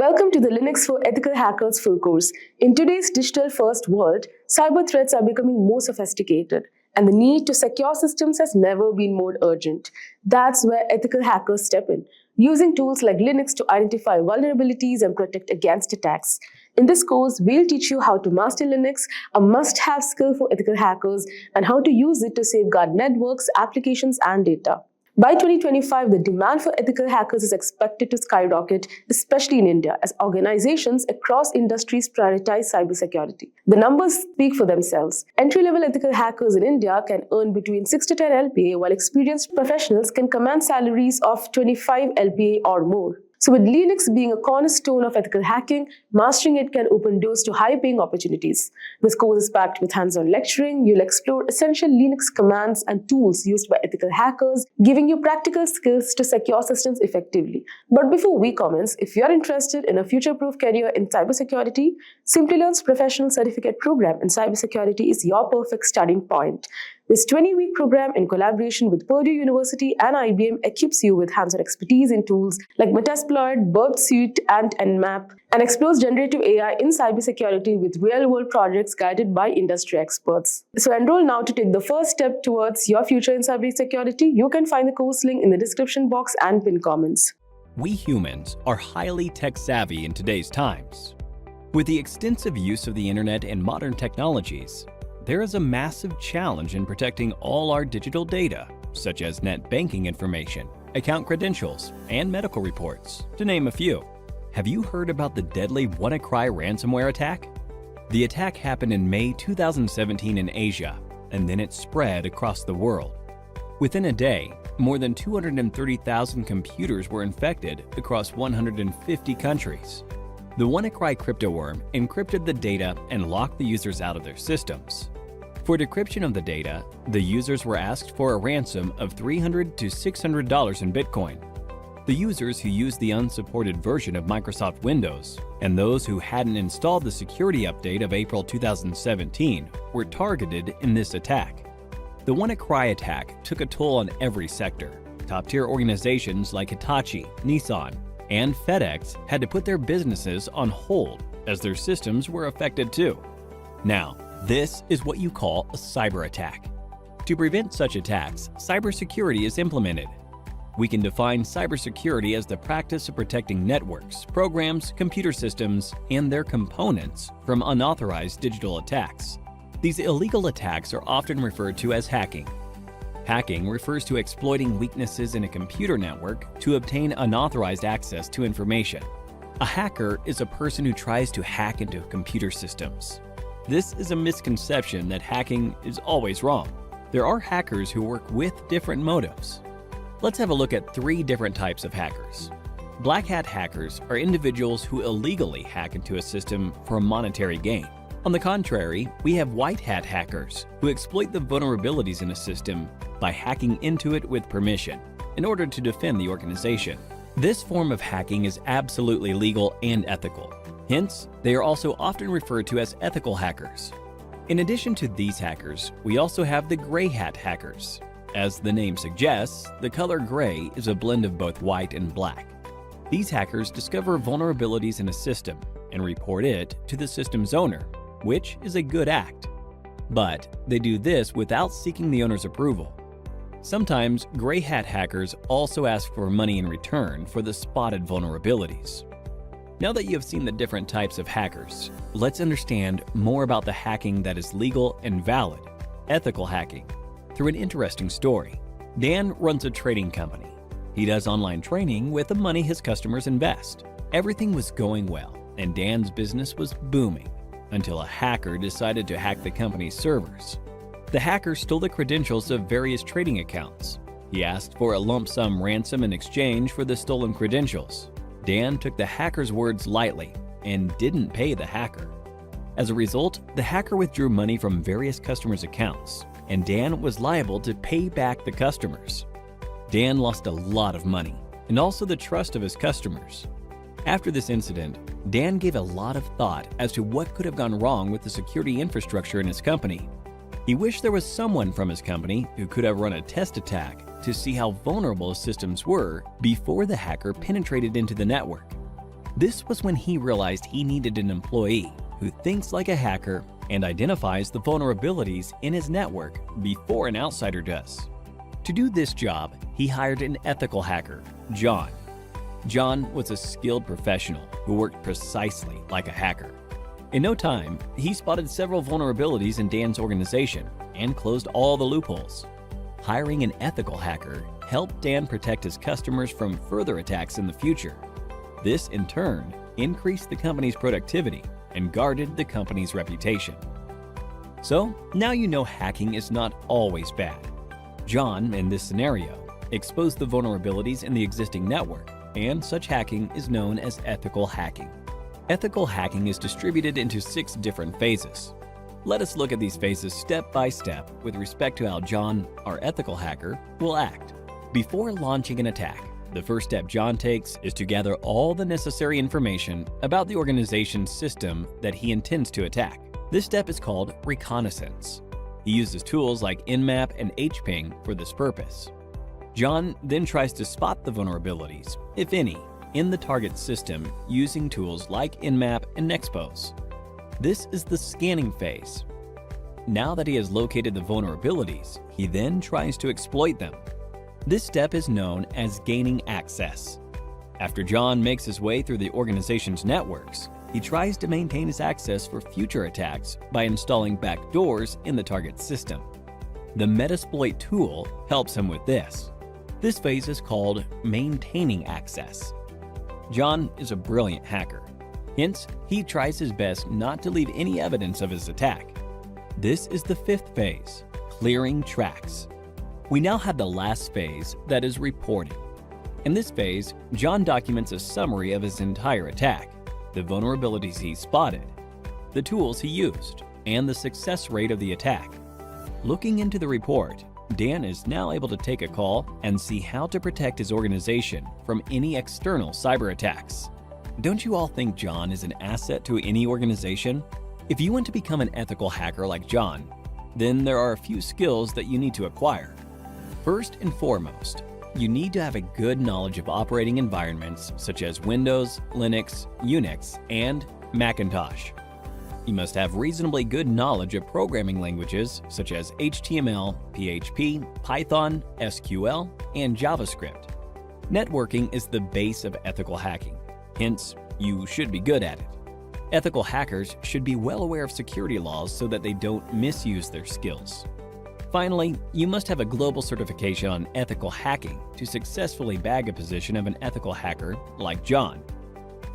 Welcome to the Linux for Ethical Hackers full course. In today's digital-first world, cyber threats are becoming more sophisticated, and the need to secure systems has never been more urgent. That's where ethical hackers step in, using tools like Linux to identify vulnerabilities and protect against attacks. In this course, we'll teach you how to master Linux, a must-have skill for ethical hackers, and how to use it to safeguard networks, applications, and data. By 2025, the demand for ethical hackers is expected to skyrocket, especially in India, as organizations across industries prioritize cybersecurity. The numbers speak for themselves. Entry-level ethical hackers in India can earn between 6 to 10 LPA, while experienced professionals can command salaries of 25 LPA or more. So with Linux being a cornerstone of ethical hacking, mastering it can open doors to high-paying opportunities. This course is packed with hands-on lecturing. You'll explore essential Linux commands and tools used by ethical hackers, giving you practical skills to secure systems effectively. But before we commence, if you're interested in a future-proof career in cybersecurity, Simplilearn's professional certificate program in cybersecurity is your perfect starting point. This 20-week program, in collaboration with Purdue University and IBM, equips you with hands-on expertise in tools like Metasploit, Burp Suite, and Nmap, and explores generative AI in cybersecurity with real-world projects guided by industry experts. So enroll now to take the first step towards your future in cybersecurity. You can find the course link in the description box and pinned comments. We humans are highly tech-savvy in today's times. With the extensive use of the internet and modern technologies, there is a massive challenge in protecting all our digital data, such as net banking information, account credentials, and medical reports, to name a few. Have you heard about the deadly WannaCry ransomware attack? The attack happened in May 2017 in Asia, and then it spread across the world. Within a day, more than 230,000 computers were infected across 150 countries. The WannaCry cryptoworm encrypted the data and locked the users out of their systems. For decryption of the data, the users were asked for a ransom of $300 to $600 in Bitcoin. The users who used the unsupported version of Microsoft Windows and those who hadn't installed the security update of April 2017 were targeted in this attack. The WannaCry attack took a toll on every sector. Top-tier organizations like Hitachi, Nissan, and FedEx had to put their businesses on hold as their systems were affected too. Now, this is what you call a cyber attack. To prevent such attacks, cybersecurity is implemented. We can define cybersecurity as the practice of protecting networks, programs, computer systems, and their components from unauthorized digital attacks. These illegal attacks are often referred to as hacking. Hacking refers to exploiting weaknesses in a computer network to obtain unauthorized access to information. A hacker is a person who tries to hack into computer systems. This is a misconception that hacking is always wrong. There are hackers who work with different motives. Let's have a look at 3 different types of hackers. Black hat hackers are individuals who illegally hack into a system for monetary gain. On the contrary, we have white hat hackers who exploit the vulnerabilities in a system by hacking into it with permission in order to defend the organization. This form of hacking is absolutely legal and ethical. Hence, they are also often referred to as ethical hackers. In addition to these hackers, we also have the gray hat hackers. As the name suggests, the color gray is a blend of both white and black. These hackers discover vulnerabilities in a system and report it to the system's owner, which is a good act. But they do this without seeking the owner's approval. Sometimes gray hat hackers also ask for money in return for the spotted vulnerabilities. Now that you have seen the different types of hackers, let's understand more about the hacking that is legal and valid, ethical hacking, through an interesting story. Dan runs a trading company. He does online training with the money his customers invest. Everything was going well, and Dan's business was booming, until a hacker decided to hack the company's servers. The hacker stole the credentials of various trading accounts. He asked for a lump sum ransom in exchange for the stolen credentials. Dan took the hacker's words lightly and didn't pay the hacker. As a result, the hacker withdrew money from various customers' accounts, and Dan was liable to pay back the customers. Dan lost a lot of money, and also the trust of his customers. After this incident, Dan gave a lot of thought as to what could have gone wrong with the security infrastructure in his company. He wished there was someone from his company who could have run a test attack to see how vulnerable his systems were before the hacker penetrated into the network. This was when he realized he needed an employee who thinks like a hacker and identifies the vulnerabilities in his network before an outsider does. To do this job, he hired an ethical hacker, John. John was a skilled professional who worked precisely like a hacker. In no time, he spotted several vulnerabilities in Dan's organization and closed all the loopholes. Hiring an ethical hacker helped Dan protect his customers from further attacks in the future. This, in turn, increased the company's productivity and guarded the company's reputation. So, now you know hacking is not always bad. John, in this scenario, exposed the vulnerabilities in the existing network, and such hacking is known as ethical hacking. Ethical hacking is distributed into 6 different phases. Let us look at these phases step by step with respect to how John, our ethical hacker, will act. Before launching an attack, the first step John takes is to gather all the necessary information about the organization's system that he intends to attack. This step is called reconnaissance. He uses tools like Nmap and hping for this purpose. John then tries to spot the vulnerabilities, if any, in the target system using tools like Nmap and Nexpose. This is the scanning phase. Now that he has located the vulnerabilities, he then tries to exploit them. This step is known as gaining access. After John makes his way through the organization's networks, he tries to maintain his access for future attacks by installing backdoors in the target system. The Metasploit tool helps him with this. This phase is called maintaining access. John is a brilliant hacker. Hence, he tries his best not to leave any evidence of his attack. This is the 5th phase, clearing tracks. We now have the last phase, that is reporting. In this phase, John documents a summary of his entire attack, the vulnerabilities he spotted, the tools he used, and the success rate of the attack. Looking into the report, Dan is now able to take a call and see how to protect his organization from any external cyber attacks. Don't you all think John is an asset to any organization? If you want to become an ethical hacker like John, then there are a few skills that you need to acquire. First and foremost, you need to have a good knowledge of operating environments such as Windows, Linux, Unix, and Macintosh. You must have reasonably good knowledge of programming languages such as HTML, PHP, Python, SQL, and JavaScript. Networking is the base of ethical hacking, hence, you should be good at it. Ethical hackers should be well aware of security laws so that they don't misuse their skills. Finally, you must have a global certification on ethical hacking to successfully bag a position of an ethical hacker like John.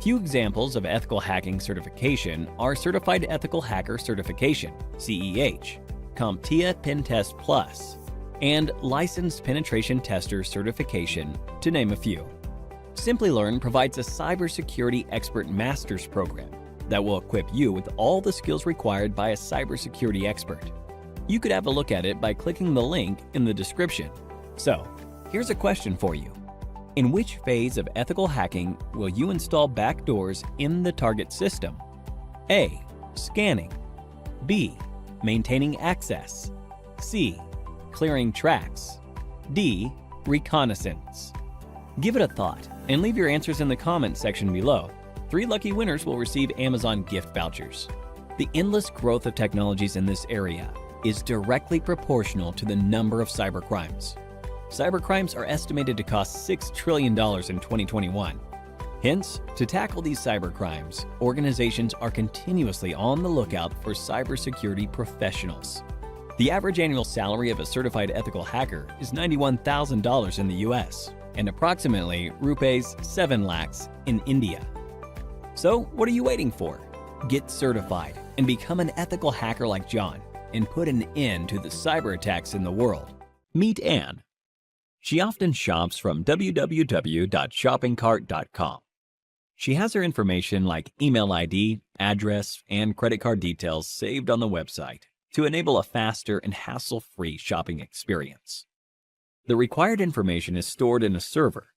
Few examples of ethical hacking certification are Certified Ethical Hacker Certification, CEH, CompTIA Pentest Plus, and Licensed Penetration Tester Certification, to name a few. Simplilearn provides a cybersecurity expert master's program that will equip you with all the skills required by a cybersecurity expert. You could have a look at it by clicking the link in the description. So, here's a question for you. In which phase of ethical hacking will you install backdoors in the target system? A. Scanning. B. Maintaining access. C. Clearing tracks. D. Reconnaissance. Give it a thought and leave your answers in the comments section below. 3 lucky winners will receive Amazon gift vouchers. The endless growth of technologies in this area is directly proportional to the number of cybercrimes. Cybercrimes are estimated to cost $6 trillion in 2021. Hence, to tackle these cybercrimes, organizations are continuously on the lookout for cybersecurity professionals. The average annual salary of a certified ethical hacker is $91,000 in the US and approximately rupees 7 lakhs in India. So, what are you waiting for? Get certified and become an ethical hacker like John and put an end to the cyber attacks in the world. Meet Anne. She often shops from www.shoppingcart.com. She has her information like email ID, address, and credit card details saved on the website to enable a faster and hassle-free shopping experience. The required information is stored in a server.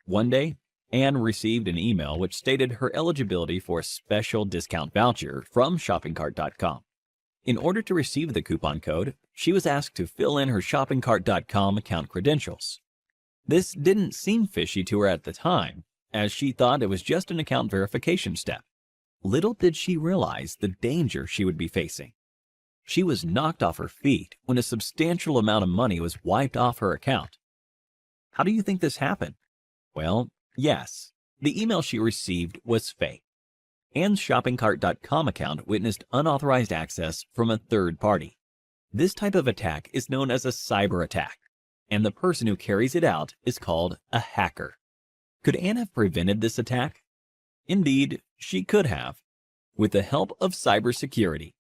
One day, Anne received an email which stated her eligibility for a special discount voucher from shoppingcart.com. In order to receive the coupon code, she was asked to fill in her shoppingcart.com account credentials. This didn't seem fishy to her at the time, as she thought it was just an account verification step. Little did she realize the danger she would be facing. She was knocked off her feet when a substantial amount of money was wiped off her account. How do you think this happened? Well, yes, the email she received was fake. Anne's shoppingcart.com account witnessed unauthorized access from a third party. This type of attack is known as a cyber attack, and the person who carries it out is called a hacker. Could Anne have prevented this attack? Indeed, she could have, with the help of cybersecurity.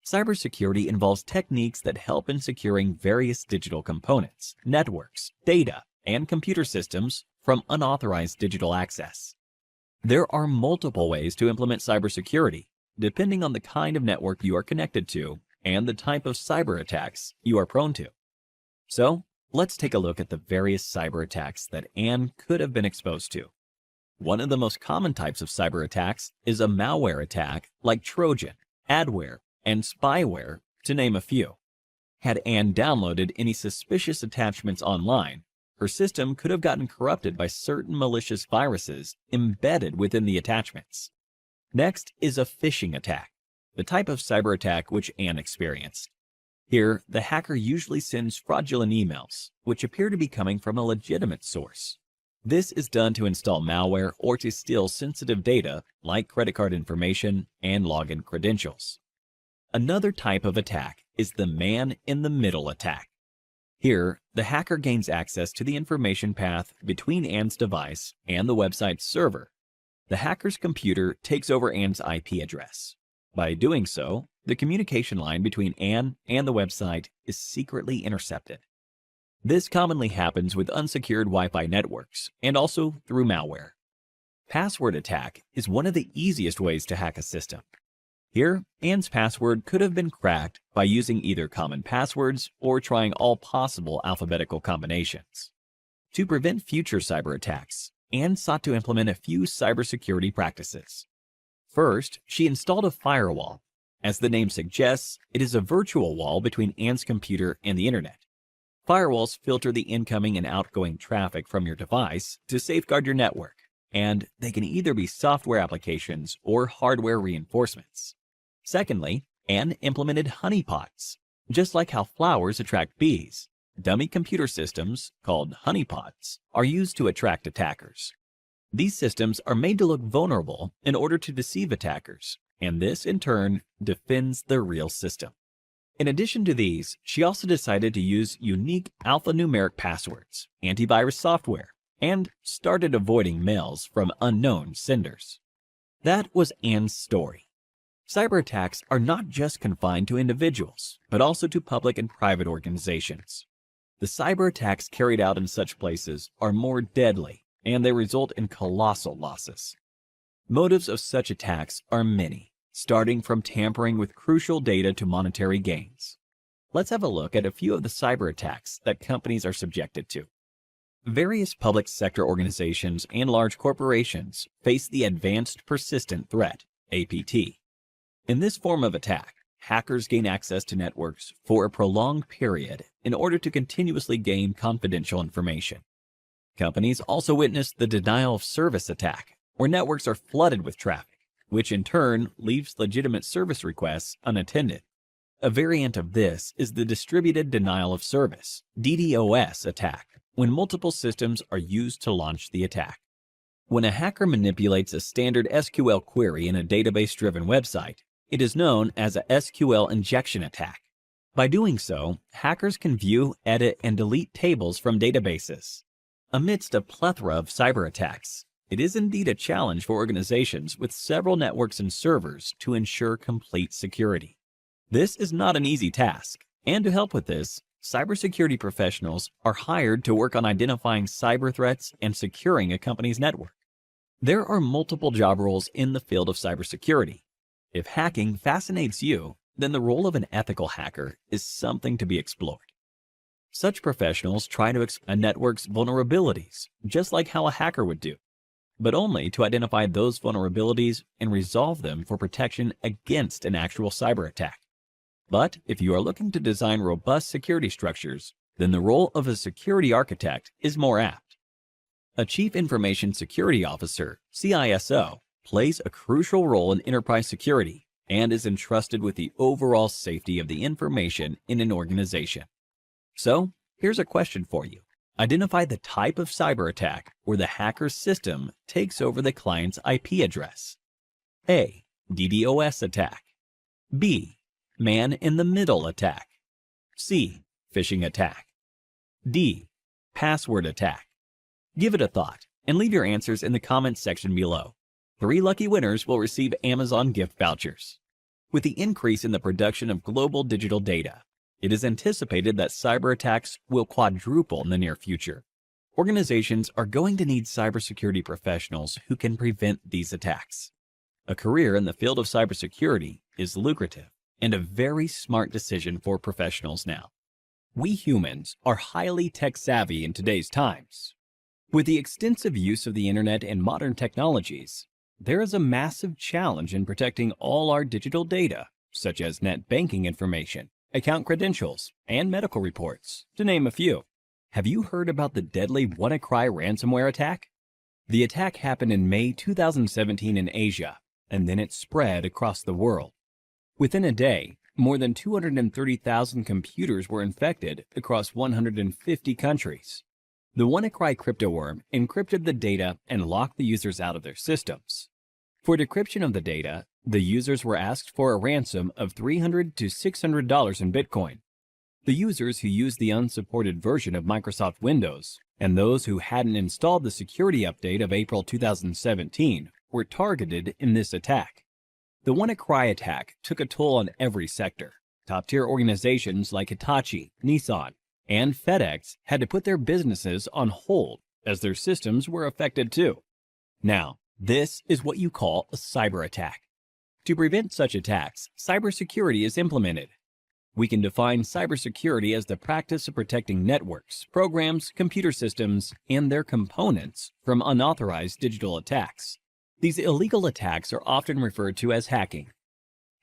Cybersecurity involves techniques that help in securing various digital components, networks, data, and computer systems from unauthorized digital access. There are multiple ways to implement cybersecurity, depending on the kind of network you are connected to and the type of cyber attacks you are prone to. So, let's take a look at the various cyber attacks that Anne could have been exposed to. One of the most common types of cyber attacks is a malware attack like Trojan, adware, and spyware, to name a few. Had Anne downloaded any suspicious attachments online, her system could have gotten corrupted by certain malicious viruses embedded within the attachments. Next is a phishing attack, the type of cyber attack which Anne experienced. Here, the hacker usually sends fraudulent emails, which appear to be coming from a legitimate source. This is done to install malware or to steal sensitive data like credit card information and login credentials. Another type of attack is the man-in-the-middle attack. Here, the hacker gains access to the information path between Anne's device and the website's server. The hacker's computer takes over Anne's IP address. By doing so, the communication line between Anne and the website is secretly intercepted. This commonly happens with unsecured Wi-Fi networks and also through malware. Password attack is one of the easiest ways to hack a system. Here, Anne's password could have been cracked by using either common passwords or trying all possible alphabetical combinations. To prevent future cyber attacks, Anne sought to implement a few cybersecurity practices. First, she installed a firewall. As the name suggests, it is a virtual wall between Anne's computer and the internet. Firewalls filter the incoming and outgoing traffic from your device to safeguard your network, and they can either be software applications or hardware reinforcements. Secondly, Anne implemented honeypots. Just like how flowers attract bees, dummy computer systems, called honeypots, are used to attract attackers. These systems are made to look vulnerable in order to deceive attackers, and this, in turn, defends the real system. In addition to these, she also decided to use unique alphanumeric passwords, antivirus software, and started avoiding mails from unknown senders. That was Anne's story. Cyber attacks are not just confined to individuals, but also to public and private organizations. The cyber attacks carried out in such places are more deadly, and they result in colossal losses. Motives of such attacks are many, starting from tampering with crucial data to monetary gains. Let's have a look at a few of the cyber attacks that companies are subjected to. Various public sector organizations and large corporations face the Advanced Persistent Threat, APT. In this form of attack, hackers gain access to networks for a prolonged period in order to continuously gain confidential information. Companies also witness the denial of service attack, where networks are flooded with traffic, which in turn leaves legitimate service requests unattended. A variant of this is the distributed denial of service, DDoS attack, when multiple systems are used to launch the attack. When a hacker manipulates a standard SQL query in a database-driven website, it is known as a SQL injection attack. By doing so, hackers can view, edit, and delete tables from databases. Amidst a plethora of cyber attacks, it is indeed a challenge for organizations with several networks and servers to ensure complete security. This is not an easy task, and to help with this, cybersecurity professionals are hired to work on identifying cyber threats and securing a company's network. There are multiple job roles in the field of cybersecurity. If hacking fascinates you, then the role of an ethical hacker is something to be explored. Such professionals try to exploit a network's vulnerabilities, just like how a hacker would do, but only to identify those vulnerabilities and resolve them for protection against an actual cyber attack. But if you are looking to design robust security structures, then the role of a security architect is more apt. A Chief Information Security Officer, CISO, plays a crucial role in enterprise security and is entrusted with the overall safety of the information in an organization. So, here's a question for you. Identify the type of cyber attack where the hacker's system takes over the client's IP address. A. DDoS attack. B. Man-in-the-middle attack. C. Phishing attack. D. Password attack. Give it a thought and leave your answers in the comments section below. 3 lucky winners will receive Amazon gift vouchers. With the increase in the production of global digital data, it is anticipated that cyber attacks will quadruple in the near future. Organizations are going to need cybersecurity professionals who can prevent these attacks. A career in the field of cybersecurity is lucrative and a very smart decision for professionals now. We humans are highly tech-savvy in today's times. With the extensive use of the internet and modern technologies, there is a massive challenge in protecting all our digital data, such as net banking information, account credentials, and medical reports, to name a few. Have you heard about the deadly WannaCry ransomware attack? The attack happened in May 2017 in Asia, and then it spread across the world. Within a day, more than 230,000 computers were infected across 150 countries. The WannaCry cryptoworm encrypted the data and locked the users out of their systems. For decryption of the data, the users were asked for a ransom of $300 to $600 in Bitcoin. The users who used the unsupported version of Microsoft Windows and those who hadn't installed the security update of April 2017 were targeted in this attack. The WannaCry attack took a toll on every sector. Top-tier organizations like Hitachi, Nissan, and FedEx had to put their businesses on hold as their systems were affected too. Now, this is what you call a cyber attack. To prevent such attacks, cybersecurity is implemented. We can define cybersecurity as the practice of protecting networks, programs, computer systems, and their components from unauthorized digital attacks. These illegal attacks are often referred to as hacking.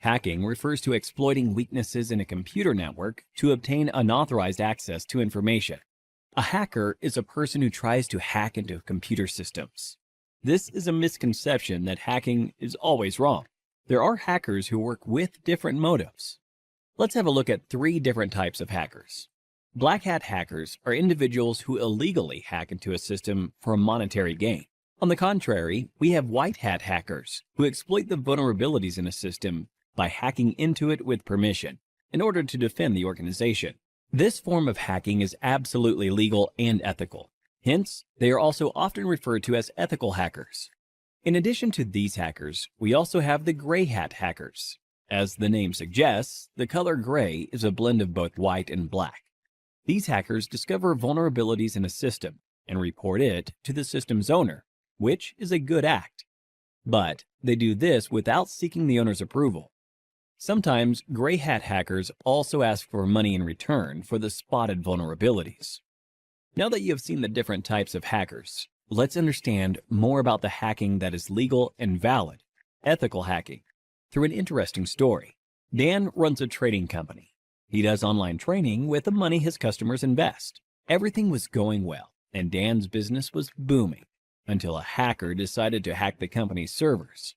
Hacking refers to exploiting weaknesses in a computer network to obtain unauthorized access to information. A hacker is a person who tries to hack into computer systems. This is a misconception that hacking is always wrong. There are hackers who work with different motives. Let's have a look at 3 different types of hackers. Black hat hackers are individuals who illegally hack into a system for monetary gain. On the contrary, we have white hat hackers who exploit the vulnerabilities in a system by hacking into it with permission in order to defend the organization. This form of hacking is absolutely legal and ethical. Hence, they are also often referred to as ethical hackers. In addition to these hackers, we also have the gray hat hackers. As the name suggests, the color gray is a blend of both white and black. These hackers discover vulnerabilities in a system and report it to the system's owner, which is a good act. But they do this without seeking the owner's approval. Sometimes gray hat hackers also ask for money in return for the spotted vulnerabilities. Now that you have seen the different types of hackers, let's understand more about the hacking that is legal and valid, ethical hacking, through an interesting story. Dan runs a trading company. He does online training with the money his customers invest. Everything was going well, and Dan's business was booming, until a hacker decided to hack the company's servers.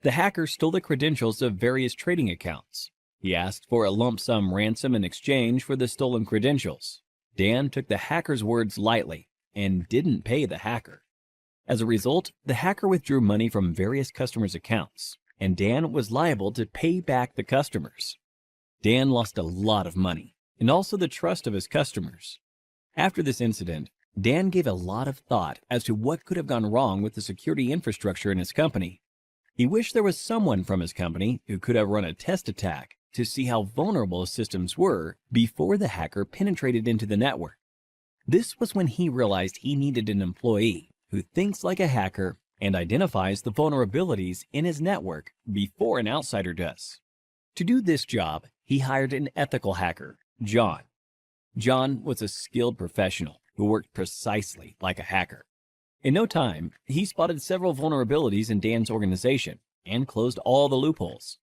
The hacker stole the credentials of various trading accounts. He asked for a lump sum ransom in exchange for the stolen credentials. Dan took the hacker's words lightly and didn't pay the hacker. As a result, the hacker withdrew money from various customers' accounts, and Dan was liable to pay back the customers. Dan lost a lot of money, and also the trust of his customers. After this incident, Dan gave a lot of thought as to what could have gone wrong with the security infrastructure in his company. He wished there was someone from his company who could have run a test attack to see how vulnerable his systems were before the hacker penetrated into the network. This was when he realized he needed an employee who thinks like a hacker and identifies the vulnerabilities in his network before an outsider does. To do this job, he hired an ethical hacker, John. John was a skilled professional who worked precisely like a hacker. In no time, he spotted several vulnerabilities in Dan's organization and closed all the loopholes.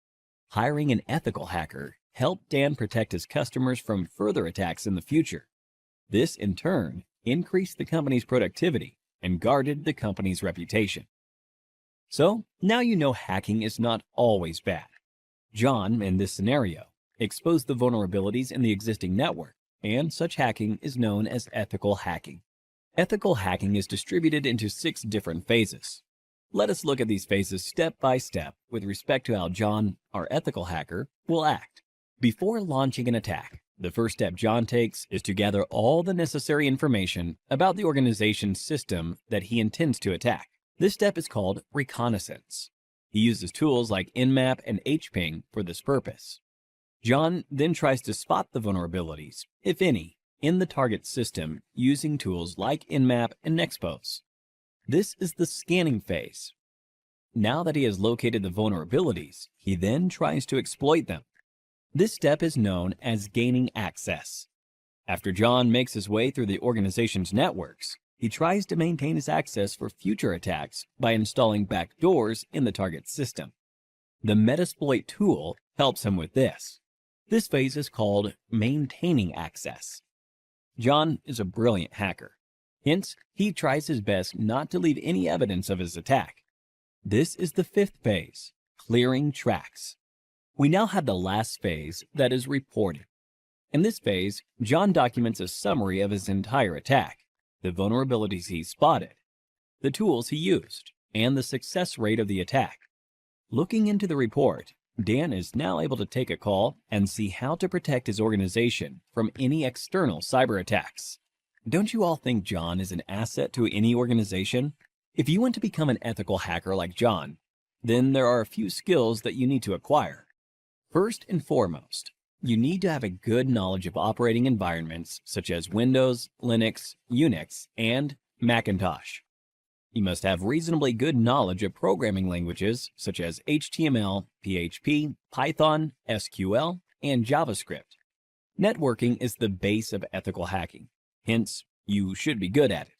Hiring an ethical hacker helped Dan protect his customers from further attacks in the future. This, in turn, increased the company's productivity and guarded the company's reputation. So, now you know hacking is not always bad. John, in this scenario, exposed the vulnerabilities in the existing network, and such hacking is known as ethical hacking. Ethical hacking is distributed into 6 different phases. Let us look at these phases step by step with respect to how John, our ethical hacker, will act. Before launching an attack, the first step John takes is to gather all the necessary information about the organization's system that he intends to attack. This step is called reconnaissance. He uses tools like Nmap and hping for this purpose. John then tries to spot the vulnerabilities, if any, in the target system using tools like Nmap and Nexpose. This is the scanning phase. Now that he has located the vulnerabilities, he then tries to exploit them. This step is known as gaining access. After John makes his way through the organization's networks, he tries to maintain his access for future attacks by installing backdoors in the target system. The Metasploit tool helps him with this. This phase is called maintaining access. John is a brilliant hacker. Hence, he tries his best not to leave any evidence of his attack. This is the 5th phase, clearing tracks. We now have the last phase, that is reporting. In this phase, John documents a summary of his entire attack, the vulnerabilities he spotted, the tools he used, and the success rate of the attack. Looking into the report, Dan is now able to take a call and see how to protect his organization from any external cyber attacks. Don't you all think John is an asset to any organization? If you want to become an ethical hacker like John, then there are a few skills that you need to acquire. First and foremost, you need to have a good knowledge of operating environments such as Windows, Linux, Unix, and Macintosh. You must have reasonably good knowledge of programming languages such as HTML, PHP, Python, SQL, and JavaScript. Networking is the base of ethical hacking. Hence, you should be good at it.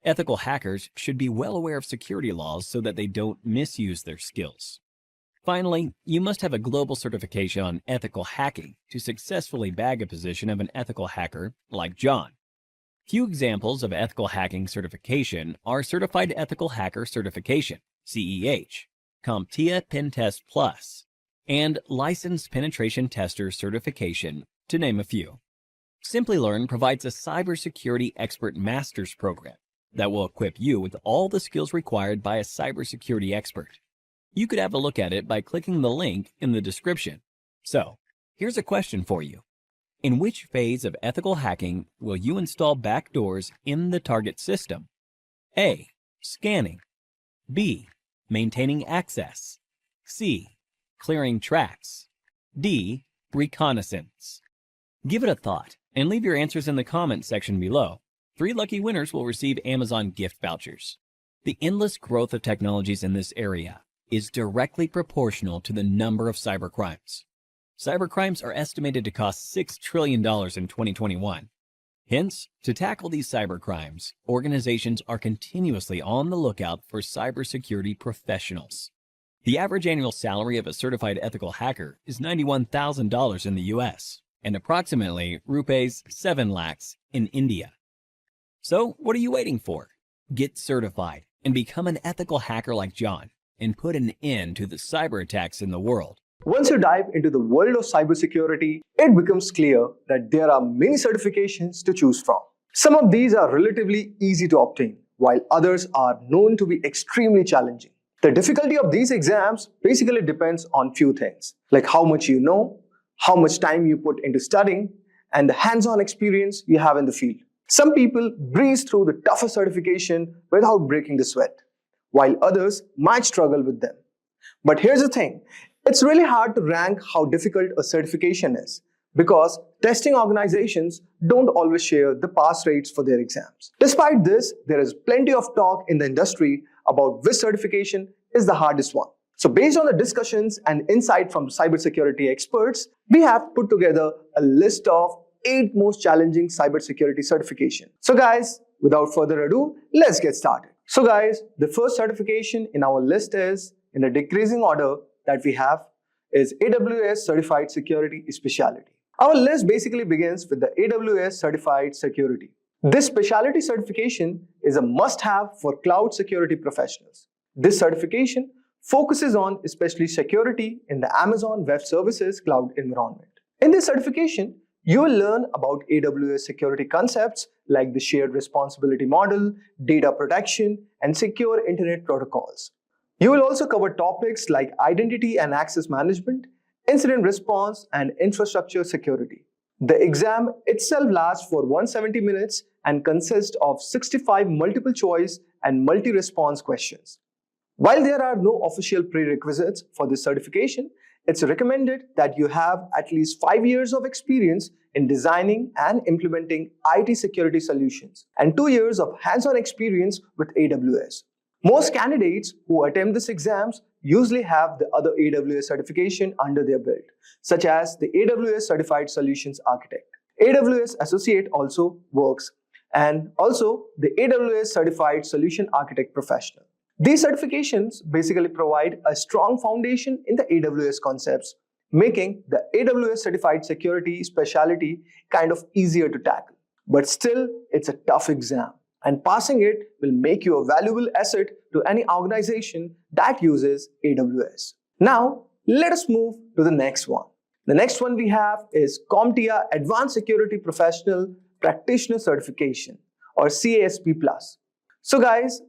Ethical hackers should be well aware of security laws so that they don't misuse their skills. Finally, you must have a global certification on ethical hacking to successfully bag a position of an ethical hacker like John. Few examples of ethical hacking certification are Certified Ethical Hacker Certification, CEH, CompTIA Pentest Plus, and Licensed Penetration Tester Certification, to name a few. Simplilearn provides a cybersecurity expert master's program that will equip you with all the skills required by a cybersecurity expert. You could have a look at it by clicking the link in the description. So, here's a question for you. In which phase of ethical hacking will you install backdoors in the target system? A. Scanning. B. Maintaining access. C. Clearing tracks. D. Reconnaissance. Give it a thought and leave your answers in the comments section below. 3 lucky winners will receive Amazon gift vouchers. The endless growth of technologies in this area is directly proportional to the number of cybercrimes. Cybercrimes are estimated to cost $6 trillion in 2021. Hence, to tackle these cybercrimes, organizations are continuously on the lookout for cybersecurity professionals. The average annual salary of a certified ethical hacker is $91,000 in the US and approximately rupees 7 lakhs in India. So, what are you waiting for? Get certified and become an ethical hacker like John and put an end to the cyber attacks in the world. Once you dive into the world of cybersecurity, it becomes clear that there are many certifications to choose from. Some of these are relatively easy to obtain, while others are known to be extremely challenging. The difficulty of these exams basically depends on few things, like how much you know, how much time you put into studying, and the hands-on experience you have in the field. Some people breeze through the toughest certification without breaking the sweat, while others might struggle with them. But here's the thing, it's really hard to rank how difficult a certification is because testing organizations don't always share the pass rates for their exams. Despite this, there is plenty of talk in the industry about which certification is the hardest one. So based on the discussions and insight from cybersecurity experts, we have put together a list of 8 most challenging cybersecurity certification. So guys, without further ado, let's get started. So guys, the first certification in our list is, in the decreasing order that we have, is AWS Certified Security Specialty. Our list basically begins with the AWS Certified Security. This specialty certification is a must-have for cloud security professionals. This certification focuses on especially security in the Amazon Web Services cloud environment. In this certification, you will learn about AWS security concepts like the shared responsibility model, data protection, and secure internet protocols. You will also cover topics like identity and access management, incident response, and infrastructure security. The exam itself lasts for 170 minutes and consists of 65 multiple choice and multi-response questions. While there are no official prerequisites for this certification, it's recommended that you have at least 5 years of experience in designing and implementing IT security solutions and 2 years of hands-on experience with AWS. Most candidates who attempt these exams usually have the other AWS certification under their belt, such as the AWS Certified Solutions Architect. AWS Associate also works, and also the AWS Certified Solution Architect Professional. These certifications basically provide a strong foundation in the AWS concepts, making the AWS Certified Security specialty kind of easier to tackle. But still, it's a tough exam, and passing it will make you a valuable asset to any organization that uses AWS. Now, let us move to the next one. The next one we have is CompTIA Advanced Security Professional Practitioner Certification, or CASP+. So guys,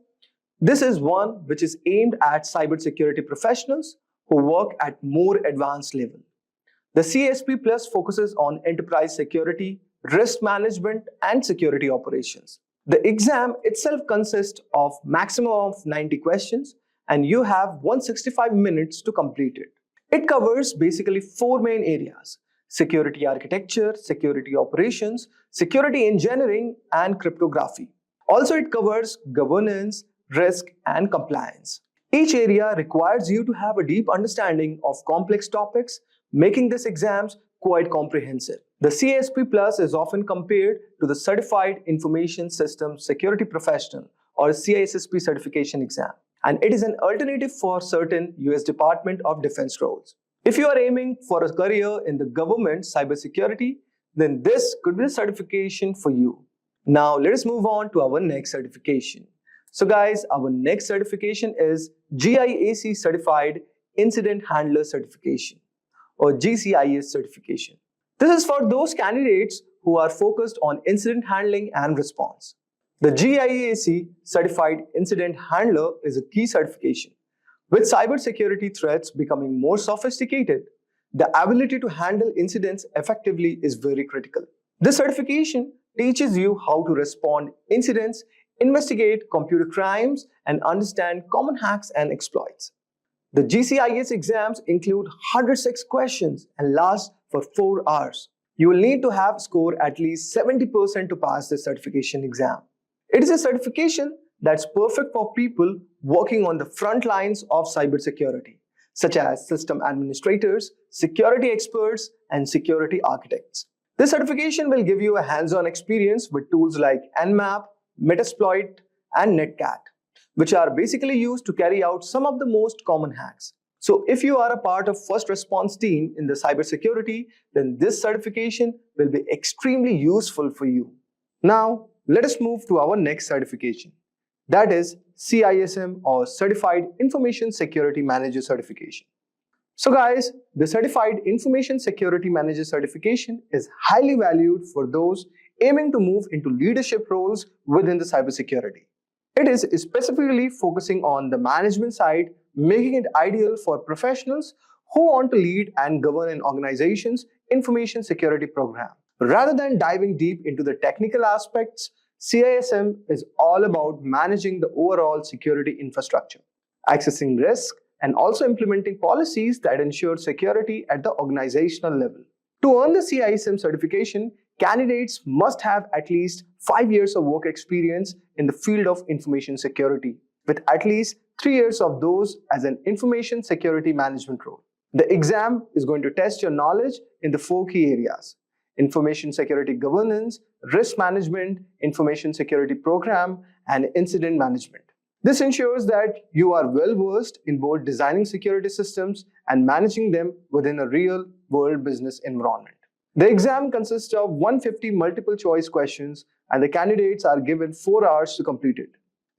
this is one which is aimed at cybersecurity professionals who work at more advanced level. The CASP Plus focuses on enterprise security, risk management, and security operations. The exam itself consists of maximum of 90 questions, and you have 165 minutes to complete it. It covers basically 4 main areas: security architecture, security operations, security engineering, and cryptography. Also, it covers governance, risk, and compliance. Each area requires you to have a deep understanding of complex topics, making these exams quite comprehensive. The CASP Plus is often compared to the Certified Information Systems Security Professional, or CISSP certification exam, and it is an alternative for certain US Department of Defense roles. If you are aiming for a career in the government cybersecurity, then this could be the certification for you. Now let us move on to our next certification. So guys, our next certification is GIAC Certified Incident Handler Certification, or GCIS certification. This is for those candidates who are focused on incident handling and response. The GIAC Certified Incident Handler is a key certification. With cybersecurity threats becoming more sophisticated, the ability to handle incidents effectively is very critical. This certification teaches you how to respond incidents, investigate computer crimes, and understand common hacks and exploits. The GCIS exams include 106 questions and last for 4 hours. You will need to have scored at least 70% to pass this certification exam. It is a certification that's perfect for people working on the front lines of cybersecurity, such as system administrators, security experts, and security architects. This certification will give you a hands-on experience with tools like Nmap, Metasploit, and Netcat, which are basically used to carry out some of the most common hacks. So if you are a part of first response team in the cybersecurity, then this certification will be extremely useful for you. Now, let us move to our next certification. That is CISM, or Certified Information Security Manager certification. So guys, the Certified Information Security Manager certification is highly valued for those aiming to move into leadership roles within the cybersecurity. It is specifically focusing on the management side, making it ideal for professionals who want to lead and govern an organization's information security program. Rather than diving deep into the technical aspects, CISM is all about managing the overall security infrastructure, accessing risk, and also implementing policies that ensure security at the organizational level. To earn the CISM certification, candidates must have at least 5 years of work experience in the field of information security, with at least 3 years of those as an information security management role. The exam is going to test your knowledge in the 4 key areas: information security governance, risk management, information security program, and incident management. This ensures that you are well versed in both designing security systems and managing them within a real-world business environment. The exam consists of 150 multiple choice questions and the candidates are given 4 hours to complete it.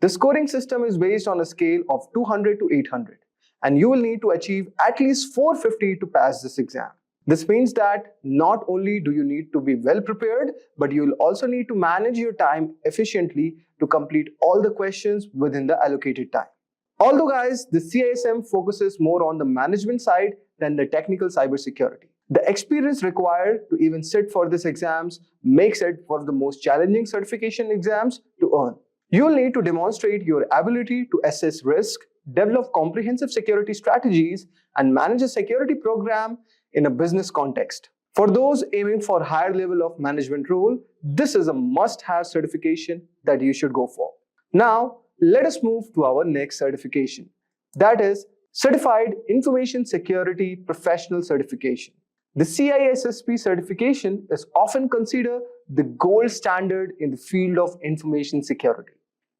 The scoring system is based on a scale of 200 to 800 and you will need to achieve at least 450 to pass this exam. This means that not only do you need to be well prepared, but you will also need to manage your time efficiently to complete all the questions within the allocated time. Although guys, the CISM focuses more on the management side than the technical cybersecurity. The experience required to even sit for these exams makes it one of the most challenging certification exams to earn. You will need to demonstrate your ability to assess risk, develop comprehensive security strategies, and manage a security program in a business context. For those aiming for higher level of management role, this is a must-have certification that you should go for. Now, let us move to our next certification. That is Certified Information Security Professional Certification. The CISSP certification is often considered the gold standard in the field of information security.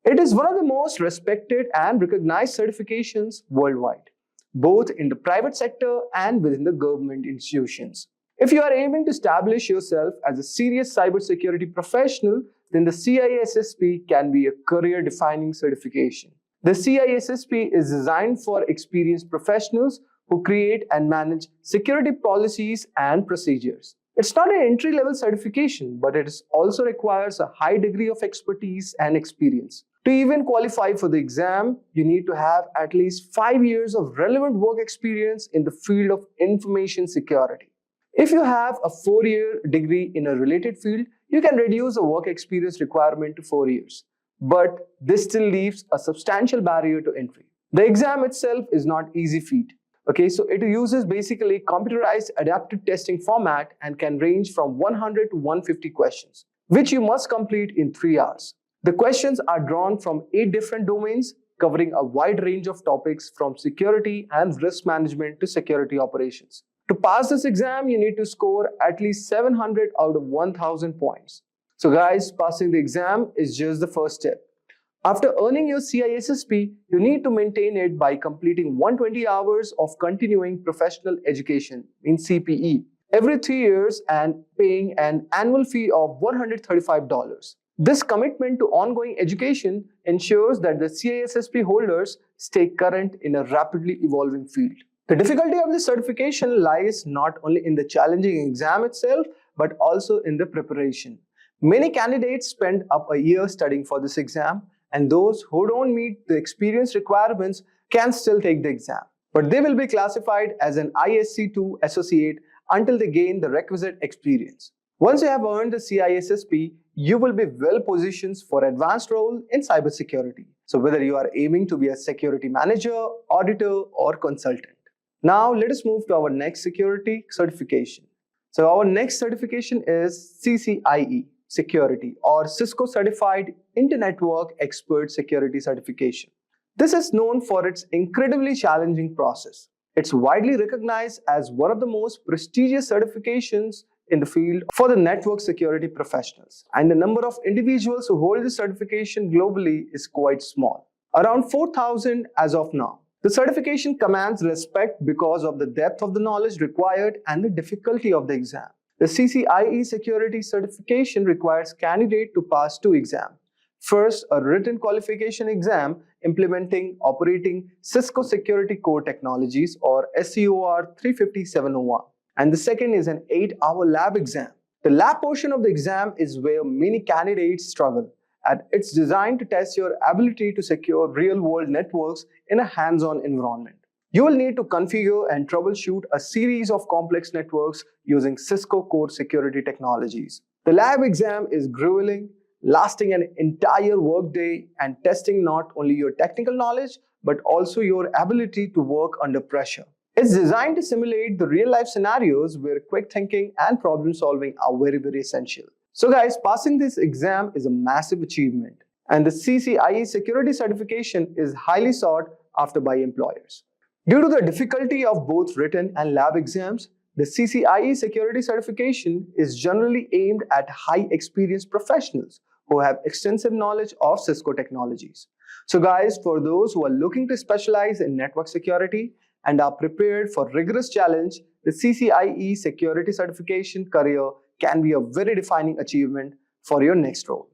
It is one of the most respected and recognized certifications worldwide, both in the private sector and within the government institutions. If you are aiming to establish yourself as a serious cybersecurity professional, then the CISSP can be a career-defining certification. The CISSP is designed for experienced professionals who create and manage security policies and procedures. It's not an entry-level certification, but it also requires a high degree of expertise and experience. To even qualify for the exam, you need to have at least 5 years of relevant work experience in the field of information security. If you have a 4-year degree in a related field, you can reduce the work experience requirement to 4 years. But this still leaves a substantial barrier to entry. The exam itself is not easy feat. Okay, so it uses basically computerized adaptive testing format and can range from 100 to 150 questions, which you must complete in 3 hours. The questions are drawn from 8 different domains, covering a wide range of topics from security and risk management to security operations. To pass this exam, you need to score at least 700 out of 1000 points. So guys, passing the exam is just the first step. After earning your CISSP, you need to maintain it by completing 120 hours of continuing professional education in CPE every 3 years and paying an annual fee of $135. This commitment to ongoing education ensures that the CISSP holders stay current in a rapidly evolving field. The difficulty of this certification lies not only in the challenging exam itself, but also in the preparation. Many candidates spend up a year studying for this exam, and those who don't meet the experience requirements can still take the exam. But they will be classified as an ISC2 associate until they gain the requisite experience. Once you have earned the CISSP, you will be well positioned for advanced role in cybersecurity. So whether you are aiming to be a security manager, auditor, or consultant. Now let us move to our next security certification. So our next certification is CCIE Security or Cisco Certified Inter-Network Expert Security Certification. This is known for its incredibly challenging process. It's widely recognized as one of the most prestigious certifications in the field for the network security professionals, and the number of individuals who hold this certification globally is quite small, around 4,000 as of now. The certification commands respect because of the depth of the knowledge required and the difficulty of the exam. The CCIE Security Certification requires candidate to pass 2 exams. First, a written qualification exam implementing operating Cisco Security Core Technologies or SCOR 35701. And the second is an 8-hour lab exam. The lab portion of the exam is where many candidates struggle, and it's designed to test your ability to secure real-world networks in a hands-on environment. You will need to configure and troubleshoot a series of complex networks using Cisco Core Security Technologies. The lab exam is grueling, lasting an entire workday and testing not only your technical knowledge, but also your ability to work under pressure. It's designed to simulate the real-life scenarios where quick thinking and problem solving are very essential. So guys, passing this exam is a massive achievement, and the CCIE Security Certification is highly sought after by employers. Due to the difficulty of both written and lab exams, the CCIE Security Certification is generally aimed at high experienced professionals who have extensive knowledge of Cisco technologies. So guys, for those who are looking to specialize in network security and are prepared for rigorous challenge, the CCIE Security Certification career can be a very defining achievement for your next role.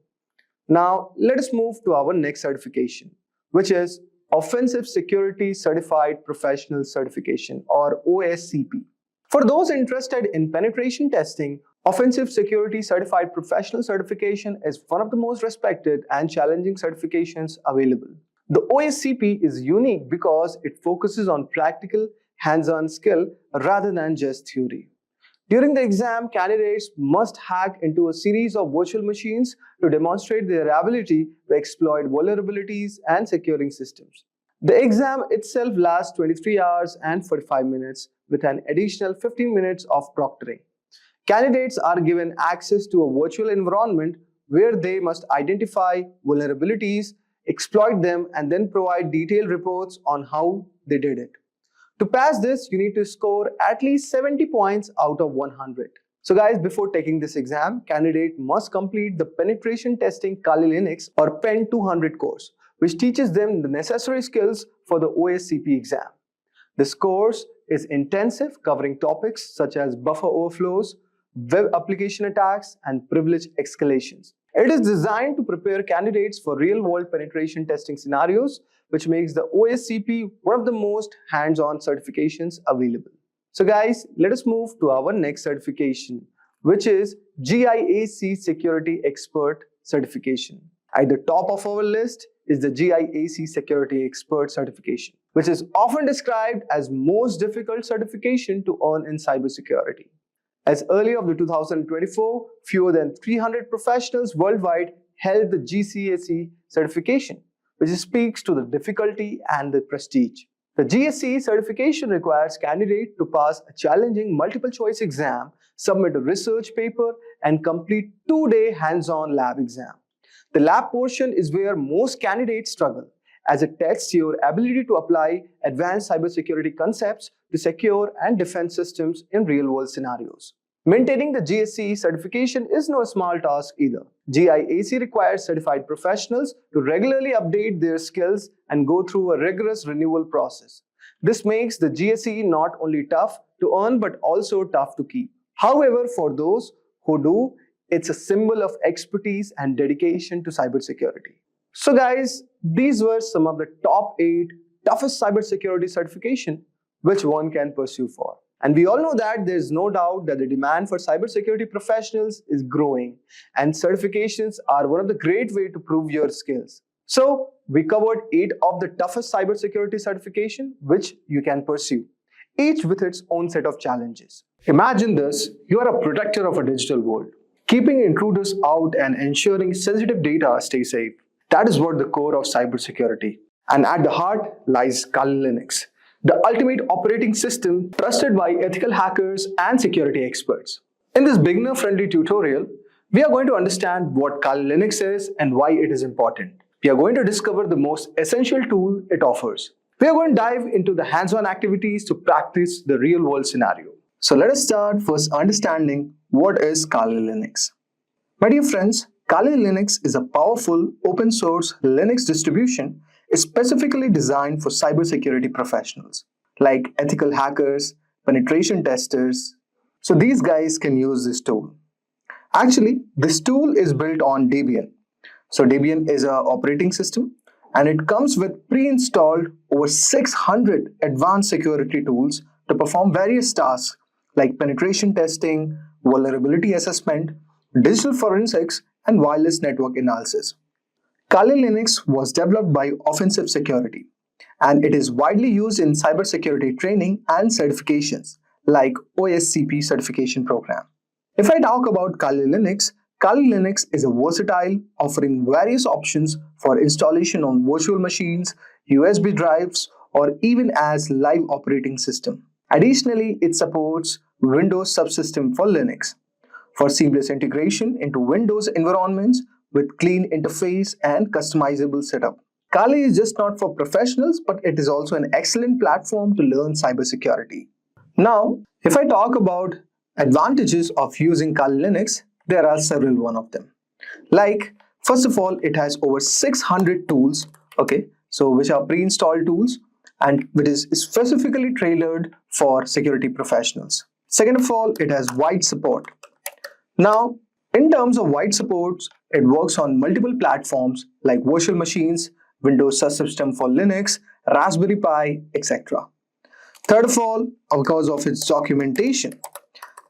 Now, let us move to our next certification, which is Offensive Security Certified Professional Certification, or OSCP. For those interested in penetration testing, Offensive Security Certified Professional Certification is one of the most respected and challenging certifications available. The OSCP is unique because it focuses on practical, hands-on skill rather than just theory. During the exam, candidates must hack into a series of virtual machines to demonstrate their ability to exploit vulnerabilities and securing systems. The exam itself lasts 23 hours and 45 minutes with an additional 15 minutes of proctoring. Candidates are given access to a virtual environment where they must identify vulnerabilities, exploit them, and then provide detailed reports on how they did it. To pass this, you need to score at least 70 points out of 100. So guys, before taking this exam, candidate must complete the Penetration Testing Kali Linux or PEN 200 course, which teaches them the necessary skills for the OSCP exam. This course is intensive, covering topics such as buffer overflows, web application attacks, and privilege escalations. It is designed to prepare candidates for real-world penetration testing scenarios, which makes the OSCP one of the most hands-on certifications available. So guys, let us move to our next certification, which is GIAC Security Expert Certification. At the top of our list is the GIAC Security Expert Certification, which is often described as most difficult certification to earn in cybersecurity. As early of the 2024, fewer than 300 professionals worldwide held the GCAC certification, which speaks to the difficulty and the prestige. The GSC certification requires candidates to pass a challenging multiple-choice exam, submit a research paper, and complete 2-day hands-on lab exam. The lab portion is where most candidates struggle, as it tests your ability to apply advanced cybersecurity concepts to secure and defend systems in real-world scenarios. Maintaining the GSC certification is no small task either. GIAC requires certified professionals to regularly update their skills and go through a rigorous renewal process. This makes the GSC not only tough to earn but also tough to keep. However, for those who do, it's a symbol of expertise and dedication to cybersecurity. So guys, these were some of the top 8 toughest cybersecurity certification which one can pursue for. And we all know that there's no doubt that the demand for cybersecurity professionals is growing, and certifications are one of the great ways to prove your skills. So we covered 8 of the toughest cybersecurity certification which you can pursue, each with its own set of challenges. Imagine this: you are a protector of a digital world, keeping intruders out and ensuring sensitive data stay safe. That is what the core of cybersecurity. And at the heart lies Kali Linux, the ultimate operating system trusted by ethical hackers and security experts. In this beginner-friendly tutorial, we are going to understand what Kali Linux is and why it is important. We are going to discover the most essential tool it offers. We are going to dive into the hands-on activities to practice the real-world scenario. So let us start first understanding what is Kali Linux. My dear friends, Kali Linux is a powerful open-source Linux distribution specifically designed for cybersecurity professionals like ethical hackers, penetration testers. So these guys can use this tool. Actually, this tool is built on Debian. So Debian is an operating system, and it comes with pre-installed over 600 advanced security tools to perform various tasks like penetration testing, vulnerability assessment, digital forensics, and wireless network analysis. Kali Linux was developed by Offensive Security, and it is widely used in cybersecurity training and certifications like OSCP certification program. If I talk about Kali Linux is a versatile, offering various options for installation on virtual machines, USB drives, or even as live operating system. Additionally, it supports Windows subsystem for Linux for seamless integration into Windows environments with clean interface and customizable setup. Kali is just not for professionals, but it is also an excellent platform to learn cybersecurity. Now, if I talk about advantages of using Kali Linux, there are several one of them. Like, first of all, it has over 600 tools, which are pre-installed tools, and which is specifically tailored for security professionals. Second of all, it has wide support. Now, in terms of wide supports, it works on multiple platforms like virtual machines, Windows subsystem for Linux, Raspberry Pi, etc. Third of all, because of its documentation.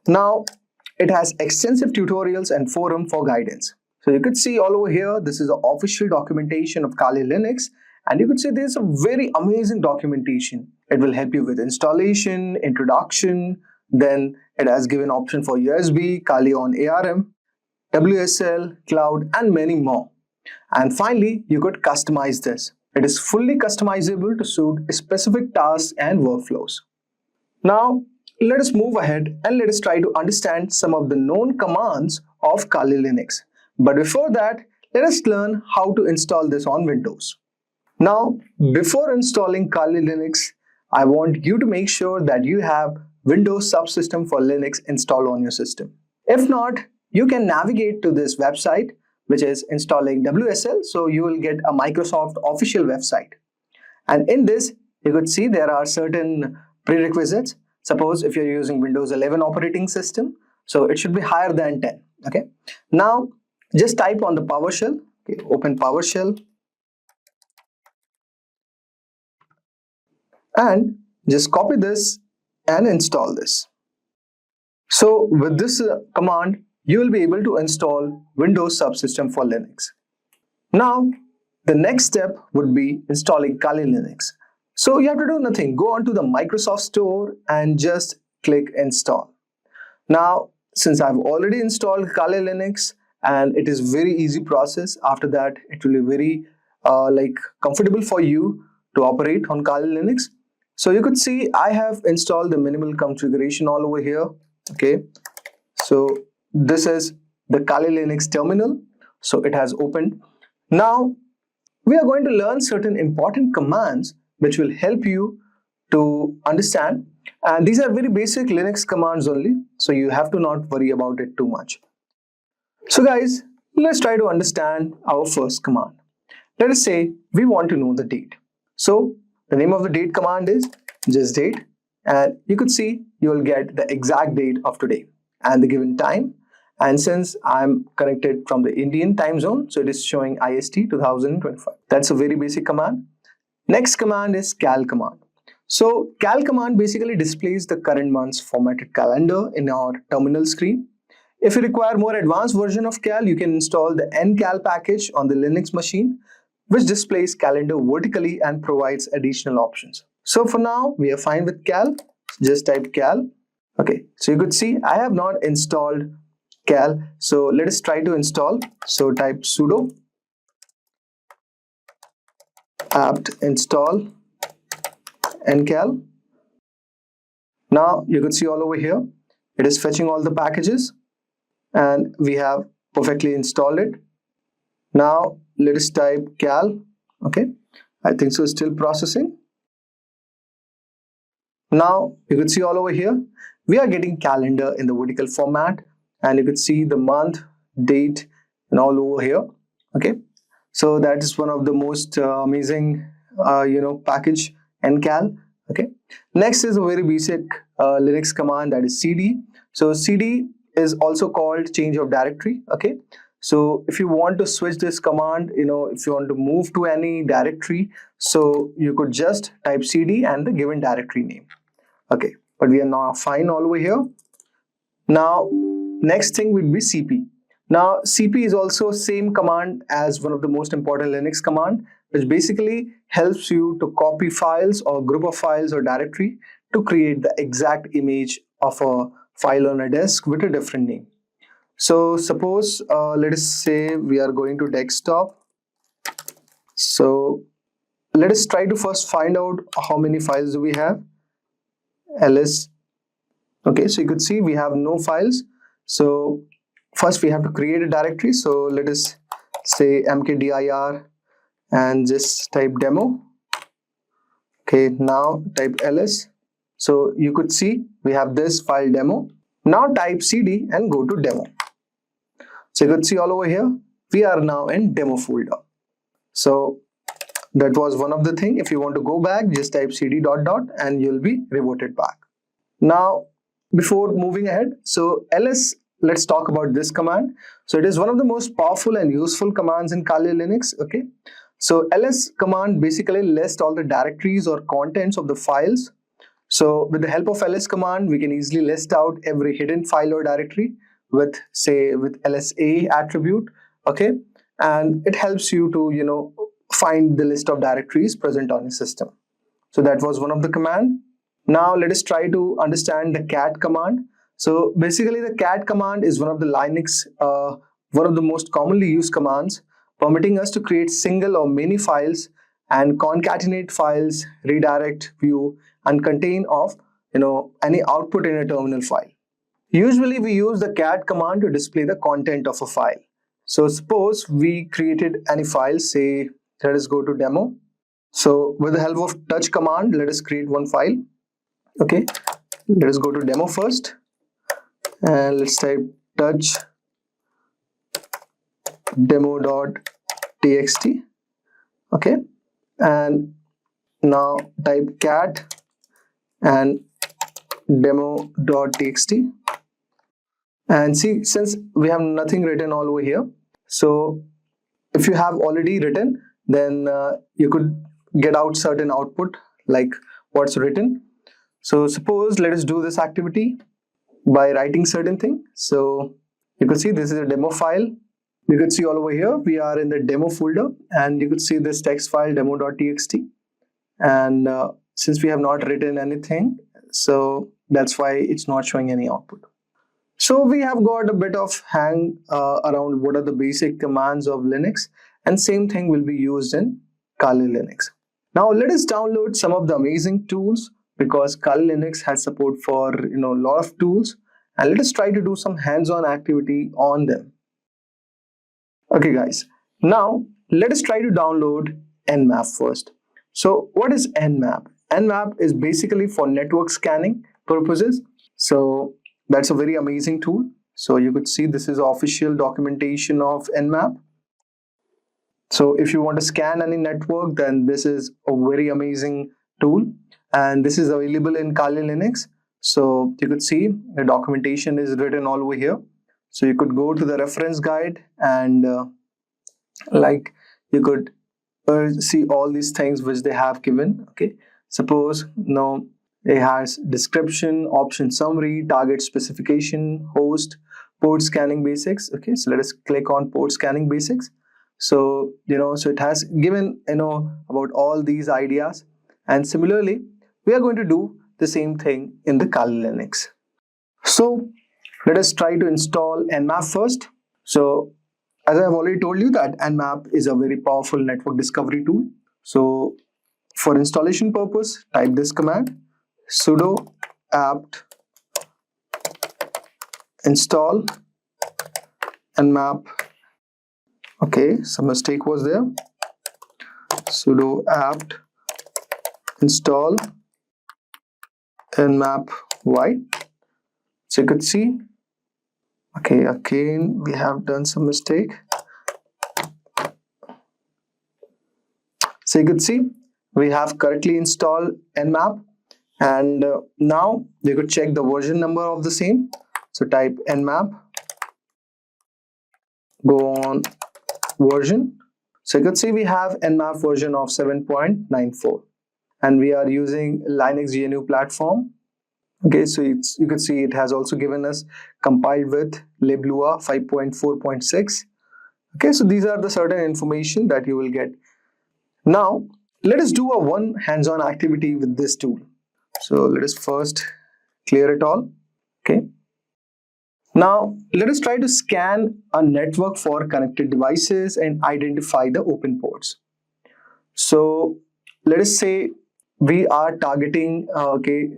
Now, it has extensive tutorials and forum for guidance. So you could see all over here, this is the official documentation of Kali Linux, and you could see there's a very amazing documentation. It will help you with installation, introduction, then it has given option for USB, Kali on ARM, WSL, cloud, and many more. And finally, you could customize this. It is fully customizable to suit specific tasks and workflows. Now, let us move ahead and let us try to understand some of the known commands of Kali Linux. But before that, let us learn how to install this on Windows. Now, before installing Kali Linux, I want you to make sure that you have Windows subsystem for Linux installed on your system. If not, you can navigate to this website, which is installing WSL, so you will get a Microsoft official website. And in this, you could see there are certain prerequisites. Suppose if you're using Windows 11 operating system, so it should be higher than 10. Okay. Now, just type on the PowerShell. Okay, open PowerShell. And just copy this and install this. So with this command, you will be able to install Windows subsystem for Linux. Now, the next step would be installing Kali Linux. So you have to do nothing. Go onto the Microsoft Store and just click install. Now, since I've already installed Kali Linux and it is very easy process, after that it will be very comfortable for you to operate on Kali Linux. So you could see I have installed the minimal configuration all over here. Okay, so this is the Kali Linux terminal. So it has opened. Now we are going to learn certain important commands which will help you to understand, and these are very basic Linux commands only, so you have to not worry about it too much. So guys, let's try to understand our first command. Let us say we want to know the date. So the name of the date command is just date, and you could see you will get the exact date of today and the given time. And since I'm connected from the Indian time zone, so it is showing IST 2025. That's a very basic command. Next command is cal command. So cal command basically displays the current month's formatted calendar in our terminal screen. If you require more advanced version of cal, you can install the ncal package on the Linux machine, which displays calendar vertically and provides additional options. So for now, we are fine with cal. Just type cal. Okay, so you could see I have not installed cal. So let us try to install. So type sudo apt install ncal. Now you could see all over here, it is fetching all the packages and we have perfectly installed it. Now let us type cal. Okay, I think so, still processing. Now you could see all over here, we are getting calendar in the vertical format, and you could see the month, date, and all over here. Okay, so that is one of the most amazing package ncal. Okay, next is a very basic Linux command, that is cd. So cd is also called change of directory. Okay, so if you want to switch this command, if you want to move to any directory, so you could just type cd and the given directory name. Okay, but we are now fine all over here. Now next thing will be cp. Now cp is also same command as one of the most important Linux command, which basically helps you to copy files or group of files or directory to create the exact image of a file on a disk with a different name. So suppose let us say we are going to desktop. So let us try to first find out how many files do we have. ls. Okay, so you could see we have no files. So first we have to create a directory. So let us say mkdir and just type demo. Okay, now type ls. So you could see we have this file demo. Now type cd and go to demo. So you could see all over here, we are now in demo folder. So that was one of the thing. If you want to go back, just type cd ... and you'll be reverted back. Now, before moving ahead, so ls, let's talk about this command. So it is one of the most powerful and useful commands in Kali Linux. Okay, so ls command basically lists all the directories or contents of the files. So with the help of ls command, we can easily list out every hidden file or directory with, say, with lsa attribute. Okay, and it helps you to find the list of directories present on your system. So that was one of the command. Now let us try to understand the cat command. So basically the cat command is one of the Linux, one of the most commonly used commands, permitting us to create single or many files and concatenate files, redirect, view, and contain of any output in a terminal file. Usually we use the cat command to display the content of a file. So suppose we created any file, say let us go to demo. So with the help of touch command, let us create one file. Okay, let us go to demo first and let's type touch demo.txt. okay, and now type cat and demo.txt, and see, since we have nothing written all over here, so if you have already written, then you could get out certain output like what's written. So suppose let us do this activity by writing certain thing. So you could see this is a demo file. You could see all over here we are in the demo folder, and you could see this text file demo.txt, and since we have not written anything, so that's why it's not showing any output. So we have got a bit of hang around what are the basic commands of Linux, and same thing will be used in Kali Linux. Now let us download some of the amazing tools, because Kali Linux has support for a lot of tools, and let us try to do some hands-on activity on them. Okay guys, now let us try to download Nmap first. So what is Nmap? Nmap is basically for network scanning purposes. So that's a very amazing tool. So you could see this is official documentation of Nmap. So if you want to scan any network, then this is a very amazing tool, and this is available in Kali Linux. So you could see the documentation is written all over here. So you could go to the reference guide, and you could see all these things which they have given. Okay, suppose it has description, option summary, target specification, host, port scanning basics. Okay, so let us click on port scanning basics. So so it has given about all these ideas, and similarly we are going to do the same thing in the Kali Linux. So let us try to install Nmap first. So as I have already told you that Nmap is a very powerful network discovery tool. So for installation purpose, type this command sudo apt install Nmap. Okay, some mistake was there. Sudo apt install Nmap y. So you could see, okay, again we have done some mistake. So you could see we have correctly installed Nmap, and now you could check the version number of the same. So type Nmap, go on version. So you could see we have Nmap version of 7.94, and we are using Linux GNU platform. Okay, so you could see it has also given us compiled with liblua 5.4.6. Okay, so these are the certain information that you will get. Now let us do a one hands-on activity with this tool. So let us first clear it all. Okay, now let us try to scan a network for connected devices and identify the open ports. So let us say we are targeting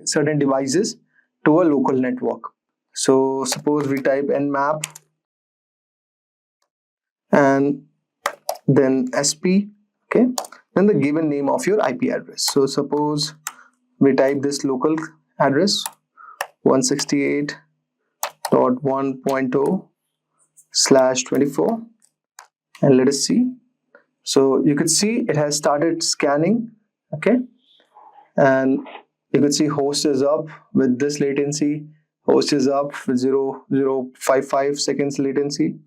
certain devices to a local network. So suppose we type nmap and then sp, okay, then the given name of your IP address. So suppose we type this local address 168.1.0/24, and let us see. So you could see it has started scanning, okay, and you could see host is up with this latency, host is up with 0.055 seconds latency.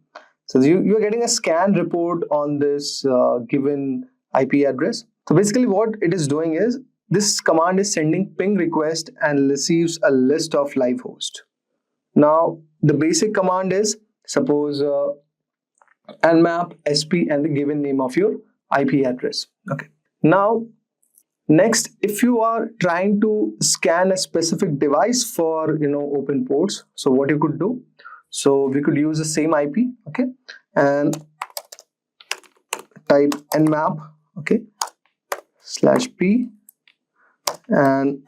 So you're getting a scan report on this given IP address. So basically what it is doing is, this command is sending ping request and receives a list of live hosts. Now the basic command is, suppose nmap sp and the given name of your IP address. Okay. Now next, if you are trying to scan a specific device for open ports, so what you could do, so we could use the same IP, okay, and type nmap, okay, /p, and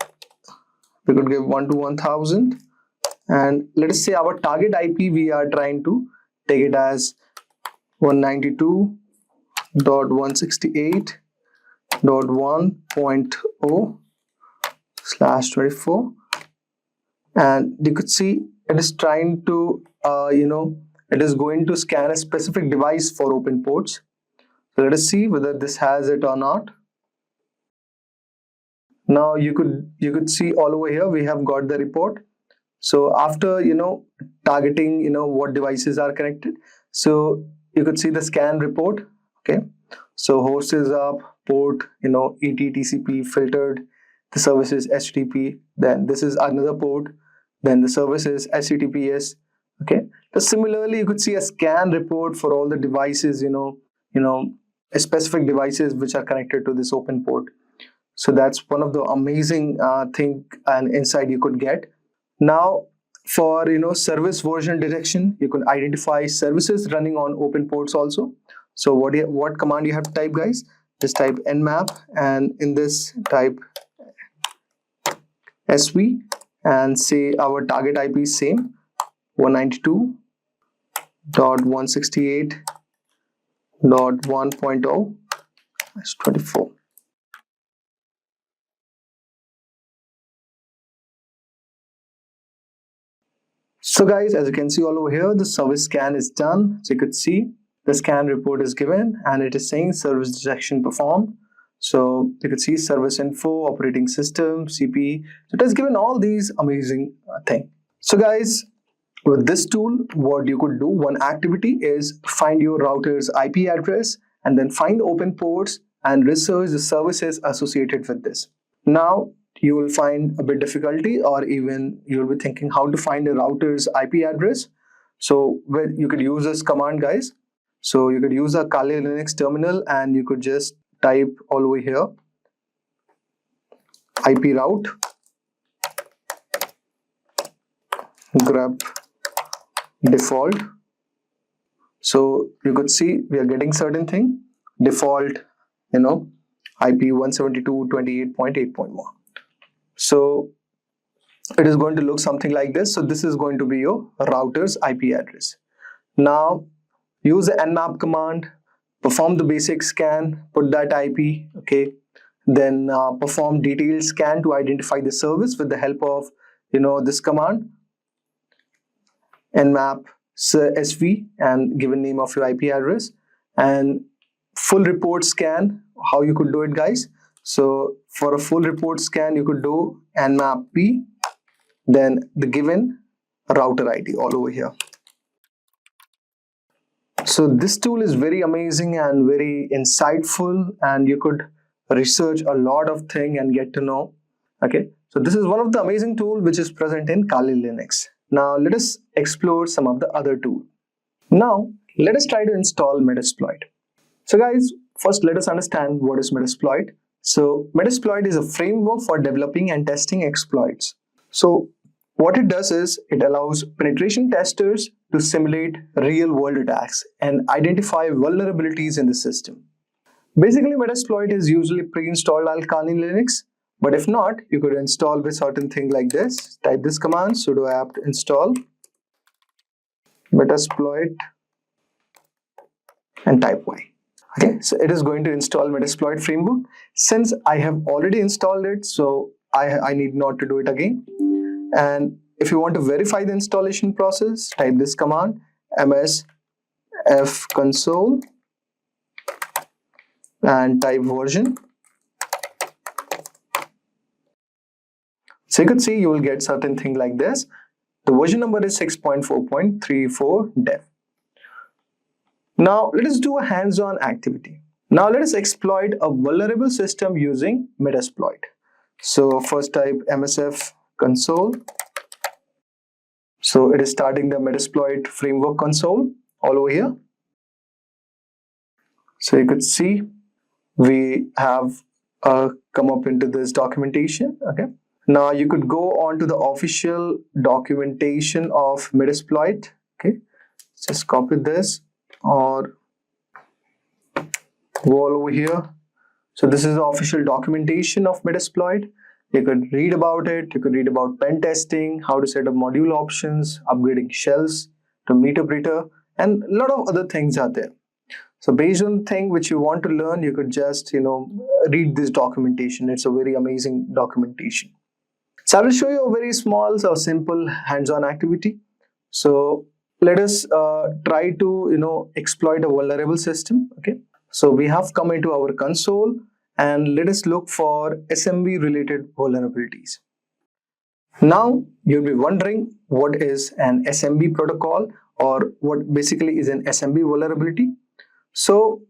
we could give 1 to 1000, and let us say our target IP, we are trying to take it as 192.168.1.0/24, and you could see it is trying to it is going to scan a specific device for open ports. So let us see whether this has it or not. Now you could see all over here we have got the report. So after targeting what devices are connected, so you could see the scan report, okay. So host is up, port ET TCP filtered, the service is HTTP, then this is another port, then the service is HTTPS, okay. So similarly you could see a scan report for all the devices, specific devices which are connected to this open port. So that's one of the amazing thing and insight you could get. Now for service version detection, you can identify services running on open ports also. So what command you have to type, guys? Just type nmap, and in this type sv, and say our target IP is same, 192.168.1.0/24. So guys, as you can see all over here, the service scan is done. So you could see the scan report is given and it is saying service detection performed. So you could see service info, operating system, CP. So it has given all these amazing things. So guys, with this tool, what you could do, one activity is find your router's IP address and then find open ports and research the services associated with this. Now, you will find a bit difficulty, or even you'll be thinking how to find a router's IP address. So you could use this command, guys. So you could use a Kali Linux terminal and you could just type all over here IP route grep default. So you could see we are getting certain thing, default IP 172.28.8.1. So it is going to look something like this. So this is going to be your router's IP address. Now use the nmap command, perform the basic scan, put that IP, okay. Then perform detailed scan to identify the service with the help of this command, nmap sv, and given name of your IP address, and full report scan. How you could do it, guys? So for a full report scan, you could do nmap p, then the given router ID all over here. So this tool is very amazing and very insightful, and you could research a lot of things and get to know. Okay, so this is one of the amazing tools which is present in Kali Linux. Now let us explore some of the other tools. Now let us try to install Metasploit. So guys, first let us understand what is Metasploit. So Metasploit is a framework for developing and testing exploits. So what it does is it allows penetration testers to simulate real-world attacks and identify vulnerabilities in the system. Basically, Metasploit is usually pre-installed on Kali Linux, but if not, you could install with certain thing like this. Type this command, sudo apt install Metasploit and type Y. Okay, so it is going to install Metasploit framework. Since I have already installed it, so I need not to do it again. And if you want to verify the installation process, type this command, ms fconsole and type version. So you could see you will get certain thing like this. The version number is 6.4.34 dev. Now let us do a hands-on activity. Now let us exploit a vulnerable system using Metasploit. So first type msf console. So it is starting the Metasploit framework console all over here. So you could see we have come up into this documentation. Okay. Now you could go on to the official documentation of Metasploit. Okay. Just copy this or go all over here. So this is the official documentation of Metasploit. You could read about it. You could read about pen testing, how to set up module options, upgrading shells to Meterpreter, and a lot of other things are there. So based on the thing which you want to learn, you could just read this documentation. It's a very amazing documentation. So I will show you a very small, simple hands-on activity. So let us try to exploit a vulnerable system. Okay. So we have come into our console and let us look for SMB related vulnerabilities. Now you'll be wondering what is an SMB protocol or what basically is an SMB vulnerability. So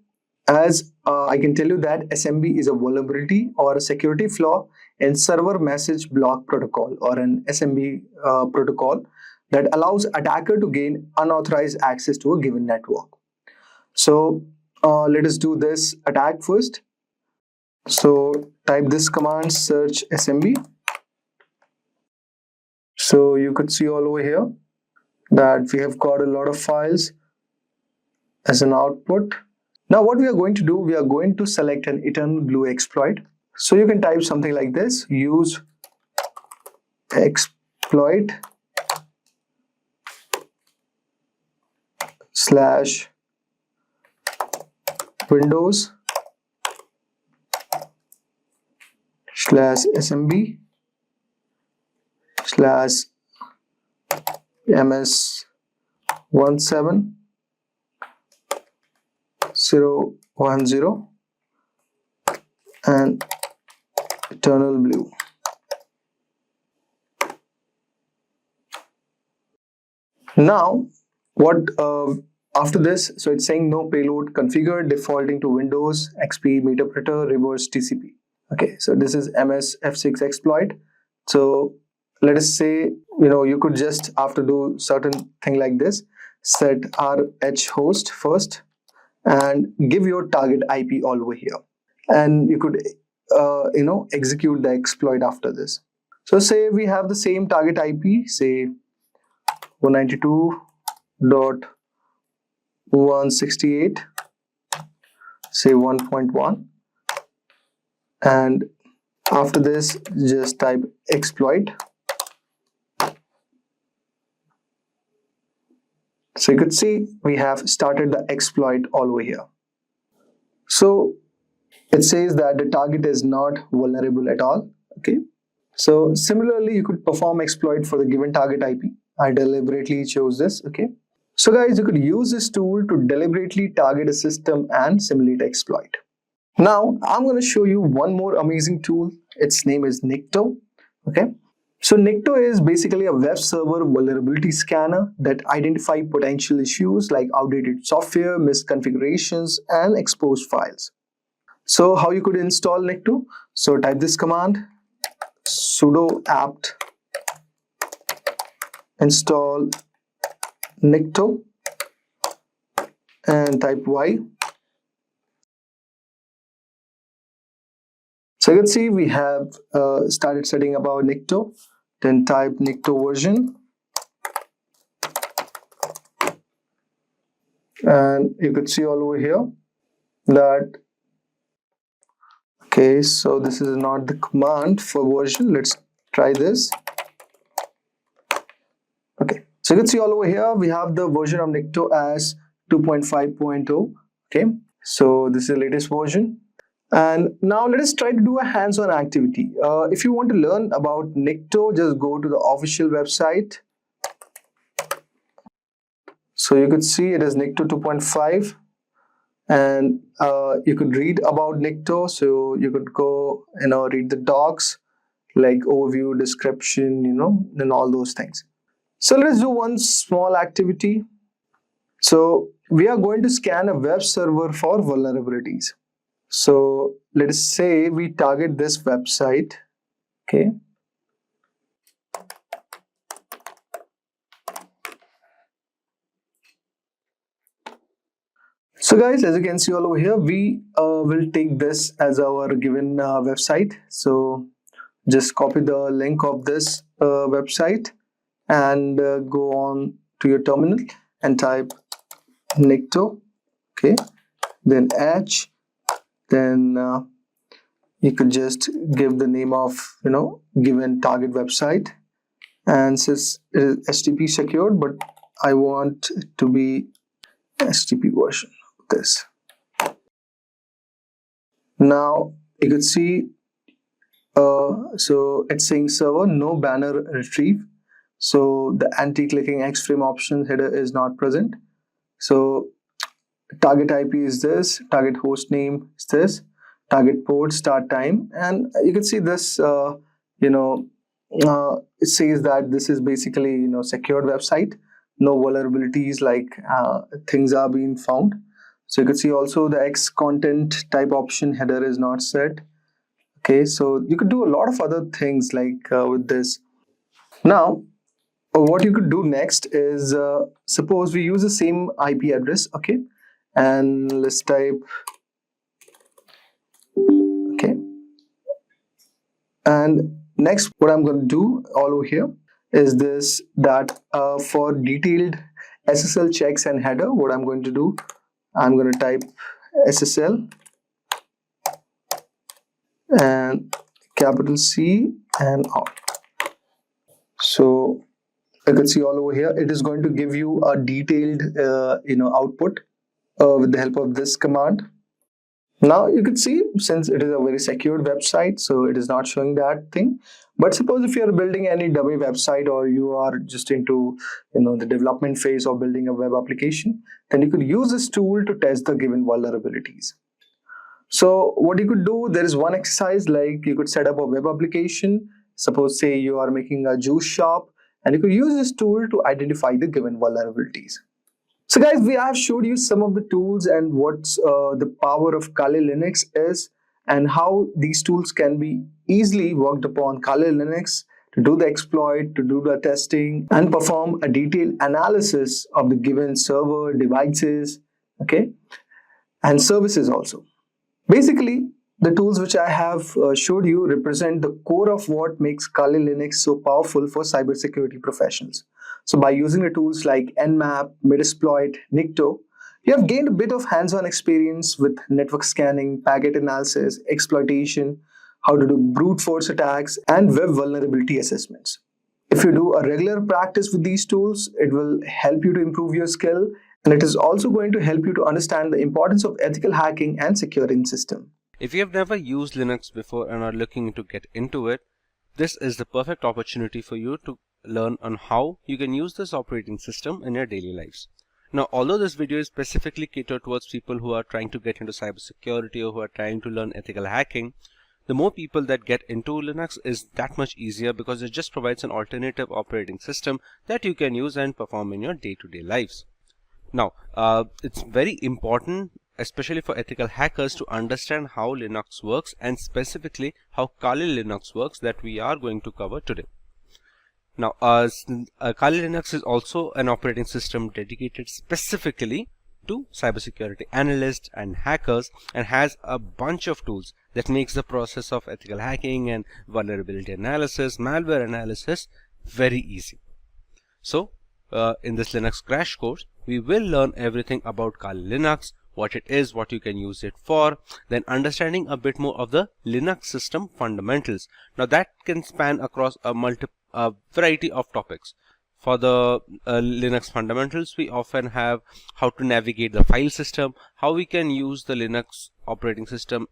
as I can tell you that SMB is a vulnerability or a security flaw in server message block protocol or an SMB protocol that allows attacker to gain unauthorized access to a given network. So let us do this attack first. So type this command search SMB. So you could see all over here that we have got a lot of files as an output. Now what we are going to do, we are going to select an eternal blue exploit. So you can type something like this, use exploit /Windows /SMB /MS17010 and eternal blue. Now what after this, so it's saying no payload configured, defaulting to Windows XP Meterpreter reverse TCP. Okay, so this is MS-F6 exploit. So let us say you could just after do certain thing like this, set RH host first and give your target IP all over here, and you could execute the exploit after this. So say we have the same target IP, say 192.168, say 1.1, and after this just type exploit. So you could see we have started the exploit all over here. So it says that the target is not vulnerable at all. Okay. So similarly, you could perform exploit for the given target IP. I deliberately chose this. Okay. So guys, you could use this tool to deliberately target a system and simulate exploit. Now I'm going to show you one more amazing tool. Its name is Nikto. Okay. So Nikto is basically a web server vulnerability scanner that identifies potential issues like outdated software, misconfigurations, and exposed files. So how you could install Nikto? So type this command sudo apt install Nikto and type Y. So you can see we have started setting up our Nikto. Then type Nikto version, and you could see all over here that okay, so this is not the command for version. Let's try this. Okay, so you can see all over here we have the version of Nikto as 2.5.0. okay, so this is the latest version. And now let us try to do a hands-on activity. If you want to learn about Nikto, just go to the official website. So you could see it is Nikto 2.5, and you could read about Nikto. So you could go, read the docs, like overview, description, and all those things. So let's do one small activity. So we are going to scan a web server for vulnerabilities. So let us say we target this website. Okay. So guys, as you can see all over here, we will take this as our given website. So just copy the link of this website and go on to your terminal and type Nikto. Okay, then H, then you could just give the name of given target website, and since it is HTTP secured, but I want it to be HTTP version of this. Now you could see so it's saying server no banner retrieve, so the anti-clicking X-frame option header is not present. So target IP is this, target host name is this, target port, start time, and you can see this it says that this is basically secured website, no vulnerabilities like things are being found. So you can see also the X content type option header is not set. Okay, so you could do a lot of other things like with this. Now what you could do next is suppose we use the same IP address. Okay, and let's type, okay, and next what I'm going to do all over here is this, that for detailed SSL checks and header, what I'm going to do, I'm going to type SSL and capital C and R. So you can see all over here, it is going to give you a detailed output with the help of this command. Now you can see, since it is a very secured website, so it is not showing that thing. But suppose if you are building any dummy website, or you are just into the development phase of building a web application, then you could use this tool to test the given vulnerabilities. So what you could do, there is one exercise, like you could set up a web application. Suppose say you are making a juice shop, and you could use this tool to identify the given vulnerabilities. So guys, we have showed you some of the tools and what's the power of Kali Linux is, and how these tools can be easily worked upon Kali Linux to do the exploit, to do the testing, and perform a detailed analysis of the given server, devices, okay, and services also. Basically, the tools which I have showed you represent the core of what makes Kali Linux so powerful for cybersecurity professionals. So by using the tools like Nmap, Metasploit, Nikto, you have gained a bit of hands-on experience with network scanning, packet analysis, exploitation, how to do brute force attacks, and web vulnerability assessments. If you do a regular practice with these tools, it will help you to improve your skill, and it is also going to help you to understand the importance of ethical hacking and securing system. If you have never used Linux before and are looking to get into it, this is the perfect opportunity for you to learn on how you can use this operating system in your daily lives. Now, although this video is specifically catered towards people who are trying to get into cybersecurity or who are trying to learn ethical hacking, the more people that get into Linux is that much easier, because it just provides an alternative operating system that you can use and perform in your day-to-day lives. Now, it's very important, especially for ethical hackers, to understand how Linux works, and specifically how Kali Linux works, that we are going to cover today. Now, Kali Linux is also an operating system dedicated specifically to cybersecurity analysts and hackers, and has a bunch of tools that makes the process of ethical hacking and vulnerability analysis, malware analysis very easy. So, in this Linux crash course, we will learn everything about Kali Linux, what it is, what you can use it for, then understanding a bit more of the Linux system fundamentals. Now that can span across a variety of topics. For the Linux fundamentals, we often have how to navigate the file system, how we can use the Linux operating system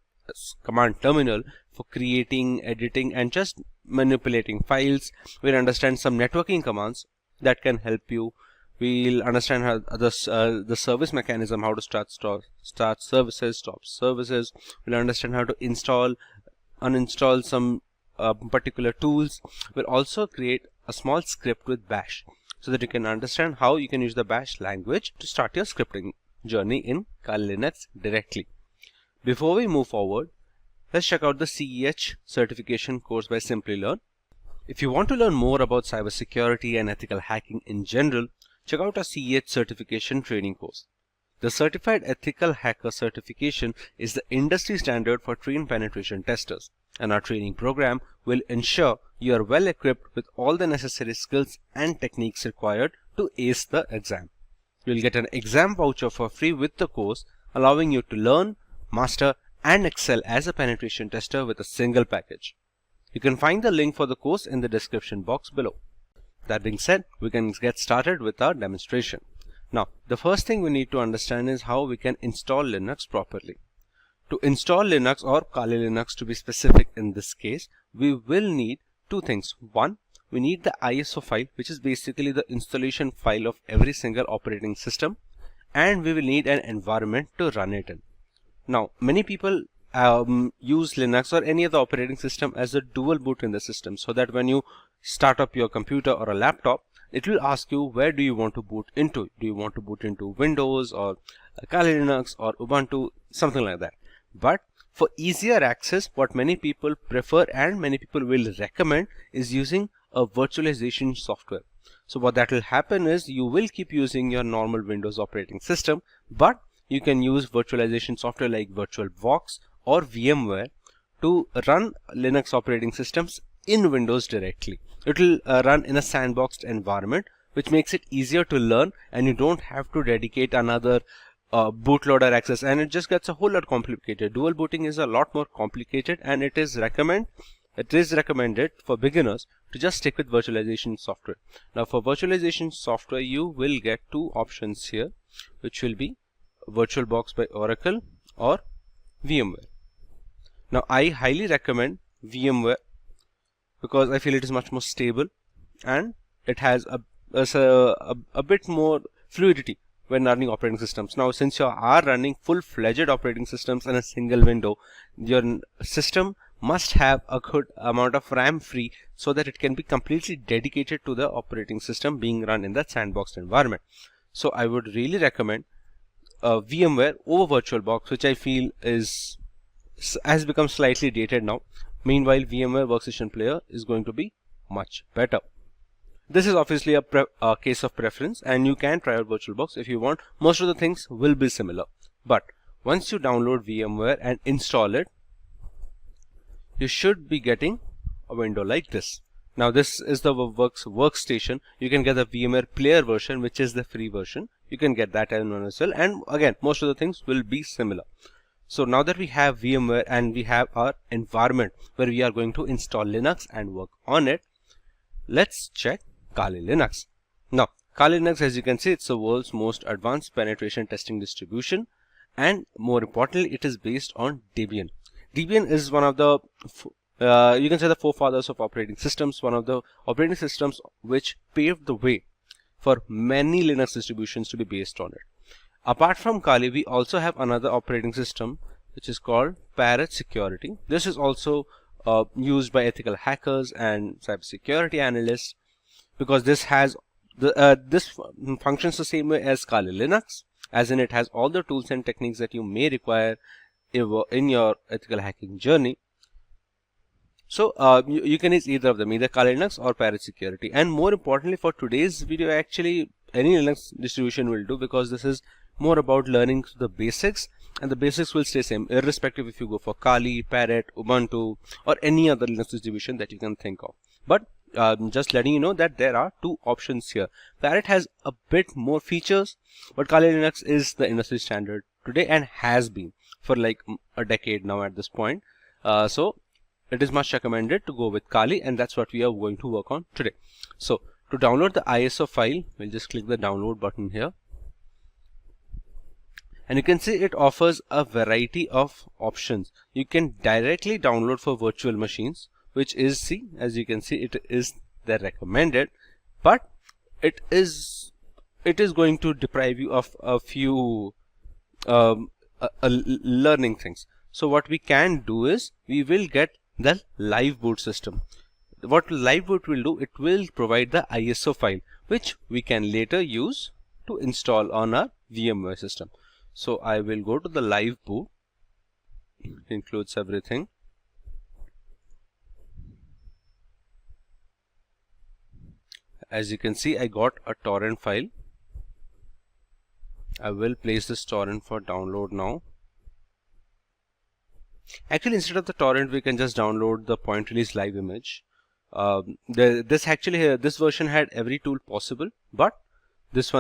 command terminal for creating, editing, and just manipulating files. We'll understand some networking commands that can help you We'll understand how the service mechanism, how to start services, stop services. We'll understand how to install, uninstall some particular tools. We'll also create a small script with Bash so that you can understand how you can use the Bash language to start your scripting journey in Kali Linux directly. Before we move forward, let's check out the CEH certification course by Simplilearn. If you want to learn more about cybersecurity and ethical hacking in general, check out our CEH certification training course. The Certified Ethical Hacker Certification is the industry standard for trained penetration testers, and our training program will ensure you are well equipped with all the necessary skills and techniques required to ace the exam. You will get an exam voucher for free with the course, allowing you to learn, master, and excel as a penetration tester with a single package. You can find the link for the course in the description box below. That being said, we can get started with our demonstration. Now, the first thing we need to understand is how we can install Linux properly. To install Linux, or Kali Linux to be specific in this case, we will need two things. One, we need the ISO file, which is basically the installation file of every single operating system, and we will need an environment to run it in. Now, many people use Linux or any other operating system as a dual boot in the system, so that when you start up your computer or a laptop, it will ask you where do you want to boot into. Do you want to boot into Windows or Kali Linux or Ubuntu, something like that. But for easier access, what many people prefer and many people will recommend is using a virtualization software. So what that will happen is you will keep using your normal Windows operating system, but you can use virtualization software like VirtualBox or VMware to run Linux operating systems in Windows directly. It will run in a sandboxed environment, which makes it easier to learn, and you don't have to dedicate another bootloader access, and it just gets a whole lot complicated. Dual booting is a lot more complicated, and it is recommended for beginners to just stick with virtualization software. Now, for virtualization software, you will get two options here, which will be VirtualBox by Oracle or VMware. Now, I highly recommend VMware because I feel it is much more stable and it has a bit more fluidity when running operating systems. Now, since you are running full-fledged operating systems in a single window, your system must have a good amount of RAM free so that it can be completely dedicated to the operating system being run in that sandboxed environment. So I would really recommend VMware over VirtualBox, which I feel has become slightly dated now. Meanwhile, VMware Workstation Player is going to be much better. This is obviously a case of preference, and you can try out VirtualBox if you want. Most of the things will be similar. But once you download VMware and install it, you should be getting a window like this. Now, this is the workstation. You can get the VMware Player version, which is the free version. You can get that as well. And again, most of the things will be similar. So now that we have VMware and we have our environment where we are going to install Linux and work on it, let's check Kali Linux. Now, Kali Linux, as you can see, it's the world's most advanced penetration testing distribution, and more importantly, it is based on Debian. Debian is one of the you can say the forefathers of operating systems, one of the operating systems which paved the way for many Linux distributions to be based on it. Apart from Kali, we also have another operating system which is called Parrot Security. This is also used by ethical hackers and cybersecurity analysts because this has this functions the same way as Kali Linux, as in it has all the tools and techniques that you may require in your ethical hacking journey. So you can use either of them, either Kali Linux or Parrot Security. And more importantly, for today's video, actually any Linux distribution will do, because this is more about learning the basics, and the basics will stay same irrespective if you go for Kali, Parrot, Ubuntu, or any other Linux distribution that you can think of. But just letting you know that there are two options here. Parrot has a bit more features, but Kali Linux is the industry standard today and has been for like a decade now at this point. So it is much recommended to go with Kali, and that's what we are going to work on today. So to download the ISO file, we'll just click the download button here. And you can see it offers a variety of options. You can directly download for virtual machines, which is, as you can see, it is the recommended, but it is it is going to deprive you of a few learning things. So what we can do is we will get the live boot system. What live boot will do, it will provide the ISO file which we can later use to install on our VMware system. So I will go to the live boot. It includes everything. As you can see, I got a torrent file. I will place this torrent for download now. Actually, instead of the torrent, we can just download the point release live image. This version had every tool possible, but this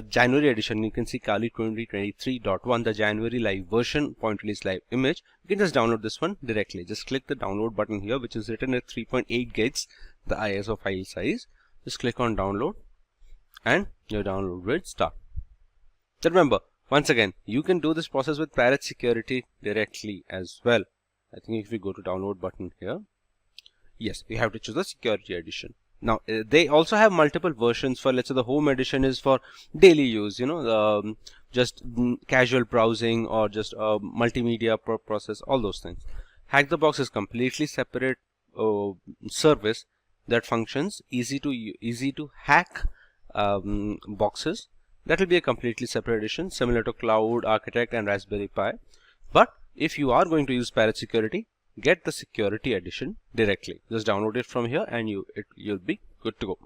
January edition, you can see Kali 2023.1, the January live version point release live image. You can just download this one directly. Just click the download button here, which is written at 3.8 gigs, the ISO file size. Just click on download and your download will start. Then remember, once again, you can do this process with Parrot Security directly as well. I think if we go to download button here, yes, we have to choose the security edition. Now, they also have multiple versions for, let's say the home edition is for daily use, just casual browsing or just multimedia process, all those things. Hack the Box is completely separate service that functions easy to hack boxes. That will be a completely separate edition, similar to Cloud, Architect and Raspberry Pi. But if you are going to use Parrot Security, get the security edition directly. Just download it from here and you'll be good to go.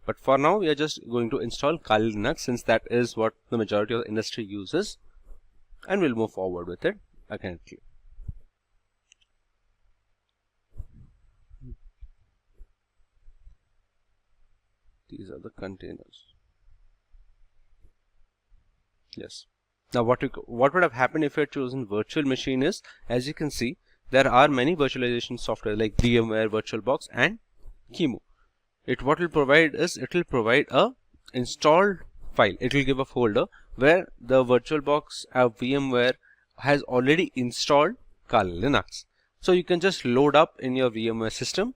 But for now, we are just going to install Kali Linux, since that is what the majority of the industry uses, and we'll move forward with it again. These are the containers. Yes. Now what would have happened if you had chosen virtual machine is, as you can see, there are many virtualization software like VMware, VirtualBox and QEMU. What will provide is, it will provide a installed file. It will give a folder where the VirtualBox VMware has already installed Kali Linux. So you can just load up in your VMware system.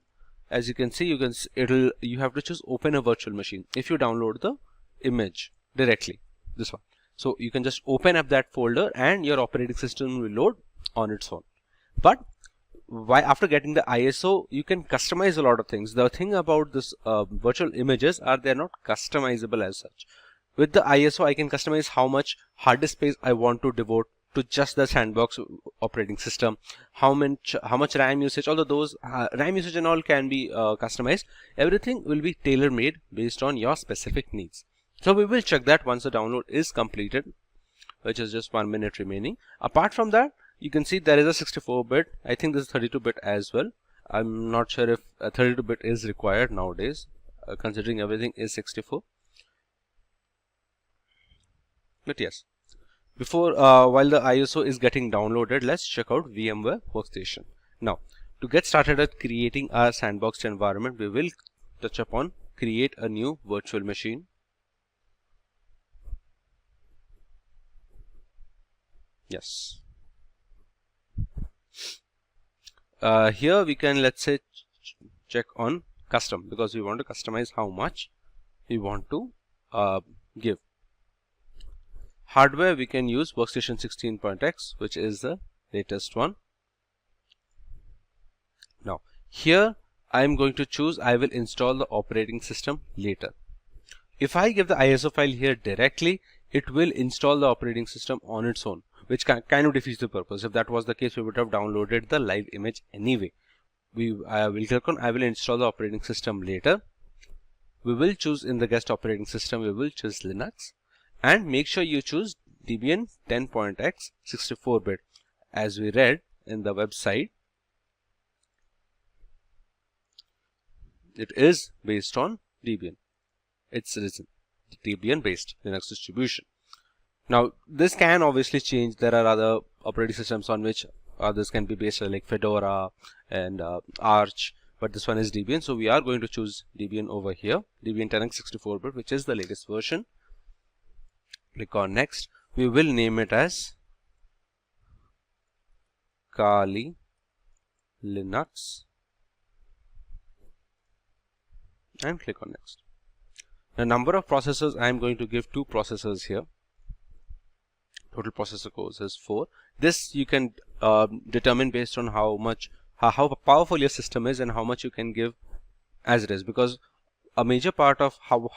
As you can see, you have to choose open a virtual machine if you download the image directly, this one. So you can just open up that folder and your operating system will load on its own. But after getting the ISO, you can customize a lot of things. The thing about this virtual images are they're not customizable as such. With the ISO, I can customize how much hard disk space I want to devote to just the sandbox operating system, how much RAM usage, all of those RAM usage and all can be customized. Everything will be tailor-made based on your specific needs. So we will check that once the download is completed, which is just 1 minute remaining. Apart from that, you can see there is a 64-bit. I think this is 32-bit as well. I'm not sure if 32-bit is required nowadays, considering everything is 64. But yes, while the ISO is getting downloaded, let's check out VMware Workstation. Now, to get started at creating our sandboxed environment, we will touch upon create a new virtual machine. Yes. Here we can, let's say, check on custom, because we want to customize how much we want to give. Hardware, we can use Workstation 16.x, which is the latest one. Now, here I am going to choose, I will install the operating system later. If I give the ISO file here directly, it will install the operating system on its own, which kind of defeats the purpose. If that was the case, we would have downloaded the live image anyway. I will click on I will install the operating system later. We will choose in the guest operating system, we will choose Linux, and make sure you choose Debian 10.x 64-bit. As we read in the website, it is based on Debian. It's Debian based Linux distribution. Now, this can obviously change. There are other operating systems on which this can be based, like Fedora and Arch, but this one is Debian. So we are going to choose Debian over here, Debian 10x 64-bit, which is the latest version. Click on next. We will name it as Kali Linux and click on next. The number of processors, I am going to give 2 processors here. Total processor cores is 4. This you can determine based on how powerful your system is and how much you can give as it is, because a major part of how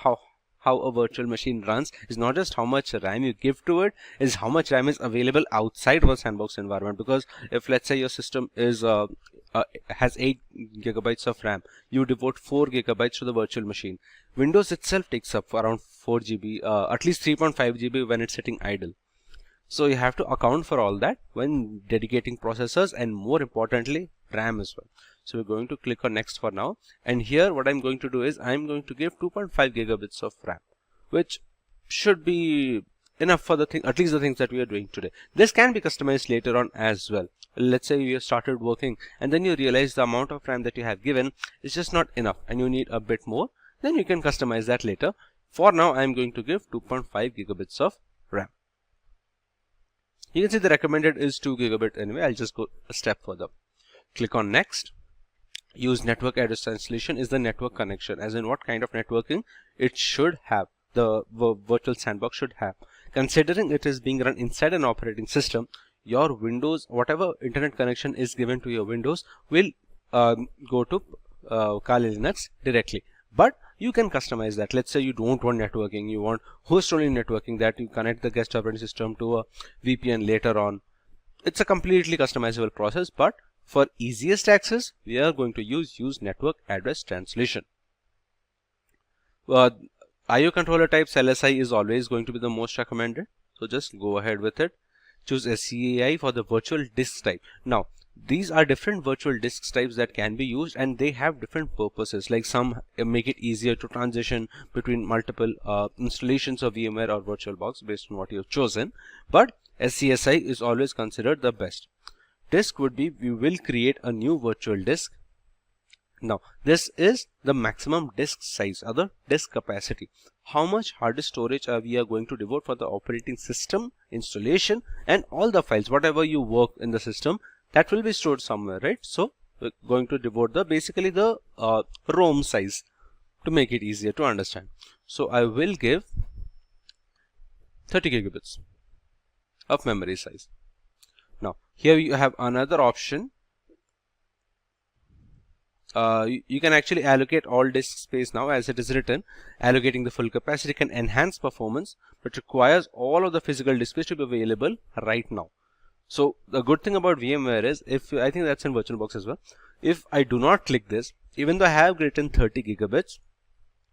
a virtual machine runs is not just how much RAM you give to it, is how much RAM is available outside of a sandbox environment. Because if, let's say, your system is has 8 gigabytes of RAM, you devote 4 gigabytes to the virtual machine. Windows itself takes up around 4 GB, at least 3.5 GB when it's sitting idle. So you have to account for all that when dedicating processors, and more importantly RAM as well. So we're going to click on next for now, and here what I'm going to do is I'm going to give 2.5 gigabits of RAM, which should be enough for at least the things that we are doing today. This can be customized later on as well. Let's say you started working and then you realize the amount of RAM that you have given is just not enough and you need a bit more, then you can customize that later. For now I'm going to give 2.5 gigabits of RAM. You can see the recommended is 2 gigabit anyway. I'll just go a step further. Click on next. Use network address translation is the network connection, as in what kind of networking it should have, the virtual sandbox should have. Considering it is being run inside an operating system, your Windows, whatever internet connection is given to your Windows will go to Kali Linux directly. But you can customize that. Let's say you don't want networking, you want host only networking, that you connect the guest operating system to a VPN later on. It's a completely customizable process, but for easiest access, we are going to use network address translation. IO controller types LSI is always going to be the most recommended. So just go ahead with it. Choose SCAI for the virtual disk type. Now, these are different virtual disk types that can be used, and they have different purposes. Like some make it easier to transition between multiple installations of VMware or VirtualBox based on what you've chosen. But SCSI is always considered the best. Disk would be, we will create a new virtual disk. Now, this is the maximum disk size, other disk capacity. How much hard disk storage we are going to devote for the operating system installation and all the files, whatever you work in the system, that will be stored somewhere, right? So we're going to devote basically the ROM size to make it easier to understand. So I will give 30 gigabits of memory size. Now, here you have another option. You can actually allocate all disk space now, as it is written. Allocating the full capacity can enhance performance, but requires all of the physical disk space to be available right now. So the good thing about VMware is, I think that's in VirtualBox as well, if I do not click this, even though I have written 30 gigabits,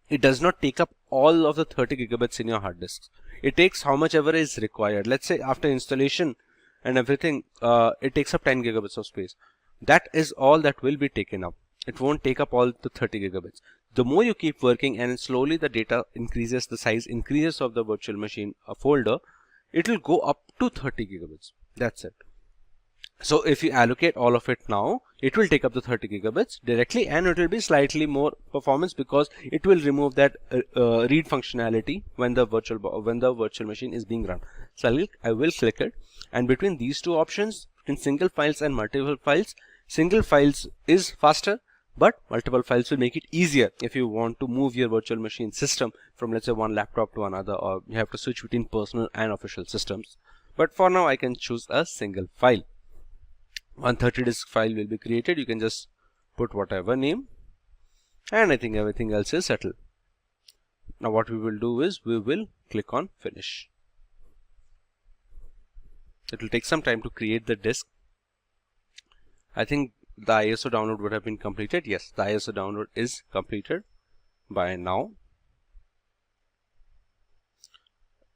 it does not take up all of the 30 gigabits in your hard disks. It takes how much ever is required. Let's say after installation and everything, it takes up 10 gigabits of space. That is all that will be taken up. It won't take up all the 30 gigabits. The more you keep working and slowly the data increases, the size increases of the virtual machine folder, it will go up to 30 gigabits. That's it. So if you allocate all of it now, it will take up the 30 gigabits directly, and it will be slightly more performance because it will remove that read functionality when the virtual machine is being run. So I will click it, and between these two options, between single files and multiple files, single files is faster, but multiple files will make it easier if you want to move your virtual machine system from, let's say, one laptop to another, or you have to switch between personal and official systems. But for now, I can choose a single file. 130 disk file will be created. You can just put whatever name, and I think everything else is settled. Now what we will do is we will click on finish. It will take some time to create the disk. I think the ISO download would have been completed. Yes, the ISO download is completed by now.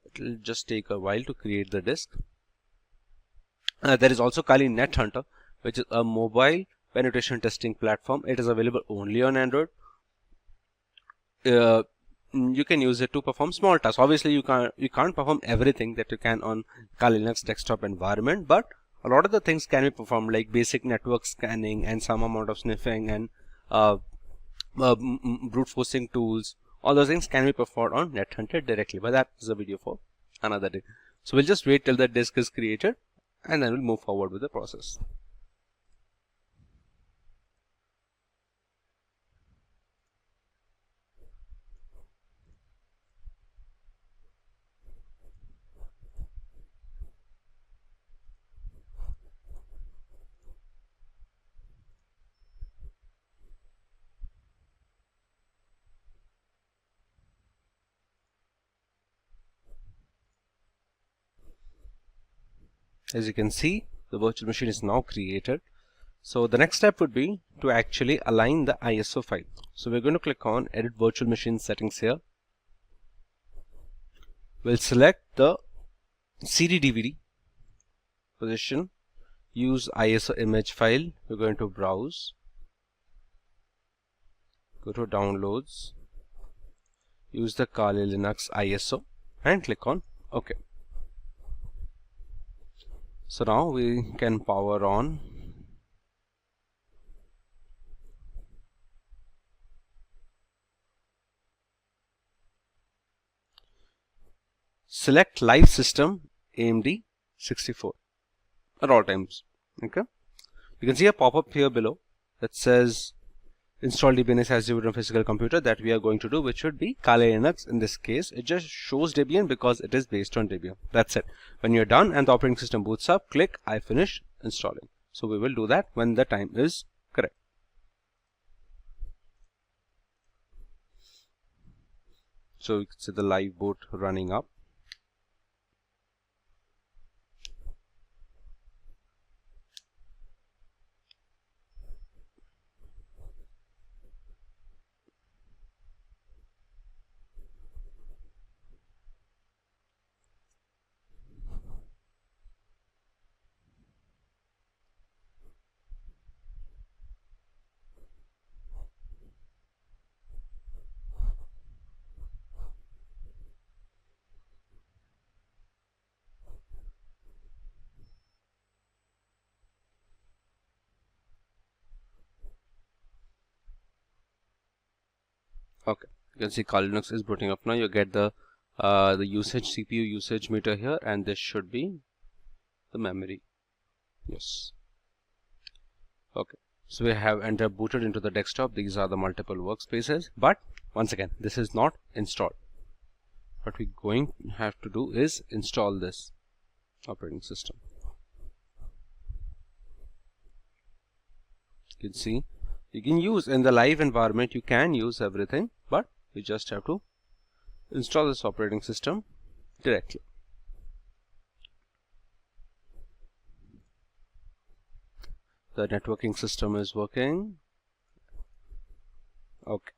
It will just take a while to create the disk. There is also Kali Net Hunter, which is a mobile penetration testing platform. It is available only on Android. You can use it to perform small tasks. Obviously, you can't perform everything that you can on Kali Linux desktop environment, but a lot of the things can be performed, like basic network scanning and some amount of sniffing and brute forcing tools. All those things can be performed on Net Hunter directly, but that is a video for another day. So we'll just wait till the disk is created, and then we'll move forward with the process. As you can see, the virtual machine is now created. So the next step would be to actually align the ISO file. So we're going to click on Edit Virtual Machine Settings here. We'll select the CD/DVD position, use ISO image file. We're going to browse, go to Downloads, use the Kali Linux ISO and click on OK. So now we can power on. Select Live System AMD 64 at all times. Okay. You can see a pop-up here below that says install Debian as your physical computer that we are going to do, which should be Kali Linux. In this case, it just shows Debian because it is based on Debian. That's it. When you're done and the operating system boots up, click I finish installing. So we will do that when the time is correct. So you can see the live boot running up. Okay, you can see Kali Linux is booting up now. You get the usage, CPU usage meter here, and this should be the memory. Yes. Okay, so we have entered booted into the desktop. These are the multiple workspaces, but once again, this is not installed. What we're going to have to do is install this operating system. You can see you can use in the live environment, you can use everything, but you just have to install this operating system directly. The networking system is working. Okay.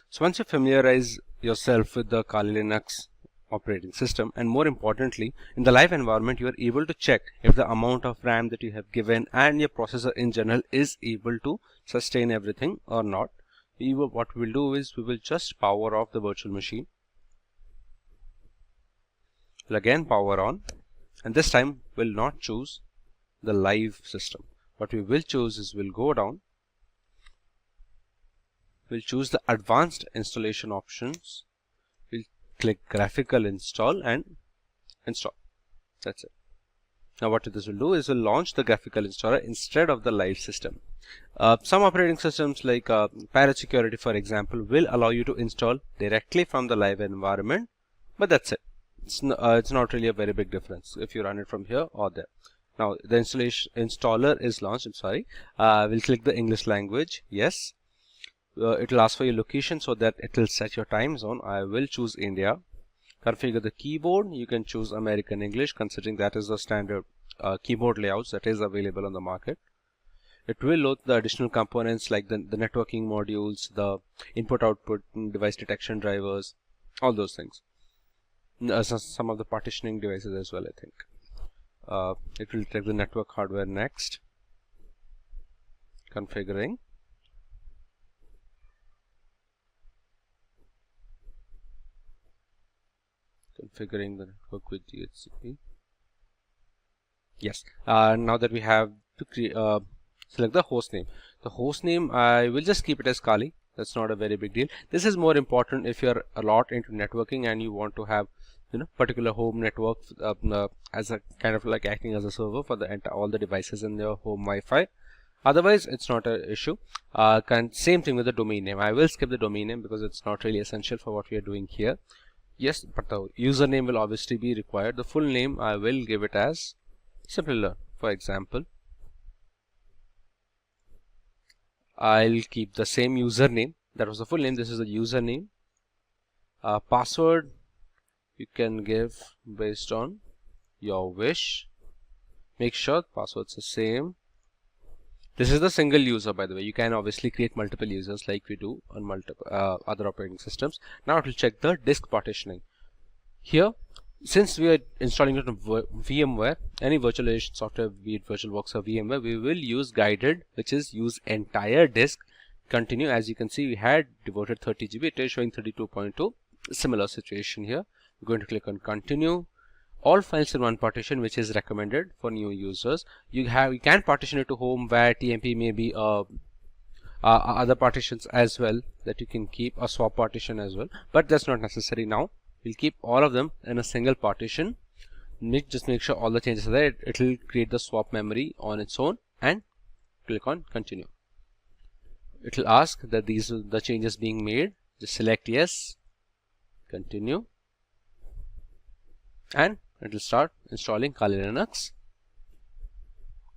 So once you familiarize yourself with the Kali Linux operating system, and more importantly, in the live environment, you are able to check if the amount of RAM that you have given and your processor in general is able to sustain everything or not. What we'll do is we will just power off the virtual machine. We'll again power on, and this time we'll not choose the live system. What we will choose is we'll go down, we'll choose the advanced installation options, we'll click graphical install and install. That's it. Now what this will do is we'll launch the graphical installer instead of the live system. Some operating systems like Parrot Security, for example, will allow you to install directly from the live environment, but that's it. It's not really a very big difference if you run it from here or there. Now the installer is launched. I'm sorry. We'll click the English language. Yes. It will ask for your location so that it will set your time zone. I will choose India. Configure the keyboard. You can choose American English, considering that is the standard keyboard layouts that is available on the market. It will load the additional components like the networking modules, the input-output device detection drivers, all those things. Some of the partitioning devices as well, I think. It will take the network hardware next. Configuring. Configuring the network with DHCP. Yes. Now that we have to select the host name. The host name, I will just keep it as Kali. That's not a very big deal. This is more important if you're a lot into networking and you want to have particular home network as a kind of like acting as a server for all the devices in your home Wi-Fi. Otherwise, it's not an issue. Same thing with the domain name. I will skip the domain name because it's not really essential for what we are doing here. Yes, but the username will obviously be required. The full name, I will give it as Simplilearn, for example. I'll keep the same username. That was the full name. This is the username. Password you can give based on your wish. Make sure the password's the same. This is the single user, by the way. You can obviously create multiple users like we do on multiple other operating systems. Now it will check the disk partitioning. Here, since we are installing it on VMware, any virtualization software, be it VirtualBox or VMware, we will use guided, which is use entire disk. Continue. As you can see, we had devoted 30 GB. It is showing 32.2. Similar situation here. We're going to click on continue. All files in one partition, which is recommended for new users. You can partition it to home, where TMP, maybe other partitions as well that you can keep, a swap partition as well, but that's not necessary now. We'll keep all of them in a single partition. Just make sure all the changes are there. It will create the swap memory on its own, and click on continue. It will ask that these are the changes being made. Just select yes, continue, and it will start installing Kali Linux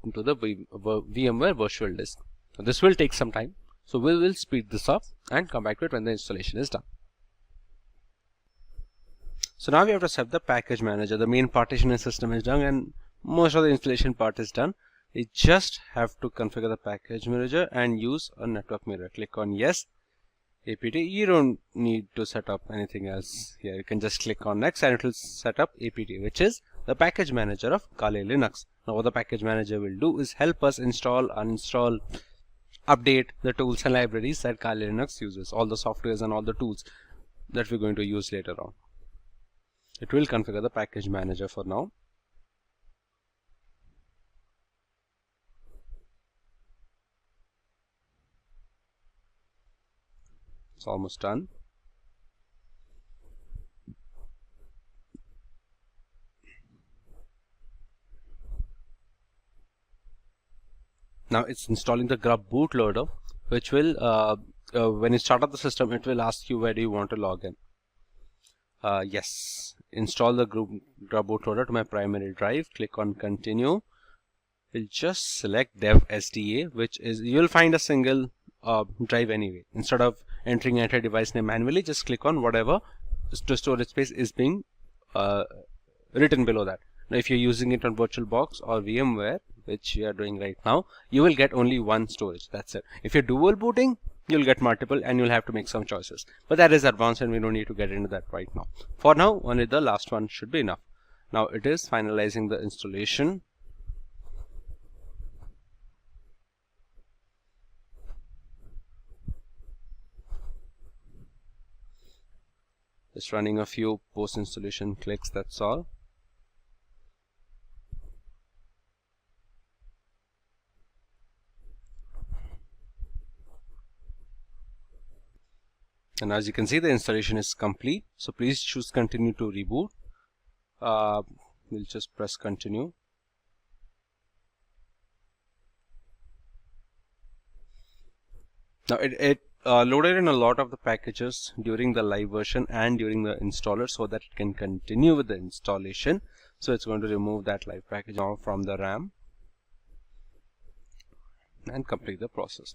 into the VMware virtual disk. Now, this will take some time, so we will speed this up and come back to it when the installation is done. So now we have to set the package manager. The main partitioning system is done and most of the installation part is done. We just have to configure the package manager and use a network mirror. Click on yes, APT. You don't need to set up anything else here. You can just click on next and it will set up APT, which is the package manager of Kali Linux. Now what the package manager will do is help us install, uninstall, update the tools and libraries that Kali Linux uses, all the softwares and all the tools that we're going to use later on. It will configure the package manager for now. It's almost done. Now it's installing the grub bootloader, which will, when you start up the system, it will ask you where do you want to log in. Yes, install the grub bootloader to my primary drive. Click on continue. We'll just select dev SDA, which is, you'll find a single drive anyway. Instead of entering entire device name manually, just click on whatever storage space is being written below that. Now if you're using it on VirtualBox or VMware, which we are doing right now, you will get only one storage. That's it. If you're dual booting, you'll get multiple and you'll have to make some choices. But that is advanced and we don't need to get into that right now. For now, only the last one should be enough. Now it is finalizing the installation. Just running a few post-installation clicks, that's all. And as you can see, the installation is complete. So please choose continue to reboot. We'll just press continue. Now it loaded in a lot of the packages during the live version and during the installer so that it can continue with the installation. So it's going to remove that live package now from the RAM and complete the process.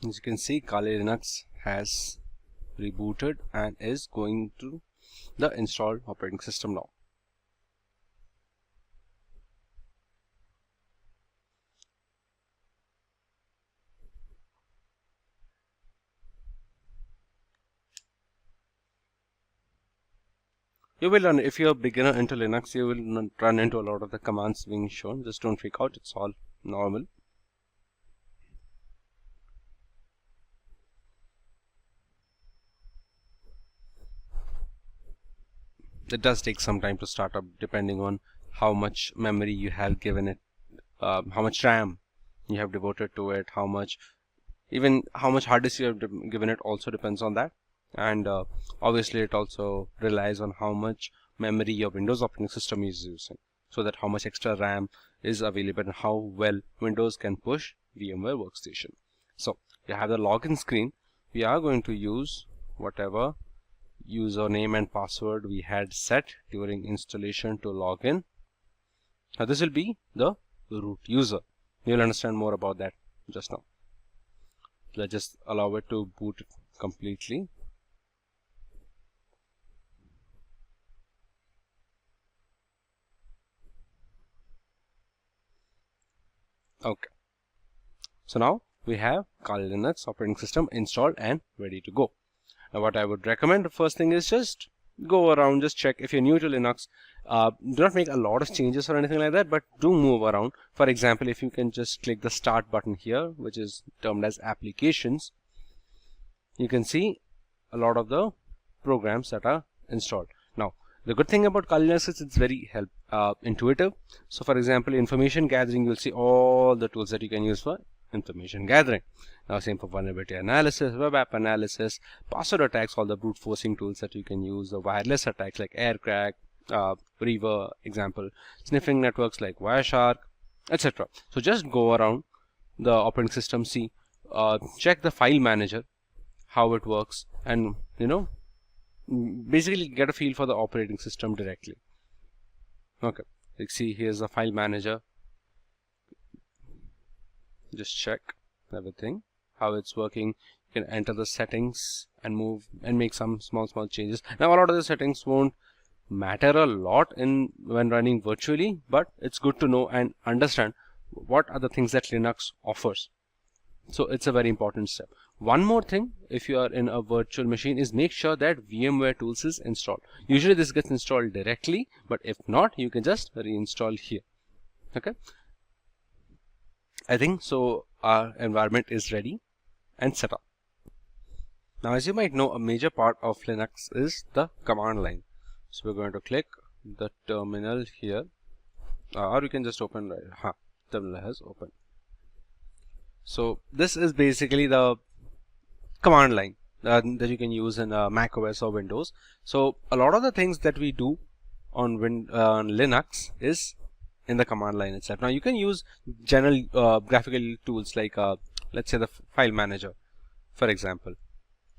As you can see, Kali Linux has rebooted and is going to the installed operating system now. You will learn, if you're a beginner into Linux, you will run into a lot of the commands being shown. Just don't freak out, it's all normal. It does take some time to start up depending on how much memory you have given it, how much RAM you have devoted to it, even how much hard disk you have given it also depends on that. And obviously it also relies on how much memory your Windows operating system is using, so that how much extra RAM is available and how well Windows can push VMware Workstation. So you have the login screen. We are going to use whatever username and password we had set during installation to log in. Now this will be the root user. You'll understand more about that just now. Let's just allow it to boot completely. Okay. So now we have Kali Linux operating system installed and ready to go. Now what I would recommend, the first thing is just go around, just check if you're new to Linux. Do not make a lot of changes or anything like that, but do move around. For example, if you can just click the start button here, which is termed as applications, you can see a lot of the programs that are installed. Now the good thing about Kali Linux is it's very intuitive. So for example, information gathering, you'll see all the tools that you can use for information gathering. Now same for vulnerability analysis, web app analysis, password attacks, all the brute forcing tools that you can use, the wireless attacks like aircrack, Reaver example, sniffing networks like Wireshark, etc. So just go around the operating system, see, check the file manager, how it works, and basically get a feel for the operating system directly. Okay, you see here's the file manager. Just check everything, how it's working. You can enter the settings and move and make some small changes. Now a lot of the settings won't matter a lot when running virtually, but it's good to know and understand what are the things that Linux offers. So it's a very important step. One more thing, if you are in a virtual machine, is make sure that VMware tools is installed. Usually this gets installed directly, but if not, you can just reinstall here. Okay, I think so. Our environment is ready and set up. Now as you might know, a major part of Linux is the command line. So we're going to click the terminal here, or you can just open terminal has opened. So this is basically the command line that you can use in Mac OS or Windows. So a lot of the things that we do on Linux is in the command line itself. Now you can use general graphical tools like let's say the file manager, for example.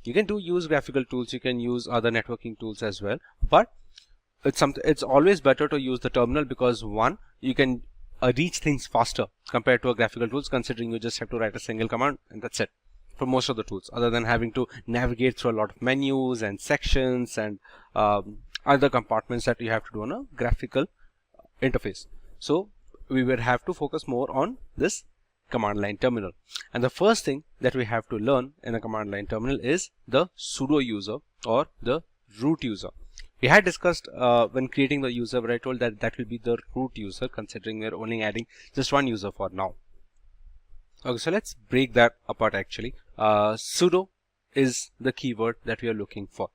You can use graphical tools, you can use other networking tools as well, but it's always better to use the terminal, because one, you can reach things faster compared to a graphical tools, considering you just have to write a single command and that's it for most of the tools, other than having to navigate through a lot of menus and sections and other compartments that you have to do on a graphical interface. So we would have to focus more on this command line terminal. And the first thing that we have to learn in a command line terminal is the sudo user or the root user. We had discussed when creating the user, where I told that will be the root user, considering we're only adding just one user for now. Okay, so let's break that apart actually. Sudo is the keyword that we are looking for.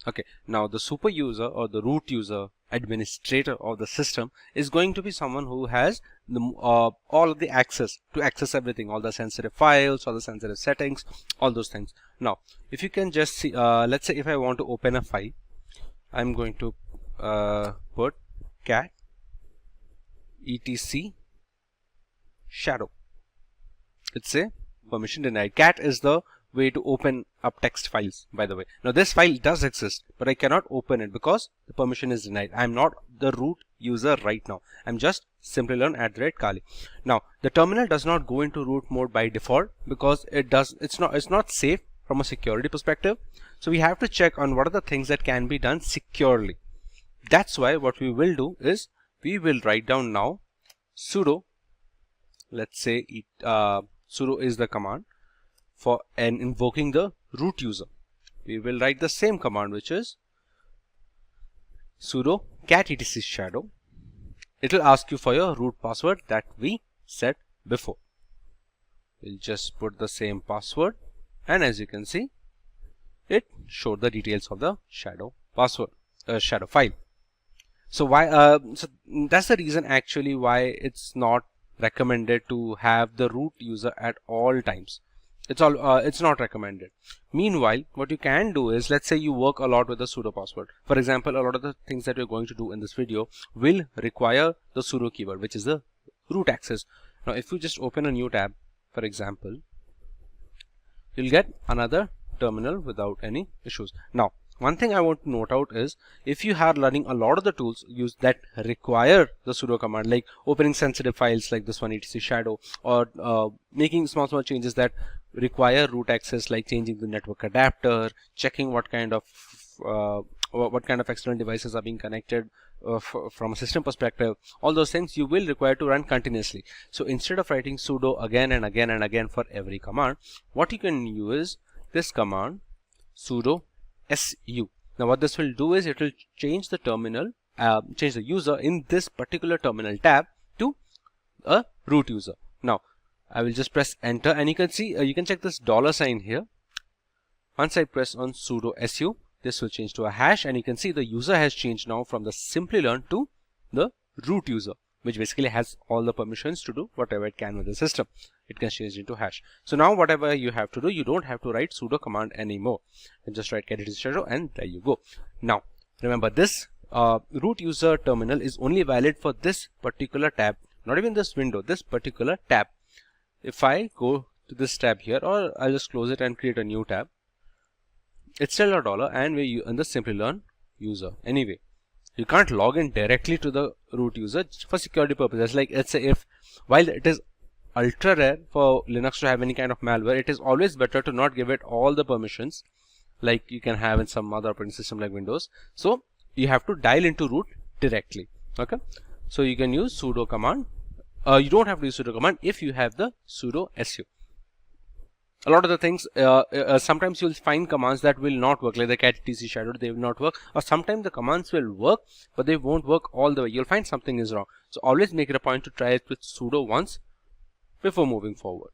Okay, now the super user or the root user, administrator of the system, is going to be someone who has the, all of the access to access everything, all the sensitive files, all the sensitive settings, all those things. Now if you can just see, let's say if I want to open a file, I'm going to put cat etc shadow. It's a permission denied. Cat is the way to open up text files, by the way. Now this file does exist, but I cannot open it because the permission is denied. I'm not the root user right now. I'm just Simplilearn @Kali. Now the terminal does not go into root mode by default, because it's not safe from a security perspective. So we have to check on what are the things that can be done securely. That's why what we will do is we will write down now sudo, let's say sudo is the command for invoking the root user. We will write the same command, which is sudo cat etc shadow. It will ask you for your root password that we set before. We'll just put the same password, and as you can see, it showed the details of the shadow password, shadow file. So why? So that's the reason actually why it's not recommended to have the root user at all times. It's not recommended. Meanwhile, what you can do is, let's say you work a lot with the sudo password. For example, a lot of the things that we're going to do in this video will require the sudo keyword, which is the root access. Now if you just open a new tab, for example, you'll get another terminal without any issues. Now, one thing I want to note out is if you are learning a lot of the tools that require the sudo command, like opening sensitive files like this one, etc shadow, or making small changes that require root access, like changing the network adapter, checking what kind of external devices are being connected from a system perspective, all those things you will require to run continuously. So instead of writing sudo again and again and again for every command, what you can use is this command sudo su. Now what this will do is it will change the terminal, change the user in this particular terminal tab to a root user. Now I will just press enter, and you can see you can check this $sign here. Once I press on sudo su, this will change to a hash, and you can see the user has changed now from the Simplilearn to the root user, which basically has all the permissions to do whatever it can with the system. It can change into hash. So now whatever you have to do, you don't have to write sudo command anymore. You just write curated shadow, and there you go. Now remember, this root user terminal is only valid for this particular tab, not even this window, this particular tab. If I go to this tab here, or I'll just close it and create a new tab, it's still $, and we're in the Simplilearn user. Anyway, you can't log in directly to the root user for security purposes. Like, let's say, if while it is ultra rare for Linux to have any kind of malware, it is always better to not give it all the permissions like you can have in some other operating system like Windows. So you have to dial into root directly. Okay, so you can use sudo command. You don't have to use sudo command if you have the sudo su. A lot of the things, sometimes you'll find commands that will not work, like the cat tc shadow, they will not work, or sometimes the commands will work but they won't work all the way. You'll find something is wrong. So always make it a point to try it with sudo once before moving forward.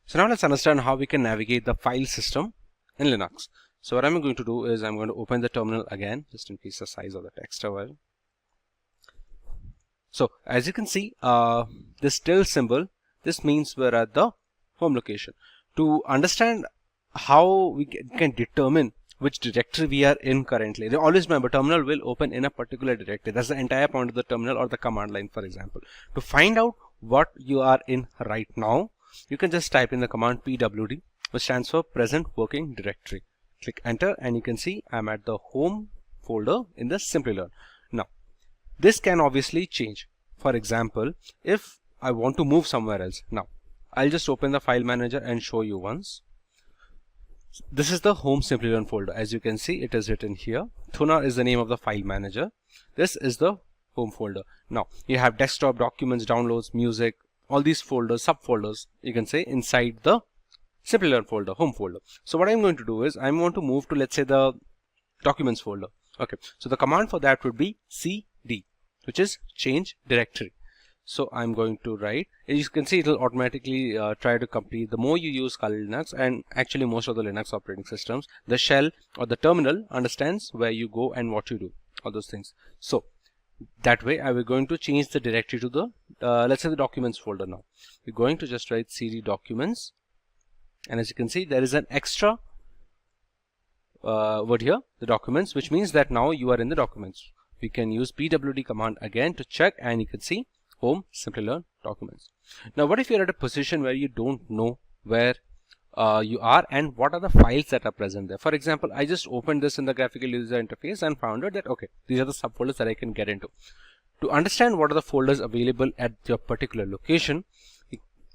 So now let's understand how we can navigate the file system in Linux. So what I'm going to do is I'm going to open the terminal again, just increase the size of the text a while. So as you can see, this tilde symbol, this means we're at the home location. To understand how we can determine which directory we are in currently, always remember, terminal will open in a particular directory. That's the entire point of the terminal or the command line, for example. To find out what you are in right now, you can just type in the command pwd, which stands for present working directory. Click enter, and you can see I'm at the home folder in the Simplilearn. Now this can obviously change. For example, if I want to move somewhere else, now I'll just open the file manager and show you once. This is the home Simplilearn folder. As you can see, it is written here. Thuna is the name of the file manager. This is the home folder. Now you have desktop, documents, downloads, music, all these folders, subfolders, you can say, inside the Simplilearn folder, home folder. So what I'm going to do is I'm going to move to, let's say, the documents folder. Okay, so the command for that would be cd, which is change directory. So I'm going to write, as you can see, it will automatically try to complete. The more you use Kali Linux, and actually most of the Linux operating systems, the shell or the terminal understands where you go and what you do, all those things. So that way I will going to change the directory to the let's say the documents folder. Now we're going to just write cd documents, and as you can see, there is an extra word here, the documents, which means that now you are in the documents. We can use pwd command again to check, and you can see home Simplilearn documents. Now what if you're at a position where you don't know where you are and what are the files that are present there? For example, I just opened this in the graphical user interface and found out that, okay, these are the subfolders that I can get into. To understand what are the folders available at your particular location,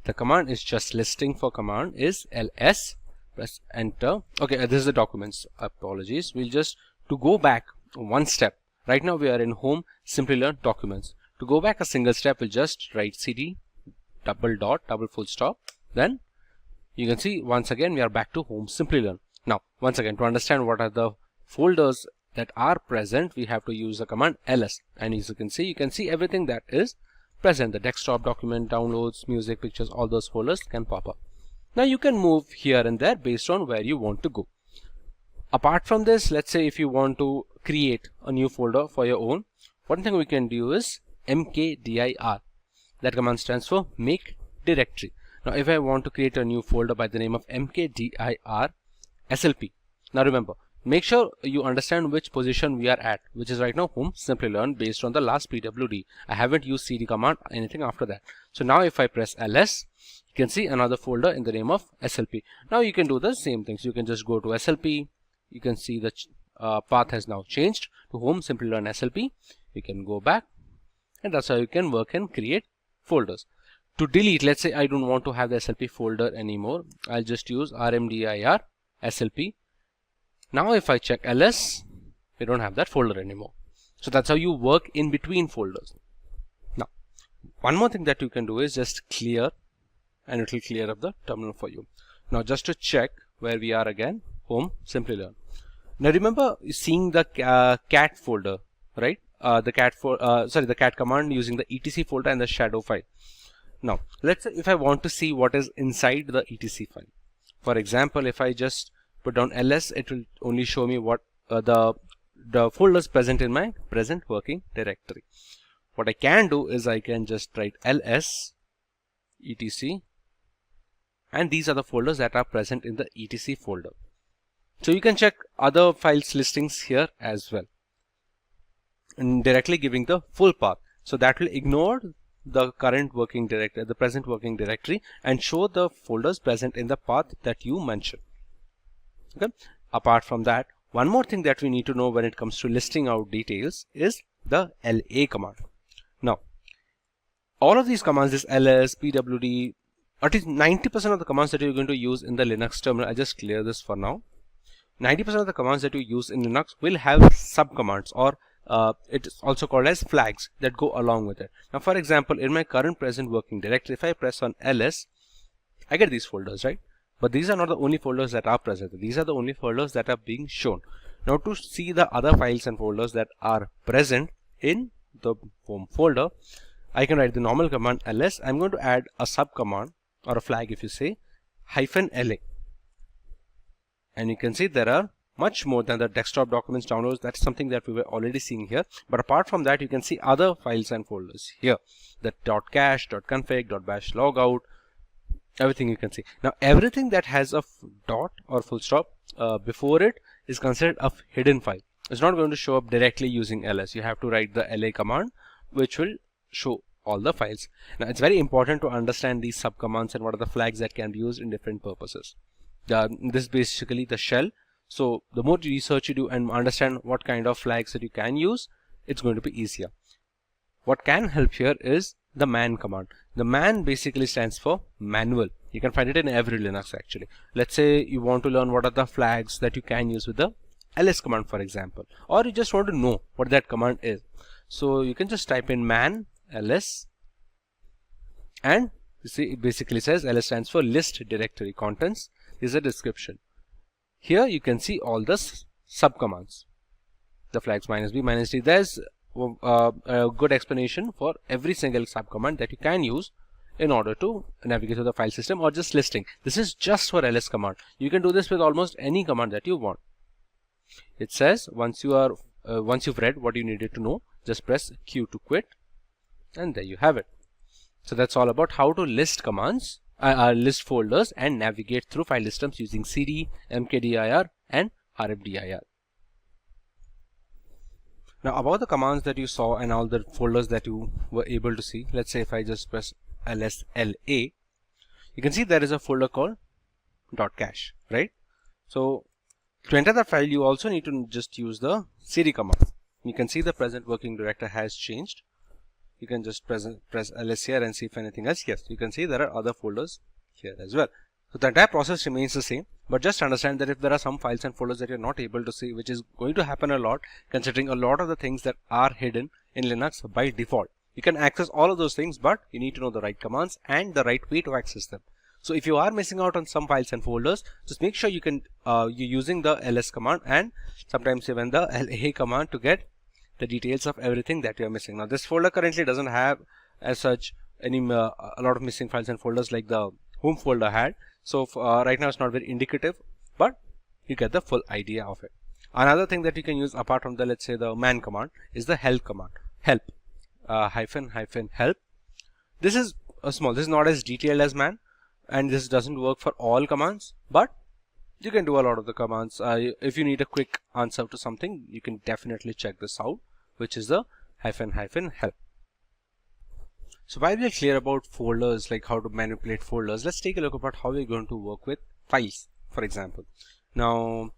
the command is just listing for command is ls, press enter. Okay, this is the documents. Apologies. We'll just, to go back one step, right now we are in home Simplilearn documents. To go back a single step, we'll just write cd double dot double full stop. Then you can see once again we are back to home Simplilearn. Now once again, to understand what are the folders that are present, we have to use the command ls, and as you can see everything that is present. The desktop, document, downloads, music, pictures, all those folders can pop up. Now you can move here and there based on where you want to go. Apart from this, let's say if you want to create a new folder for your own, one thing we can do is mkdir. That command stands for make directory. Now if I want to create a new folder by the name of mkdir slp, now remember, make sure you understand which position we are at, which is right now home Simplilearn based on the last pwd. I haven't used cd command anything after that. So now if I press ls, you can see another folder in the name of slp. Now you can do the same things. You can just go to slp. You can see the path has now changed to home Simplilearn slp. You can go back, and that's how you can work and create folders. To delete, let's say I don't want to have the slp folder anymore, I'll just use rmdir slp. Now if I check ls, we don't have that folder anymore. So that's how you work in between folders. Now, one more thing that you can do is just clear, and it will clear up the terminal for you. Now just to check where we are again, home Simplilearn. Now remember seeing the cat folder, right? The cat command using the etc folder and the shadow file. Now let's say if I want to see what is inside the etc file. For example, if I just put down ls, it will only show me what the folders present in my present working directory. What I can do is I can just write ls etc, and these are the folders that are present in the etc folder. So you can check other files listings here as well, and directly giving the full path. So that will ignore the current working directory, the present working directory, and show the folders present in the path that you mentioned. Okay. Apart from that, one more thing that we need to know when it comes to listing out details is the LA command. Now, all of these commands, this ls, pwd, at least 90% of the commands that you're going to use in the Linux terminal, I just clear this for now. 90% of the commands that you use in Linux will have subcommands, or it is also called as flags, that go along with it. Now, for example, in my current present working directory, if I press on ls, I get these folders, right? But these are not the only folders that are present. These are the only folders that are being shown. Now, to see the other files and folders that are present in the home folder, I can write the normal command ls. I'm going to add a subcommand, or a flag if you say, -la. And you can see there are much more than the desktop documents downloads. That's something that we were already seeing here. But apart from that, you can see other files and folders here. The .cache, .config, .bash logout, everything you can see. Now, everything that has a dot or full stop before it is considered a hidden file. It's not going to show up directly using ls. You have to write the la command, which will show all the files. Now, it's very important to understand these subcommands and what are the flags that can be used in different purposes. This is basically the shell. So the more research you do and understand what kind of flags that you can use, it's going to be easier. What can help here is the man command. The man basically stands for manual. You can find it in every Linux actually. Let's say you want to learn what are the flags that you can use with the ls command, for example, or you just want to know what that command is. So you can just type in man ls, and you see it basically says ls stands for list directory contents. This is a description. Here you can see all the subcommands, the flags -b, -d. There's a good explanation for every single subcommand that you can use in order to navigate to the file system, or just listing. This is just for ls command. You can do this with almost any command that you want. It says once you've read what you needed to know, just press q to quit, and there you have it. So that's all about how to list commands, list folders, and navigate through file systems using cd, mkdir, and rmdir. Now, about the commands that you saw and all the folders that you were able to see, let's say if I just press lsla, you can see there is a folder called .cache, right? So to enter the file, you also need to just use the cd command. You can see the present working directory has changed. You can just press ls here and see if anything else. Yes, you can see there are other folders here as well. So the entire process remains the same, but just understand that if there are some files and folders that you're not able to see, which is going to happen a lot, considering a lot of the things that are hidden in Linux by default. You can access all of those things, but you need to know the right commands and the right way to access them. So if you are missing out on some files and folders, just make sure you're using the ls command and sometimes even the la command to get the details of everything that you are missing. Now, this folder currently doesn't have as such any a lot of missing files and folders like the home folder had. So right now it's not very indicative, but you get the full idea of it. Another thing that you can use apart from the, let's say, the man command is the help command. Help -help. This is small. This is not as detailed as man, and this doesn't work for all commands, but You can do a lot of the commands. If you need a quick answer to something, you can definitely check this out, which is the --help. So while we're clear about folders, like how to manipulate folders, let's take a look about how we're going to work with files, for example. Now,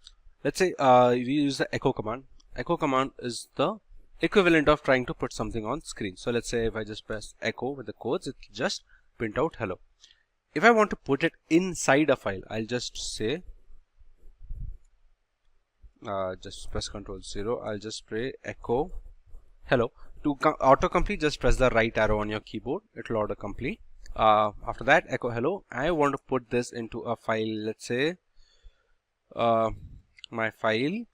let's say we use the echo command. Echo command is the equivalent of trying to put something on screen. So let's say if I just press echo with the codes, it just print out hello. If I want to put it inside a file, I'll just say, just press Ctrl+0. I'll just spray echo hello. To autocomplete, just press the right arrow on your keyboard. It will autocomplete. After that, echo hello. I want to put this into a file. Let's say my file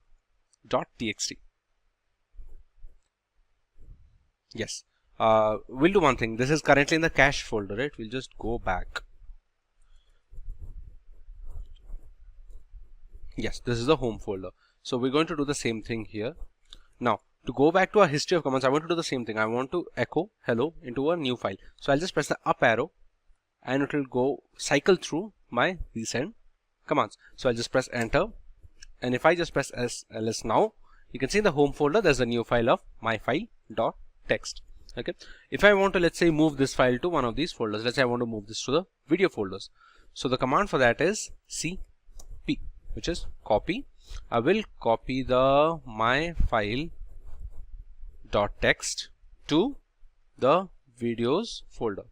.txt. Yes. We'll do one thing. This is currently in the cache folder, right? We'll just go back. Yes, this is the home folder. So we're going to do the same thing here. Now, to go back to our history of commands, I want to do the same thing. I want to echo hello into a new file. So I'll just press the up arrow and it will go cycle through my recent commands. So I'll just press enter. And if I just press ls now, you can see in the home folder, there's a new file of myfile.txt. Okay. If I want to, let's say, move this file to one of these folders, let's say I want to move this to the video folders. So the command for that is cp, which is copy. I will copy the myfile.txt to the videos folder.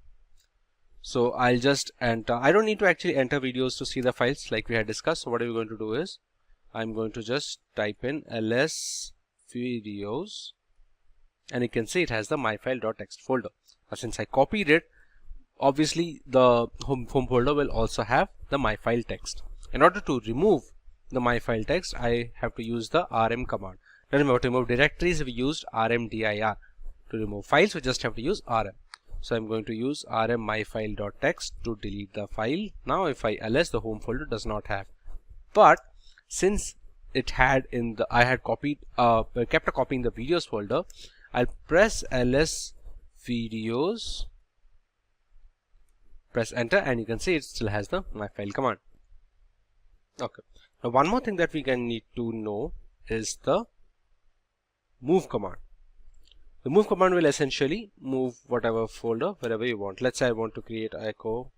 So I'll just enter. I don't need to actually enter videos to see the files like we had discussed. So what we're going to do is I'm going to just type in ls videos, and you can see it has the myfile.txt folder. Now, since I copied it, obviously the home folder will also have the myfile text. In order to remove the myfile text, I have to use the rm command. Remember, to remove directories, we used rmdir. To remove files, we just have to use rm. So I'm going to use rm myfile.txt to delete the file. Now if I ls, the home folder does not have. But since it had in the, I had copied, kept a copy in the videos folder, I'll press ls videos, press enter, and you can see it still has the myfile command. Okay. Now one more thing that we can need to know is the move command. The move command will essentially move whatever folder wherever you want. Let's say I want to create echo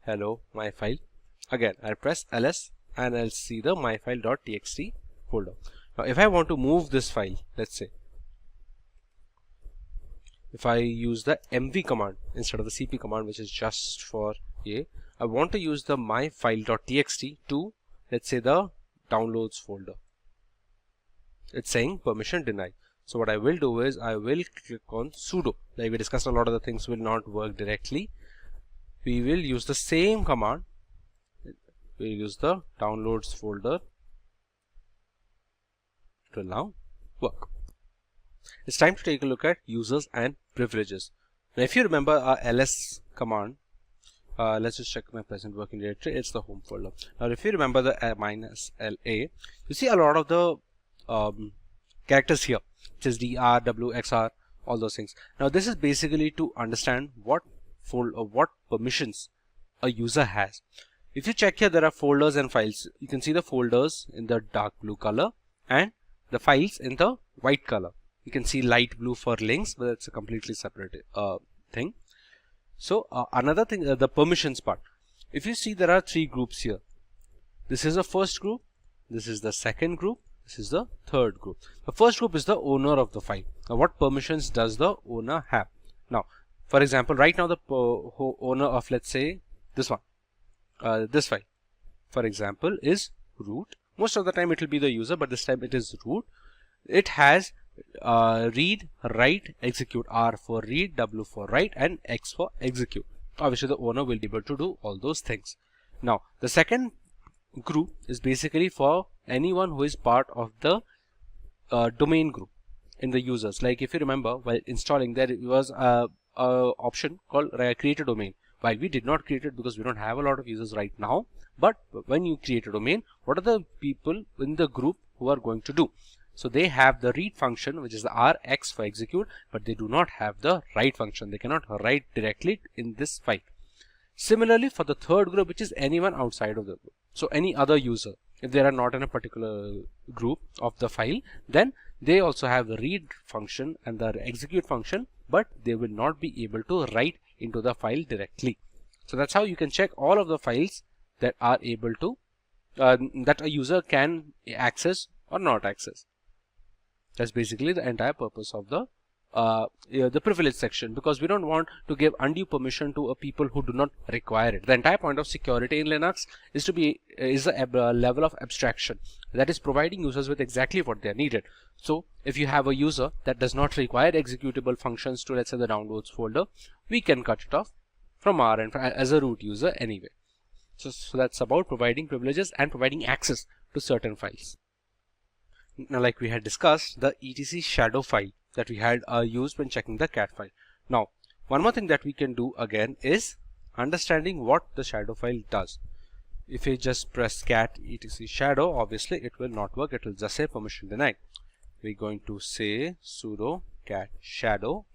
hello myfile. Again, I'll press ls and I'll see the myfile.txt folder. Now if I want to move this file, let's say if I use the mv command instead of the cp command, which is just for a, I want to use the myfile.txt to, let's say, the downloads folder. It's saying permission denied. So what I will do is I will click on sudo. Like we discussed, a lot of the things will not work directly. We will use the same command. We'll use the downloads folder. It will now work. It's time to take a look at users and privileges. Now if you remember our ls command, let's just check my present working directory. It's the home folder. Now if you remember the -la, you see a lot of the characters here, which is dr, w, xr, all those things. Now this is basically to understand what permissions a user has. If you check here, there are folders and files. You can see the folders in the dark blue color and the files in the white color. You can see light blue for links, but it's a completely separate thing. So another thing, the permissions part. If you see, there are three groups here. This is the first group, this is the second group, this is the third group. The first group is the owner of the file. Now what permissions does the owner have? Now for example, right now the owner of, let's say, this one, this file, for example, is root. Most of the time it will be the user, but this time it is root. It has read, write, execute, R for read, W for write, and X for execute. Obviously the owner will be able to do all those things. Now the second group is basically for anyone who is part of the domain group in the users. Like if you remember, while installing, there was a option called create a domain. While we did not create it because we don't have a lot of users right now, but when you create a domain, what are the people in the group who are going to do? So they have the read function, which is the Rx for execute, but they do not have the write function. They cannot write directly in this file. Similarly, for the third group, which is anyone outside of the group, so any other user, if they are not in a particular group of the file, then they also have the read function and the execute function, but they will not be able to write into the file directly. So that's how you can check all of the files that are able to that a user can access or not access. That's basically the entire purpose of the privilege section, because we don't want to give undue permission to people who do not require it. The entire point of security in Linux is a level of abstraction that is providing users with exactly what they are needed. So if you have a user that does not require executable functions to, let's say, the downloads folder, we can cut it off from our end as a root user anyway. So that's about providing privileges and providing access to certain files. Now, like we had discussed, the etc shadow file that we had used when checking the cat file. Now, one more thing that we can do again is understanding what the shadow file does. If you just press cat etc shadow, obviously it will not work. It will just say permission denied. We're going to say sudo cat shadow.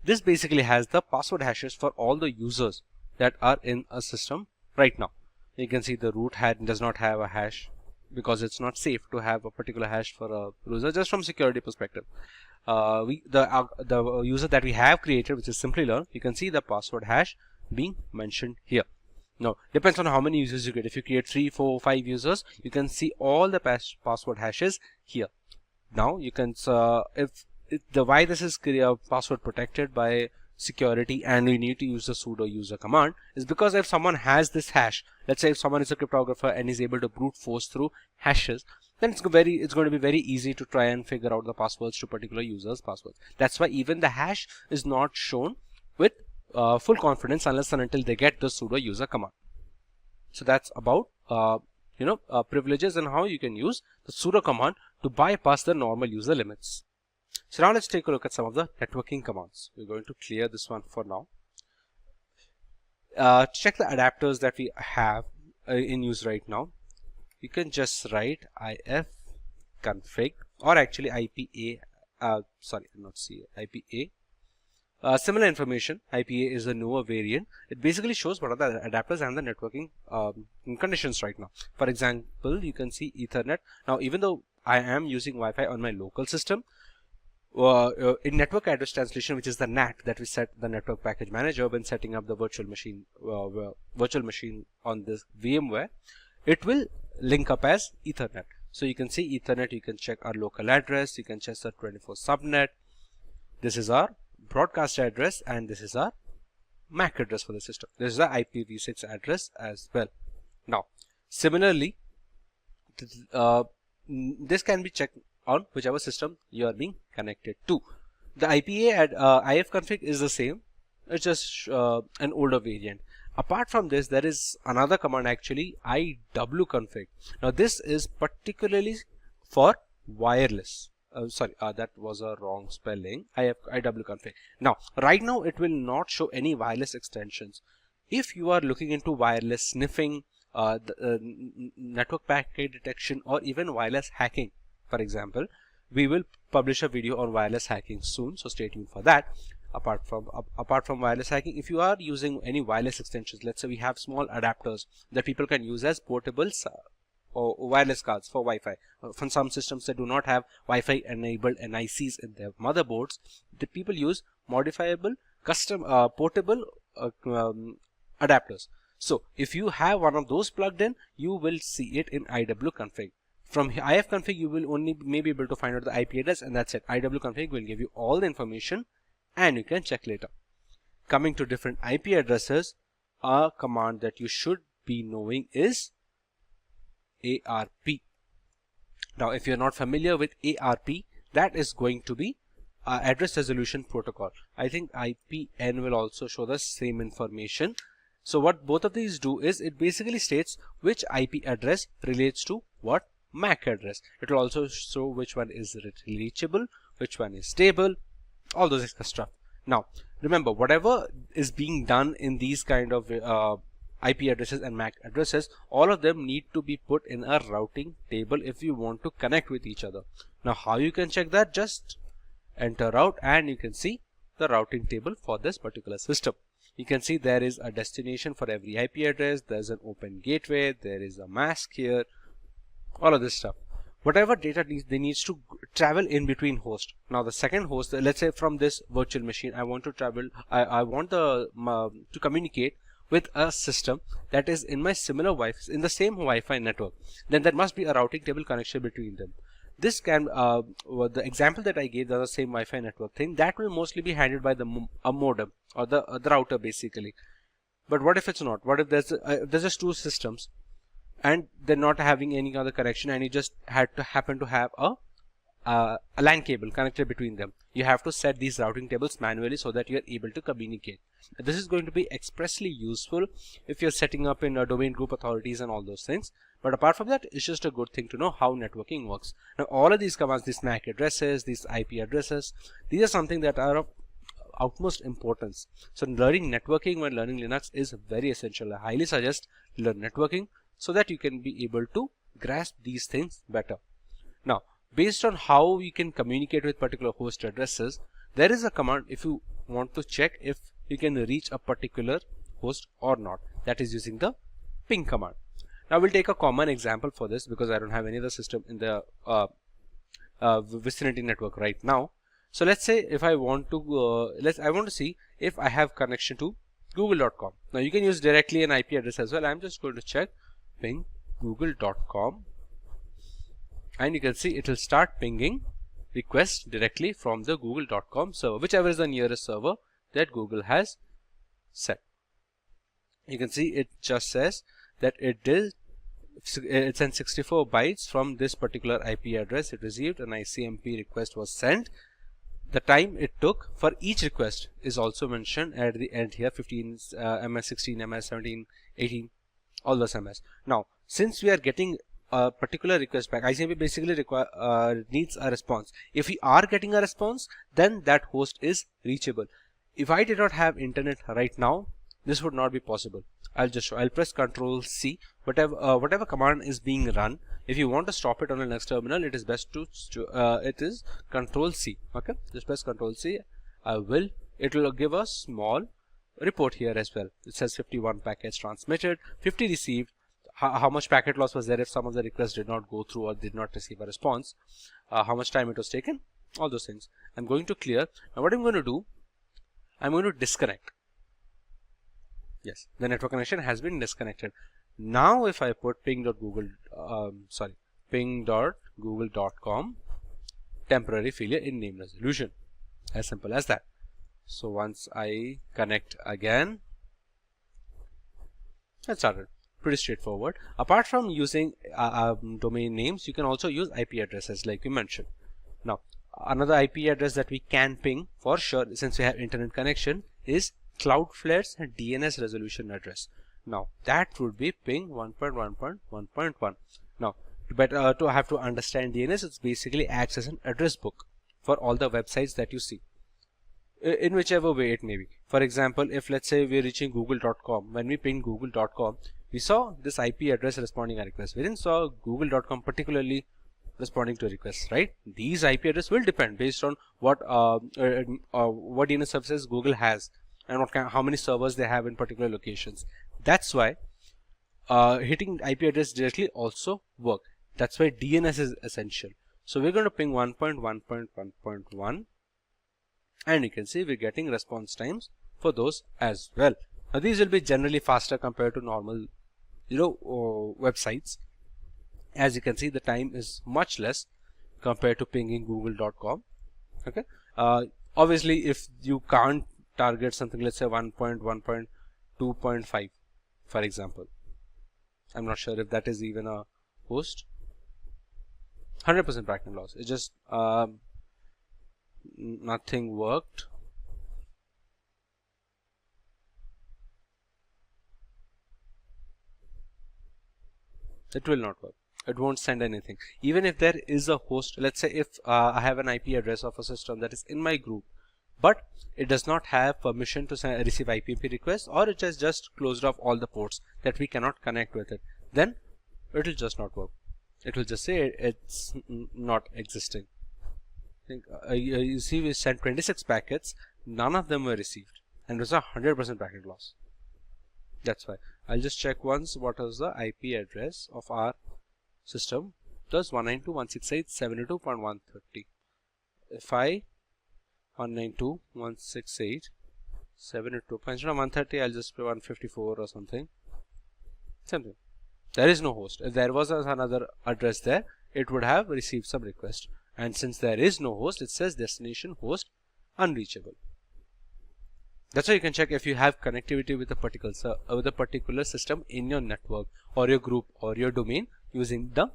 This basically has the password hashes for all the users that are in a system right now. You can see the root does not have a hash because it's not safe to have a particular hash for a user, just from security perspective. The user that we have created, which is Simplilearn, you can see the password hash being mentioned here. Now, depends on how many users you get. If you create 3, 4, 5 users, you can see all the password hashes here. Now, you can why this is password protected by security and we need to use the sudo user command is because if someone has this hash, let's say if someone is a cryptographer and is able to brute force through hashes, then it's going to be very easy to try and figure out the passwords to particular users' passwords. That's why even the hash is not shown with full confidence unless and until they get the sudo user command. So that's about privileges and how you can use the sudo command to bypass the normal user limits. So now let's take a look at some of the networking commands. We're going to clear this one for now. To check the adapters that we have in use right now, you can just write ifconfig or actually IPA, IPA. Similar information, IPA is a newer variant. It basically shows what are the adapters and the networking conditions right now. For example, you can see Ethernet. Now, even though I am using Wi-Fi on my local system, in network address translation, which is the NAT that we set the network package manager when setting up the virtual machine on this VMware, it will link up as Ethernet. So you can see Ethernet, you can check our local address, you can check the 24 subnet. This is our broadcast address and this is our MAC address for the system. This is the IPv6 address as well. Now, similarly, this can be checked on whichever system you are being connected to. The IPA ifconfig is the same. It's just an older variant. Apart from this, there is another command actually, iwconfig. Now this is particularly for wireless. That was a wrong spelling. iwconfig. Now, right now it will not show any wireless extensions. If you are looking into wireless sniffing, network packet detection, or even wireless hacking, for example, we will publish a video on wireless hacking soon, so stay tuned for that. Apart from wireless hacking, if you are using any wireless extensions, let's say we have small adapters that people can use as portables or wireless cards for Wi-Fi. From some systems that do not have Wi-Fi enabled NICs in their motherboards, the people use modifiable custom portable adapters. So if you have one of those plugged in, you will see it in iwconfig. From ifconfig, you will only maybe able to find out the IP address, and that's it. iwconfig will give you all the information and you can check later. Coming to different IP addresses, a command that you should be knowing is ARP. Now, if you're not familiar with ARP, that is going to be address resolution protocol. I think IPN will also show the same information. So what both of these do is it basically states which IP address relates to what MAC address. It will also show which one is reachable, which one is stable, all those extra stuff. Now, remember, whatever is being done in these kind of IP addresses and MAC addresses, all of them need to be put in a routing table if you want to connect with each other. Now, how you can check that? Just enter route and you can see the routing table for this particular system. You can see there is a destination for every IP address, there's an open gateway, there is a mask here, all of this stuff. Whatever data they needs to travel in between hosts. Now the second host, let's say from this virtual machine, I want to travel, I want to communicate with a system that is in my in the same Wi-Fi network. Then there must be a routing table connection between them. This can, the example that I gave, the same Wi-Fi network thing, that will mostly be handled by a modem or the router basically. But what if it's not? What if there's just two systems and they're not having any other connection, and you just happen to have a LAN cable connected between them? You have to set these routing tables manually so that you are able to communicate. This is going to be expressly useful if you're setting up in domain group authorities and all those things. But apart from that, it's just a good thing to know how networking works. Now, all of these commands, these MAC addresses, these IP addresses, these are something that are of utmost importance. So learning networking when learning Linux is very essential. I highly suggest learn networking so that you can be able to grasp these things better. Now, based on how you can communicate with particular host addresses, there is a command if you want to check if you can reach a particular host or not. That is using the ping command. Now we'll take a common example for this because I don't have any other system in the vicinity network right now. So let's say if I want to I want to see if I have connection to google.com. Now you can use directly an IP address as well. I'm just going to check ping google.com, and you can see it will start pinging requests directly from the google.com server, whichever is the nearest server that Google has set. You can see it just says that it sent 64 bytes from this particular IP address it received. An ICMP request was sent. The time it took for each request is also mentioned at the end here, 15 ms, 16 ms, 17, 18, all those ms. Now, since we are getting a particular request back, ICMP basically needs a response. If we are getting a response, then that host is reachable. If I did not have internet right now, this would not be possible. I'll just show. I'll press Ctrl C. Whatever command is being run, if you want to stop it on the next terminal, it is best to it is Ctrl C. Okay, just press Ctrl C. It will give a small report here as well. It says 51 packets transmitted, 50 received. How much packet loss was there if some of the requests did not go through or did not receive a response? How much time it was taken? All those things. I'm going to clear. Now what I'm going to do, I'm going to disconnect. Yes, the network connection has been disconnected. Now if I put ping.google.com temporary failure in name resolution, as simple as that. So once I connect again, that started. Pretty straightforward. Apart from using domain names, you can also use IP addresses like we mentioned. Now another IP address that we can ping for sure, since we have internet connection, is Cloudflare's DNS resolution address. Now that would be ping 1.1.1.1. Now to have to understand DNS, it basically acts as an address book for all the websites that you see, in whichever way it may be. For example, if let's say we're reaching google.com, when we ping google.com, we saw this IP address responding a request. We didn't saw google.com particularly responding to requests, right? These IP address will depend based on what DNS services Google has and how many servers they have in particular locations. That's why hitting IP address directly also work. That's why DNS is essential. So we're going to ping 1.1.1.1, and you can see we're getting response times for those as well. Now these will be generally faster compared to normal websites. As you can see, the time is much less compared to pinging google.com. Okay, obviously if you can't target something, let's say 1.1.2.5 for example, I'm not sure if that is even a host. 100% packet loss. It just nothing worked. It will not work. It won't send anything. Even if there is a host, let's say if I have an IP address of a system that is in my group, but it does not have permission to receive IPP requests, or it has just closed off all the ports that we cannot connect with it, then it will just not work. It will just say it's not existing. You see we sent 26 packets, none of them were received, and it was 100% packet loss. That's why I'll just check once what is the IP address of our system. That's 192.168.72.130. If I 192.168.72, instead of 130, I'll just pay 154 or something. Something. There is no host. If there was another address there, it would have received some request. And since there is no host, it says destination host unreachable. That's why you can check if you have connectivity with a particular system in your network or your group or your domain using the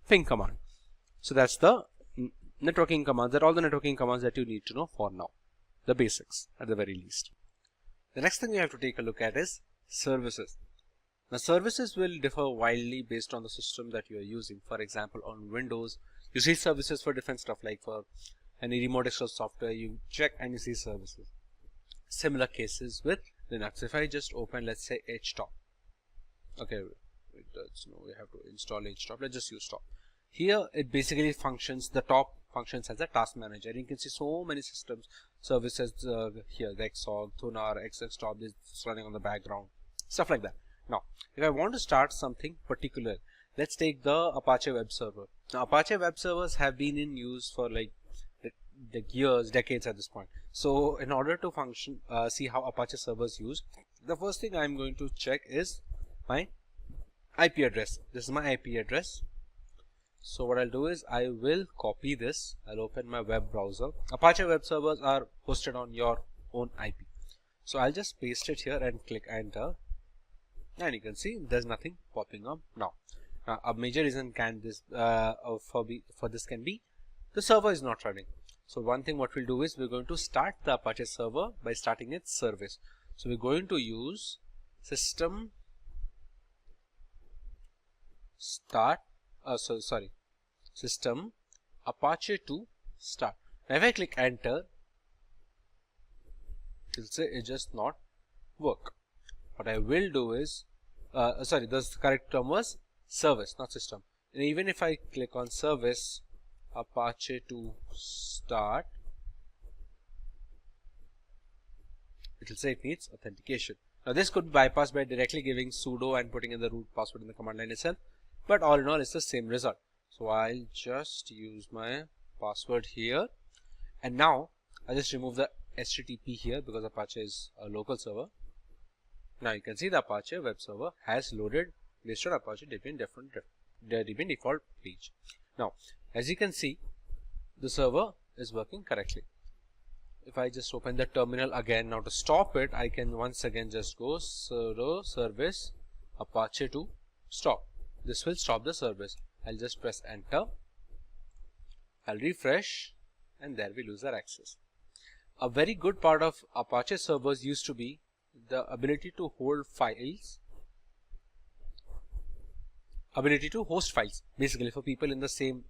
ping command. So that's the networking commands. That are all the networking commands that you need to know for now. The basics at the very least. The next thing you have to take a look at is services. Now services will differ wildly based on the system that you are using. For example, on Windows, you see services for different stuff, like for any remote desktop software, you check and you see services. Similar cases with Linux. If I just open, let's say, htop. Okay, it does no, we have to install htop. Let's just use top. Here it basically functions, the top functions as a task manager. You can see so many systems, services here, the xorg, thunar, xxtop is running on the background, stuff like that. Now, if I want to start something particular, let's take the Apache web server. Now, Apache web servers have been in use for like years, decades at this point. So, in order to function, see how Apache servers use, the first thing I'm going to check is my IP address. This is my IP address. So, what I'll do is I will copy this. I'll open my web browser. Apache web servers are hosted on your own IP. So, I'll just paste it here and click enter. And you can see there's nothing popping up now. A major reason for this can be the server is not running. So one thing what we'll do is we're going to start the Apache server by starting its service. So we're going to use system system Apache to start. Now if I click enter, it'll say it just not work. What I will do is the correct term was service, not system. And even if I click on service Apache to start, it will say it needs authentication. Now this could be bypassed by directly giving sudo and putting in the root password in the command line itself, but all in all it's the same result. So I'll just use my password here, and now I'll just remove the HTTP here because Apache is a local server. Now you can see the Apache web server has loaded based on Apache Debian default page. Now, as you can see, the server is working correctly. If I just open the terminal again, now to stop it, I can once again just go sudo service Apache to stop. This will stop the service. I'll just press enter. I'll refresh, and there we lose our access. A very good part of Apache servers used to be the ability to hold files, ability to host files, basically for people in the same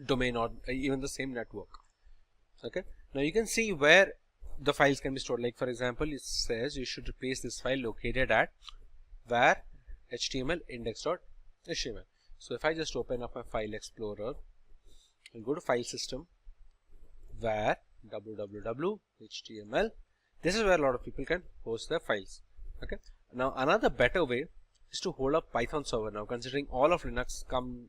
domain or even the same network. Okay, now you can see where the files can be stored. Like for example, it says you should replace this file located at var html index.html. So if I just open up my file explorer and go to file system, var www.html, this is where a lot of people can host their files. Okay, now another better way is to hold a Python server. Now considering all of Linux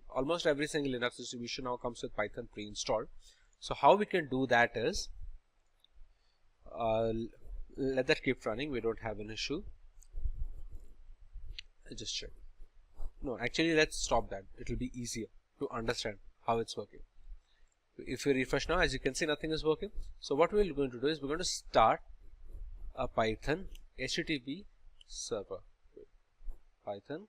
almost every single Linux distribution now comes with Python pre-installed. So how we can do that is let that keep running. We don't have an issue. I'll just check. No, actually let's stop that. It will be easier to understand how it's working. If you refresh now, as you can see, nothing is working. So what we're going to do is we're going to start a Python HTTP server. Python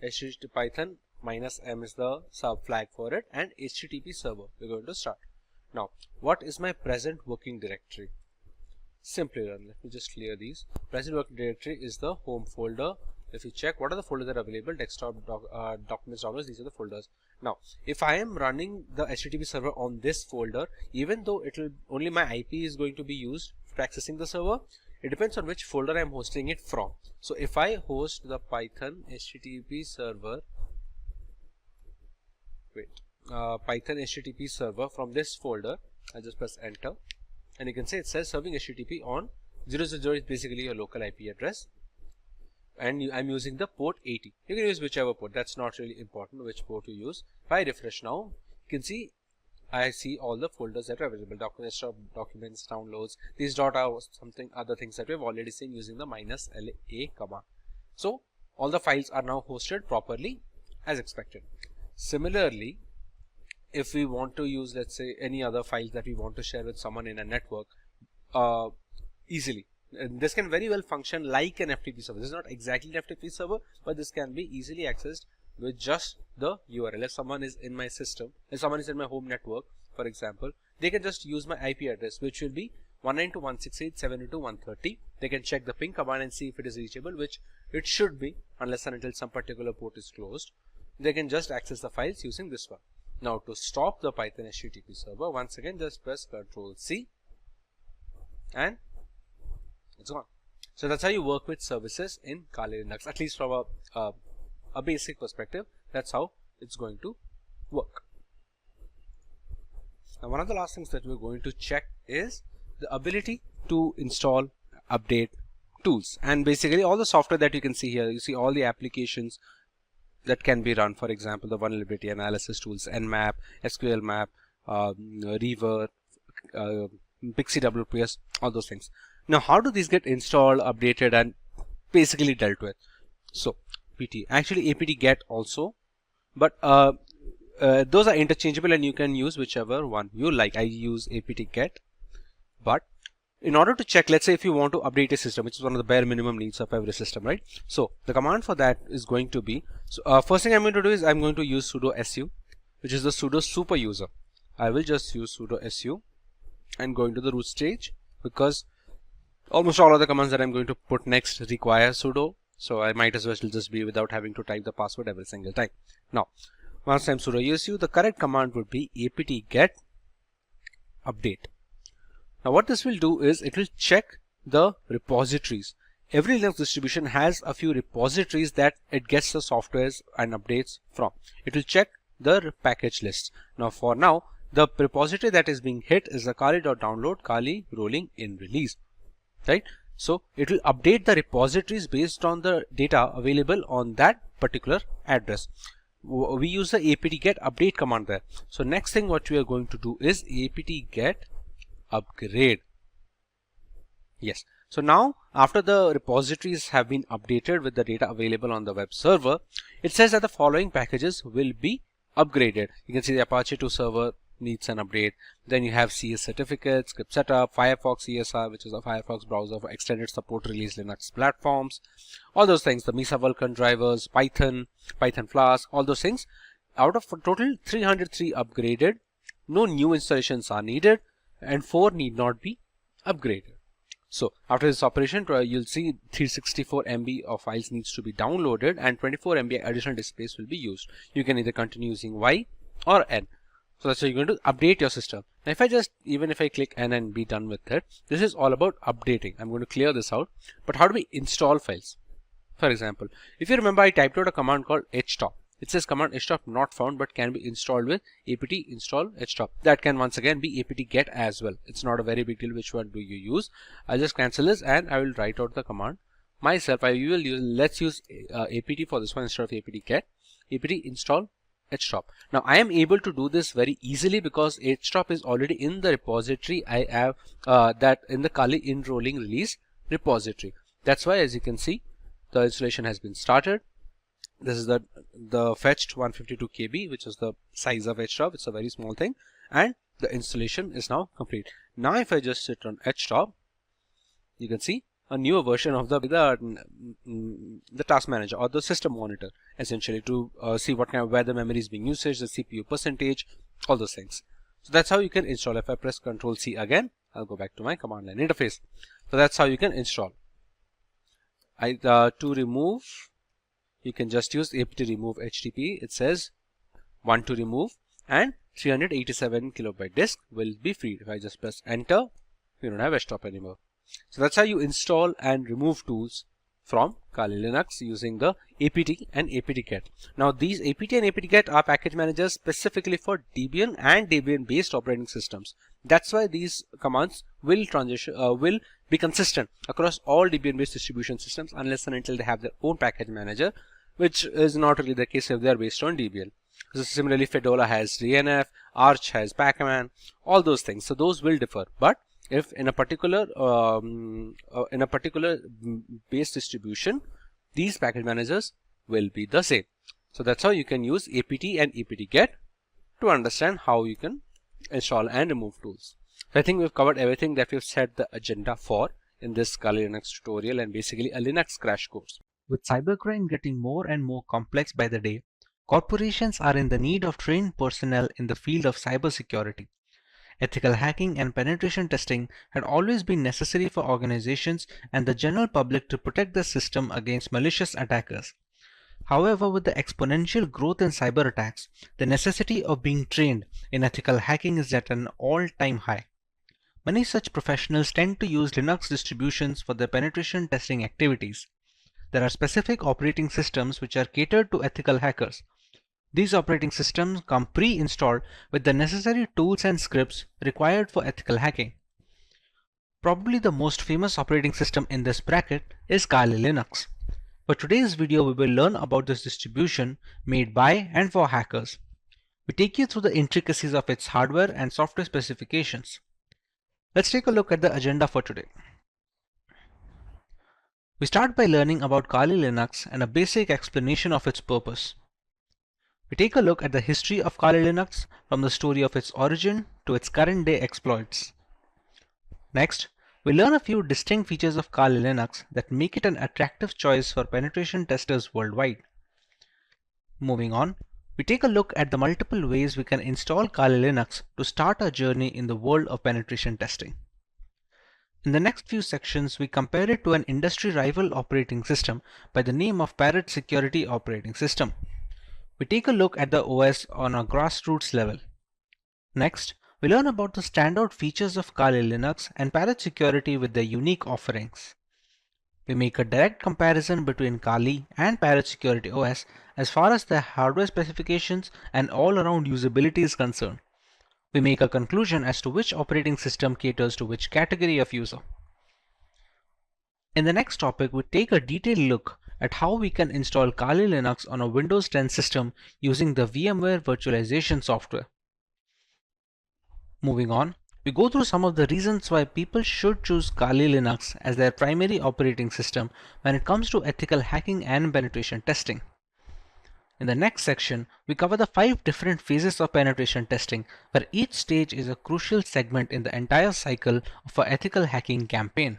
-m is the sub flag for it, and HTTP server we're going to start. Now, what is my present working directory? Simplilearn. Let me just clear these. Present working directory is the home folder. If you check what are the folders that are available, desktop, documents, downloads, these are the folders. Now, if I am running the HTTP server on this folder, even though it will only my IP is going to be used for accessing the server, it depends on which folder I am hosting it from. So if I host the Python HTTP server, Python HTTP server from this folder, I'll just press enter. and you can say it says serving HTTP on 000 is basically your local IP address, and I'm using the port 80. You can use whichever port, that's not really important which port you use. If I refresh now, you can see I see all the folders that are available: documents, documents, downloads. These dot are something other things that we've already seen using the -LA command. So all the files are now hosted properly as expected. Similarly, if we want to use, let's say, any other files that we want to share with someone in a network easily, and this can very well function like an FTP server. This is not exactly an FTP server, but this can be easily accessed with just the URL. If someone is in my system, if someone is in my home network, for example, they can just use my IP address, which will be 192.168.702.130. They can check the ping command and see if it is reachable, which it should be, unless and until some particular port is closed. They can just access the files using this one. Now to stop the Python HTTP server, once again just press Ctrl+C and it's gone. So that's how you work with services in Kali Linux, at least from a basic perspective. That's how it's going to work. Now one of the last things that we're going to check is the ability to install, update tools, and basically all the software that you can see here. You see all the applications that can be run, for example, the vulnerability analysis tools, Nmap, SQL Map, Reaver, Pixie WPS, all those things. Now, how do these get installed, updated, and basically dealt with? So, PT, actually apt get also, but those are interchangeable and you can use whichever one you like. I use apt get, but in order to check, let's say if you want to update a system, which is one of the bare minimum needs of every system, right? So the command for that is going to be, first thing I'm going to do is I'm going to use sudo su, which is the sudo super user. I will just use sudo su and go into the root stage, because almost all of the commands that I'm going to put next require sudo. So I might as well just be without having to type the password every single time. Now, once I'm sudo su, the correct command would be apt get update. Now what this will do is it will check the repositories. Every Linux distribution has a few repositories that it gets the softwares and updates from. It will check the package list. Now for now, the repository that is being hit is the kali.download kali rolling in release, right? So it will update the repositories based on the data available on that particular address. We use the apt get update command there. So next thing what we are going to do is apt get upgrade. Yes. So now after the repositories have been updated with the data available on the web server, it says that the following packages will be upgraded. You can see the Apache 2 server needs an update. Then you have CS certificates, script setup, Firefox ESR, which is a Firefox browser for extended support release Linux platforms, all those things, the Mesa Vulkan drivers, Python, Python Flask, all those things. Out of total 303 upgraded, no new installations are needed, and 4 need not be upgraded. So after this operation, you'll see 364 MB of files needs to be downloaded and 24 MB additional disk space will be used. You can either continue using Y or N. So that's how you're going to update your system. Now if I just, even if I click N and be done with it, this is all about updating. I'm going to clear this out. But how do we install files? For example, if you remember, I typed out a command called htop. It says command htop not found but can be installed with apt install htop. That can once again be apt get as well. It's not a very big deal which one do you use. I'll just cancel this and I will write out the command myself. I will use, let's use apt for this one instead of apt get. Apt install htop. Now I am able to do this very easily because htop is already in the repository. I have that in the Kali enrolling release repository. That's why, as you can see, the installation has been started. This is the fetched 152 KB, which is the size of htop. It's a very small thing, and the installation is now complete. Now if I just sit on htop, you can see a newer version of the task manager or the system monitor, essentially to see what kind of, where the memory is being used, the CPU percentage, all those things. So that's how you can install. If I press Ctrl+C again, I'll go back to my command line interface. So that's how you can install. To remove, you can just use apt remove HTTP. It says 1 to remove and 387 kilobyte disk will be freed. If I just press enter, you don't have htop anymore. So that's how you install and remove tools from Kali Linux using the apt and apt-get. Now these apt and apt-get are package managers specifically for Debian and Debian based operating systems. That's why these commands will be consistent across all Debian based distribution systems unless and until they have their own package manager, which is not really the case if they are based on Debian. So similarly, Fedora has DNF, Arch has Pacman, all those things. So those will differ. But if in a particular base distribution, these package managers will be the same. So that's how you can use apt and apt-get to understand how you can install and remove tools. So I think we've covered everything that we've set the agenda for in this Kali Linux tutorial and basically a Linux crash course. With cybercrime getting more and more complex by the day, corporations are in the need of trained personnel in the field of cybersecurity. Ethical hacking and penetration testing had always been necessary for organizations and the general public to protect the system against malicious attackers. However, with the exponential growth in cyber attacks, the necessity of being trained in ethical hacking is at an all-time high. Many such professionals tend to use Linux distributions for their penetration testing activities. There are specific operating systems which are catered to ethical hackers. These operating systems come pre-installed with the necessary tools and scripts required for ethical hacking. Probably the most famous operating system in this bracket is Kali Linux. For today's video, we will learn about this distribution made by and for hackers. We take you through the intricacies of its hardware and software specifications. Let's take a look at the agenda for today. We start by learning about Kali Linux and a basic explanation of its purpose. We take a look at the history of Kali Linux from the story of its origin to its current day exploits. Next, we learn a few distinct features of Kali Linux that make it an attractive choice for penetration testers worldwide. Moving on, we take a look at the multiple ways we can install Kali Linux to start our journey in the world of penetration testing. In the next few sections, we compare it to an industry rival operating system by the name of Parrot Security Operating System. We take a look at the OS on a grassroots level. Next, we learn about the standout features of Kali Linux and Parrot Security with their unique offerings. We make a direct comparison between Kali and Parrot Security OS as far as their hardware specifications and all-around usability is concerned. We make a conclusion as to which operating system caters to which category of user. In the next topic, we take a detailed look at how we can install Kali Linux on a Windows 10 system using the VMware virtualization software. Moving on, we go through some of the reasons why people should choose Kali Linux as their primary operating system when it comes to ethical hacking and penetration testing. In the next section, we cover the 5 different phases of penetration testing, where each stage is a crucial segment in the entire cycle of our ethical hacking campaign.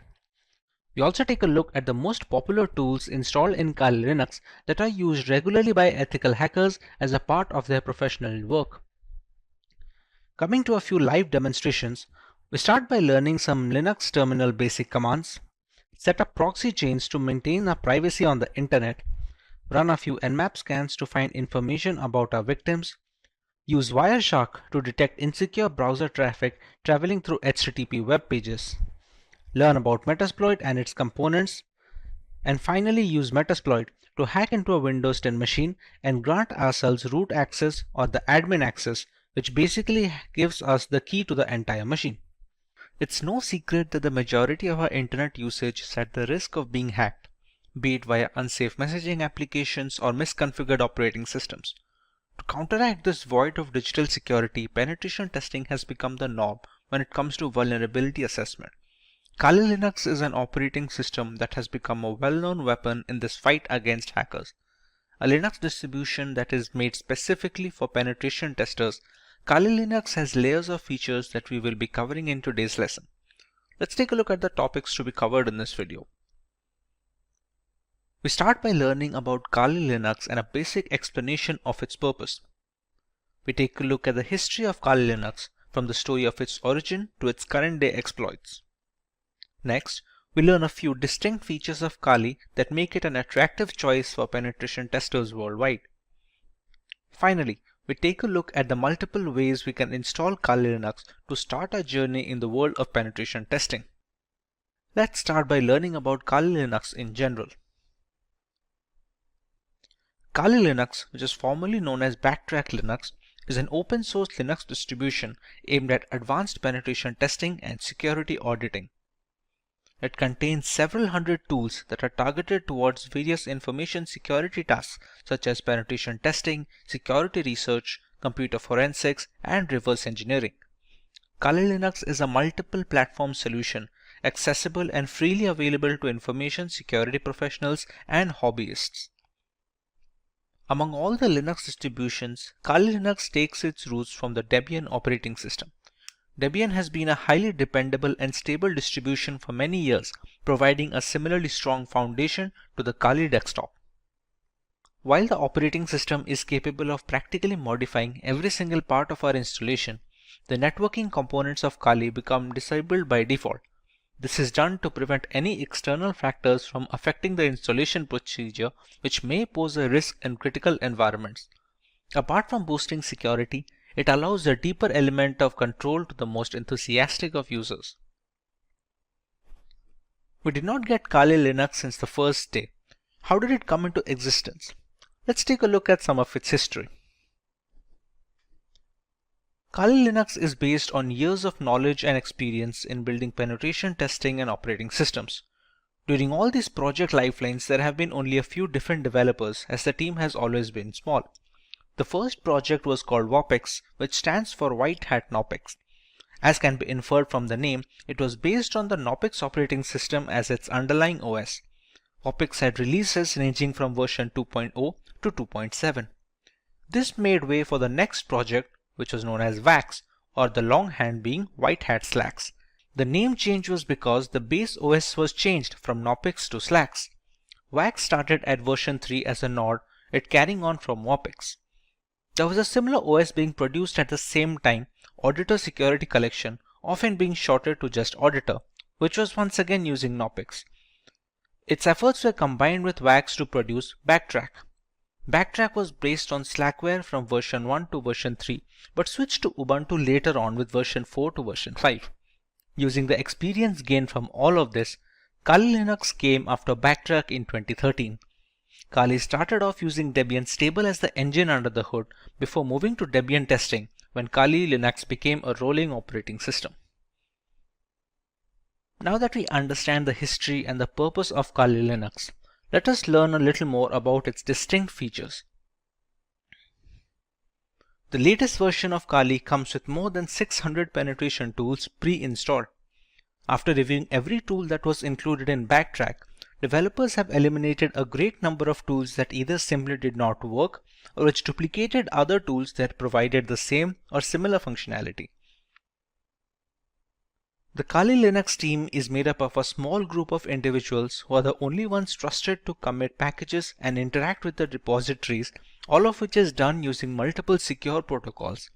We also take a look at the most popular tools installed in Kali Linux that are used regularly by ethical hackers as a part of their professional work. Coming to a few live demonstrations, we start by learning some Linux terminal basic commands, set up proxy chains to maintain our privacy on the internet, run a few Nmap scans to find information about our victims, use Wireshark to detect insecure browser traffic traveling through HTTP web pages, learn about Metasploit and its components, and finally use Metasploit to hack into a Windows 10 machine and grant ourselves root access or the admin access, which basically gives us the key to the entire machine. It's no secret that the majority of our internet usage is at the risk of being hacked, be it via unsafe messaging applications or misconfigured operating systems. To counteract this void of digital security, penetration testing has become the norm when it comes to vulnerability assessment. Kali Linux is an operating system that has become a well-known weapon in this fight against hackers. A Linux distribution that is made specifically for penetration testers, Kali Linux has layers of features that we will be covering in today's lesson. Let's take a look at the topics to be covered in this video. We start by learning about Kali Linux and a basic explanation of its purpose. We take a look at the history of Kali Linux from the story of its origin to its current day exploits. Next, we learn a few distinct features of Kali that make it an attractive choice for penetration testers worldwide. Finally, we take a look at the multiple ways we can install Kali Linux to start our journey in the world of penetration testing. Let's start by learning about Kali Linux in general. Kali Linux, which is formerly known as Backtrack Linux, is an open source Linux distribution aimed at advanced penetration testing and security auditing. It contains several hundred tools that are targeted towards various information security tasks such as penetration testing, security research, computer forensics, and reverse engineering. Kali Linux is a multiple platform solution accessible and freely available to information security professionals and hobbyists. Among all the Linux distributions, Kali Linux takes its roots from the Debian operating system. Debian has been a highly dependable and stable distribution for many years, providing a similarly strong foundation to the Kali desktop. While the operating system is capable of practically modifying every single part of our installation, the networking components of Kali become disabled by default. This is done to prevent any external factors from affecting the installation procedure, which may pose a risk in critical environments. Apart from boosting security, it allows a deeper element of control to the most enthusiastic of users. We did not get Kali Linux since the first day. How did it come into existence? Let's take a look at some of its history. Kali Linux is based on years of knowledge and experience in building penetration testing and operating systems. During all these project lifelines, there have been only a few different developers, as the team has always been small. The first project was called WOPEX, which stands for White Hat Knopex. As can be inferred from the name, it was based on the Knopex operating system as its underlying OS. WOPEX had releases ranging from version 2.0 to 2.7. This made way for the next project, which was known as WAX, or the longhand being White Hat Slacks. The name change was because the base OS was changed from Knopex to Slacks. WAX started at version 3 as a nod, it carrying on from WOPEX. There was a similar OS being produced at the same time, Auditor Security Collection, often being shortened to just Auditor, which was once again using Knopex. Its efforts were combined with WAX to produce Backtrack. Backtrack was based on Slackware from version 1 to version 3, but switched to Ubuntu later on with version 4 to version 5. Using the experience gained from all of this, Kali Linux came after Backtrack in 2013. Kali started off using Debian stable as the engine under the hood before moving to Debian testing when Kali Linux became a rolling operating system. Now that we understand the history and the purpose of Kali Linux, let us learn a little more about its distinct features. The latest version of Kali comes with more than 600 penetration tools pre-installed. After reviewing every tool that was included in Backtrack, developers have eliminated a great number of tools that either simply did not work or which duplicated other tools that provided the same or similar functionality. The Kali Linux team is made up of a small group of individuals who are the only ones trusted to commit packages and interact with the repositories, all of which is done using multiple secure protocols.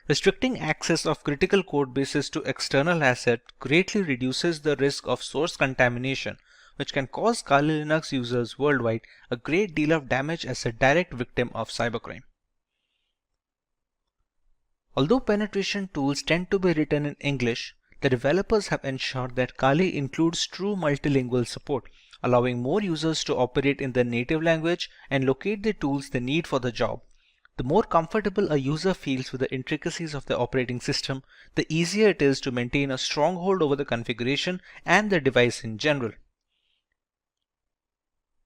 Restricting access of critical code bases to external assets greatly reduces the risk of source contamination, which can cause Kali Linux users worldwide a great deal of damage as a direct victim of cybercrime. Although penetration tools tend to be written in English, the developers have ensured that Kali includes true multilingual support, allowing more users to operate in their native language and locate the tools they need for the job. The more comfortable a user feels with the intricacies of the operating system, the easier it is to maintain a stronghold over the configuration and the device in general.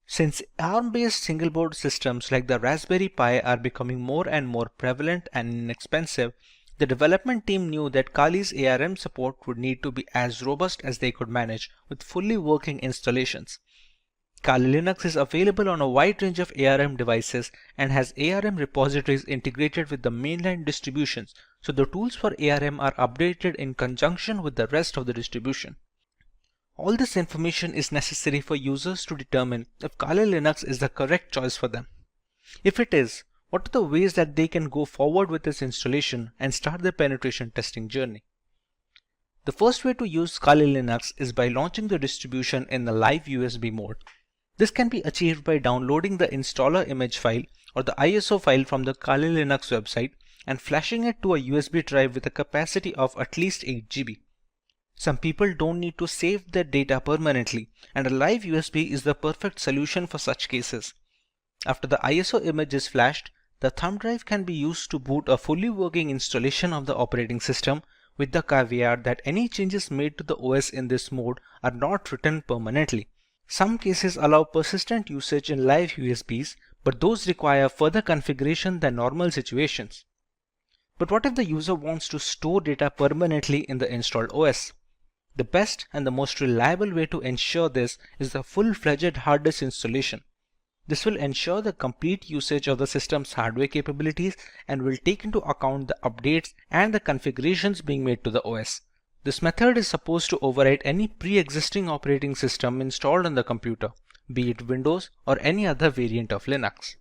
Since ARM-based single-board systems like the Raspberry Pi are becoming more and more prevalent and inexpensive, the development team knew that Kali's ARM support would need to be as robust as they could manage with fully working installations. Kali Linux is available on a wide range of ARM devices and has ARM repositories integrated with the mainline distributions, so the tools for ARM are updated in conjunction with the rest of the distribution. All this information is necessary for users to determine if Kali Linux is the correct choice for them. If it is, what are the ways that they can go forward with this installation and start their penetration testing journey? The first way to use Kali Linux is by launching the distribution in the live USB mode. This can be achieved by downloading the installer image file or the ISO file from the Kali Linux website and flashing it to a USB drive with a capacity of at least 8 GB. Some people don't need to save their data permanently, and a live USB is the perfect solution for such cases. After the ISO image is flashed, the thumb drive can be used to boot a fully working installation of the operating system, with the caveat that any changes made to the OS in this mode are not written permanently. Some cases allow persistent usage in live USBs, but those require further configuration than normal situations. But what if the user wants to store data permanently in the installed OS? The best and the most reliable way to ensure this is the full-fledged hard disk installation. This will ensure the complete usage of the system's hardware capabilities and will take into account the updates and the configurations being made to the OS. This method is supposed to override any pre-existing operating system installed on the computer, be it Windows or any other variant of Linux.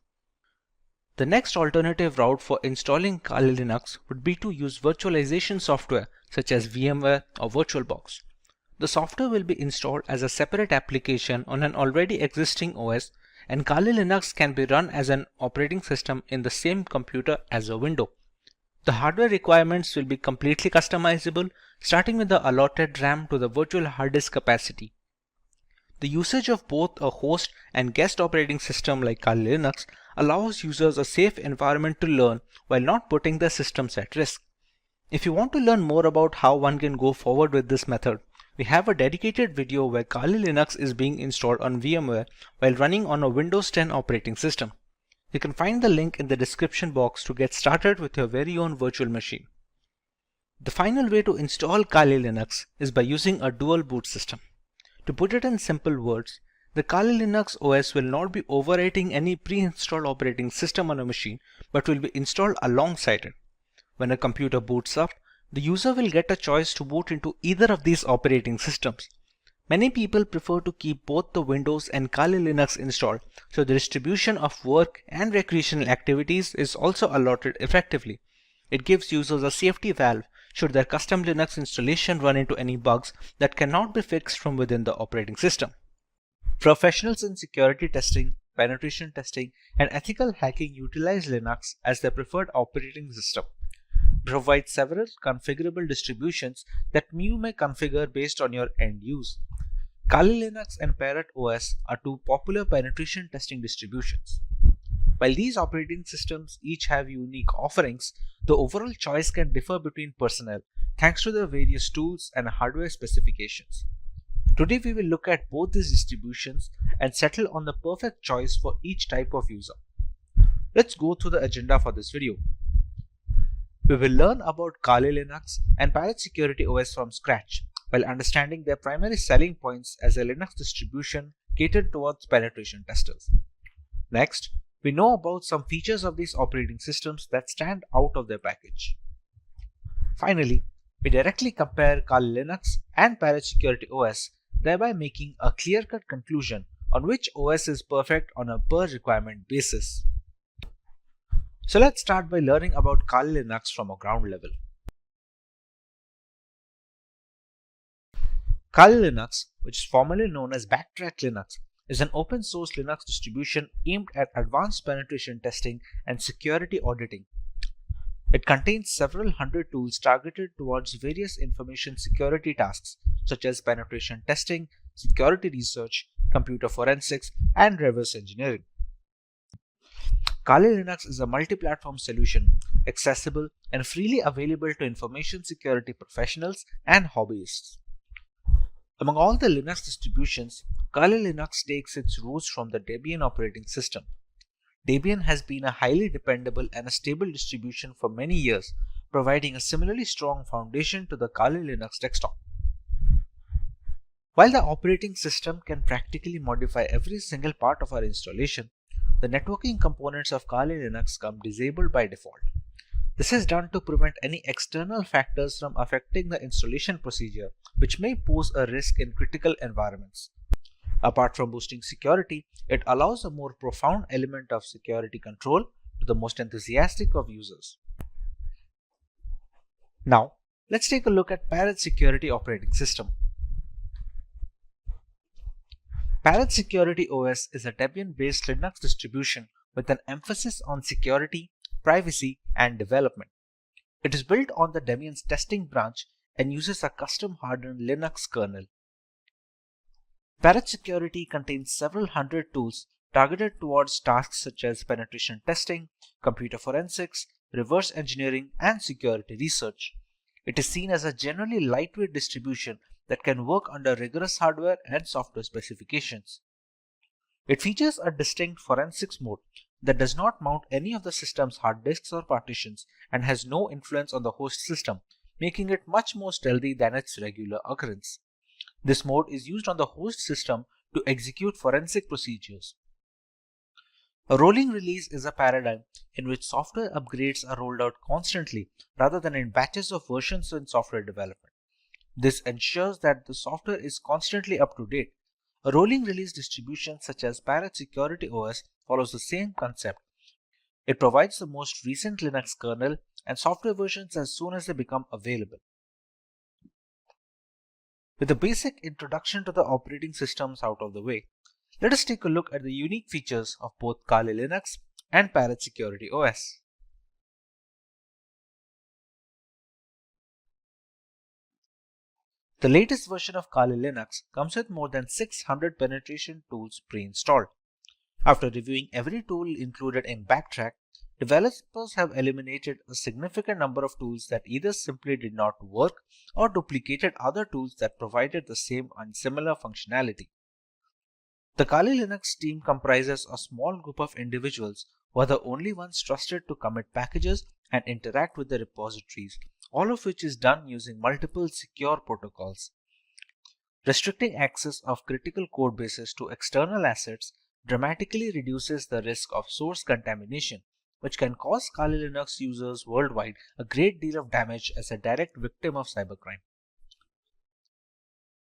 The next alternative route for installing Kali Linux would be to use virtualization software such as VMware or VirtualBox. The software will be installed as a separate application on an already existing OS, and Kali Linux can be run as an operating system in the same computer as a window. The hardware requirements will be completely customizable, starting with the allotted RAM to the virtual hard disk capacity. The usage of both a host and guest operating system like Kali Linux allows users a safe environment to learn while not putting their systems at risk. If you want to learn more about how one can go forward with this method, we have a dedicated video where Kali Linux is being installed on VMware while running on a Windows 10 operating system. You can find the link in the description box to get started with your very own virtual machine. The final way to install Kali Linux is by using a dual boot system. To put it in simple words, the Kali Linux OS will not be overwriting any pre-installed operating system on a machine, but will be installed alongside it. When a computer boots up, the user will get a choice to boot into either of these operating systems. Many people prefer to keep both the Windows and Kali Linux installed, so the distribution of work and recreational activities is also allotted effectively. It gives users a safety valve should their custom Linux installation run into any bugs that cannot be fixed from within the operating system. Professionals in security testing, penetration testing, and ethical hacking utilize Linux as their preferred operating system. Provide several configurable distributions that you may configure based on your end use. Kali Linux and Parrot OS are two popular penetration testing distributions. While these operating systems each have unique offerings, the overall choice can differ between personnel thanks to their various tools and hardware specifications. Today we will look at both these distributions and settle on the perfect choice for each type of user. Let's go through the agenda for this video. We will learn about Kali Linux and Parrot Security OS from scratch, while understanding their primary selling points as a Linux distribution catered towards penetration testers. Next, we know about some features of these operating systems that stand out of their package. Finally, we directly compare Kali Linux and Parrot Security OS, thereby making a clear-cut conclusion on which OS is perfect on a per-requirement basis. So let's start by learning about Kali Linux from a ground level. Kali Linux, which is formerly known as Backtrack Linux, is an open source Linux distribution aimed at advanced penetration testing and security auditing. It contains several hundred tools targeted towards various information security tasks such as penetration testing, security research, computer forensics, and reverse engineering. Kali Linux is a multi-platform solution, accessible and freely available to information security professionals and hobbyists. Among all the Linux distributions, Kali Linux takes its roots from the Debian operating system. Debian has been a highly dependable and a stable distribution for many years, providing a similarly strong foundation to the Kali Linux desktop. While the operating system can practically modify every single part of our installation, the networking components of Kali Linux come disabled by default. This is done to prevent any external factors from affecting the installation procedure, which may pose a risk in critical environments. Apart from boosting security, it allows a more profound element of security control to the most enthusiastic of users. Now, let's take a look at Parrot Security Operating System. Parrot Security OS is a Debian-based Linux distribution with an emphasis on security, privacy, and development. It is built on the Debian's testing branch and uses a custom hardened Linux kernel. Parrot Security contains several hundred tools targeted towards tasks such as penetration testing, computer forensics, reverse engineering, and security research. It is seen as a generally lightweight distribution that can work under rigorous hardware and software specifications. It features a distinct forensics mode that does not mount any of the system's hard disks or partitions and has no influence on the host system, making it much more stealthy than its regular occurrence. This mode is used on the host system to execute forensic procedures. A rolling release is a paradigm in which software upgrades are rolled out constantly rather than in batches of versions in software development. This ensures that the software is constantly up to date. A rolling release distribution such as Parrot Security OS follows the same concept. It provides the most recent Linux kernel and software versions as soon as they become available. With the basic introduction to the operating systems out of the way, let us take a look at the unique features of both Kali Linux and Parrot Security OS. The latest version of Kali Linux comes with more than 600 penetration tools pre-installed. After reviewing every tool included in Backtrack, developers have eliminated a significant number of tools that either simply did not work or duplicated other tools that provided the same and similar functionality. The Kali Linux team comprises a small group of individuals who are the only ones trusted to commit packages and interact with the repositories, all of which is done using multiple secure protocols. Restricting access of critical code bases to external assets dramatically reduces the risk of source contamination, which can cause Kali Linux users worldwide a great deal of damage as a direct victim of cybercrime.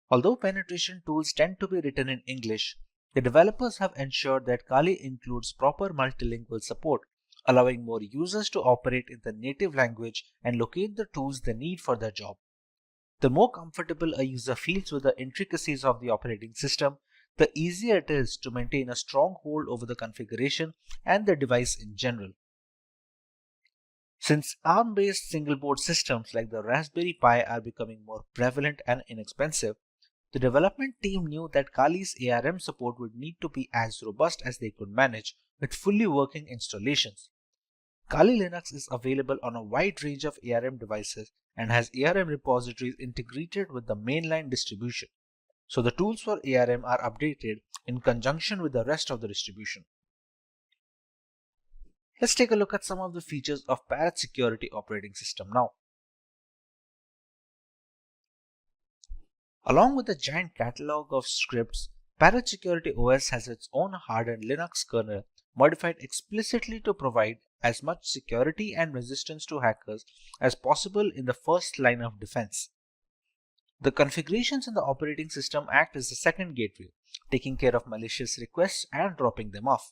Although penetration tools tend to be written in English, the developers have ensured that Kali includes proper multilingual support, allowing more users to operate in the native language and locate the tools they need for their job. The more comfortable a user feels with the intricacies of the operating system, the easier it is to maintain a strong hold over the configuration and the device in general. Since ARM-based single-board systems like the Raspberry Pi are becoming more prevalent and inexpensive, the development team knew that Kali's ARM support would need to be as robust as they could manage with fully working installations. Kali Linux is available on a wide range of ARM devices and has ARM repositories integrated with the mainline distribution, so the tools for ARM are updated in conjunction with the rest of the distribution. Let's take a look at some of the features of Parrot Security operating system now. Along with the giant catalog of scripts, Parrot Security OS has its own hardened Linux kernel modified explicitly to provide as much security and resistance to hackers as possible in the first line of defense. The configurations in the operating system act as the second gateway, taking care of malicious requests and dropping them off.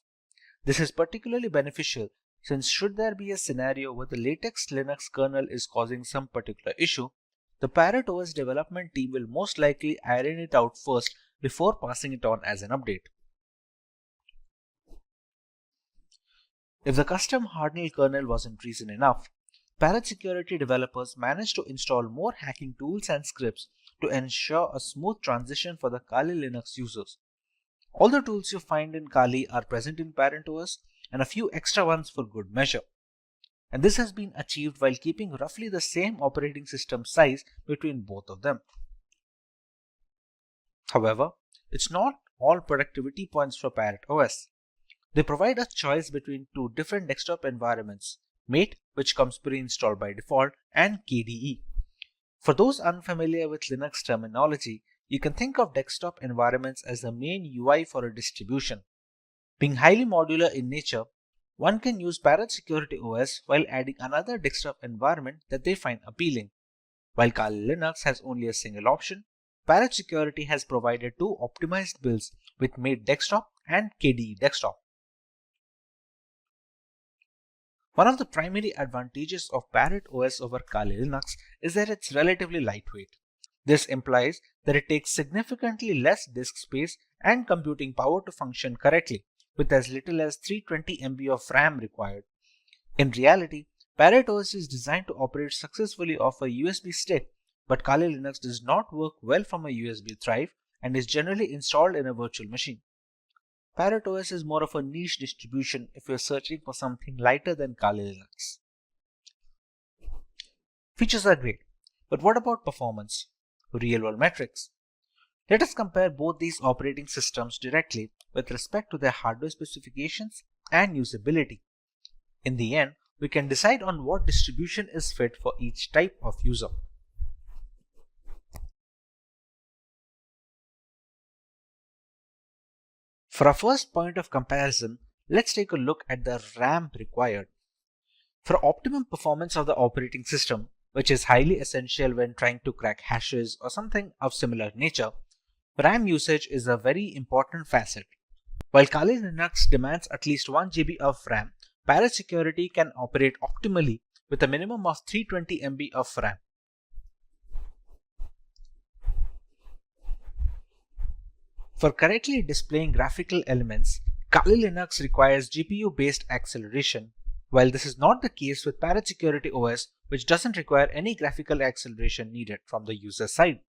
This is particularly beneficial since should there be a scenario where the latest Linux kernel is causing some particular issue, the Parrot OS development team will most likely iron it out first before passing it on as an update. If the custom hardened kernel wasn't reason enough, Parrot Security developers managed to install more hacking tools and scripts to ensure a smooth transition for the Kali Linux users. All the tools you find in Kali are present in Parrot OS and a few extra ones for good measure. And this has been achieved while keeping roughly the same operating system size between both of them. However, it's not all productivity points for Parrot OS. They provide a choice between two different desktop environments, Mate, which comes pre-installed by default, and KDE. For those unfamiliar with Linux terminology, you can think of desktop environments as the main UI for a distribution. Being highly modular in nature, one can use Parrot Security OS while adding another desktop environment that they find appealing. While Kali Linux has only a single option, Parrot Security has provided two optimized builds with Mate Desktop and KDE Desktop. One of the primary advantages of Parrot OS over Kali Linux is that it's relatively lightweight. This implies that it takes significantly less disk space and computing power to function correctly, with as little as 320 MB of RAM required. In reality, Parrot OS is designed to operate successfully off a USB stick, but Kali Linux does not work well from a USB drive and is generally installed in a virtual machine. Parrot OS is more of a niche distribution if you're searching for something lighter than Kali Linux. Features are great, but what about performance? Real-world metrics. Let us compare both these operating systems directly with respect to their hardware specifications and usability. In the end, we can decide on what distribution is fit for each type of user. For our first point of comparison, let's take a look at the RAM required. For optimum performance of the operating system, which is highly essential when trying to crack hashes or something of similar nature, RAM usage is a very important facet. While Kali Linux demands at least 1 GB of RAM, Parrot Security can operate optimally with a minimum of 320 MB of RAM. For correctly displaying graphical elements, Kali Linux requires GPU-based acceleration, while this is not the case with Parrot Security OS, which doesn't require any graphical acceleration needed from the user side.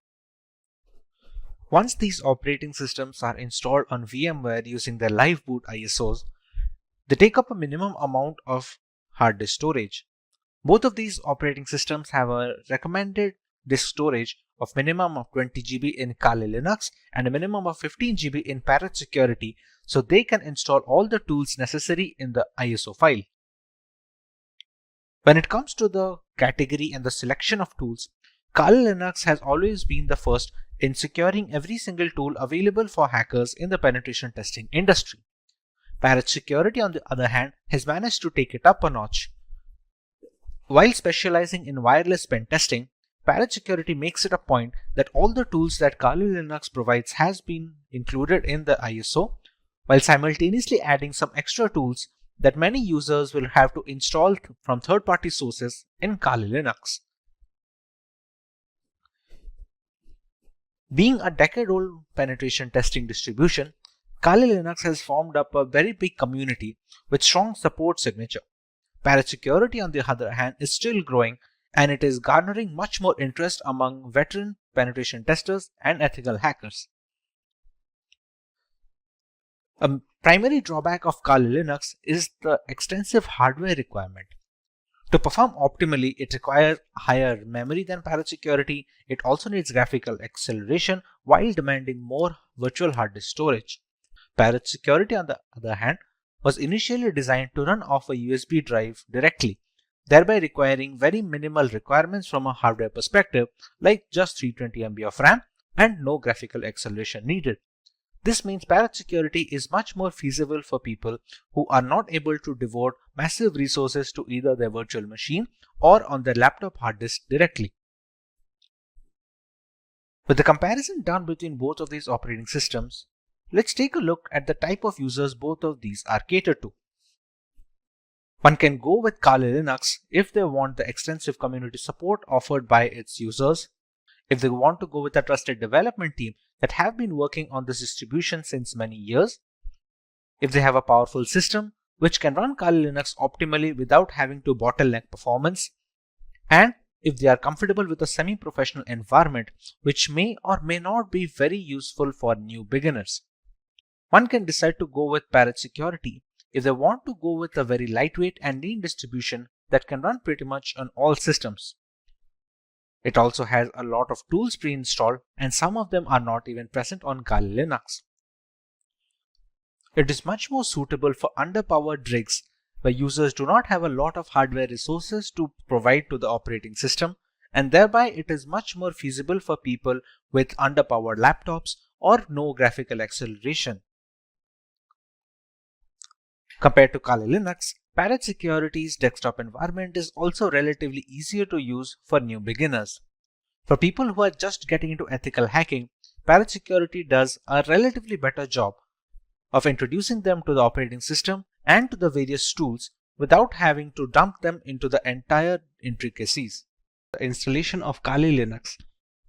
Once these operating systems are installed on VMware using their live boot ISOs, they take up a minimum amount of hard disk storage. Both of these operating systems have a recommended disk storage of minimum of 20 GB in Kali Linux and a minimum of 15 GB in Parrot Security, so they can install all the tools necessary in the ISO file. When it comes to the category and the selection of tools, Kali Linux has always been the first in securing every single tool available for hackers in the penetration testing industry. Parrot Security, on the other hand, has managed to take it up a notch. While specializing in wireless pen testing, Parrot Security makes it a point that all the tools that Kali Linux provides has been included in the ISO, while simultaneously adding some extra tools that many users will have to install from third-party sources in Kali Linux. Being a decade-old penetration testing distribution, Kali Linux has formed up a very big community with strong support signature. Parrot Security, on the other hand, is still growing, and it is garnering much more interest among veteran penetration testers and ethical hackers. A primary drawback of Kali Linux is the extensive hardware requirement. To perform optimally, it requires higher memory than Parrot Security. It also needs graphical acceleration while demanding more virtual hard disk storage. Parrot Security, on the other hand, was initially designed to run off a USB drive directly, thereby requiring very minimal requirements from a hardware perspective, like just 320 MB of RAM and no graphical acceleration needed. This means Parrot Security is much more feasible for people who are not able to devote massive resources to either their virtual machine or on their laptop hard disk directly. With the comparison done between both of these operating systems, let's take a look at the type of users both of these are catered to. One can go with Kali Linux if they want the extensive community support offered by its users, if they want to go with a trusted development team that have been working on this distribution since many years, if they have a powerful system which can run Kali Linux optimally without having to bottleneck performance, and if they are comfortable with a semi-professional environment which may or may not be very useful for new beginners. One can decide to go with Parrot Security if they want to go with a very lightweight and lean distribution that can run pretty much on all systems. It also has a lot of tools pre-installed, and some of them are not even present on Kali Linux. It is much more suitable for underpowered rigs where users do not have a lot of hardware resources to provide to the operating system, and thereby it is much more feasible for people with underpowered laptops or no graphical acceleration. Compared to Kali Linux, Parrot Security's desktop environment is also relatively easier to use for new beginners. For people who are just getting into ethical hacking, Parrot Security does a relatively better job of introducing them to the operating system and to the various tools without having to dump them into the entire intricacies. The installation of Kali Linux.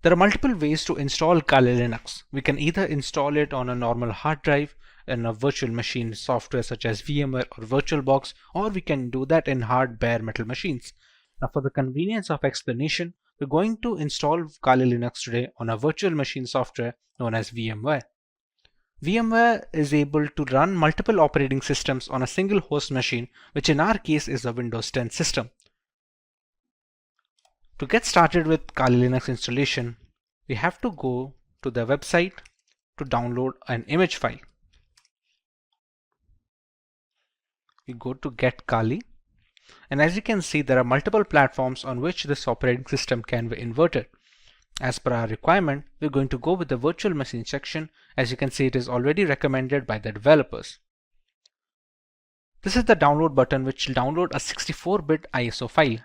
There are multiple ways to install Kali Linux. We can either install it on a normal hard drive in a virtual machine software such as VMware or VirtualBox, or we can do that in hard bare metal machines. Now, for the convenience of explanation, we're going to install Kali Linux today on a virtual machine software known as VMware. VMware is able to run multiple operating systems on a single host machine, which in our case is a Windows 10 system. To get started with Kali Linux installation, we have to go to the website to download an image file. We go to Get Kali, and as you can see, there are multiple platforms on which this operating system can be inverted. As per our requirement, we're going to go with the virtual machine section. As you can see, it is already recommended by the developers. This is the download button, which will download a 64-bit ISO file.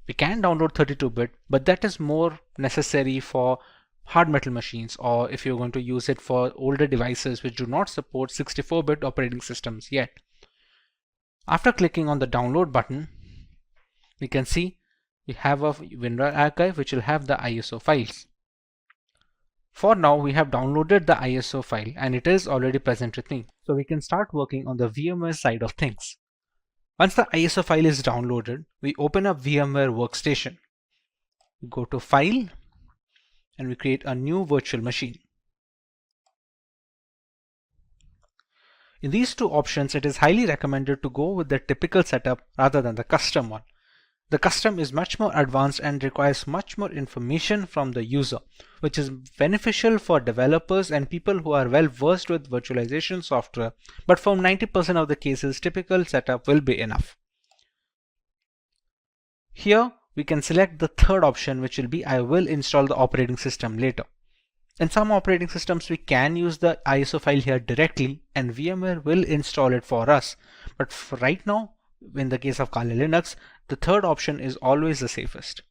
We can download 32-bit, but that is more necessary for hard metal machines, or if you're going to use it for older devices which do not support 64-bit operating systems yet. After clicking on the download button, we can see we have a WinRAR archive which will have the ISO files. For now, we have downloaded the ISO file and it is already present with me. So we can start working on the VMware side of things. Once the ISO file is downloaded, we open up VMware Workstation. We go to File and we create a new virtual machine. In these two options, it is highly recommended to go with the typical setup rather than the custom one. The custom is much more advanced and requires much more information from the user, which is beneficial for developers and people who are well versed with virtualization software, but for 90% of the cases, typical setup will be enough. Here, we can select the third option, which will be I will install the operating system later. In some operating systems, we can use the ISO file here directly and VMware will install it for us. But for right now, in the case of Kali Linux, the third option is always the safest.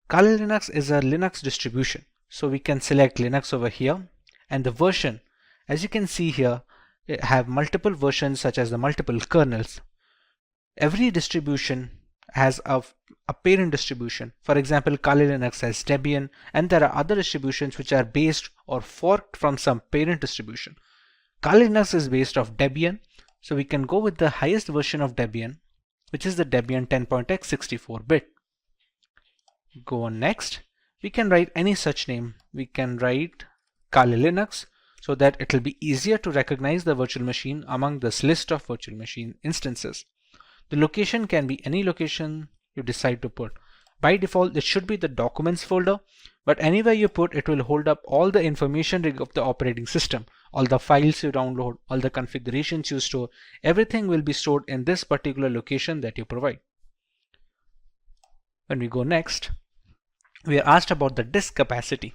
Kali Linux is a Linux distribution, so we can select Linux over here, and the version, as you can see here, have multiple versions such as the multiple kernels. Every distribution has a parent distribution. For example, Kali Linux has Debian, and there are other distributions which are based or forked from some parent distribution. Kali Linux is based off Debian, so we can go with the highest version of Debian, which is the Debian 10.x 64-bit. Go on next. We can write any such name. We can write Kali Linux so that it will be easier to recognize the virtual machine among this list of virtual machine instances. The location can be any location you decide to put. By default, it should be the documents folder, but anywhere you put, it will hold up all the information of the operating system. All the files you download, all the configurations you store, everything will be stored in this particular location that you provide. When we go next, we are asked about the disk capacity.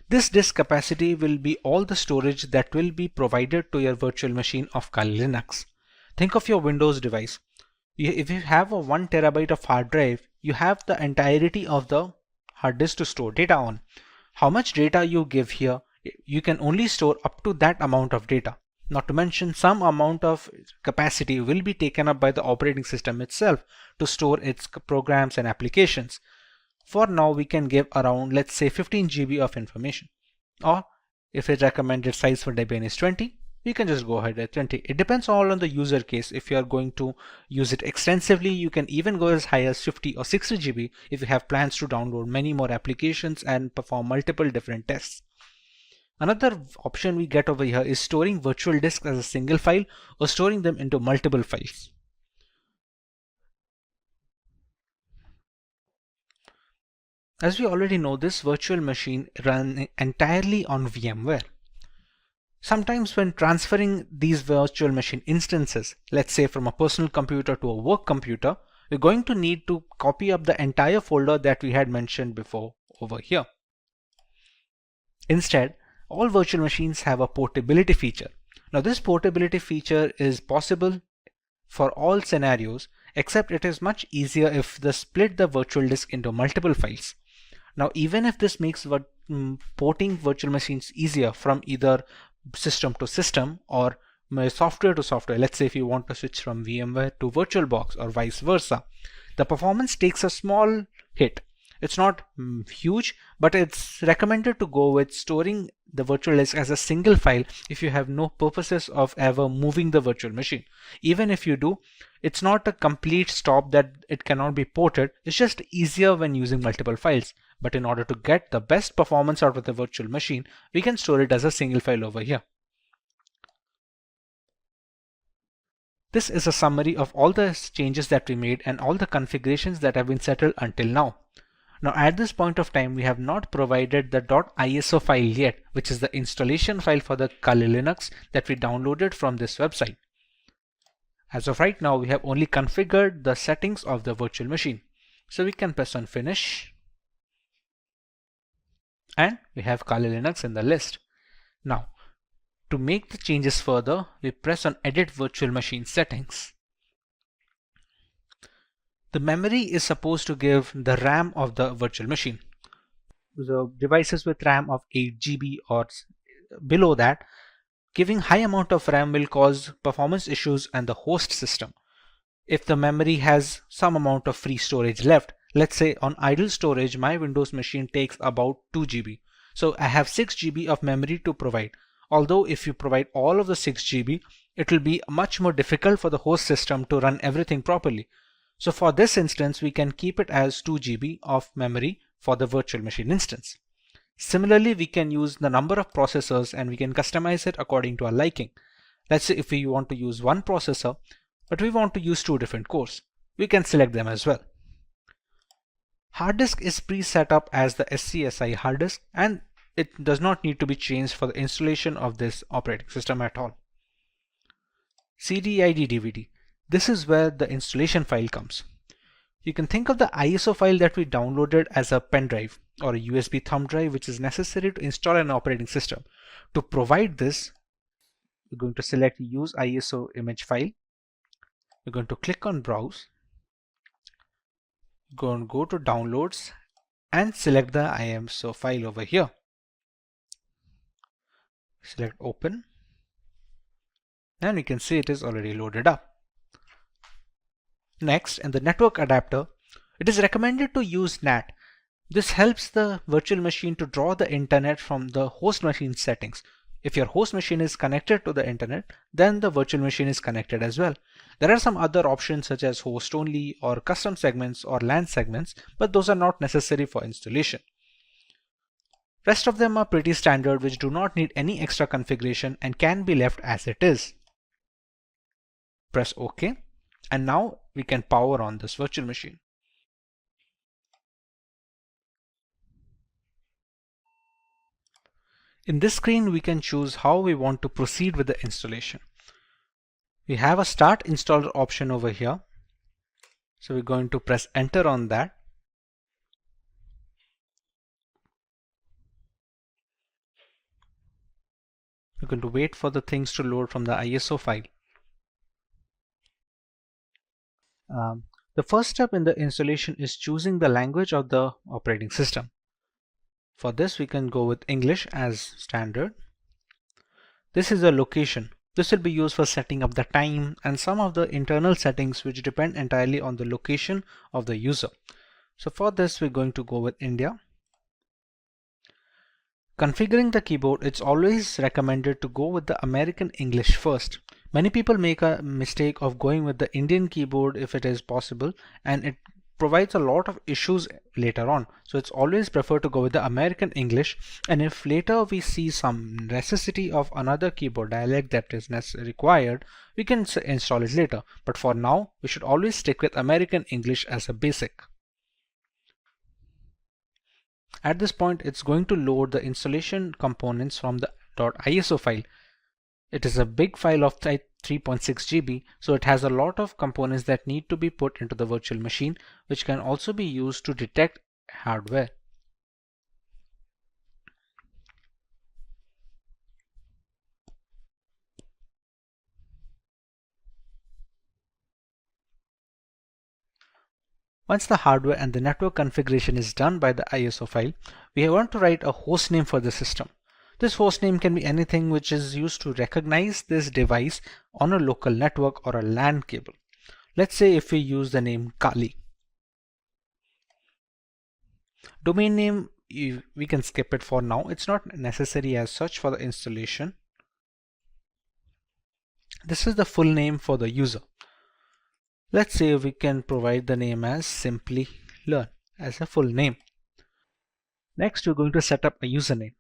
This disk capacity will be all the storage that will be provided to your virtual machine of Kali Linux. Think of your Windows device. If you have a 1 terabyte of hard drive, you have the entirety of the hard disk to store data on. How much data you give here, you can only store up to that amount of data. Not to mention, some amount of capacity will be taken up by the operating system itself to store its programs and applications. For now, we can give around, let's say, 15 GB of information. Or if its recommended size for Debian is 20, we can just go ahead at 20. It depends all on the user case. If you are going to use it extensively, you can even go as high as 50 or 60 GB if you have plans to download many more applications and perform multiple different tests. Another option we get over here is storing virtual disks as a single file or storing them into multiple files. As we already know, this virtual machine runs entirely on VMware. Sometimes when transferring these virtual machine instances, let's say from a personal computer to a work computer, we're going to need to copy up the entire folder that we had mentioned before over here. Instead, all virtual machines have a portability feature. Now this portability feature is possible for all scenarios, except it is much easier if they split the virtual disk into multiple files. Now even if this makes porting virtual machines easier from either system to system or software to software, let's say if you want to switch from VMware to VirtualBox or vice versa, the performance takes a small hit. It's not huge, but it's recommended to go with storing the virtual disk as a single file if you have no purposes of ever moving the virtual machine. Even if you do, it's not a complete stop that it cannot be ported. It's just easier when using multiple files. But in order to get the best performance out of the virtual machine, we can store it as a single file over here. This is a summary of all the changes that we made and all the configurations that have been settled until now. Now at this point of time, we have not provided the .iso file yet, which is the installation file for the Kali Linux that we downloaded from this website. As of right now, we have only configured the settings of the virtual machine. So we can press on Finish. And we have Kali Linux in the list. Now, to make the changes further, we press on Edit Virtual Machine Settings. The memory is supposed to give the RAM of the virtual machine. So devices with RAM of 8 GB or below that, giving high amount of RAM will cause performance issues on the host system. If the memory has some amount of free storage left, let's say on idle storage, my Windows machine takes about 2 GB. So I have 6 GB of memory to provide. Although if you provide all of the 6 GB, it will be much more difficult for the host system to run everything properly. So for this instance, we can keep it as 2 GB of memory for the virtual machine instance. Similarly, we can use the number of processors and we can customize it according to our liking. Let's say if we want to use one processor, but we want to use 2 different cores, we can select them as well. Hard disk is pre-set up as the SCSI hard disk, and it does not need to be changed for the installation of this operating system at all. CD-ID DVD. This is where the installation file comes. You can think of the ISO file that we downloaded as a pen drive or a USB thumb drive, which is necessary to install an operating system. To provide this, we're going to select Use ISO image file. We're going to click on Browse. Go to Downloads and select the ISO file over here. Select Open, and we can see it is already loaded up. Next, in the network adapter, it is recommended to use NAT. This helps the virtual machine to draw the internet from the host machine settings. If your host machine is connected to the internet, then the virtual machine is connected as well. There are some other options such as host only or custom segments or LAN segments, but those are not necessary for installation. Rest of them are pretty standard, which do not need any extra configuration and can be left as it is. Press OK, and now we can power on this virtual machine. In this screen, we can choose how we want to proceed with the installation. We have a Start Installer option over here. So we're going to press Enter on that. We're going to wait for the things to load from the ISO file. The first step in the installation is choosing the language of the operating system. For this, we can go with English as standard. This is a location. This will be used for setting up the time and some of the internal settings which depend entirely on the location of the user. So for this, we're going to go with India. Configuring the keyboard, it's always recommended to go with the American English first. Many people make a mistake of going with the Indian keyboard if it is possible, and it provides a lot of issues later on. So it's always preferred to go with the American English, and if later we see some necessity of another keyboard dialect that is required, we can install it later. But for now, we should always stick with American English as a basic. At this point, it's going to load the installation components from the .iso file. It is a big file of 3.6 GB, so it has a lot of components that need to be put into the virtual machine, which can also be used to detect hardware. Once the hardware and the network configuration is done by the ISO file, we want to write a host name for the system. This host name can be anything which is used to recognize this device on a local network or a LAN cable. Let's say if we use the name Kali. Domain name, we can skip it for now. It's not necessary as such for the installation. This is the full name for the user. Let's say we can provide the name as Simplilearn as a full name. Next, we're going to set up a username.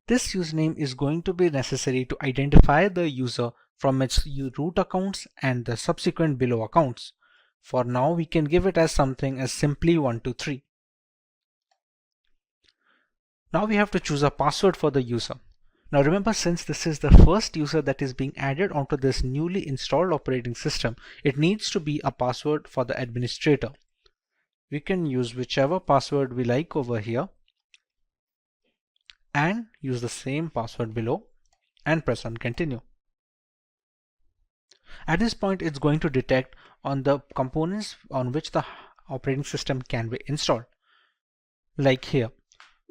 This username is going to be necessary to identify the user from its root accounts and the subsequent below accounts. For now, we can give it as something as simply123. Now we have to choose a password for the user. Now remember, since this is the first user that is being added onto this newly installed operating system, it needs to be a password for the administrator. We can use whichever password we like over here and use the same password below and press on continue. At this point, it's going to detect on the components on which the operating system can be installed. Like here,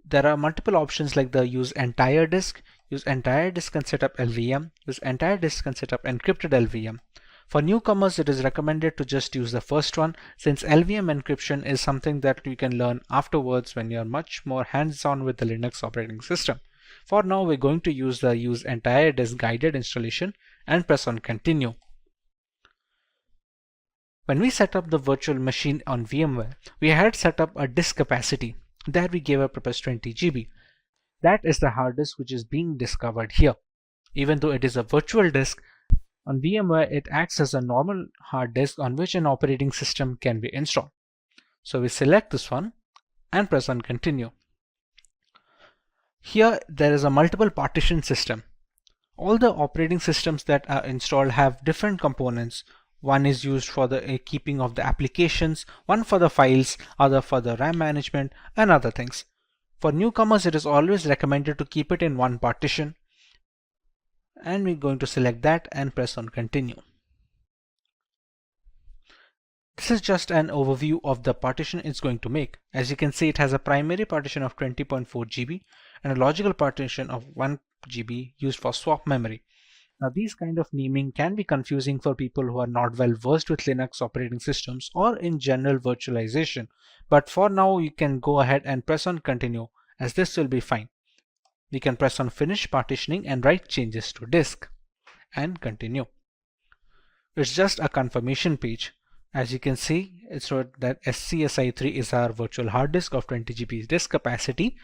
there are multiple options like the use entire disk and set up LVM, use entire disk and set up encrypted LVM. For newcomers, it is recommended to just use the first one, since LVM encryption is something that you can learn afterwards when you're much more hands-on with the Linux operating system. For now, we're going to use the use entire disk guided installation and press on continue. When we set up the virtual machine on VMware, we had set up a disk capacity. There we gave a purpose 20 GB. That is the hard disk which is being discovered here. Even though it is a virtual disk, on VMware it acts as a normal hard disk on which an operating system can be installed. So we select this one and press on continue. Here there is a multiple partition system. All the operating systems that are installed have different components. One is used for the keeping of the applications, one for the files, other for the RAM management and other things. For newcomers, it is always recommended to keep it in one partition. And we're going to select that and press on continue. This is just an overview of the partition it's going to make. As you can see, it has a primary partition of 20.4 GB and a logical partition of 1 GB used for swap memory. Now these kind of naming can be confusing for people who are not well versed with Linux operating systems or in general virtualization. But for now, you can go ahead and press on continue, as this will be fine. We can press on finish partitioning and write changes to disk and continue. It's just a confirmation page. As you can see, it's wrote that SCSI3 is our virtual hard disk of 20 GB disk capacity.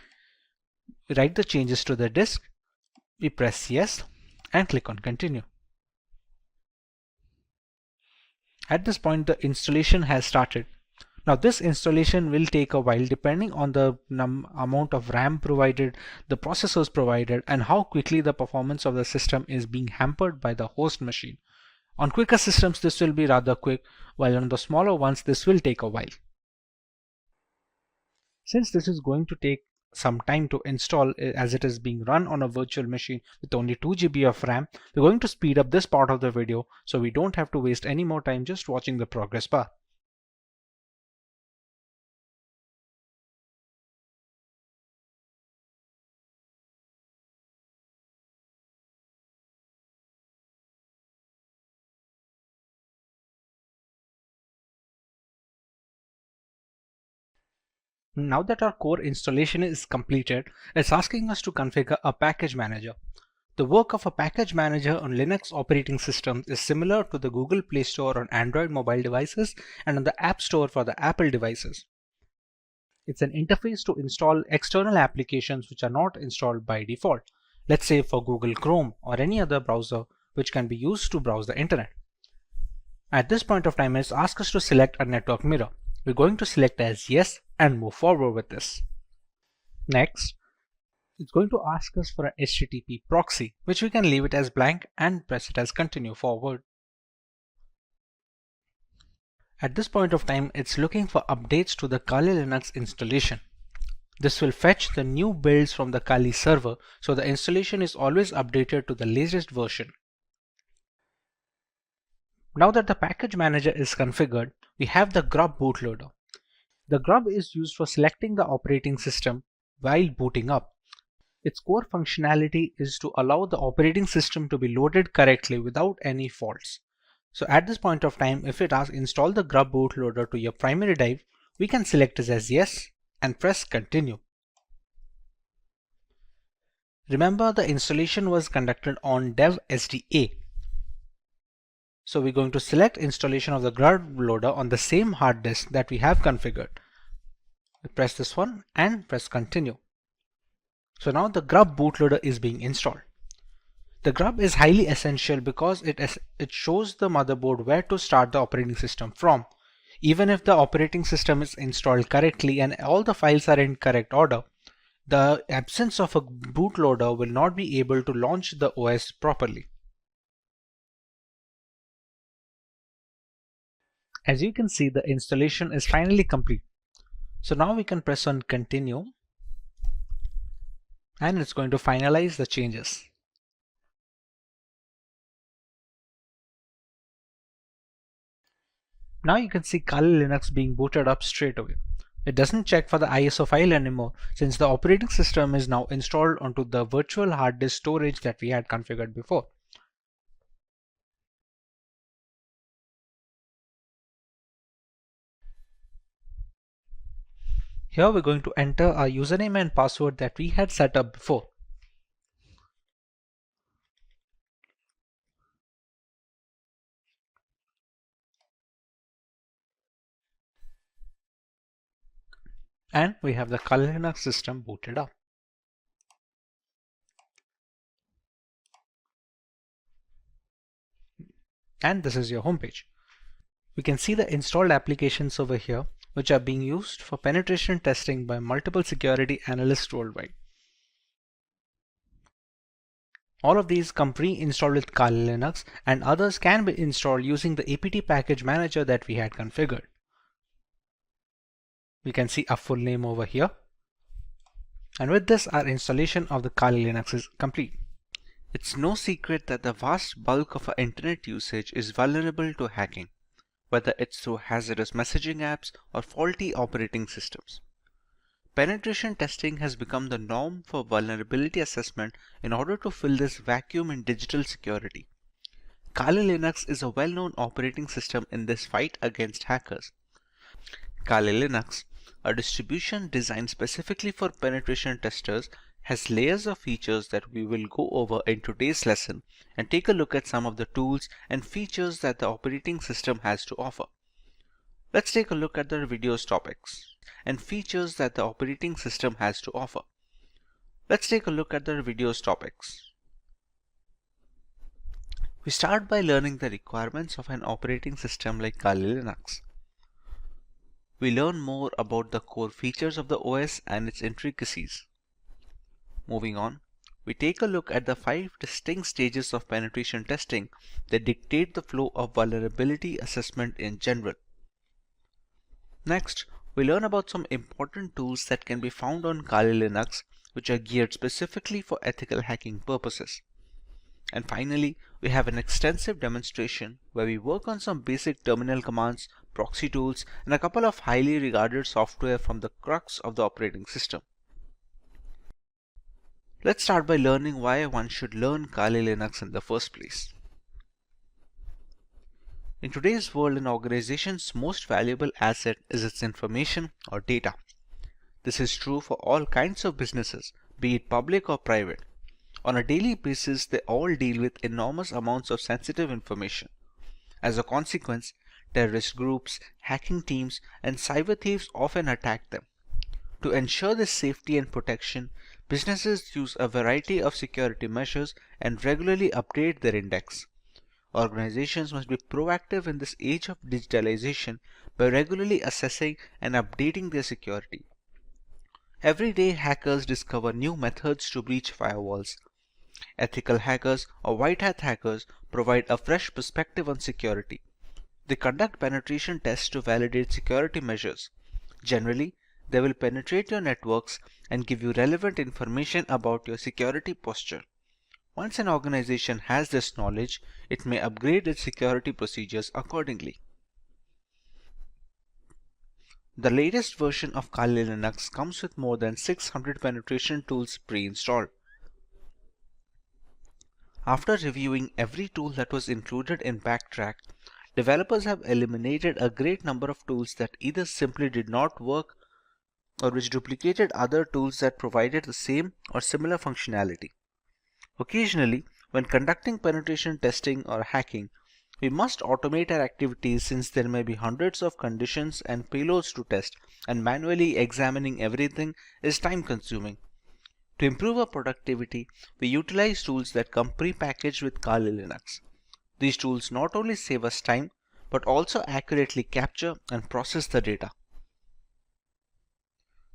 We write the changes to the disk. We press yes and click on continue. At this point, the installation has started. Now this installation will take a while depending on the amount of RAM provided, the processors provided, and how quickly the performance of the system is being hampered by the host machine. On quicker systems, this will be rather quick, while on the smaller ones, this will take a while. Since this is going to take some time to install, as it is being run on a virtual machine with only 2 GB of RAM, we're going to speed up this part of the video so we don't have to waste any more time just watching the progress bar. Now that our core installation is completed, it's asking us to configure a package manager. The work of a package manager on Linux operating systems is similar to the Google Play Store on Android mobile devices and on the App Store for the Apple devices. It's an interface to install external applications which are not installed by default. Let's say for Google Chrome or any other browser which can be used to browse the internet. At this point of time, it's asked us to select a network mirror. We're going to select as yes and move forward with this. Next, it's going to ask us for an HTTP proxy, which we can leave it as blank and press it as continue forward. At this point of time, it's looking for updates to the Kali Linux installation. This will fetch the new builds from the Kali server, so the installation is always updated to the latest version. Now that the package manager is configured, we have the grub bootloader. The grub is used for selecting the operating system while booting up. Its core functionality is to allow the operating system to be loaded correctly without any faults. So at this point of time, if it asks install the grub bootloader to your primary drive, we can select it as yes and press continue. Remember, the installation was conducted on dev SDA. So we're going to select installation of the grub loader on the same hard disk that we have configured. Press this one and press continue. So now the grub bootloader is being installed. The grub is highly essential because it shows the motherboard where to start the operating system from. Even if the operating system is installed correctly and all the files are in correct order, the absence of a bootloader will not be able to launch the OS properly. As you can see, the installation is finally complete. So now we can press on continue and it's going to finalize the changes. Now you can see Kali Linux being booted up straight away. It doesn't check for the ISO file anymore since the operating system is now installed onto the virtual hard disk storage that we had configured before. Here we're going to enter our username and password that we had set up before. And we have the Kali Linux system booted up. And this is your homepage. We can see the installed applications over here, which are being used for penetration testing by multiple security analysts worldwide. All of these come pre-installed with Kali Linux, and others can be installed using the apt package manager that we had configured. We can see a full name over here. And with this, our installation of the Kali Linux is complete. It's no secret that the vast bulk of our internet usage is vulnerable to hacking, whether it's through hazardous messaging apps or faulty operating systems. Penetration testing has become the norm for vulnerability assessment in order to fill this vacuum in digital security. Kali Linux is a well-known operating system in this fight against hackers. Kali Linux, a distribution designed specifically for penetration testers, has layers of features that we will go over in today's lesson and take a look at some of the tools and features that the operating system has to offer. Let's take a look at the video's topics and features that the operating system has to offer. Let's take a look at the video's topics. We start by learning the requirements of an operating system like Kali Linux. We learn more about the core features of the OS and its intricacies. Moving on, we take a look at the 5 distinct stages of penetration testing that dictate the flow of vulnerability assessment in general. Next, we learn about some important tools that can be found on Kali Linux, which are geared specifically for ethical hacking purposes. And finally, we have an extensive demonstration where we work on some basic terminal commands, proxy tools, and a couple of highly regarded software from the crux of the operating system. Let's start by learning why one should learn Kali Linux in the first place. In today's world, an organization's most valuable asset is its information or data. This is true for all kinds of businesses, be it public or private. On a daily basis, they all deal with enormous amounts of sensitive information. As a consequence, terrorist groups, hacking teams, and cyber thieves often attack them. To ensure this safety and protection, businesses use a variety of security measures and regularly update their index. Organizations must be proactive in this age of digitalization by regularly assessing and updating their security. Every day, hackers discover new methods to breach firewalls. Ethical hackers or white hat hackers provide a fresh perspective on security. They conduct penetration tests to validate security measures. Generally, they will penetrate your networks and give you relevant information about your security posture. Once an organization has this knowledge, it may upgrade its security procedures accordingly. The latest version of Kali Linux comes with more than 600 penetration tools pre-installed. After reviewing every tool that was included in Backtrack, developers have eliminated a great number of tools that either simply did not work or which duplicated other tools that provided the same or similar functionality. Occasionally, when conducting penetration testing or hacking, we must automate our activities since there may be hundreds of conditions and payloads to test, and manually examining everything is time consuming. To improve our productivity, we utilize tools that come pre-packaged with Kali Linux. These tools not only save us time, but also accurately capture and process the data.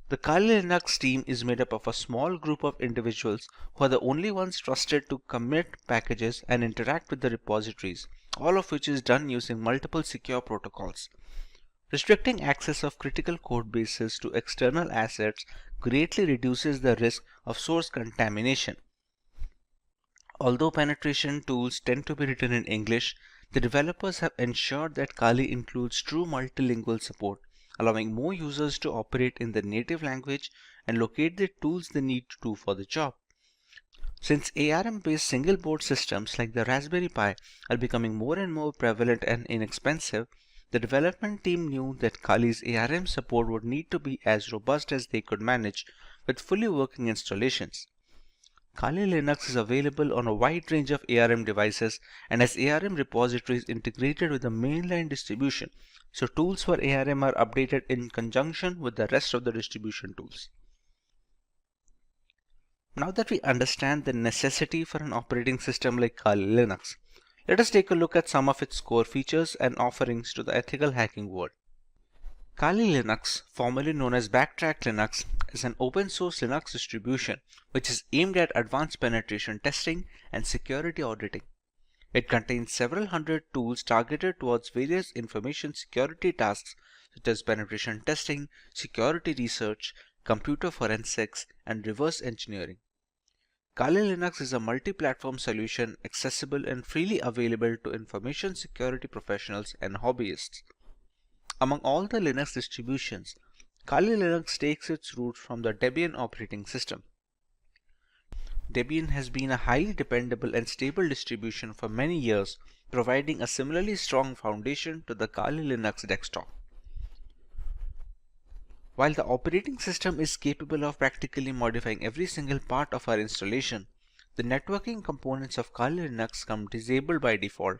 The Kali Linux team is made up of a small group of individuals who are the only ones trusted to commit packages and interact with the repositories, all of which is done using multiple secure protocols. Restricting access of critical code bases to external assets greatly reduces the risk of source contamination. Although penetration tools tend to be written in English, the developers have ensured that Kali includes true multilingual support, allowing more users to operate in their native language and locate the tools they need to do for the job. Since ARM-based single board systems like the Raspberry Pi are becoming more and more prevalent and inexpensive, the development team knew that Kali's ARM support would need to be as robust as they could manage with fully working installations. Kali Linux is available on a wide range of ARM devices and has ARM repositories integrated with the mainline distribution, so tools for ARM are updated in conjunction with the rest of the distribution tools. Now that we understand the necessity for an operating system like Kali Linux, let us take a look at some of its core features and offerings to the ethical hacking world. Kali Linux, formerly known as Backtrack Linux, is an open source Linux distribution which is aimed at advanced penetration testing and security auditing. It contains several hundred tools targeted towards various information security tasks such as penetration testing, security research, computer forensics, and reverse engineering. Kali Linux is a multi-platform solution accessible and freely available to information security professionals and hobbyists. Among all the Linux distributions, Kali Linux takes its roots from the Debian operating system. Debian has been a highly dependable and stable distribution for many years, providing a similarly strong foundation to the Kali Linux desktop. While the operating system is capable of practically modifying every single part of our installation, the networking components of Kali Linux come disabled by default.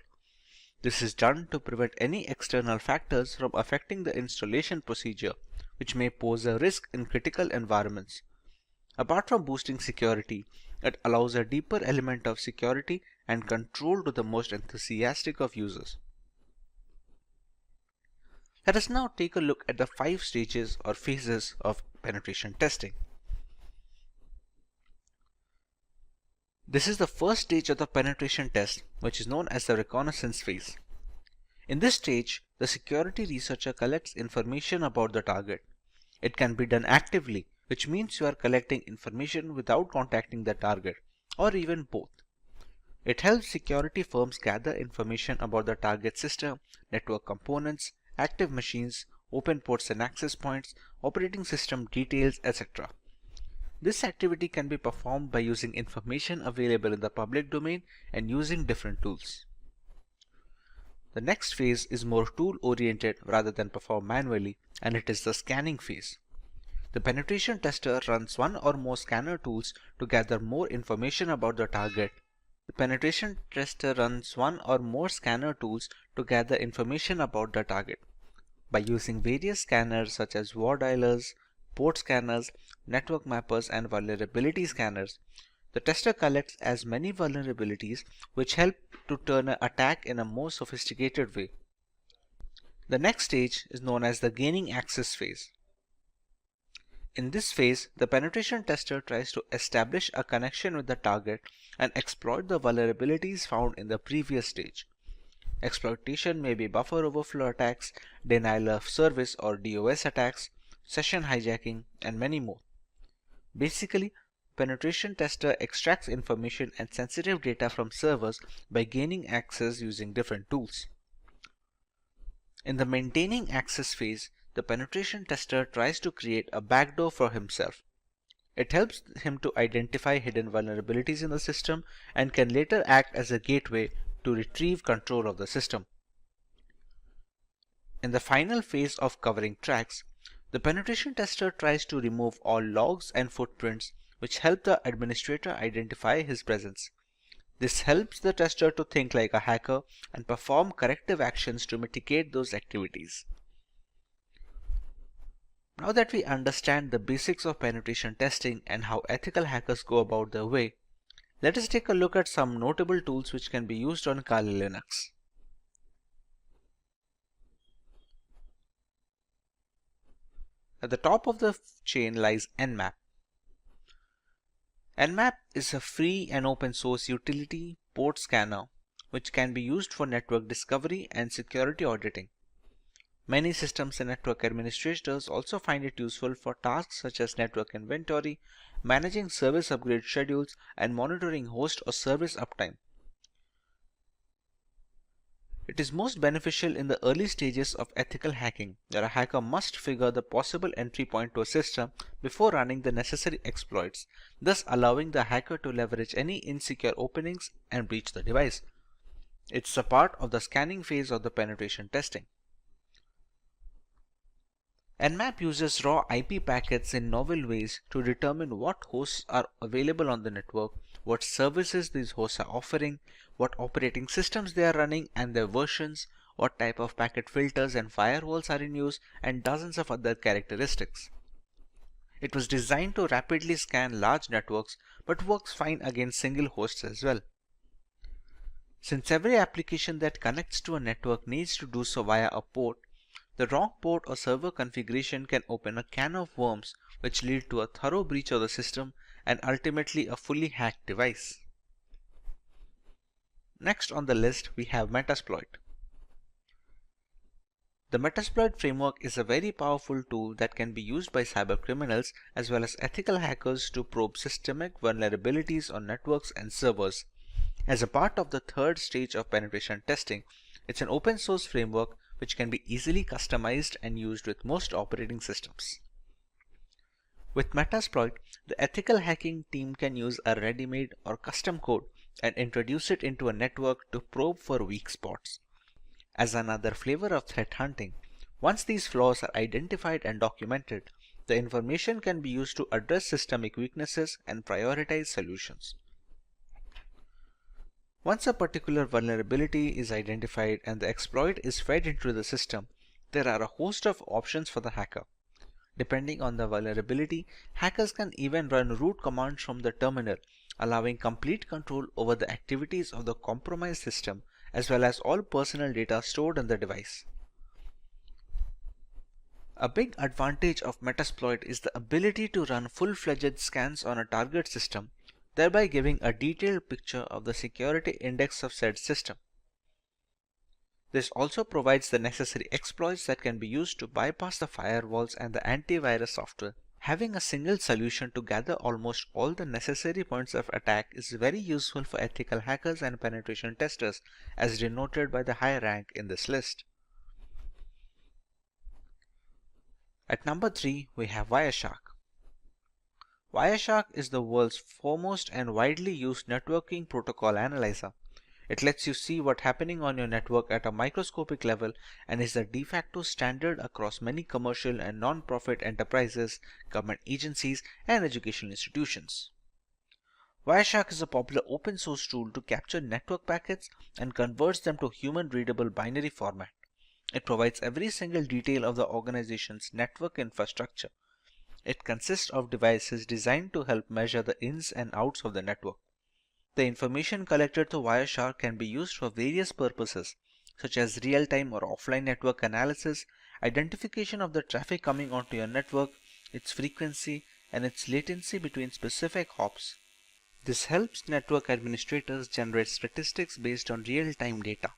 This is done to prevent any external factors from affecting the installation procedure, which may pose a risk in critical environments. Apart from boosting security, it allows a deeper element of security and control to the most enthusiastic of users. Let us now take a look at the 5 stages or phases of penetration testing. This is the first stage of the penetration test, which is known as the reconnaissance phase. In this stage, the security researcher collects information about the target. It can be done actively, which means you are collecting information without contacting the target, or even both. It helps security firms gather information about the target system, network components, active machines, open ports and access points, operating system details, etc. This activity can be performed by using information available in the public domain and using different tools. The next phase is more tool-oriented rather than performed manually, and it is the scanning phase. The penetration tester runs one or more scanner tools to gather more information about the target. The penetration tester runs one or more scanner tools to gather information about the target. By using various scanners such as war dialers, port scanners, network mappers, and vulnerability scanners, the tester collects as many vulnerabilities which help to turn an attack in a more sophisticated way. The next stage is known as the gaining access phase. In this phase, the penetration tester tries to establish a connection with the target and exploit the vulnerabilities found in the previous stage. Exploitation may be buffer overflow attacks, denial of service or DOS attacks, session hijacking, and many more. Basically, penetration tester extracts information and sensitive data from servers by gaining access using different tools. In the maintaining access phase, the penetration tester tries to create a backdoor for himself. It helps him to identify hidden vulnerabilities in the system and can later act as a gateway to retrieve control of the system. In the final phase of covering tracks, The penetration tester tries to remove all logs and footprints which help the administrator identify his presence. This helps the tester to think like a hacker and perform corrective actions to mitigate those activities. Now that we understand the basics of penetration testing and how ethical hackers go about their way, let us take a look at some notable tools which can be used on Kali Linux. At the top of the chain lies Nmap. Nmap is a free and open source utility port scanner which can be used for network discovery and security auditing. Many systems and network administrators also find it useful for tasks such as network inventory, managing service upgrade schedules, and monitoring host or service uptime. It is most beneficial in the early stages of ethical hacking, where a hacker must figure the possible entry point to a system before running the necessary exploits, thus allowing the hacker to leverage any insecure openings and breach the device. It's a part of the scanning phase of the penetration testing. Nmap uses raw IP packets in novel ways to determine what hosts are available on the network, what services these hosts are offering, what operating systems they are running and their versions, what type of packet filters and firewalls are in use, and dozens of other characteristics. It was designed to rapidly scan large networks but works fine against single hosts as well. Since every application that connects to a network needs to do so via a port, the wrong port or server configuration can open a can of worms which lead to a thorough breach of the system and ultimately a fully hacked device. Next on the list we have Metasploit. The Metasploit framework is a very powerful tool that can be used by cybercriminals as well as ethical hackers to probe systemic vulnerabilities on networks and servers. As a part of the third stage of penetration testing, it's an open source framework which can be easily customized and used with most operating systems. With Metasploit, the ethical hacking team can use a ready-made or custom code and introduce it into a network to probe for weak spots. As another flavor of threat hunting, once these flaws are identified and documented, the information can be used to address systemic weaknesses and prioritize solutions. Once a particular vulnerability is identified and the exploit is fed into the system, there are a host of options for the hacker. Depending on the vulnerability, hackers can even run root commands from the terminal, allowing complete control over the activities of the compromised system as well as all personal data stored on the device. A big advantage of Metasploit is the ability to run full-fledged scans on a target system, thereby giving a detailed picture of the security index of said system. This also provides the necessary exploits that can be used to bypass the firewalls and the antivirus software. Having a single solution to gather almost all the necessary points of attack is very useful for ethical hackers and penetration testers, as denoted by the high rank in this list. At number 3, we have Wireshark. Wireshark is the world's foremost and widely used networking protocol analyzer. It lets you see what's happening on your network at a microscopic level and is the de facto standard across many commercial and non-profit enterprises, government agencies, and educational institutions. Wireshark is a popular open source tool to capture network packets and converts them to human-readable binary format. It provides every single detail of the organization's network infrastructure. It consists of devices designed to help measure the ins and outs of the network. The information collected through Wireshark can be used for various purposes, such as real-time or offline network analysis, identification of the traffic coming onto your network, its frequency, and its latency between specific hops. This helps network administrators generate statistics based on real-time data.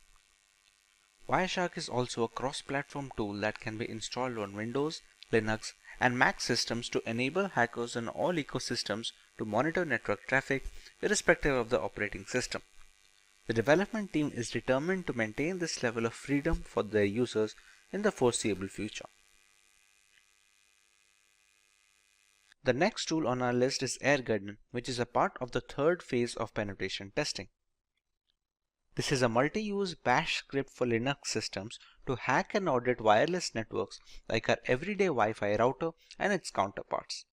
Wireshark is also a cross-platform tool that can be installed on Windows, Linux, and Mac systems to enable hackers in all ecosystems to monitor network traffic irrespective of the operating system. The development team is determined to maintain this level of freedom for their users in the foreseeable future. The next tool on our list is AirGarden, which is a part of the third phase of penetration testing. This is a multi-use bash script for Linux systems to hack and audit wireless networks like our everyday Wi-Fi router and its counterparts.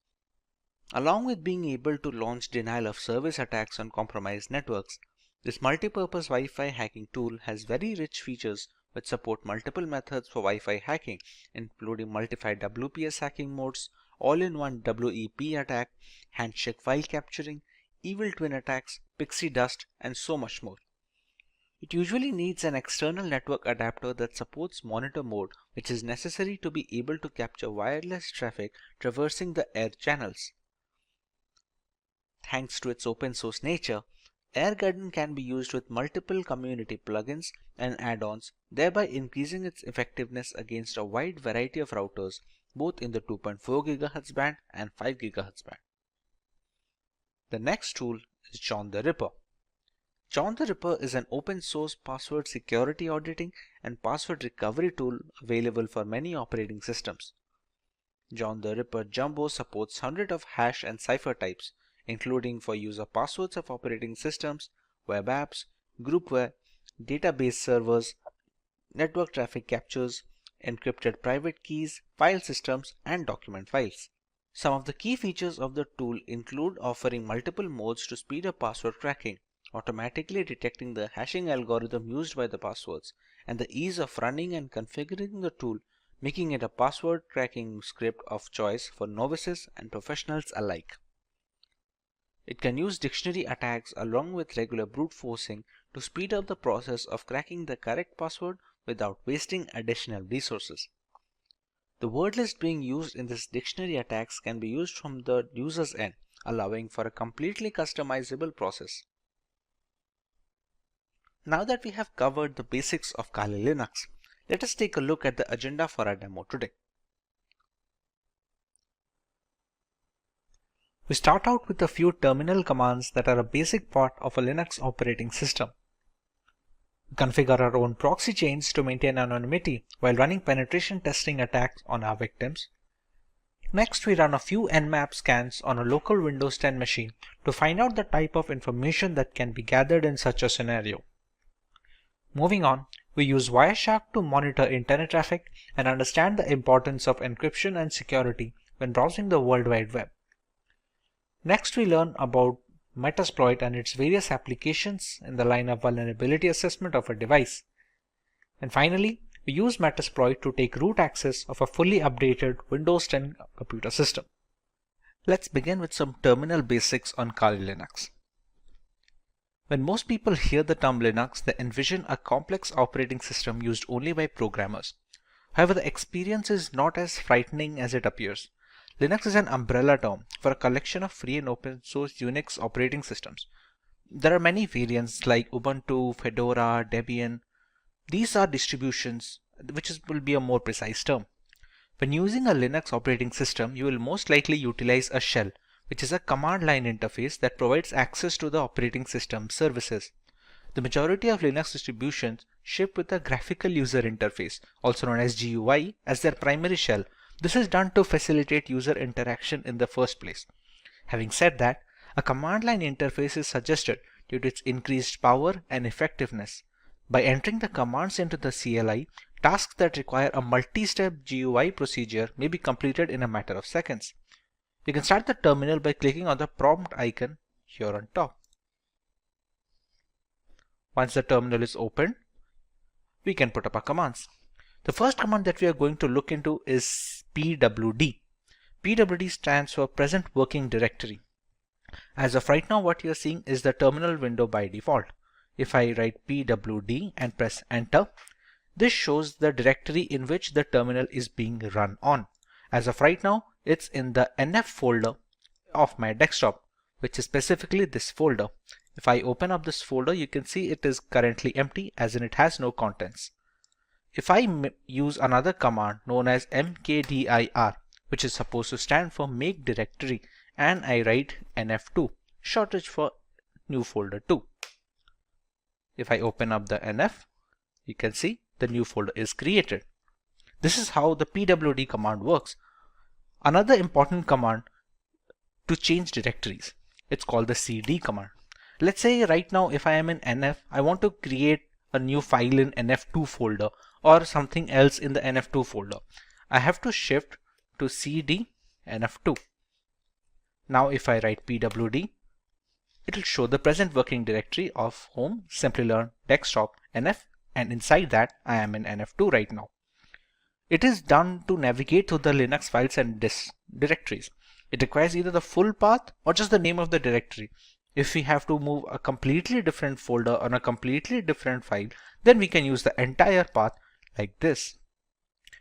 Along with being able to launch denial of service attacks on compromised networks, this multi-purpose Wi-Fi hacking tool has very rich features which support multiple methods for Wi-Fi hacking, including multi-field WPS hacking modes, all-in-one WEP attack, handshake file capturing, evil twin attacks, pixie dust, and so much more. It usually needs an external network adapter that supports monitor mode, which is necessary to be able to capture wireless traffic traversing the air channels. Thanks to its open source nature, AirGarden can be used with multiple community plugins and add-ons, thereby increasing its effectiveness against a wide variety of routers, both in the 2.4 GHz band and 5 GHz band. The next tool is John the Ripper. John the Ripper is an open source password security auditing and password recovery tool available for many operating systems. John the Ripper Jumbo supports hundreds of hash and cipher types, including for user passwords of operating systems, web apps, groupware, database servers, network traffic captures, encrypted private keys, file systems, and document files. Some of the key features of the tool include offering multiple modes to speed up password cracking, automatically detecting the hashing algorithm used by the passwords, and the ease of running and configuring the tool, making it a password cracking script of choice for novices and professionals alike. It can use dictionary attacks along with regular brute forcing to speed up the process of cracking the correct password without wasting additional resources. The word list being used in this dictionary attacks can be used from the user's end, allowing for a completely customizable process. Now that we have covered the basics of Kali Linux, let us take a look at the agenda for our demo today. We start out with a few terminal commands that are a basic part of a Linux operating system. We configure our own proxy chains to maintain anonymity while running penetration testing attacks on our victims. Next, we run a few Nmap scans on a local Windows 10 machine to find out the type of information that can be gathered in such a scenario. Moving on, we use Wireshark to monitor internet traffic and understand the importance of encryption and security when browsing the World Wide Web. Next, we learn about Metasploit and its various applications in the line of vulnerability assessment of a device. And finally, we use Metasploit to take root access of a fully updated Windows 10 computer system. Let's begin with some terminal basics on Kali Linux. When most people hear the term Linux, they envision a complex operating system used only by programmers. However, the experience is not as frightening as it appears. Linux is an umbrella term for a collection of free and open source Unix operating systems. There are many variants like Ubuntu, Fedora, Debian. These are distributions, which will be a more precise term. When using a Linux operating system, you will most likely utilize a shell, which is a command line interface that provides access to the operating system services. The majority of Linux distributions ship with a graphical user interface, also known as GUI, as their primary shell. This is done to facilitate user interaction in the first place. Having said that, a command line interface is suggested due to its increased power and effectiveness. By entering the commands into the CLI, tasks that require a multi-step GUI procedure may be completed in a matter of seconds. You can start the terminal by clicking on the prompt icon here on top. Once the terminal is opened, we can put up our commands. The first command that we are going to look into is pwd. pwd stands for present working directory. As of right now, what you are seeing is the terminal window by default. If I write pwd and press enter, this shows the directory in which the terminal is being run on. As of right now, it's in the nf folder of my desktop, which is specifically this folder. If I open up this folder, you can see it is currently empty, as in it has no contents. If I use another command known as mkdir, which is supposed to stand for make directory, and I write nf2, shortage for new folder 2. If I open up the nf, you can see the new folder is created. This is how the pwd command works. Another important command to change directories, it's called the cd command. Let's say right now if I am in NF, I want to create a new file in NF2 folder or something else in the NF2 folder. I have to shift to CD NF2. Now if I write pwd, it will show the present working directory of home, Simplilearn, desktop, NF, and inside that I am in NF2 right now. It is done to navigate through the Linux files and directories. It requires either the full path or just the name of the directory. If we have to move a completely different folder on a completely different file, then we can use the entire path like this.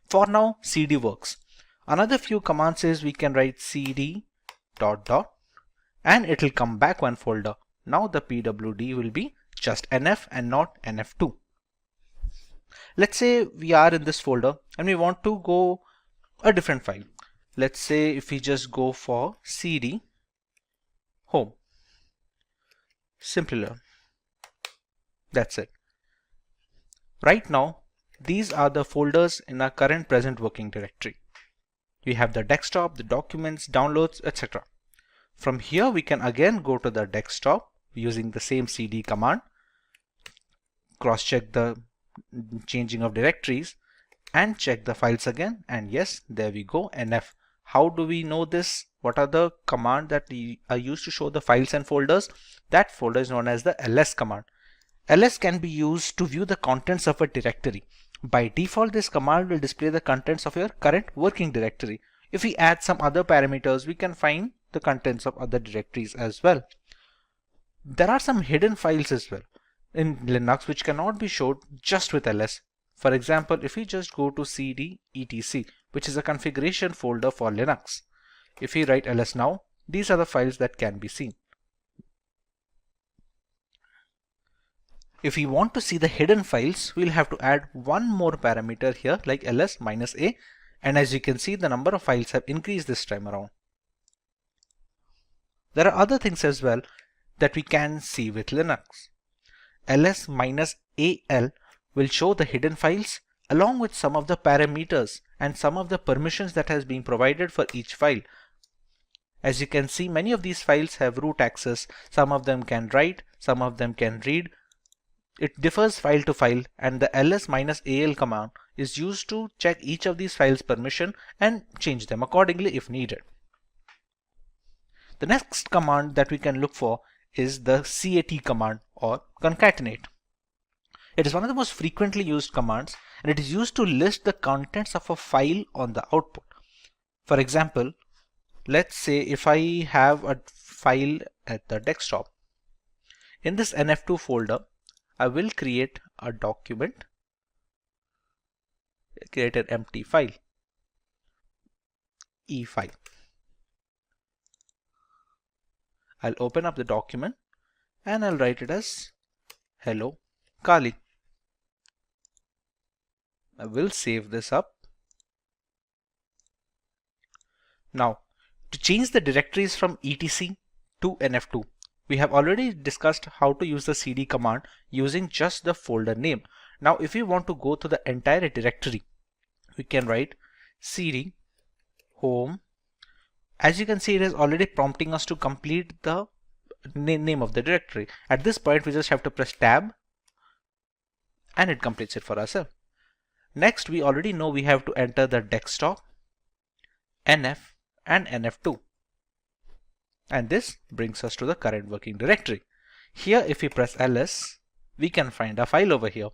For now, cd works. Another few commands is we can write cd ... and it will come back one folder. Now the pwd will be just NF and not NF2. Let's say we are in this folder and we want to go a different file. Let's say if we just go for cd home, Simplilearn. That's it. Right now, these are the folders in our current present working directory. We have the desktop, the documents, downloads, etc. From here, we can again go to the desktop using the same cd command, cross-check the changing of directories, and check the files again. And yes, there we go, NF. How do we know this? What are the commands that are used to show the files and folders? That folder is known as the ls command. ls can be used to view the contents of a directory. By default, this command will display the contents of your current working directory. If we add some other parameters, we can find the contents of other directories as well. There are some hidden files as well in Linux which cannot be showed just with ls. For example, if we just go to cd etc, which is a configuration folder for Linux, if we write ls now, these are the files that can be seen. If we want to see the hidden files, we'll have to add one more parameter here like ls -a, and as you can see, the number of files have increased this time around. There are other things as well that we can see with Linux. ls -al will show the hidden files along with some of the parameters and some of the permissions that has been provided for each file. As you can see, many of these files have root access. Some of them can write, some of them can read. It differs file to file, and the ls -al command is used to check each of these files' permission and change them accordingly if needed. The next command that we can look for is the cat command or concatenate. It is one of the most frequently used commands, and it is used to list the contents of a file on the output. For example, let's say if I have a file at the desktop. In this NF2 folder, I will create a document, create an empty file, e5. I'll open up the document and I'll write it as hello Kali. I will save this up. Now, to change the directories from etc to NF2, we have already discussed how to use the cd command using just the folder name. Now, if we want to go to the entire directory, we can write cd home. As you can see, it is already prompting us to complete the name of the directory. At this point, we just have to press tab and it completes it for ourselves. Next, we already know we have to enter the desktop, NF and NF2. And this brings us to the current working directory. Here, if we press ls, we can find a file over here.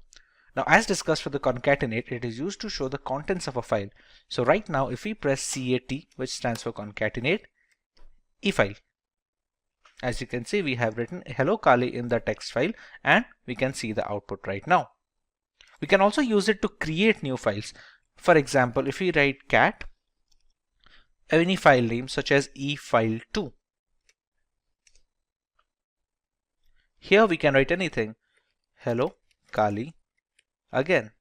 Now, as discussed for the concatenate, it is used to show the contents of a file. So right now, if we press cat, which stands for concatenate, e-file. As you can see, we have written hello Kali in the text file, and we can see the output right now. We can also use it to create new files. For example, if we write cat, any file name such as e-file2. Here we can write anything. Hello Kali again.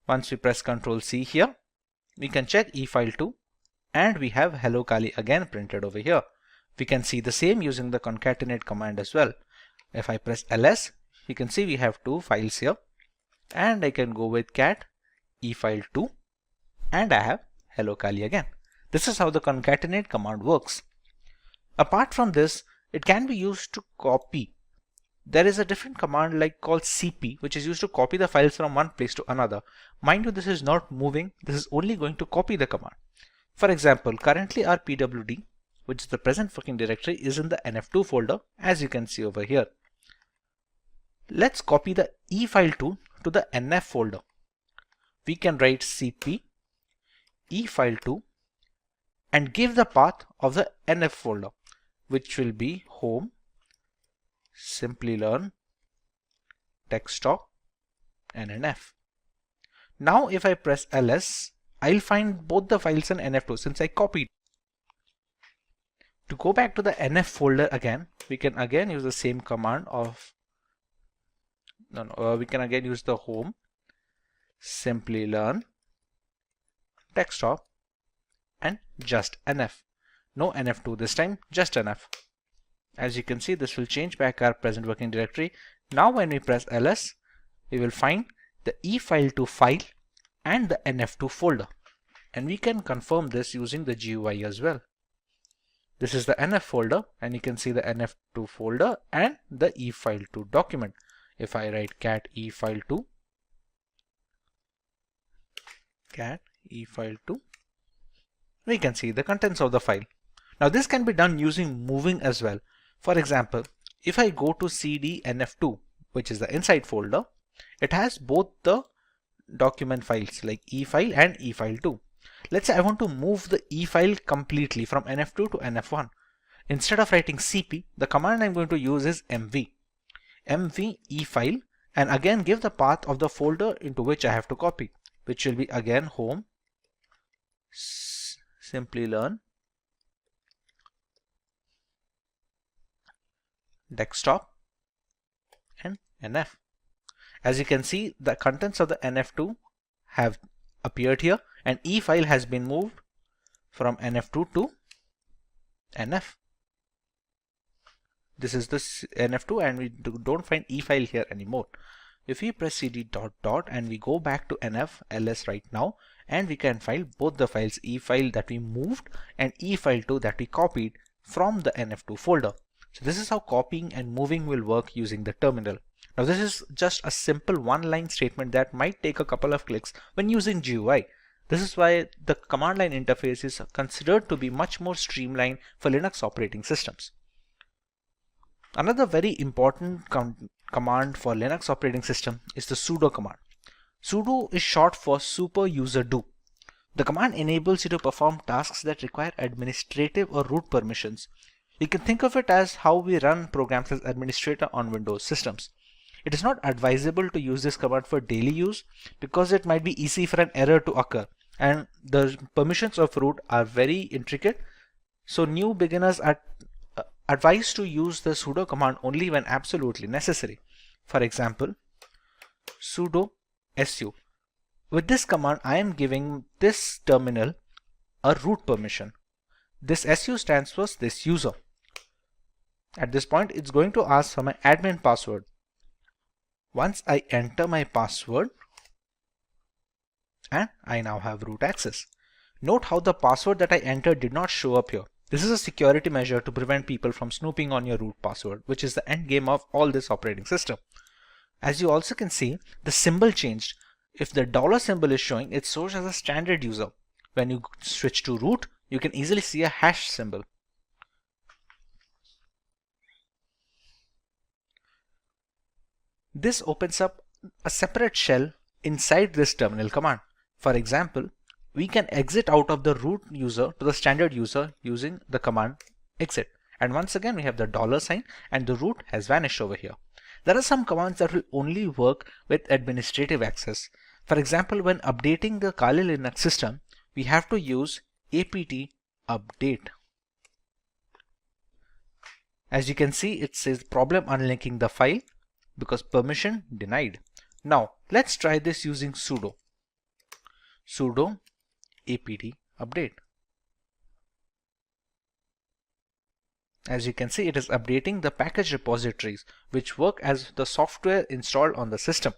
Once we press Ctrl C here, we can check e-file2 and we have hello Kali again printed over here. We can see the same using the concatenate command as well. If I press ls, you can see we have two files here, and I can go with cat e-file2 and I have hello Kali again. This is how the concatenate command works. Apart from this, it can be used to copy. There is a different command called cp, which is used to copy the files from one place to another. Mind you, this is not moving, this is only going to copy the command. For example, currently our pwd, which is the present working directory, is in the nf2 folder, as you can see over here. Let's copy the efile2 to the nf folder. We can write cp efile2 and give the path of the nf folder, which will be home, Simplilearn, desktop, and nf. Now if I press ls, I'll find both the files in nf2 since I copied. To go back to the nf folder again, we can again use the same command of we can again use the home, Simplilearn, desktop, and just nf. No nf2 this time, just nf. As you can see, this will change back our present working directory. Now when we press ls, we will find the efile2 file and the nf2 folder, and we can confirm this using the GUI as well. This is the nf folder, and you can see the nf2 folder and the efile2 document. If I write cat efile2, we can see the contents of the file. Now this can be done using moving as well. For example, if I go to cd nf2, which is the inside folder, it has both the document files like efile and efile2. Let's say I want to move the efile completely from nf2 to nf1. Instead of writing cp, the command I'm going to use is mv efile, and again give the path of the folder into which I have to copy, which will be again home, Simplilearn, desktop, and nf. As you can see, the contents of the nf2 have appeared here, and efile has been moved from nf2 to nf. This is the nf2, and we don't find efile here anymore. If we press cd ... and we go back to nf ls right now, and we can find both the files, efile that we moved and efile2 that we copied from the nf2 folder. So this is how copying and moving will work using the terminal. Now this is just a simple one-line statement that might take a couple of clicks when using GUI. This is why the command line interface is considered to be much more streamlined for Linux operating systems. Another very important command for Linux operating system is the sudo command. Sudo is short for super user do. The command enables you to perform tasks that require administrative or root permissions. You can think of it as how we run programs as administrator on Windows systems. It is not advisable to use this command for daily use because it might be easy for an error to occur, and the permissions of root are very intricate. So new beginners are advised to use the sudo command only when absolutely necessary. For example, sudo su. With this command, I am giving this terminal a root permission. This su stands for this user. At this point, it's going to ask for my admin password. Once I enter my password, and I now have root access. Note how the password that I entered did not show up here. This is a security measure to prevent people from snooping on your root password, which is the end game of all this operating system. As you also can see, the symbol changed. If the dollar symbol is showing, it shows as a standard user. When you switch to root, you can easily see a hash symbol. This opens up a separate shell inside this terminal command. For example, we can exit out of the root user to the standard user using the command exit. And once again, we have the dollar sign and the root has vanished over here. There are some commands that will only work with administrative access. For example, when updating the Kali Linux system, we have to use apt update. As you can see, it says problem unlinking the file because permission denied. Now, let's try this using sudo apt update. As you can see, it is updating the package repositories which work as the software installed on the system.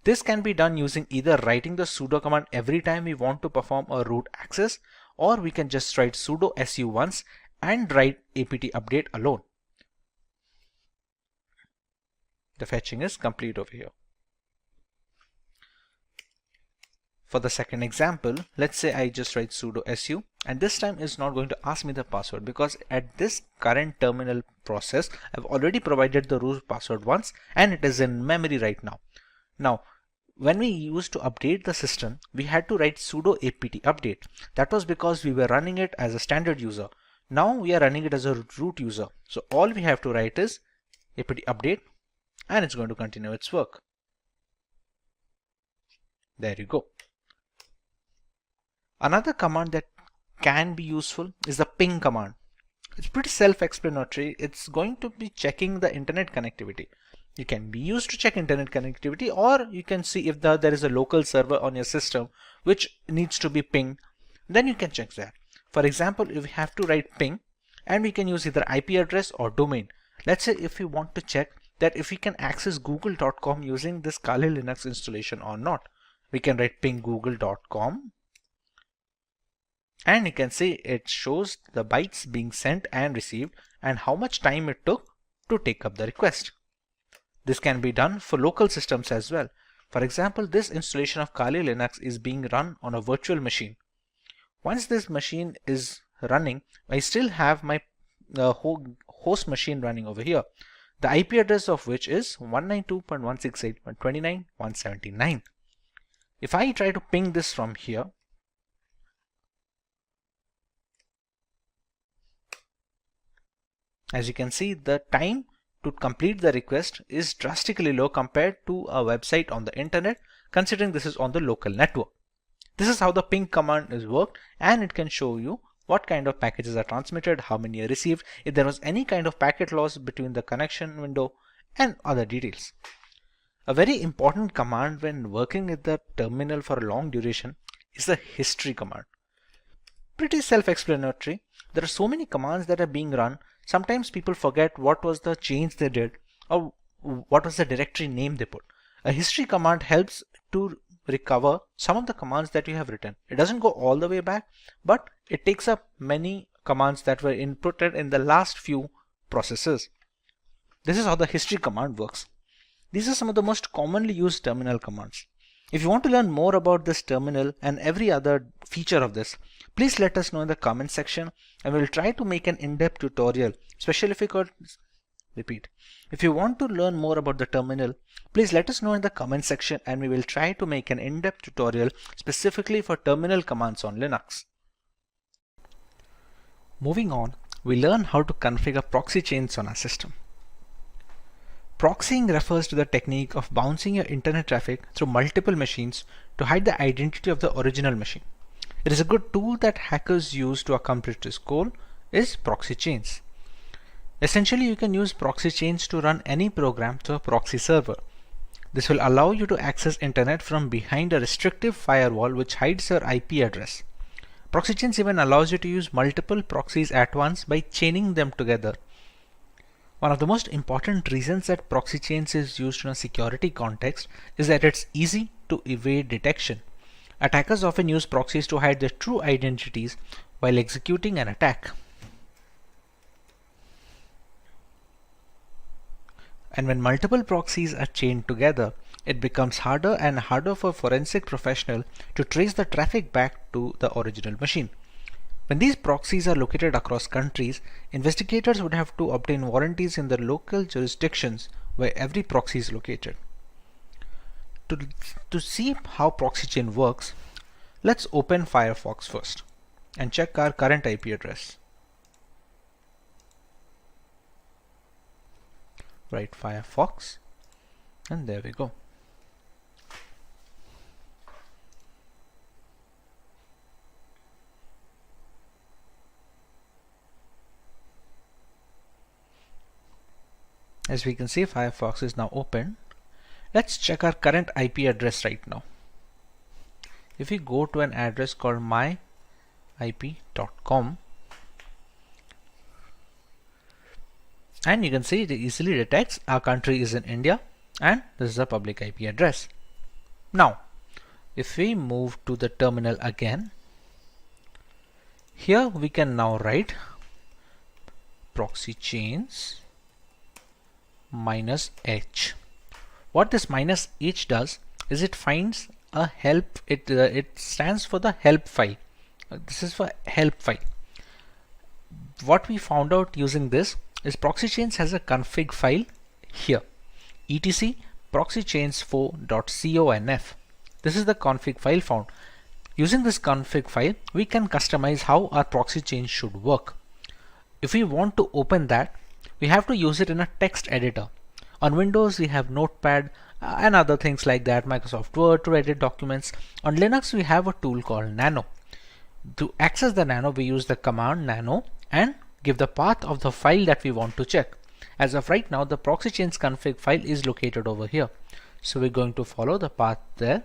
This can be done using either writing the sudo command every time we want to perform a root access, or we can just write sudo su once and write apt update alone. The fetching is complete over here. For the second example, let's say I just write sudo su, and this time it's not going to ask me the password because at this current terminal process I've already provided the root password once and it is in memory right now. Now when we used to update the system, we had to write sudo apt update. That was because we were running it as a standard user. Now we are running it as a root user. So all we have to write is apt update and it's going to continue its work. There you go. Another command that can be useful is the ping command. It's pretty self-explanatory. It's going to be checking the internet connectivity. You can be used to check internet connectivity, or you can see if there is a local server on your system which needs to be pinged, then you can check that. For example, if we have to write ping, and we can use either IP address or domain. Let's say if we want to check that if we can access google.com using this Kali Linux installation or not, we can write ping google.com. And you can see it shows the bytes being sent and received and how much time it took to take up the request. This can be done for local systems as well. For example, this installation of Kali Linux is being run on a virtual machine. Once this machine is running, I still have my host machine running over here, the IP address of which is 192.168.129.179. If I try to ping this from here, as you can see, the time to complete the request is drastically low compared to a website on the internet, considering this is on the local network. This is how the ping command is worked, and it can show you what kind of packages are transmitted, how many are received, if there was any kind of packet loss between the connection window, and other details. A very important command when working with the terminal for a long duration is the history command. Pretty self-explanatory. There are so many commands that are being run. Sometimes people forget what was the change they did or what was the directory name they put. A history command helps to recover some of the commands that you have written. It doesn't go all the way back, but it takes up many commands that were inputted in the last few processes. This is how the history command works. These are some of the most commonly used terminal commands. If you want to learn more about this terminal and every other feature of this, please let us know in the comment section and we'll try to make an in-depth tutorial, especially if you could repeat. If you want to learn more about the terminal, please let us know in the comment section and we will try to make an in-depth tutorial specifically for terminal commands on Linux. Moving on, we learn how to configure proxy chains on our system. Proxying refers to the technique of bouncing your internet traffic through multiple machines to hide the identity of the original machine. It is a good tool that hackers use to accomplish this goal is proxy chains. Essentially, you can use proxy chains to run any program to a proxy server. This will allow you to access internet from behind a restrictive firewall which hides your IP address. Proxy chains even allows you to use multiple proxies at once by chaining them together. One of the most important reasons that proxy chains is used in a security context is that it's easy to evade detection. Attackers often use proxies to hide their true identities while executing an attack. And when multiple proxies are chained together, it becomes harder and harder for a forensic professional to trace the traffic back to the original machine. When these proxies are located across countries, investigators would have to obtain warranties in the local jurisdictions where every proxy is located. To see how proxy chain works, let's open Firefox first and check our current IP address. Write Firefox, and there we go. As we can see, Firefox is now open. Let's check our current IP address right now. If we go to an address called myip.com, and you can see it easily detects our country is in India and this is a public IP address. Now, if we move to the terminal again Here we can now write proxy chains -h. What this -h does is it finds a help. It stands for the help file. This is for help file. What we found out using this is proxy chains has a config file here, etc proxychains4.conf. This is the config file found. Using this config file, we can customize how our proxy chain should work. If we want to open that, we have to use it in a text editor. On Windows, we have Notepad and other things like that, Microsoft Word to edit documents. On Linux, we have a tool called Nano. To access the Nano, we use the command nano and give the path of the file that we want to check. As of right now, the proxy chains config file is located over here. So we're going to follow the path there.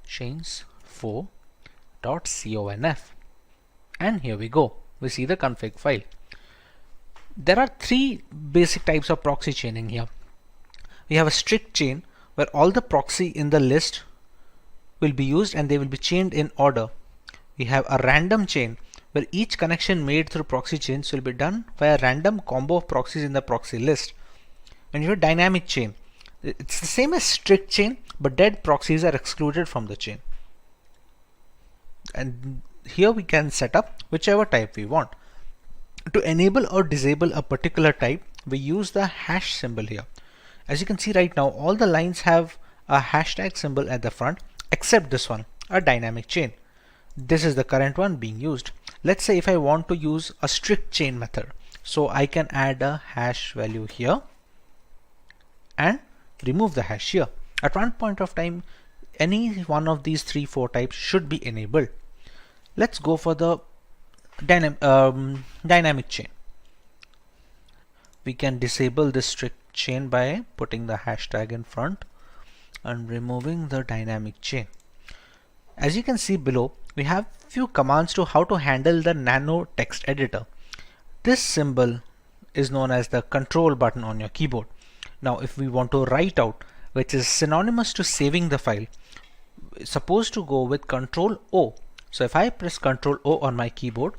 chains4.conf. And here we go. We see the config file. There are three basic types of proxy chaining here. We have a strict chain where all the proxy in the list will be used and they will be chained in order. We have a random chain where each connection made through proxy chains will be done by a random combo of proxies in the proxy list. And you have dynamic chain. It's the same as strict chain, but dead proxies are excluded from the chain. And here we can set up whichever type we want. To enable or disable a particular type, we use the hash symbol here. As you can see right now, all the lines have a hashtag symbol at the front, except this one, a dynamic chain. This is the current one being used. Let's say if I want to use a strict chain method, so I can add a hash value here and remove the hash here. At one point of time, any one of these 3-4 types should be enabled. Let's go for the dynamic chain. We can disable this strict chain by putting the hashtag in front and removing the dynamic chain. As you can see below, we have few commands to how to handle the nano text editor. This symbol is known as the control button on your keyboard. Now if we want to write out, which is synonymous to saving the file, it's supposed to go with Control O. So if I press Control O on my keyboard,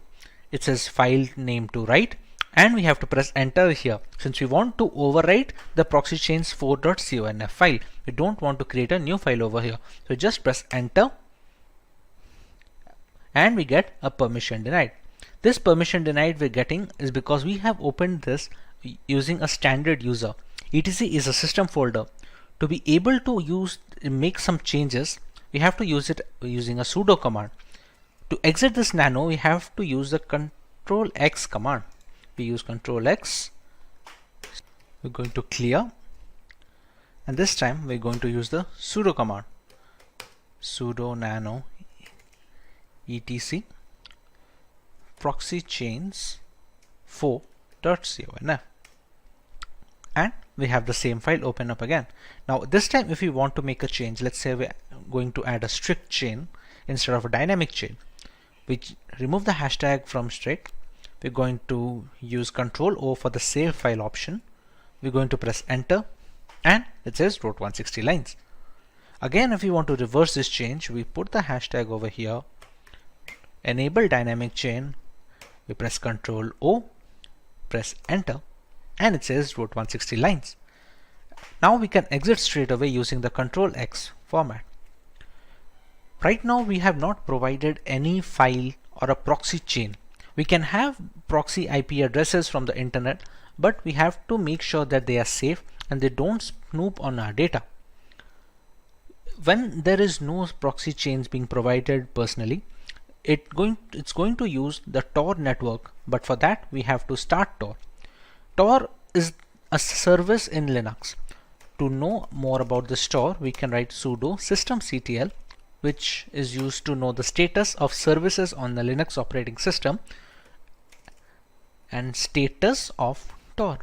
it says file name to write, and we have to press enter here since we want to overwrite the proxy chains 4.conf file. We don't want to create a new file over here. So just press enter and we get a permission denied. This permission denied we're getting is because we have opened this using a standard user. etc is a system folder. To be able to make some changes, we have to use it using a sudo command. To exit this nano, we have to use the Control X command. We use Control X. We're going to clear, and this time we're going to use the sudo command. Sudo nano etc proxy chains 4.conf, and we have the same file open up again. Now this time if we want to make a change, let's say we're going to add a strict chain instead of a dynamic chain, we remove the hashtag from strict. We're going to use Control O for the save file option. We're going to press enter and it says wrote 160 lines. Again, if we want to reverse this change, we put the hashtag over here, enable dynamic chain, we press Control O, press enter, and it says wrote 160 lines. Now we can exit straight away using the Control X format. Right now we have not provided any file or a proxy chain. We can have proxy IP addresses from the internet, but we have to make sure that they are safe and they don't snoop on our data. When there is no proxy chains being provided personally, it's going to use the Tor network, but for that we have to start Tor. Tor is a service in Linux. To know more about this Tor, we can write sudo systemctl, which is used to know the status of services on the Linux operating system, and status of Tor.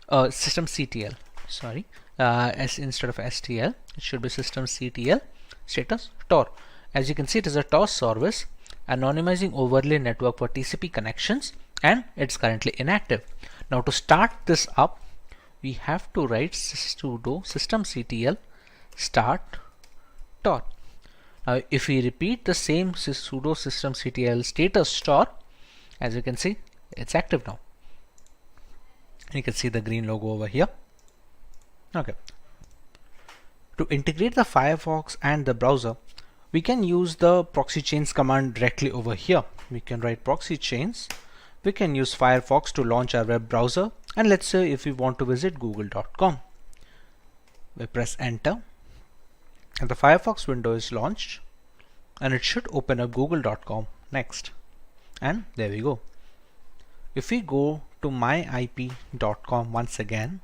Systemctl, sorry, instead of stl, it should be systemctl status Tor. As you can see, it is a Tor service, anonymizing overlay network for TCP connections, and it's currently inactive. Now to start this up, we have to write sudo systemctl start Tor. If we repeat the same sudo systemctl status store, as you can see, it's active now. You can see the green logo over here. Okay. To integrate the Firefox and the browser, we can use the proxy chains command directly over here. We can write proxy chains. We can use Firefox to launch our web browser, and let's say if we want to visit google.com. We press enter and the Firefox window is launched, and it should open up google.com next. And there we go. If we go to myip.com once again,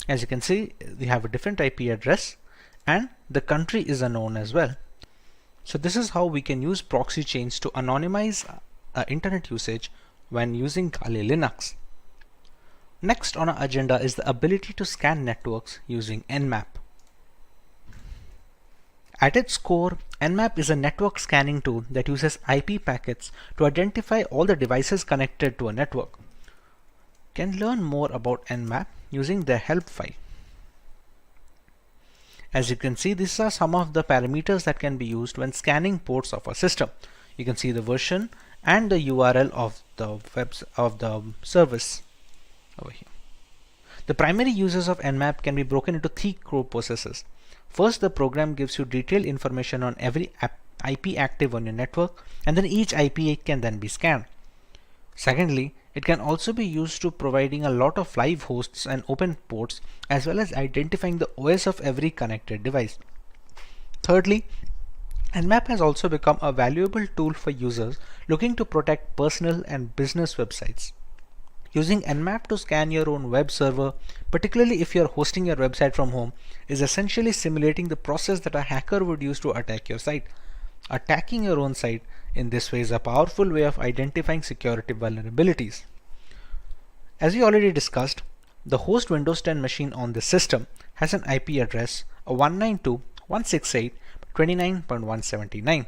as you can see, we have a different IP address and the country is unknown as well. So this is how we can use proxy chains to anonymize internet usage when using Kali Linux. Next on our agenda is the ability to scan networks using Nmap. At its core, Nmap is a network scanning tool that uses IP packets to identify all the devices connected to a network. You can learn more about Nmap using their help file. As you can see, these are some of the parameters that can be used when scanning ports of a system. You can see the version and the URL of the service over here. The primary uses of Nmap can be broken into 3 core processes. First, the program gives you detailed information on every IP active on your network, and then each IP can then be scanned. Secondly, it can also be used to providing a lot of live hosts and open ports, as well as identifying the OS of every connected device. Thirdly, Nmap has also become a valuable tool for users looking to protect personal and business websites. Using Nmap to scan your own web server, particularly if you're hosting your website from home, is essentially simulating the process that a hacker would use to attack your site. Attacking your own site in this way is a powerful way of identifying security vulnerabilities. As we already discussed, the host Windows 10 machine on this system has an IP address of 192.168.29.179.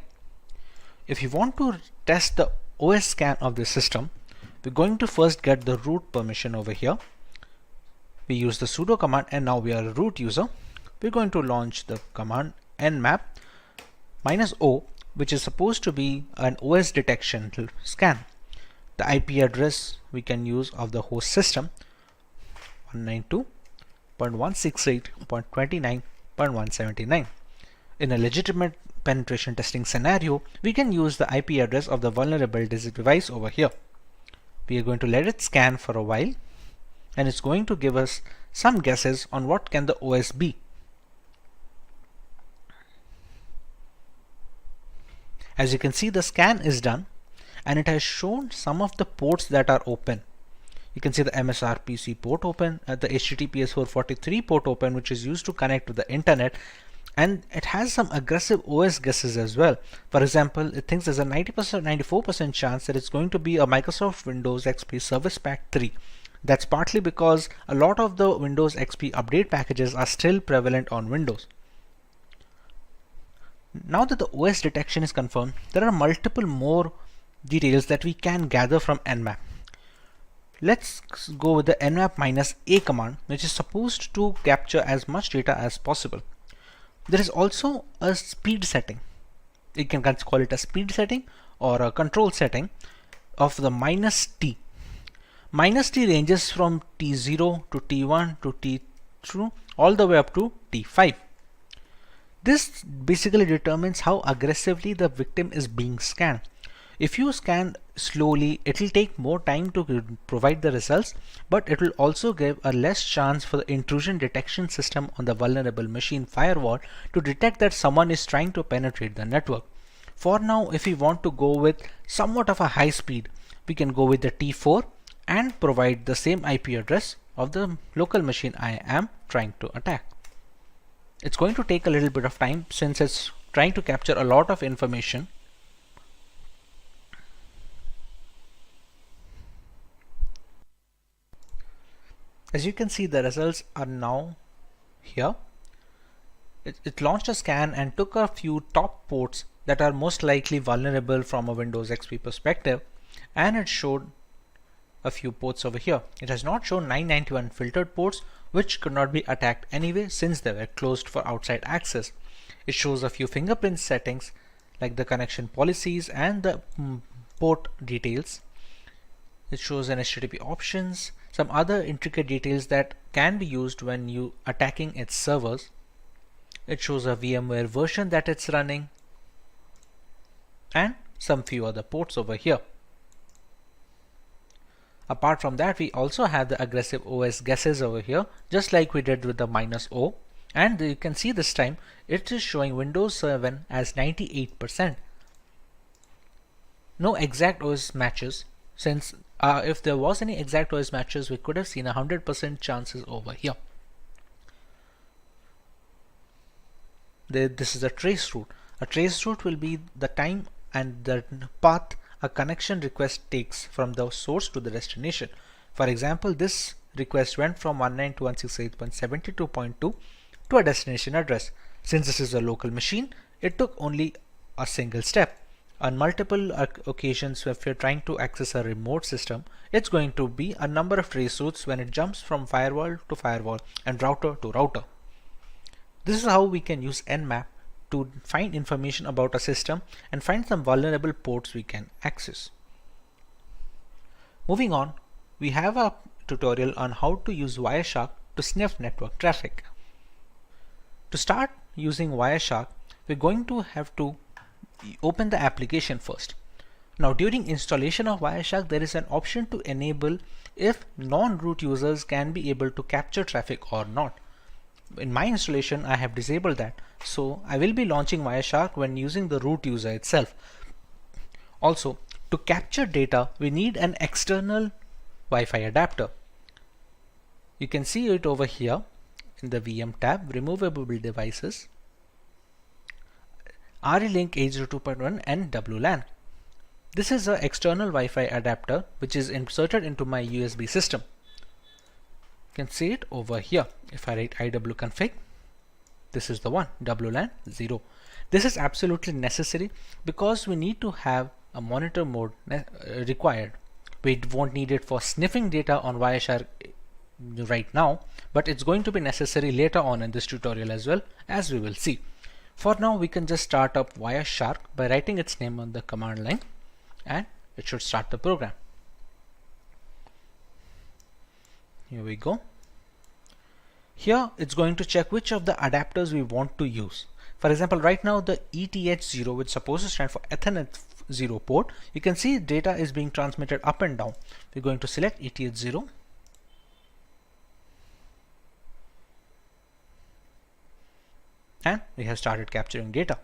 If you want to test the OS scan of this system, we're going to first get the root permission over here. We use the sudo command, and now we are a root user. We're going to launch the command nmap -o, which is supposed to be an OS detection scan. The IP address we can use of the host system 192.168.29.179. In a legitimate penetration testing scenario, we can use the IP address of the vulnerable device over here. We are going to let it scan for a while, and it's going to give us some guesses on what can the OS be. As you can see, the scan is done, and it has shown some of the ports that are open. You can see the MSRPC port open, the HTTPS 443 port open, which is used to connect to the internet, and it has some aggressive OS guesses as well. For example, it thinks there's a 94% chance that it's going to be a Microsoft Windows XP Service Pack 3. That's partly because a lot of the Windows XP update packages are still prevalent on Windows. Now that the OS detection is confirmed, there are multiple more details that we can gather from Nmap. Let's go with the nmap -a command, which is supposed to capture as much data as possible. There is also a speed setting. You can call it a speed setting or a control setting of the -t. -t ranges from T0 to T1 to T2 all the way up to T5. This basically determines how aggressively the victim is being scanned. If you scan slowly, it will take more time to provide the results, but it will also give a less chance for the intrusion detection system on the vulnerable machine firewall to detect that someone is trying to penetrate the network. For now, if we want to go with somewhat of a high speed, we can go with the T4 and provide the same IP address of the local machine I am trying to attack. It's going to take a little bit of time since it's trying to capture a lot of information. As you can see, the results are now here. It launched a scan and took a few top ports that are most likely vulnerable from a Windows XP perspective, and it showed a few ports over here. It has not shown 991 filtered ports, which could not be attacked anyway since they were closed for outside access. It shows a few fingerprint settings like the connection policies and the port details. It shows an HTTP options, some other intricate details that can be used when you attacking its servers. It shows a VMware version that it's running and some few other ports over here. Apart from that, we also have the aggressive OS guesses over here, just like we did with the -O. And you can see this time it is showing Windows 7 as 98%. No exact OS matches, since if there was any exact OS matches, we could have seen 100% chances over here. This is a trace route. A trace route will be the time and the path a connection request takes from the source to the destination. For example, this request went from 192.168.72.2 to a destination address. Since this is a local machine, it took only a single step. On multiple occasions, if you're trying to access a remote system, it's going to be a number of trace routes when it jumps from firewall to firewall and router to router. This is how we can use Nmap to find information about a system and find some vulnerable ports we can access. Moving on, we have a tutorial on how to use Wireshark to sniff network traffic. To start using Wireshark, we're going to have to open the application first. Now, during installation of Wireshark, there is an option to enable if non-root users can be able to capture traffic or not. In my installation, I have disabled that, so I will be launching Wireshark when using the root user itself. Also, to capture data, we need an external Wi-Fi adapter. You can see it over here in the VM tab, removable devices, RE-Link 802.1 and WLAN. This is an external Wi-Fi adapter which is inserted into my USB system. You can see it over here. If I write iwconfig, this is the one, WLAN 0. This is absolutely necessary because we need to have a monitor mode required. We won't need it for sniffing data on Wireshark right now, but it's going to be necessary later on in this tutorial as well, as we will see. For now, we can just start up Wireshark by writing its name on the command line, and it should start the program. Here we go. Here it's going to check which of the adapters we want to use. For example, right now the ETH0, which is supposed to stand for Ethernet 0 port, you can see data is being transmitted up and down. We're going to select ETH0. And we have started capturing data.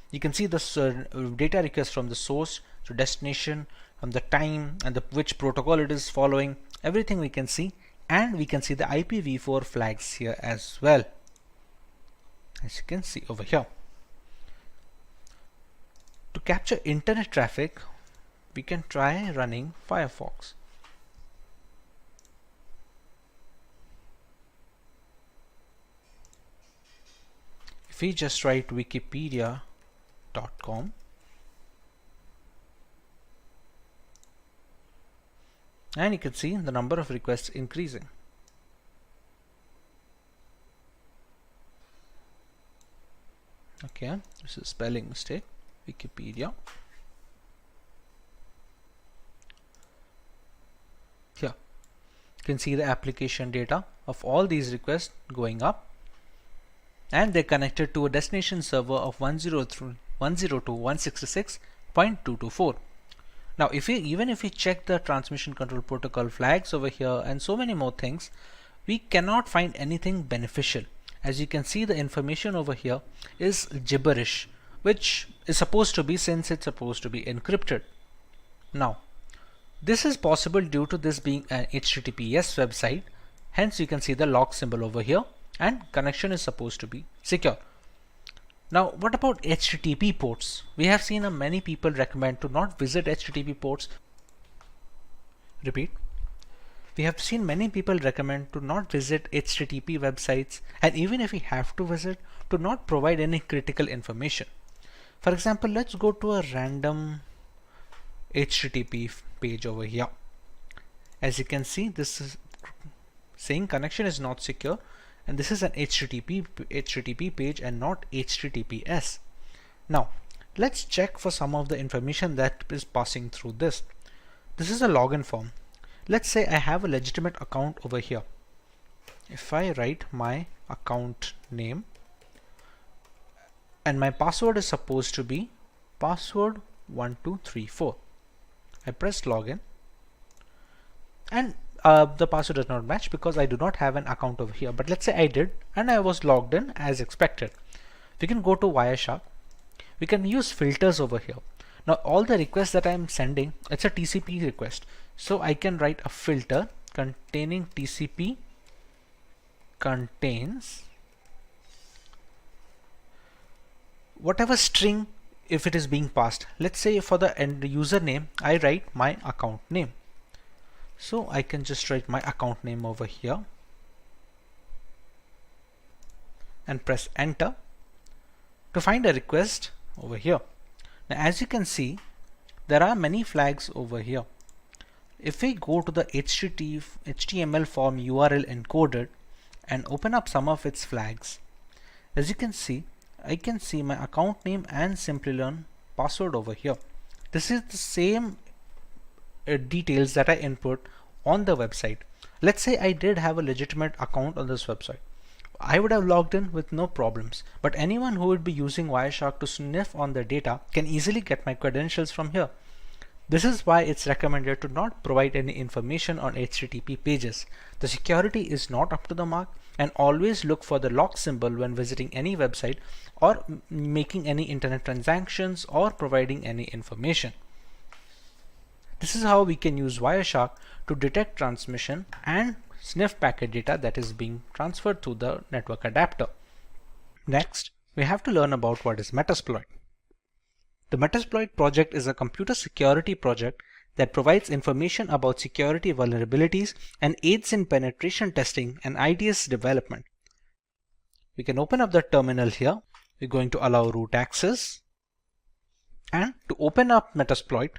You can see this data request from the source to destination, from the time and which protocol it is following, everything we can see. And we can see the IPv4 flags here as well, as you can see over here. To capture internet traffic, we can try running Firefox. If we just write wikipedia.com, and you can see the number of requests increasing. Okay, this is a spelling mistake. Wikipedia. Here, you can see the application data of all these requests going up, and they're connected to a destination server of 102.166.224. Now, even if we check the transmission control protocol flags over here and so many more things, we cannot find anything beneficial. As you can see, the information over here is gibberish, which is supposed to be, since it's supposed to be encrypted. Now, this is possible due to this being an HTTPS website. Hence, you can see the lock symbol over here, and connection is supposed to be secure. Now, what about HTTP ports? We have seen many people recommend to not visit HTTP ports. Repeat. We have seen many people recommend to not visit HTTP websites, and even if we have to visit, to not provide any critical information. For example, let's go to a random HTTP page over here. As you can see, this is saying connection is not secure, and this is an HTTP page and not HTTPS. Now let's check for some of the information that is passing through this. This is a login form. Let's say I have a legitimate account over here. If I write my account name, and my password is supposed to be password 1234. I press login, and the password does not match because I do not have an account over here. But let's say I did and I was logged in as expected. We can go to Wireshark. We can use filters over here. Now all the requests that I am sending, it's a TCP request. So I can write a filter containing TCP contains whatever string if it is being passed. Let's say for the end username, I write my account name. So I can just write my account name over here and press enter to find a request over here. Now as you can see, there are many flags over here. If we go to the HTML form URL encoded and open up some of its flags, as you can see, I can see my account name and Simplilearn password over here. This is the same details that I input on the website. Let's say I did have a legitimate account on this website. I would have logged in with no problems, but anyone who would be using Wireshark to sniff on the data can easily get my credentials from here. This is why it's recommended to not provide any information on HTTP pages. The security is not up to the mark, and always look for the lock symbol when visiting any website or making any internet transactions or providing any information. This is how we can use Wireshark to detect transmission and sniff packet data that is being transferred to the network adapter. Next, we have to learn about what is Metasploit. The Metasploit project is a computer security project that provides information about security vulnerabilities and aids in penetration testing and IDS development. We can open up the terminal here. We're going to allow root access, and to open up Metasploit,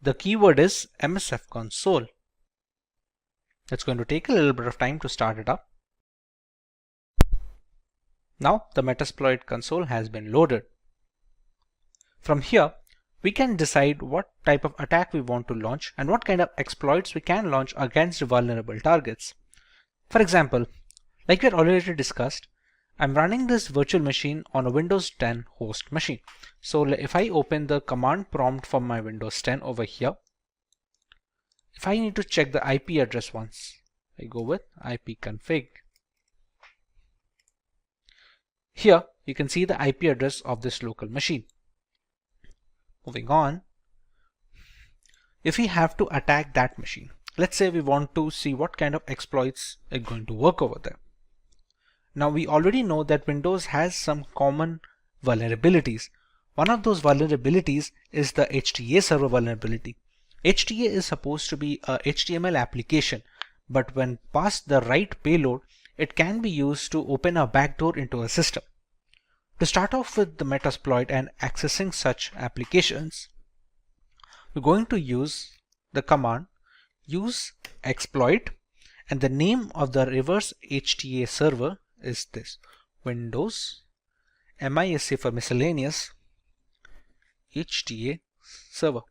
the keyword is MSF console. It's going to take a little bit of time to start it up. Now the Metasploit console has been loaded. From here, we can decide what type of attack we want to launch and what kind of exploits we can launch against vulnerable targets. For example, like we had already discussed, I'm running this virtual machine on a Windows 10 host machine. So if I open the command prompt from my Windows 10 over here, if I need to check the IP address once, I go with ipconfig. Here you can see the IP address of this local machine. Moving on, if we have to attack that machine, let's say we want to see what kind of exploits are going to work over there. Now we already know that Windows has some common vulnerabilities. One of those vulnerabilities is the HTA server vulnerability. HTA is supposed to be a HTML application, but when passed the right payload, it can be used to open a backdoor into a system. To start off with the Metasploit and accessing such applications, we're going to use the command use exploit, and the name of the reverse HTA server is this: Windows MISC for miscellaneous HTA server.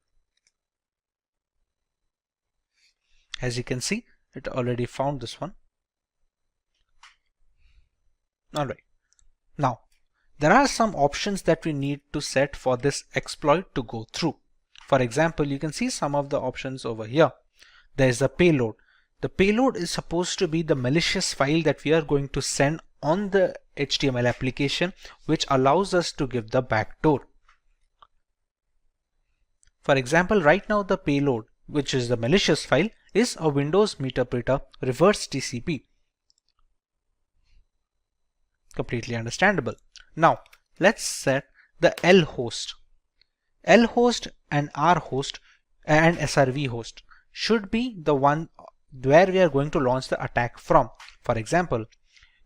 As you can see, it already found this one. Alright, now there are some options that we need to set for this exploit to go through. For example, you can see some of the options over here. There is a payload. The payload is supposed to be the malicious file that we are going to send on the HTML application, which allows us to give the backdoor. For example, right now the payload, which is the malicious file, is a Windows Meterpreter reverse TCP. Completely understandable. Now let's set the L host. L host and R host and SRV host should be the one where we are going to launch the attack from. For example,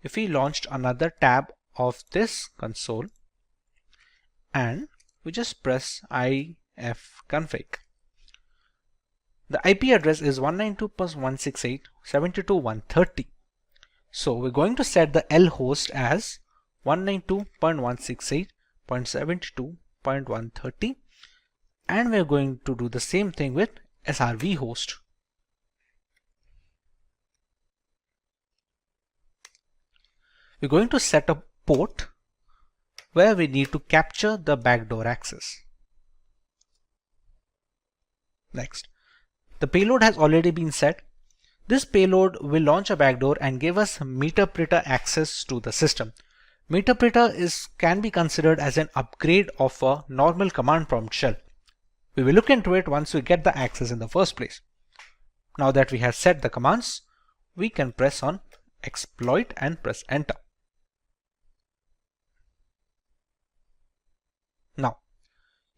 if we launched another tab of this console and we just press ifconfig, the IP address is 192.168.72.130. So we're going to set the L host as 192.168.72.130, and we're going to do the same thing with SRV host. We're going to set a port where we need to capture the backdoor access. Next, the payload has already been set. This payload will launch a backdoor and give us meterpreter access to the system. Meterpreter can be considered as an upgrade of a normal command prompt shell. We will look into it once we get the access in the first place. Now that we have set the commands, we can press on exploit and press enter. Now,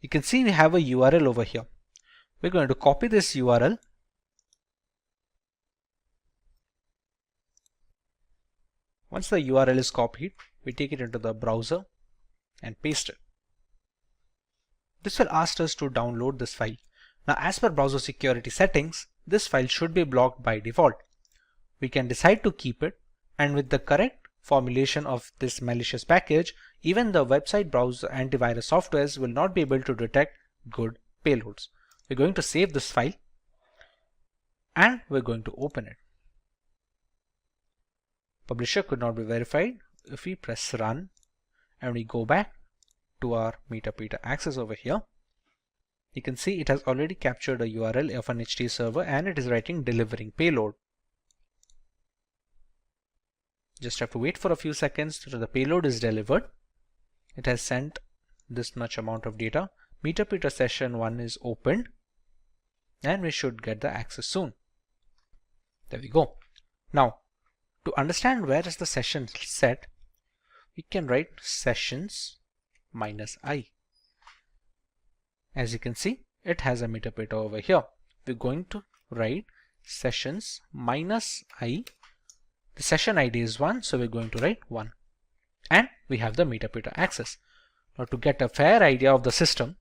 you can see we have a URL over here. We're going to copy this URL Once the URL is copied, we take it into the browser and paste it. This will ask us to download this file. Now, as per browser security settings, this file should be blocked by default. We can decide to keep it, and with the correct formulation of this malicious package, even the website browser antivirus softwares will not be able to detect good payloads. We're going to save this file and we're going to open it. Publisher could not be verified. If we press run and we go back to our meterpreter access over here, you can see it has already captured a URL of an HT server and it is writing delivering payload. Just have to wait for a few seconds till the payload is delivered. It has sent this much amount of data. Meterpreter session 1 is opened and we should get the access soon. There we go. Now, to understand where is the session set, we can write sessions -i. As you can see, it has a meterpreter over here. We're going to write sessions -i. The session ID is 1, so we're going to write 1. And we have the meterpreter access. Now, to get a fair idea of the system,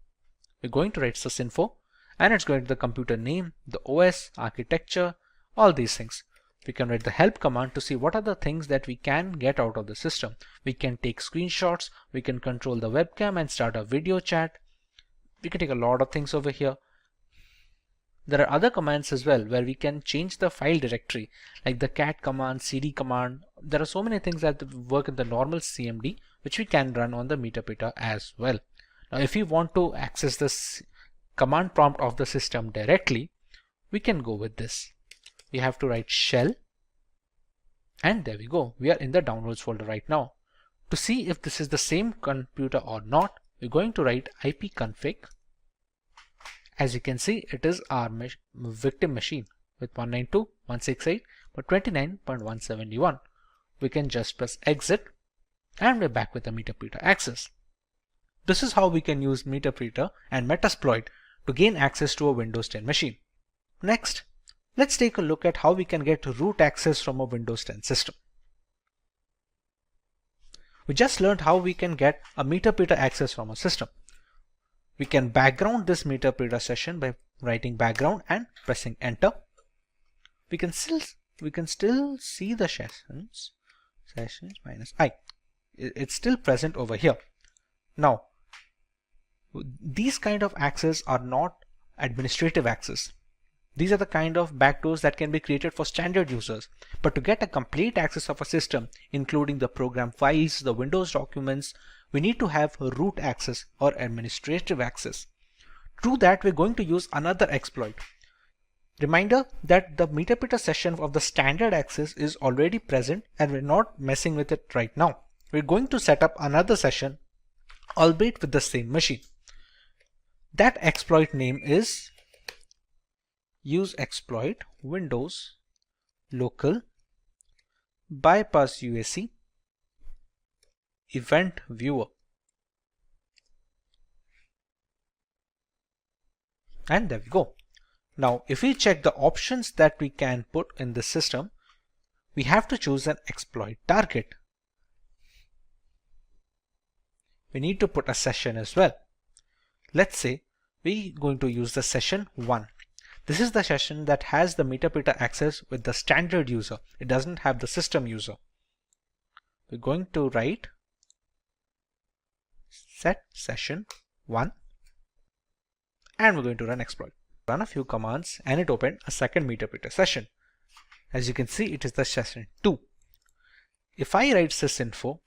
we're going to write sysinfo, and it's going to the computer name, the OS, architecture, all these things. We can write the help command to see what are the things that we can get out of the system. We can take screenshots, we can control the webcam and start a video chat. We can take a lot of things over here. There are other commands as well where we can change the file directory, like the cat command, cd command. There are so many things that work in the normal CMD which we can run on the meterpreter as well. Now, if we want to access this command prompt of the system directly, we can go with this. We have to write shell, and there we go. We are in the downloads folder right now. To see if this is the same computer or not, we're going to write ipconfig. As you can see, it is our victim machine with 192.168.29.171. We can just press exit and we're back with the meterpreter access. This is how we can use meterpreter and metasploit to gain access to a Windows 10 machine. Next, let's take a look at how we can get root access from a Windows 10 system. We just learned how we can get a meterpreter access from a system. We can background this meterpreter session by writing background and pressing enter. We can still see the sessions -i. It's still present over here. Now, these kind of access are not administrative access. These are the kind of backdoors that can be created for standard users. But to get a complete access of a system, including the program files, the Windows documents, we need to have root access or administrative access. To do that, we're going to use another exploit. Reminder that the meterpreter session of the standard access is already present and we're not messing with it right now. We're going to set up another session, albeit with the same machine. That exploit name is use exploit Windows local bypass UAC event viewer. And there we go. Now, if we check the options that we can put in the system, we have to choose an exploit target. We need to put a session as well. Let's say we're going to use the session 1. This is the session that has the meterpreter access with the standard user. It doesn't have the system user. we're going to write set session 1 and we're going to run exploit. Run a few commands and it opened a second meter session. As you can see, it is the session 2. If I write sysinfo,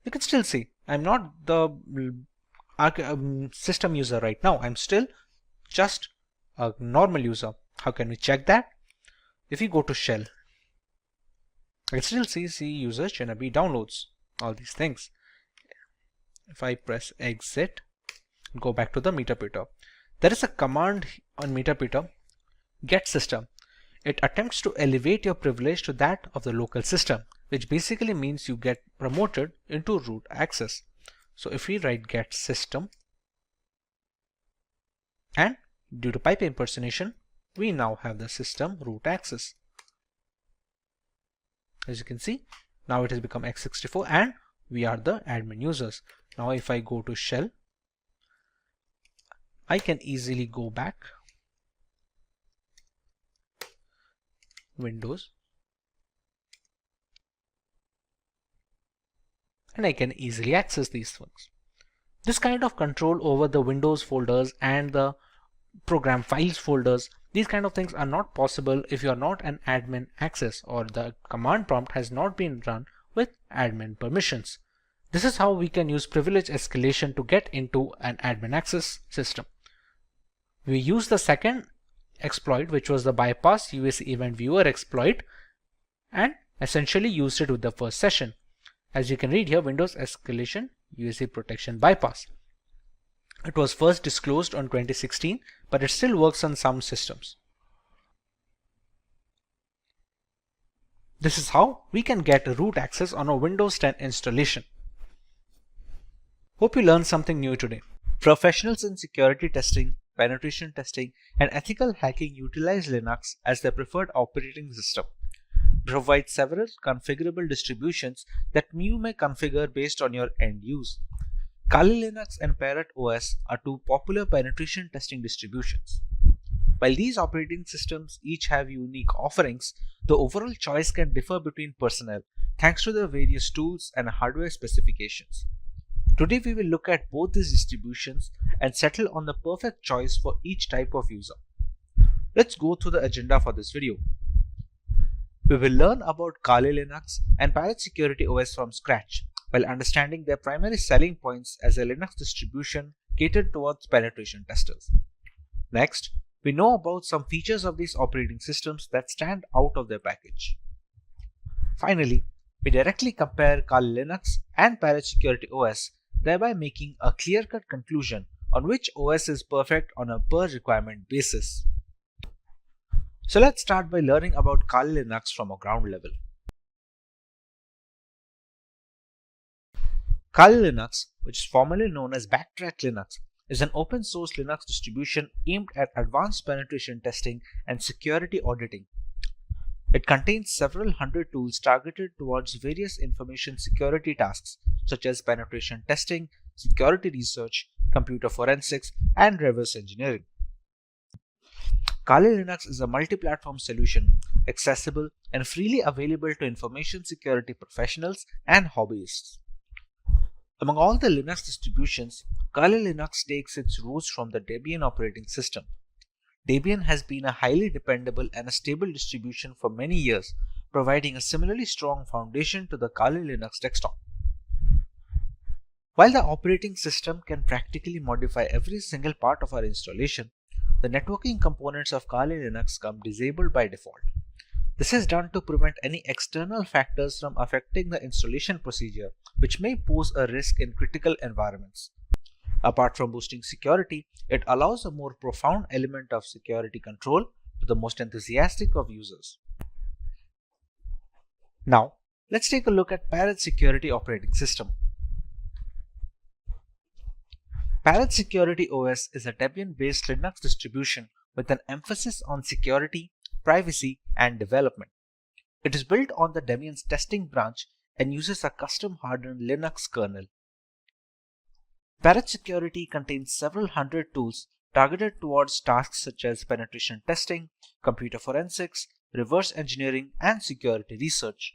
you can still see I'm not the system user right now. I'm still just a normal user. How can we check that? If you go to shell, I can still see C user Shinobi downloads, all these things. If I press exit, go back to the meter, there is a command on meter, get system. It attempts to elevate your privilege to that of the local system, which basically means you get promoted into root access. So if we write get system, and due to pipe impersonation, we now have the system root access. As you can see, now it has become x64 and we are the admin users. Now if I go to shell, I can easily go back, Windows, and I can easily access these things. This kind of control over the Windows folders and the program files folders, these kind of things are not possible if you are not an admin access or the command prompt has not been run with admin permissions. This is how we can use privilege escalation to get into an admin access system. We use the second exploit, which was the bypass UAC event viewer exploit, and essentially used it with the first session. As you can read here, Windows escalation UAC protection bypass. It was first disclosed on 2016, but it still works on some systems. This is how we can get root access on a Windows 10 installation. Hope you learned something new today. Professionals in security testing, penetration testing, and ethical hacking utilize Linux as their preferred operating system. It provides several configurable distributions that you may configure based on your end use. Kali Linux and Parrot OS are two popular penetration testing distributions. While these operating systems each have unique offerings, the overall choice can differ between personnel thanks to their various tools and hardware specifications. Today we will look at both these distributions and settle on the perfect choice for each type of user. Let's go through the agenda for this video. We will learn about Kali Linux and Parrot Security OS from scratch, while understanding their primary selling points as a Linux distribution catered towards penetration testers. Next, we know about some features of these operating systems that stand out of their package. Finally, we directly compare Kali Linux and Parrot Security OS, thereby making a clear-cut conclusion on which OS is perfect on a per requirement basis. So let's start by learning about Kali Linux from a ground level. Kali Linux, which is formerly known as Backtrack Linux, is an open source Linux distribution aimed at advanced penetration testing and security auditing. It contains several hundred tools targeted towards various information security tasks such as penetration testing, security research, computer forensics, and reverse engineering. Kali Linux is a multi-platform solution, accessible and freely available to information security professionals and hobbyists. Among all the Linux distributions, Kali Linux takes its roots from the Debian operating system. Debian has been a highly dependable and a stable distribution for many years, providing a similarly strong foundation to the Kali Linux desktop. While the operating system can practically modify every single part of our installation, the networking components of Kali Linux come disabled by default. This is done to prevent any external factors from affecting the installation procedure, which may pose a risk in critical environments. Apart from boosting security, it allows a more profound element of security control to the most enthusiastic of users. Now, let's take a look at Parrot Security Operating System. Parrot Security OS is a Debian-based Linux distribution with an emphasis on security, privacy, and development. It is built on the Debian's testing branch and uses a custom-hardened Linux kernel. Parrot Security contains several hundred tools targeted towards tasks such as penetration testing, computer forensics, reverse engineering, and security research.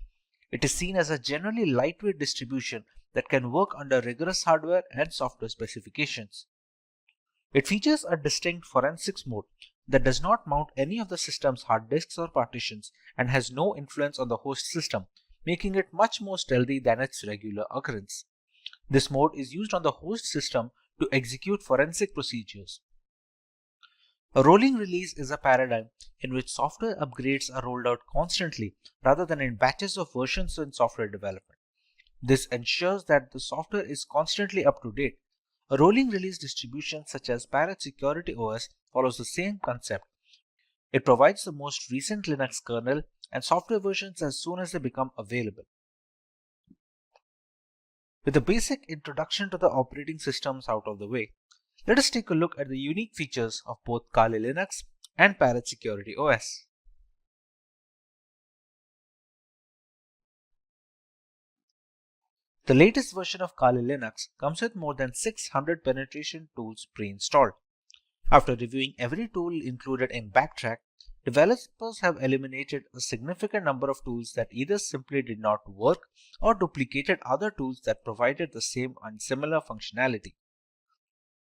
It is seen as a generally lightweight distribution that can work under rigorous hardware and software specifications. It features a distinct forensics mode that does not mount any of the system's hard disks or partitions and has no influence on the host system, making it much more stealthy than its regular occurrence. This mode is used on the host system to execute forensic procedures. A rolling release is a paradigm in which software upgrades are rolled out constantly rather than in batches of versions in software development. This ensures that the software is constantly up to date. A rolling release distribution such as Parrot Security OS follows the same concept. It provides the most recent Linux kernel and software versions as soon as they become available. With the basic introduction to the operating systems out of the way, let us take a look at the unique features of both Kali Linux and Parrot Security OS. The latest version of Kali Linux comes with more than 600 penetration tools pre-installed. After reviewing every tool included in Backtrack, developers have eliminated a significant number of tools that either simply did not work or duplicated other tools that provided the same and similar functionality.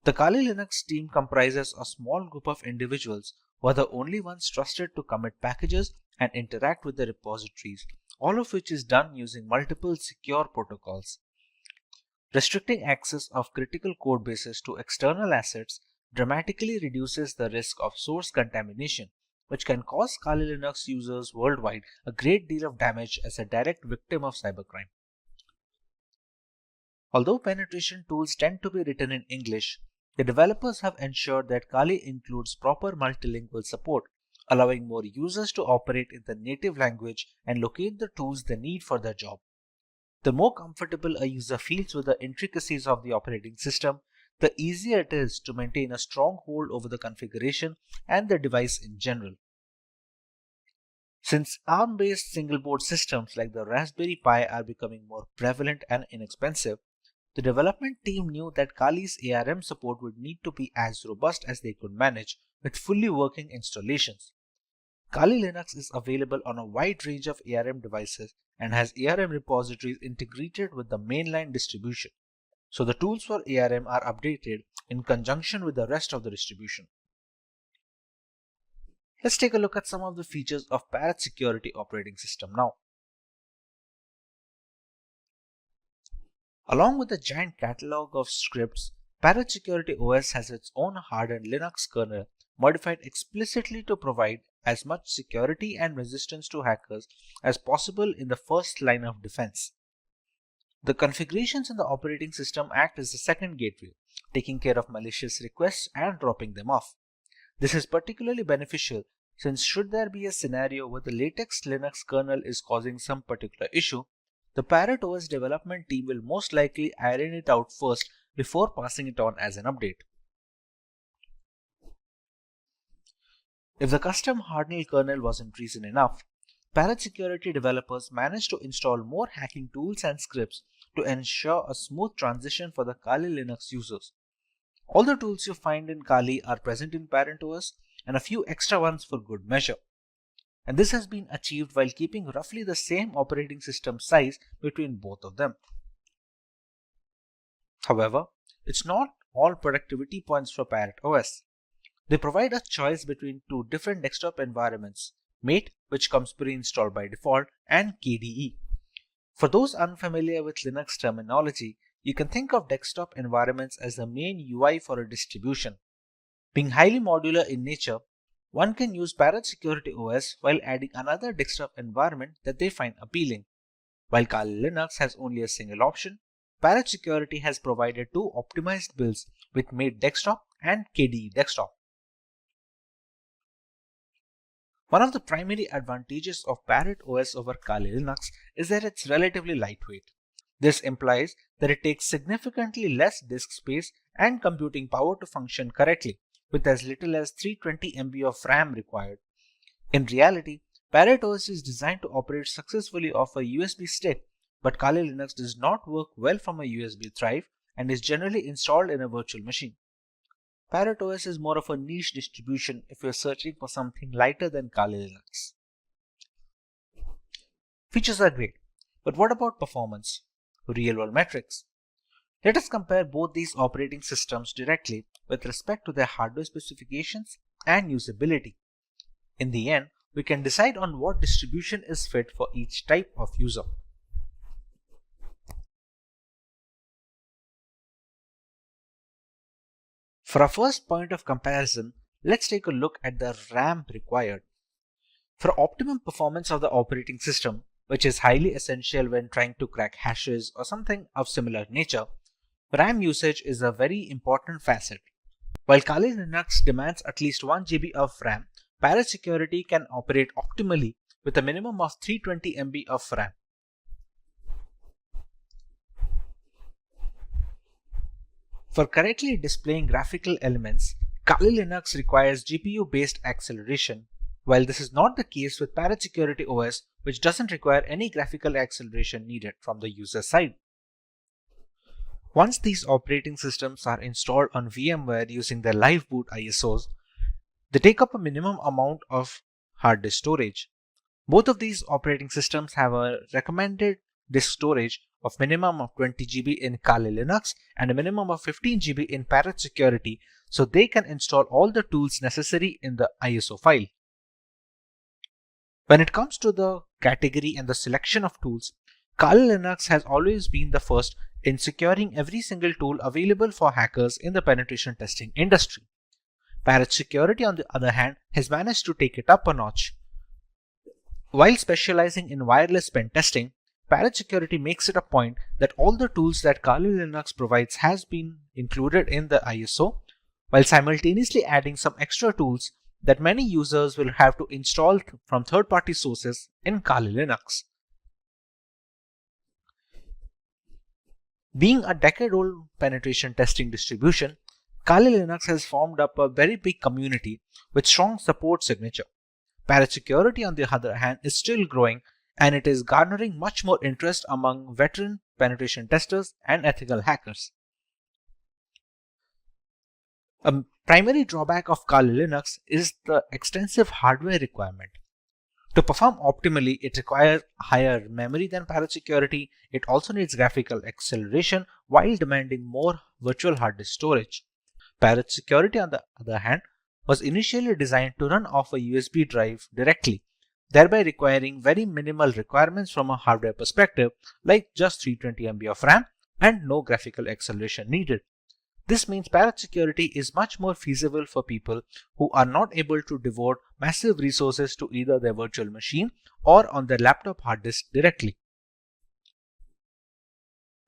The Kali Linux team comprises a small group of individuals who are the only ones trusted to commit packages and interact with the repositories, all of which is done using multiple secure protocols. Restricting access of critical code bases to external assets dramatically reduces the risk of source contamination, which can cause Kali Linux users worldwide a great deal of damage as a direct victim of cybercrime. Although penetration tools tend to be written in English, the developers have ensured that Kali includes proper multilingual support, allowing more users to operate in the native language and locate the tools they need for their job. The more comfortable a user feels with the intricacies of the operating system, the easier it is to maintain a strong hold over the configuration and the device in general. Since ARM-based single-board systems like the Raspberry Pi are becoming more prevalent and inexpensive, the development team knew that Kali's ARM support would need to be as robust as they could manage with fully working installations. Kali Linux is available on a wide range of ARM devices and has ARM repositories integrated with the mainline distribution, so the tools for ARM are updated in conjunction with the rest of the distribution. Let's take a look at some of the features of Parrot Security operating system now. Along with a giant catalog of scripts, Parrot Security OS has its own hardened Linux kernel modified explicitly to provide as much security and resistance to hackers as possible in the first line of defense. The configurations in the operating system act as the second gateway, taking care of malicious requests and dropping them off. This is particularly beneficial since should there be a scenario where the latest Linux kernel is causing some particular issue, the Parrot OS development team will most likely iron it out first before passing it on as an update. If the custom hardened kernel wasn't reason enough, Parrot Security developers managed to install more hacking tools and scripts to ensure a smooth transition for the Kali Linux users. All the tools you find in Kali are present in Parrot OS and a few extra ones for good measure. And this has been achieved while keeping roughly the same operating system size between both of them. However, it's not all productivity points for Parrot OS. They provide a choice between two different desktop environments, Mate, which comes pre-installed by default, and KDE. For those unfamiliar with Linux terminology, you can think of desktop environments as the main UI for a distribution. Being highly modular in nature, one can use Parrot Security OS while adding another desktop environment that they find appealing. While Kali Linux has only a single option, Parrot Security has provided two optimized builds with Mate Desktop and KDE Desktop. One of the primary advantages of Parrot OS over Kali Linux is that it's relatively lightweight. This implies that it takes significantly less disk space and computing power to function correctly, with as little as 320 MB of RAM required. In reality, Parrot OS is designed to operate successfully off a USB stick, but Kali Linux does not work well from a USB drive and is generally installed in a virtual machine. Parrot OS is more of a niche distribution if you're searching for something lighter than Kali Linux. Features are great. But what about performance? Real-world metrics. Let us compare both these operating systems directly with respect to their hardware specifications and usability. In the end, we can decide on what distribution is fit for each type of user. For our first point of comparison, let's take a look at the RAM required. For optimum performance of the operating system, which is highly essential when trying to crack hashes or something of similar nature, RAM usage is a very important facet. While Kali Linux demands at least 1 GB of RAM, Parrot Security can operate optimally with a minimum of 320 MB of RAM. For correctly displaying graphical elements, Kali Linux requires GPU-based acceleration, while this is not the case with Parrot Security OS, which doesn't require any graphical acceleration needed from the user side. Once these operating systems are installed on VMware using their live boot ISOs, they take up a minimum amount of hard disk storage. Both of these operating systems have a recommended disk storage of minimum of 20 GB in Kali Linux and a minimum of 15 GB in Parrot Security, so they can install all the tools necessary in the ISO file. When it comes to the category and the selection of tools, Kali Linux has always been the first in securing every single tool available for hackers in the penetration testing industry. Parrot Security, on the other hand, has managed to take it up a notch. While specializing in wireless pen testing, Parrot Security makes it a point that all the tools that Kali Linux provides has been included in the ISO, while simultaneously adding some extra tools that many users will have to install from third-party sources in Kali Linux. Being a decade-old penetration testing distribution, Kali Linux has formed up a very big community with strong support signature. Parrot Security, on the other hand, is still growing, and it is garnering much more interest among veteran penetration testers and ethical hackers. A primary drawback of Kali Linux is the extensive hardware requirement. To perform optimally, it requires higher memory than Parrot Security. It also needs graphical acceleration while demanding more virtual hard disk storage. Parrot Security, on the other hand, was initially designed to run off a USB drive directly, thereby requiring very minimal requirements from a hardware perspective, like just 320 MB of RAM and no graphical acceleration needed. This means Parrot Security is much more feasible for people who are not able to devote massive resources to either their virtual machine or on their laptop hard disk directly.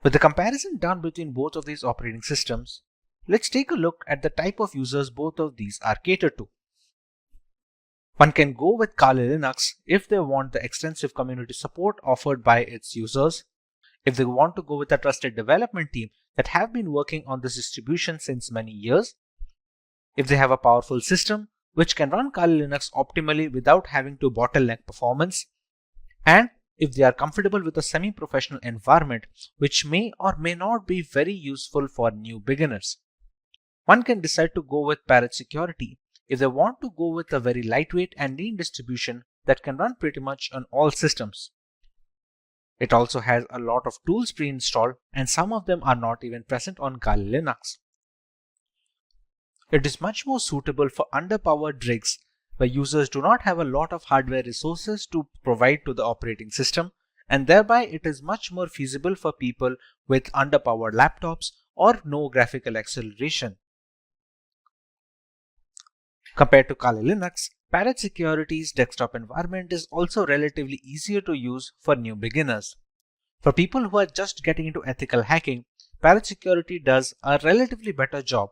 With the comparison done between both of these operating systems, let's take a look at the type of users both of these are catered to. One can go with Kali Linux if they want the extensive community support offered by its users, if they want to go with a trusted development team that have been working on this distribution since many years, if they have a powerful system which can run Kali Linux optimally without having to bottleneck performance, and if they are comfortable with a semi-professional environment which may or may not be very useful for new beginners. One can decide to go with Parrot Security if they want to go with a very lightweight and lean distribution that can run pretty much on all systems. It also has a lot of tools pre-installed, and some of them are not even present on Kali Linux. It is much more suitable for underpowered rigs where users do not have a lot of hardware resources to provide to the operating system, and thereby it is much more feasible for people with underpowered laptops or no graphical acceleration. Compared to Kali Linux, Parrot Security's desktop environment is also relatively easier to use for new beginners. For people who are just getting into ethical hacking, Parrot Security does a relatively better job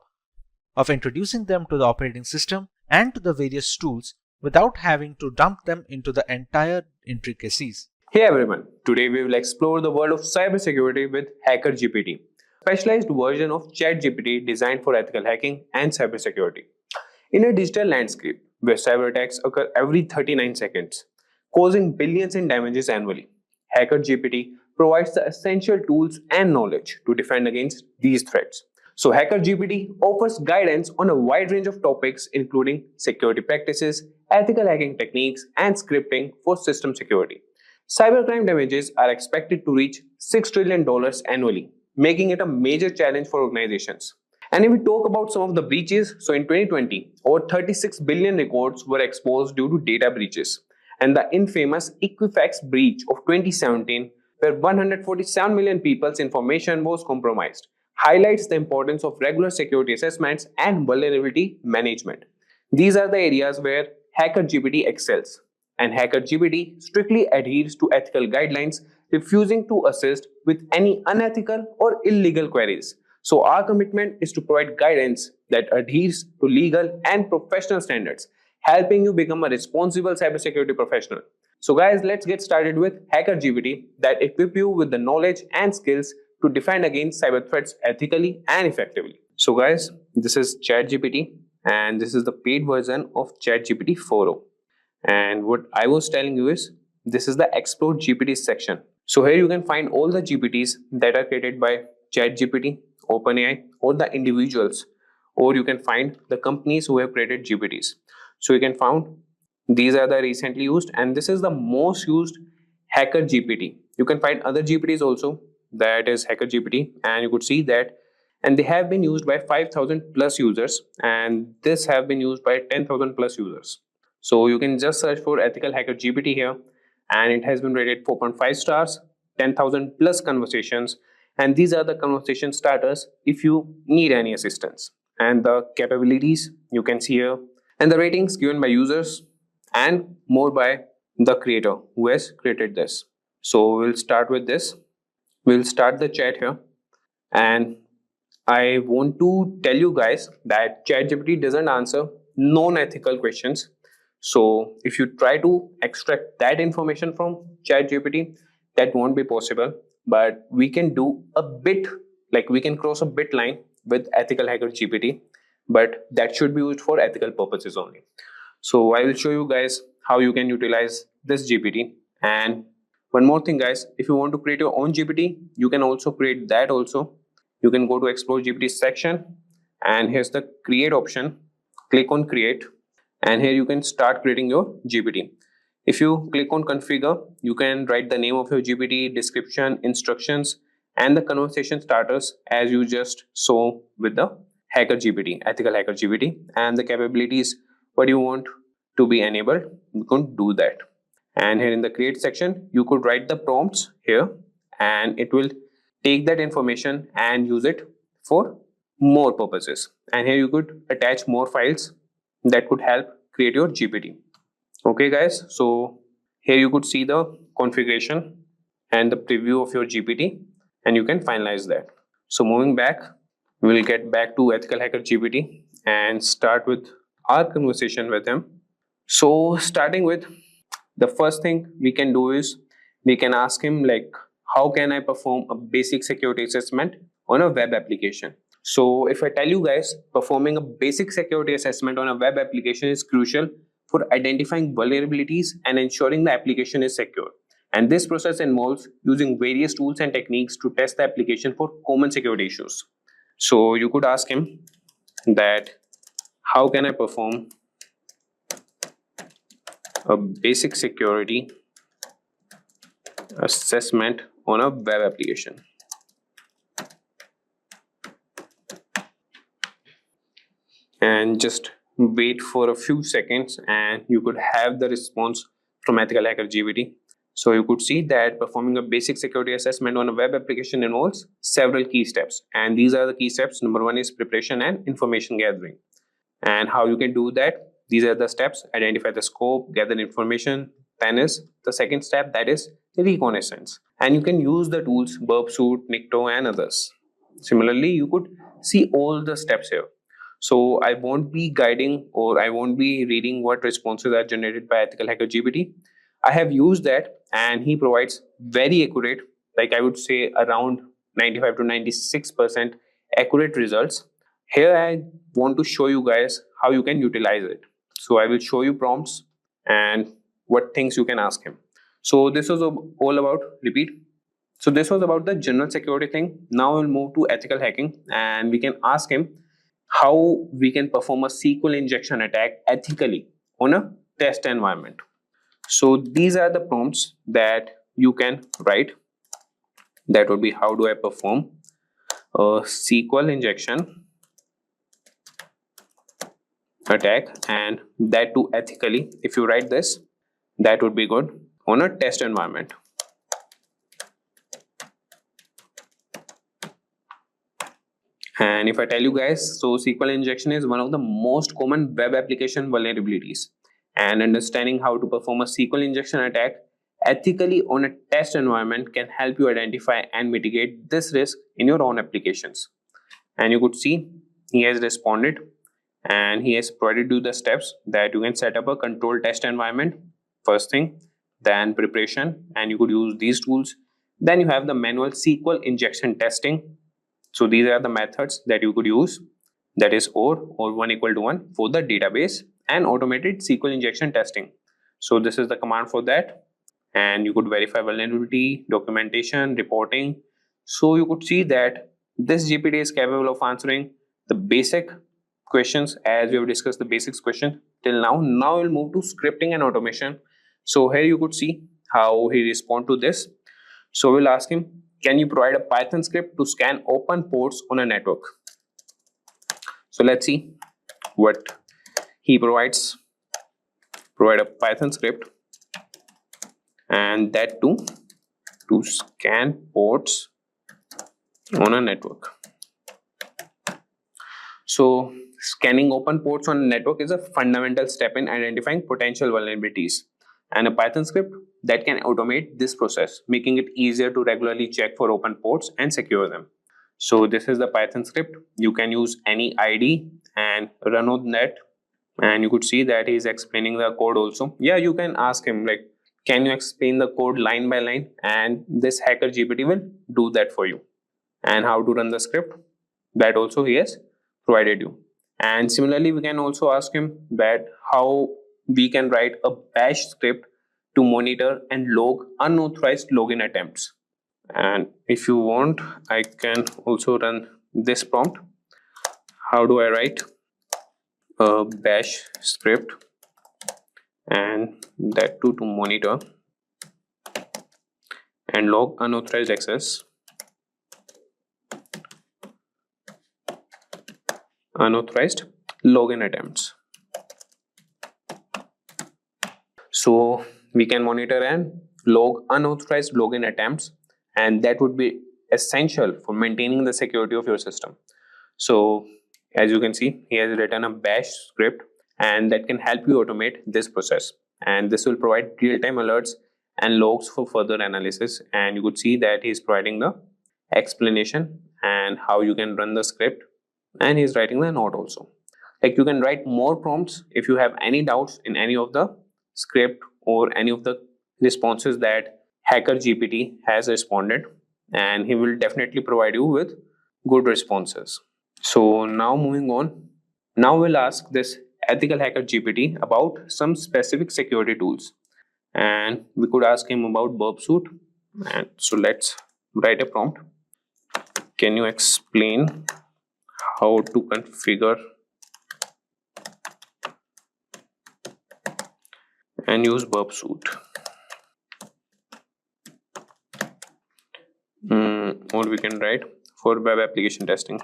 of introducing them to the operating system and to the various tools without having to dump them into the entire intricacies. Hey everyone, today we will explore the world of cybersecurity with Hacker GPT, a specialized version of ChatGPT designed for ethical hacking and cybersecurity. In a digital landscape where cyber attacks occur every 39 seconds, causing billions in damages annually, Hacker GPT provides the essential tools and knowledge to defend against these threats. So Hacker GPT offers guidance on a wide range of topics including security practices, ethical hacking techniques, and scripting for system security. Cybercrime damages are expected to reach $6 trillion annually, making it a major challenge for organizations. And if we talk about some of the breaches, so in 2020, over 36 billion records were exposed due to data breaches. And the infamous Equifax breach of 2017, where 147 million people's information was compromised, highlights the importance of regular security assessments and vulnerability management. These are the areas where Hacker GPT excels, and Hacker GPT strictly adheres to ethical guidelines, refusing to assist with any unethical or illegal queries. So our commitment is to provide guidance that adheres to legal and professional standards, helping you become a responsible cybersecurity professional. So guys, let's get started with Hacker GPT that equip you with the knowledge and skills to defend against cyber threats ethically and effectively. So guys, this is ChatGPT and this is the paid version of ChatGPT 4.0. And what I was telling you is this is the Explore GPT section. So here you can find all the GPTs that are created by ChatGPT, OpenAI, or the individuals, or you can find the companies who have created GPTs. So you can find these are the recently used, and this is the most used Hacker GPT. You can find other GPTs also, that is Hacker GPT, and you could see that, and they have been used by 5,000 plus users, and this have been used by 10,000 plus users. So you can just search for Ethical Hacker GPT here, and it has been rated 4.5 stars, 10,000 plus conversations, and these are the conversation starters if you need any assistance. And the capabilities you can see here, and the ratings given by users, and more by the creator who has created this. So we'll start with this. We'll start the chat here, and I want to tell you guys that ChatGPT doesn't answer non-ethical questions. So if you try to extract that information from ChatGPT, that won't be possible. But we can do a bit, like we can cross a bit line with Ethical Hacker GPT, but that should be used for ethical purposes only. So I will show you guys how you can utilize this GPT. And one more thing guys, if you want to create your own GPT, you can also create that also. You can go to Explore GPT section, and here's the create option. Click on create, and here you can start creating your GPT. If you click on configure, you can write the name of your GPT, description, instructions, and the conversation starters as you just saw with the Hacker GPT, Ethical Hacker GPT, and the capabilities what you want to be enabled. You can do that. And here in the create section, you could write the prompts here, and it will take that information and use it for more purposes. And here you could attach more files that could help create your GPT. Okay guys, so here you could see the configuration and the preview of your GPT, and you can finalize that. So moving back, we'll get back to Ethical Hacker GPT and start with our conversation with him. So starting with, the first thing we can do is we can ask him like, how can I perform a basic security assessment on a web application? So if I tell you guys, performing a basic security assessment on a web application is crucial for identifying vulnerabilities and ensuring the application is secure. And this process involves using various tools and techniques to test the application for common security issues. So you could ask him that, how can I perform a basic security assessment on a web application? And just wait for a few seconds, and you could have the response from Ethical Hacker GPT. So you could see that performing a basic security assessment on a web application involves several key steps, and these are the key steps. Number one is preparation and information gathering. And how you can do that, these are the steps: identify the scope, gather information. Then is the second step, that is reconnaissance, and you can use the tools Burpsuit, Nikto, and others. Similarly, you could see all the steps here. So I won't be guiding, or I won't be reading what responses are generated by Ethical Hacker GPT. I have used that, and he provides very accurate, like I would say around 95 to 96% accurate results. Here I want to show you guys how you can utilize it. So I will show you prompts and what things you can ask him. So this was all about, repeat. So this was about the general security thing. Now we'll move to ethical hacking, and we can ask him how we can perform a SQL injection attack ethically on a test environment. So these are the prompts that you can write. That would be, how do I perform a SQL injection attack, and that too ethically. If you write this, that would be good on a test environment. And if I tell you guys, so SQL injection is one of the most common web application vulnerabilities, and understanding how to perform a SQL injection attack ethically on a test environment can help you identify and mitigate this risk in your own applications. And you could see he has responded, and he has provided you the steps that you can set up a control test environment first thing, then preparation, and you could use these tools. Then you have the manual SQL injection testing. So these are the methods that you could use, that is or 1 equal to 1 for the database, and automated SQL injection testing. So this is the command for that, and you could verify vulnerability, documentation, reporting. So you could see that this GPT is capable of answering the basic questions, as we have discussed the basics question till now. Now we'll move to scripting and automation. So here you could see how he respond to this. So we'll ask him, can you provide a Python script to scan open ports on a network? So let's see what he provides. Provide a Python script, and that too to scan ports on a network. So scanning open ports on a network is a fundamental step in identifying potential vulnerabilities, and a Python script that can automate this process, making it easier to regularly check for open ports and secure them. So this is the Python script. You can use any ID and run on that, and you could see that he's explaining the code also. Yeah, you can ask him like, can you explain the code line by line, and this Hacker GPT will do that for you. And how to run the script, that also he has provided you. And similarly, we can also ask him that how we can write a bash script to monitor and log unauthorized login attempts. And if you want, I can also run this prompt. How do I write a bash script, and that too to monitor and log unauthorized access, unauthorized login attempts. So we can monitor and log unauthorized login attempts, and that would be essential for maintaining the security of your system. So as you can see, he has written a bash script, and that can help you automate this process, and this will provide real-time alerts and logs for further analysis. And you could see that he's providing the explanation and how you can run the script, and he's writing the note also. Like, you can write more prompts if you have any doubts in any of the script or any of the responses that Hacker GPT has responded, and he will definitely provide you with good responses. So now moving on, now we'll ask this Ethical Hacker GPT about some specific security tools, and we could ask him about burp suit. And so let's write a prompt. Can you explain how to configure and use burp suit? Or we can write for web application testing.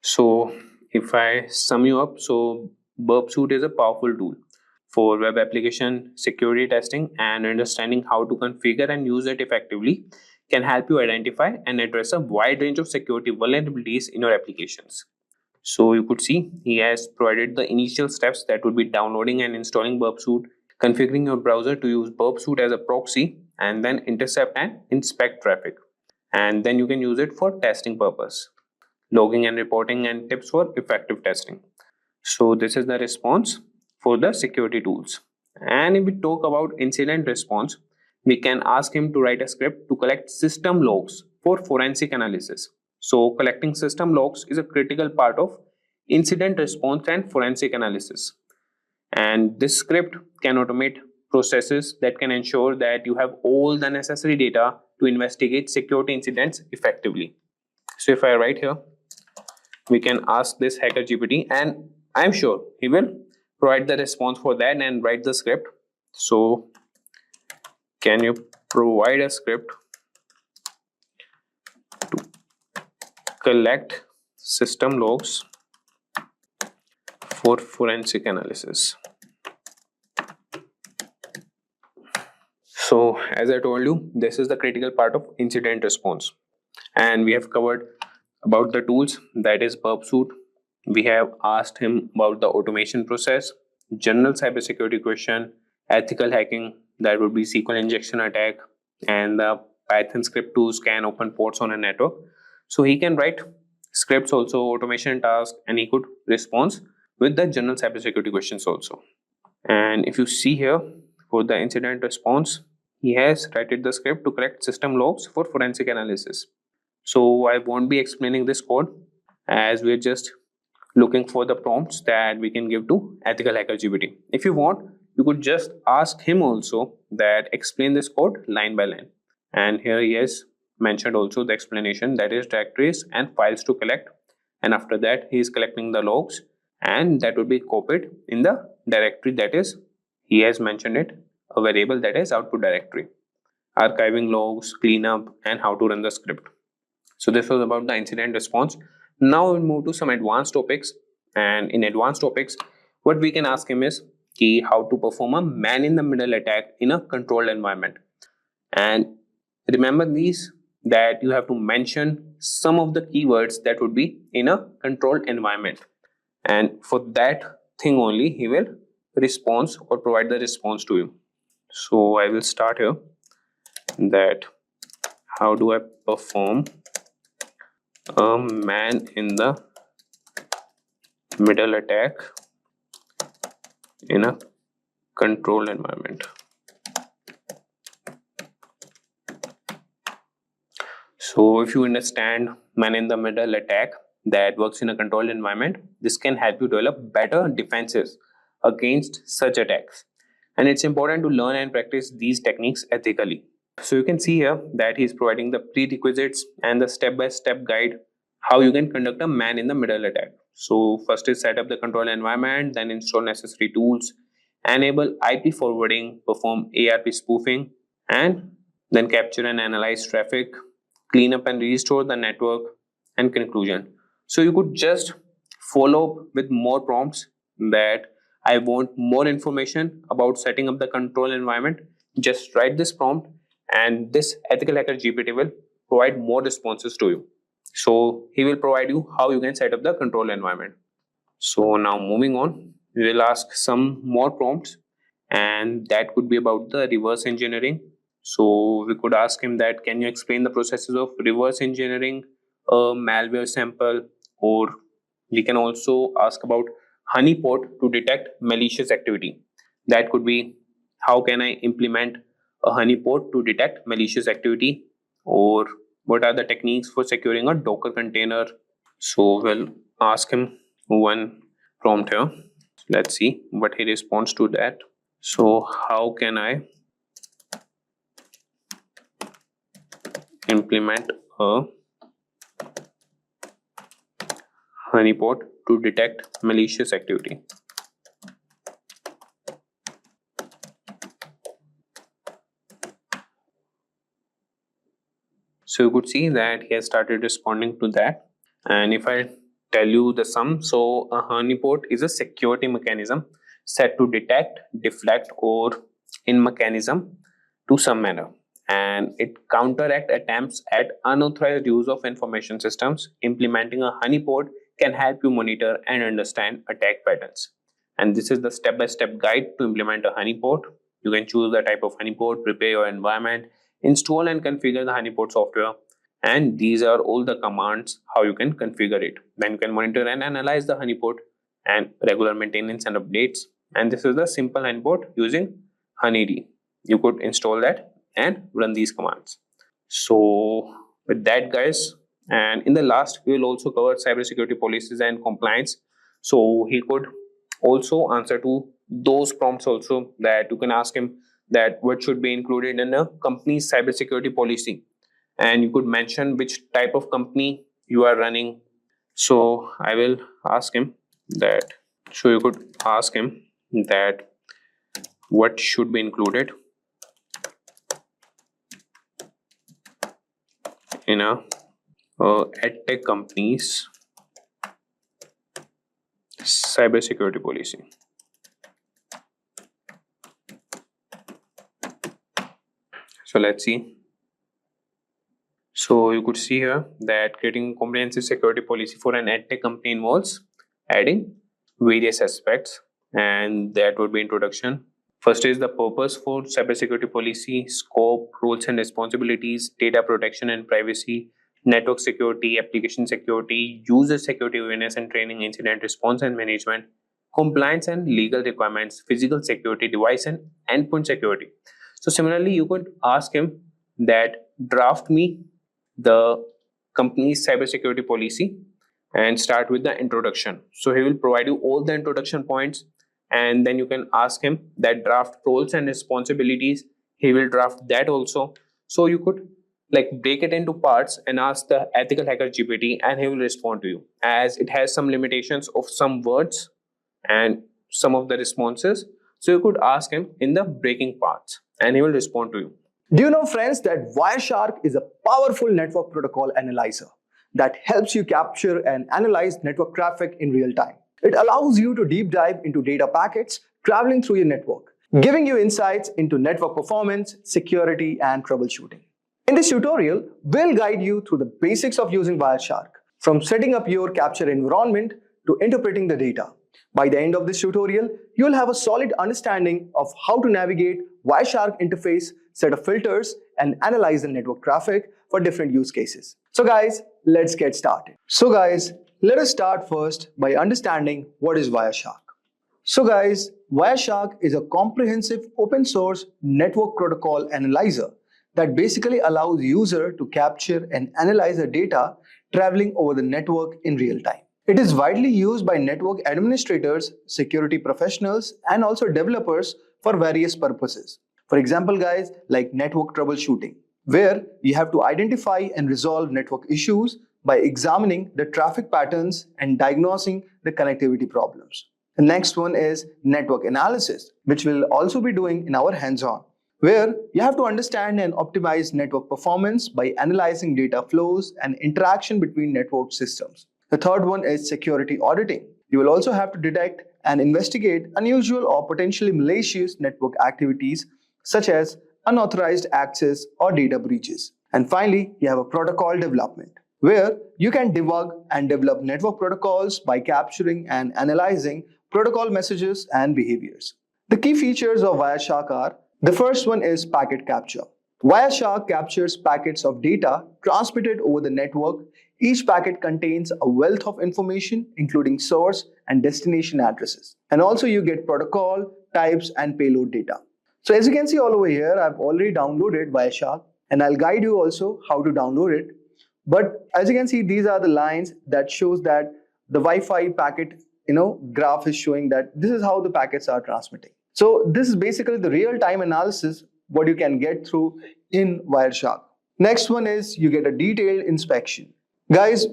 So if I sum you up, so burp suit is a powerful tool for web application security testing, and understanding how to configure and use it effectively can help you identify and address a wide range of security vulnerabilities in your applications. So you could see he has provided the initial steps, that would be downloading and installing burp suit, configuring your browser to use burp suit as a proxy, and then intercept and inspect traffic, and then you can use it for testing purpose, logging and reporting, and tips for effective testing. So this is the response for the security tools. And if we talk about incident response, we can ask him to write a script to collect system logs for forensic analysis. So collecting system logs is a critical part of incident response and forensic analysis. And this script can automate processes that can ensure that you have all the necessary data to investigate security incidents effectively. So if I write here, we can ask this Hacker GPT, and I'm sure he will provide the response for that and write the script. So can you provide a script to collect system logs for forensic analysis? So as I told you, this is the critical part of incident response, and we have covered about the tools, that is Burp Suite. We have asked him about the automation process, general cybersecurity question, ethical hacking, that would be SQL injection attack, and the Python script to scan open ports on a network. So he can write scripts also, automation tasks, and he could respond with the general cybersecurity questions also. And if you see here for the incident response, he has written the script to collect system logs for forensic analysis. So I won't be explaining this code, as we're just looking for the prompts that we can give to Ethical Hacker GPT. If you want, you could just ask him also that explain this code line by line. And here he has mentioned also the explanation, that is directories and files to collect. And after that, he is collecting the logs, and that would be copied in the directory, that is, he has mentioned it, a variable, that is output directory. Archiving logs, cleanup, and how to run the script. So this was about the incident response. Now we'll move to some advanced topics, and in advanced topics, what we can ask him is how to perform a man-in-the-middle attack in a controlled environment. And remember these, that you have to mention some of the keywords that would be in a controlled environment, and for that thing only he will respond or provide the response to you. So I will start here, that how do I perform a man in the middle attack in a controlled environment. So if you understand man in the middle attack that works in a controlled environment, this can help you develop better defenses against such attacks. And it's important to learn and practice these techniques ethically. So you can see here that he's providing the prerequisites and the step-by-step guide how you can conduct a man in the middle attack. So first is set up the control environment, then install necessary tools, enable IP forwarding, perform ARP spoofing, and then capture and analyze traffic, clean up and restore the network, and conclusion. So you could just follow up with more prompts, that I want more information about setting up the control environment. Just write this prompt, and this Ethical Hacker GPT will provide more responses to you. So he will provide you how you can set up the control environment. So now moving on, we will ask some more prompts, and that could be about the reverse engineering. So we could ask him that, can you explain the processes of reverse engineering a malware sample? Or we can also ask about honeypot to detect malicious activity. That could be, how can I implement a honeypot to detect malicious activity? Or what are the techniques for securing a Docker container? So we'll ask him one prompt here. Let's see what he responds to that. So how can I implement a honeypot to detect malicious activity? So you could see that he has started responding to that. And if I tell you the sum, so a honeypot is a security mechanism set to detect, deflect, or in mechanism to some manner, and it counteract attempts at unauthorized use of information systems. Implementing a honeypot can help you monitor and understand attack patterns. And this is the step-by-step guide to implement a honeypot. You can choose the type of honeypot, prepare your environment, install and configure the honeypot software, and these are all the commands how you can configure it. Then you can monitor and analyze the honeypot and regular maintenance and updates. And this is the simple honeypot using honeyd. You could install that and run these commands. So with that, guys, and in the last we will also cover cybersecurity policies and compliance. So he could also answer to those prompts also, that you can ask him that what should be included in a company's cybersecurity policy, and you could mention which type of company you are running. So I will ask him that, so you could ask him that what should be included in a edtech company's cybersecurity policy. So let's see. So you could see here that creating comprehensive security policy for an edtech company involves adding various aspects, and that would be introduction. First is the purpose for cybersecurity policy, scope, roles and responsibilities, data protection and privacy, network security, application security, user security awareness and training, incident response and management, compliance and legal requirements, physical security, device and endpoint security. So similarly, you could ask him that draft me the company's cybersecurity policy and start with the introduction. So he will provide you all the introduction points, and then you can ask him that draft roles and responsibilities. He will draft that also. So you could like break it into parts and ask the Ethical Hacker GPT, and he will respond to you, as it has some limitations of some words and some of the responses. So you could ask him in the breaking parts and he will respond to you. Do you know, friends, that Wireshark is a powerful network protocol analyzer that helps you capture and analyze network traffic in real time? It allows you to deep dive into data packets traveling through your network, giving you insights into network performance, security, and troubleshooting. In this tutorial, we'll guide you through the basics of using Wireshark, from setting up your capture environment to interpreting the data. By the end of this tutorial, you'll have a solid understanding of how to navigate Wireshark interface, set of filters, and analyze the network traffic for different use cases. So guys, let's get started. Let us start first by understanding what is Wireshark. So guys, Wireshark is a comprehensive open source network protocol analyzer that basically allows user to capture and analyze the data traveling over the network in real time. It is widely used by network administrators, security professionals, and also developers for various purposes. For example, guys, like network troubleshooting, where you have to identify and resolve network issues by examining the traffic patterns and diagnosing the connectivity problems. The next one is network analysis, which we'll also be doing in our hands-on, where you have to understand and optimize network performance by analyzing data flows and interaction between network systems. The third one is security auditing. You will also have to detect and investigate unusual or potentially malicious network activities such as unauthorized access or data breaches. And finally, you have a protocol development, where you can debug and develop network protocols by capturing and analyzing protocol messages and behaviors. The key features of Wireshark are: the first one is packet capture. Wireshark captures packets of data transmitted over the network. Each packet contains a wealth of information, including source and destination addresses. And also you get protocol, types, and payload data. So as you can see all over here, I've already downloaded Wireshark, and I'll guide you also how to download it. But as you can see, these are the lines that shows that the Wi-Fi packet, graph is showing that this is how the packets are transmitting. So this is basically the real-time analysis what you can get through in Wireshark. Next one is you get a detailed inspection. Guys,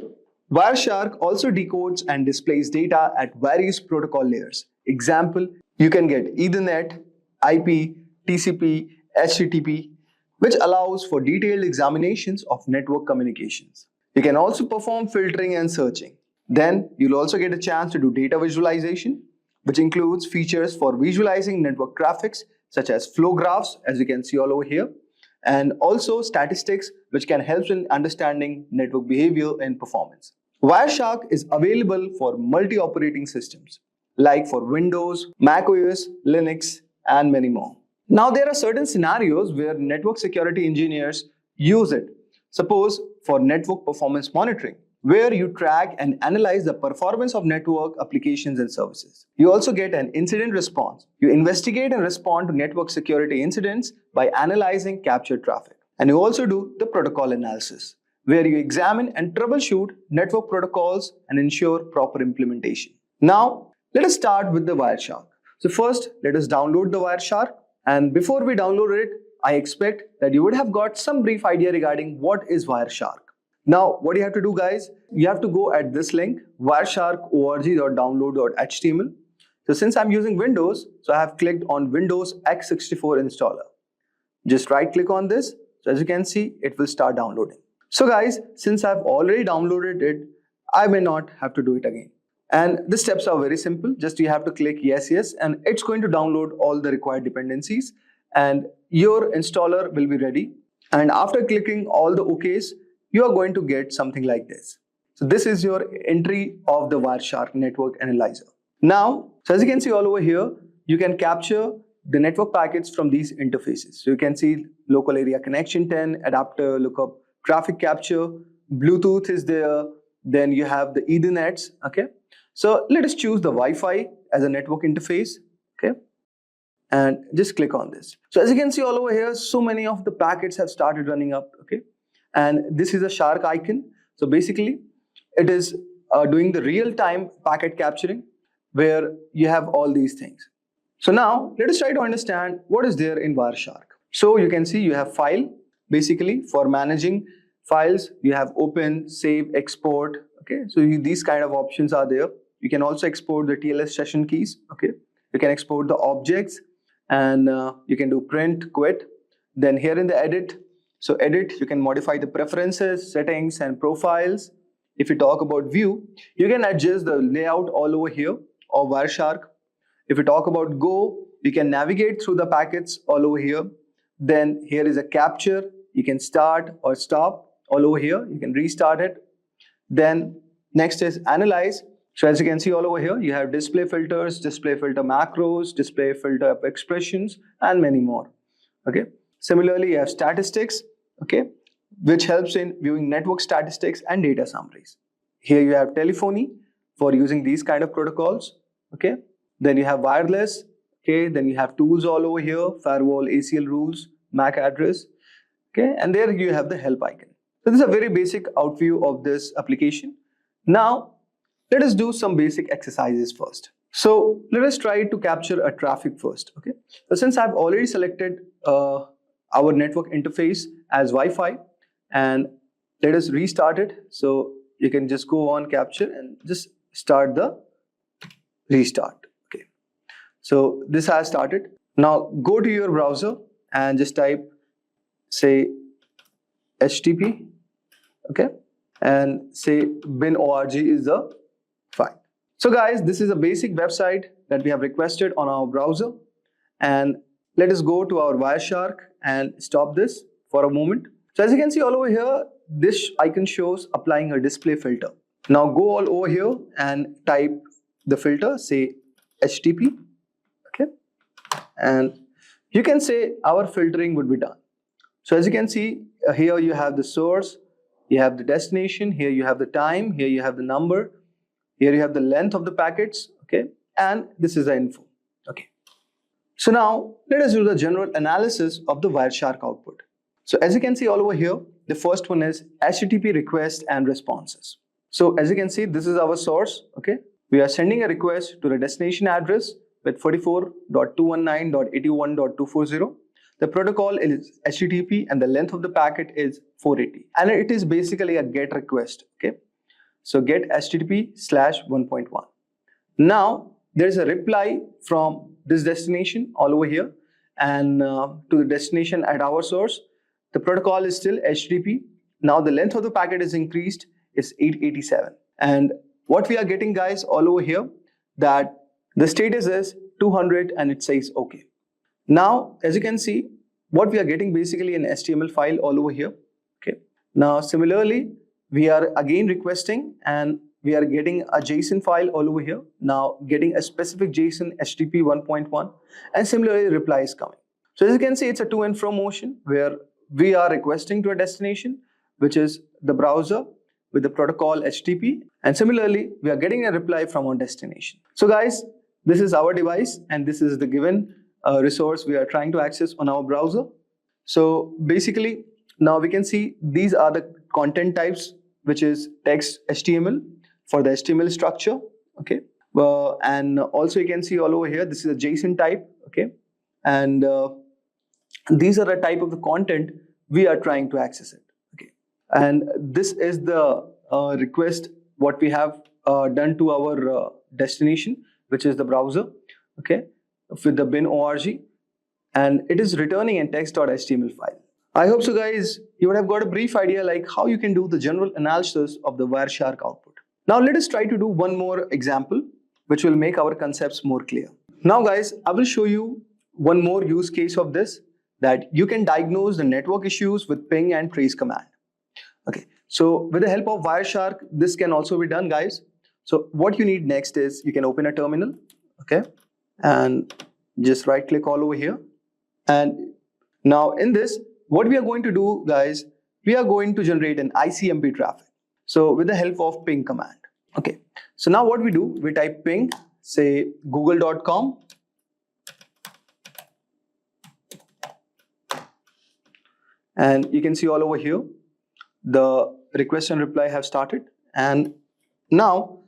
Wireshark also decodes and displays data at various protocol layers. Example, you can get Ethernet, IP, TCP, HTTP, which allows for detailed examinations of network communications. You can also perform filtering and searching. Then you'll also get a chance to do data visualization, which includes features for visualizing network traffics such as flow graphs, as you can see all over here, and also statistics, which can help in understanding network behavior and performance. Wireshark is available for multi-operating systems, like for Windows, Mac OS, Linux, and many more. Now, there are certain scenarios where network security engineers use it. Suppose for network performance monitoring, where you track and analyze the performance of network applications and services. You also get an incident response. You investigate and respond to network security incidents by analyzing captured traffic. And you also do the protocol analysis, where you examine and troubleshoot network protocols and ensure proper implementation. Now, let us start with the Wireshark. So first, let us download the Wireshark. And before we download it, I expect that you would have got some brief idea regarding what is Wireshark. Now, what you have to do, guys, you have to go at this link, wireshark.org.download.html. So since I'm using Windows, so I have clicked on Windows x64 installer. Just right click on this. So as you can see, it will start downloading. So guys, since I've already downloaded it, I may not have to do it again. And the steps are very simple. Just you have to click yes, yes, and it's going to download all the required dependencies and your installer will be ready. And after clicking all the OKs, you are going to get something like this. So this is your entry of the Wireshark network analyzer. Now, so as you can see all over here, you can capture the network packets from these interfaces. So you can see local area connection 10, adapter, lookup, traffic capture, Bluetooth is there, then you have the Ethernets, okay? So let us choose the Wi-Fi as a network interface, okay? And just click on this. So as you can see all over here, so many of the packets have started running up, okay? And this is a shark icon. So basically, it is doing the real-time packet capturing where you have all these things. So now, let us try to understand what is there in Wireshark. So you can see you have file, basically for managing files, you have open, save, export, okay? So these kind of options are there. You can also export the TLS session keys, okay? You can export the objects and you can do print, quit. Then here in the edit, so edit, you can modify the preferences, settings and profiles. If you talk about view, you can adjust the layout all over here of Wireshark. If you talk about go, you can navigate through the packets all over here. Then here is a capture. You can start or stop all over here. You can restart it. Then next is analyze. So as you can see all over here, you have display filters, display filter macros, display filter expressions, and many more. Okay. Similarly, you have statistics, okay, which helps in viewing network statistics and data summaries. Here you have telephony for using these kind of protocols. Okay. Then you have wireless. Okay. Then you have tools all over here, firewall, ACL rules, MAC address. Okay. And there you have the help icon. So this is a very basic outview of this application. Now, let us do some basic exercises first. So let us try to capture a traffic first. Okay. So since I've already selected our network interface as Wi-Fi, and let us restart it. So you can just go on capture and just start the restart. Okay. So this has started. Now go to your browser and just type, say, HTTP, okay, and say bin.org is the file. So guys, this is a basic website that we have requested on our browser, and let us go to our Wireshark and stop this for a moment. So as you can see all over here, this icon shows applying a display filter. Now go all over here and type the filter, say HTTP, okay, and you can say our filtering would be done. So as you can see, here you have the source, you have the destination, here you have the time, here you have the number, here you have the length of the packets, okay, and this is the info, okay. So now let us do the general analysis of the Wireshark output. So as you can see all over here, the first one is HTTP request and responses. So as you can see, this is our source, okay. We are sending a request to the destination address with 44.219.81.240. The protocol is HTTP and the length of the packet is 480. And it is basically a GET request, okay. So get HTTP/1.1. Now there is a reply from this destination all over here and to the destination at our source. The protocol is still HTTP. Now the length of the packet is increased, is 887. And what we are getting, guys, all over here, that the status is 200 and it says okay. Now, as you can see, what we are getting basically an HTML file all over here. Okay. Now, similarly, we are again requesting and we are getting a JSON file all over here. Now, getting a specific JSON HTTP 1.1 and similarly reply is coming. So as you can see, it's a to and fro motion where we are requesting to a destination, which is the browser with the protocol HTTP. And similarly, we are getting a reply from our destination. So guys, this is our device and this is the given resource we are trying to access on our browser. So basically, now we can see these are the content types, which is text HTML for the HTML structure, okay. And also you can see all over here, this is a JSON type, okay. And these are the type of the content we are trying to access it, okay. And this is the request what we have done to our destination, which is the browser. okay, with the bin org, and it is returning a text.html file. I hope so guys, you would have got a brief idea like how you can do the general analysis of the Wireshark output. Now let us try to do one more example which will make our concepts more clear. Now guys, I will show you one more use case of this, that you can diagnose the network issues with ping and trace command. Okay, so with the help of Wireshark, this can also be done guys. So what you need next is you can open a terminal, okay, and just right click all over here. And now in this, what we are going to do guys, we are going to generate an ICMP traffic. So with the help of ping command. Okay, so now what we do, we type ping, say google.com, and you can see all over here the request and reply have started. And now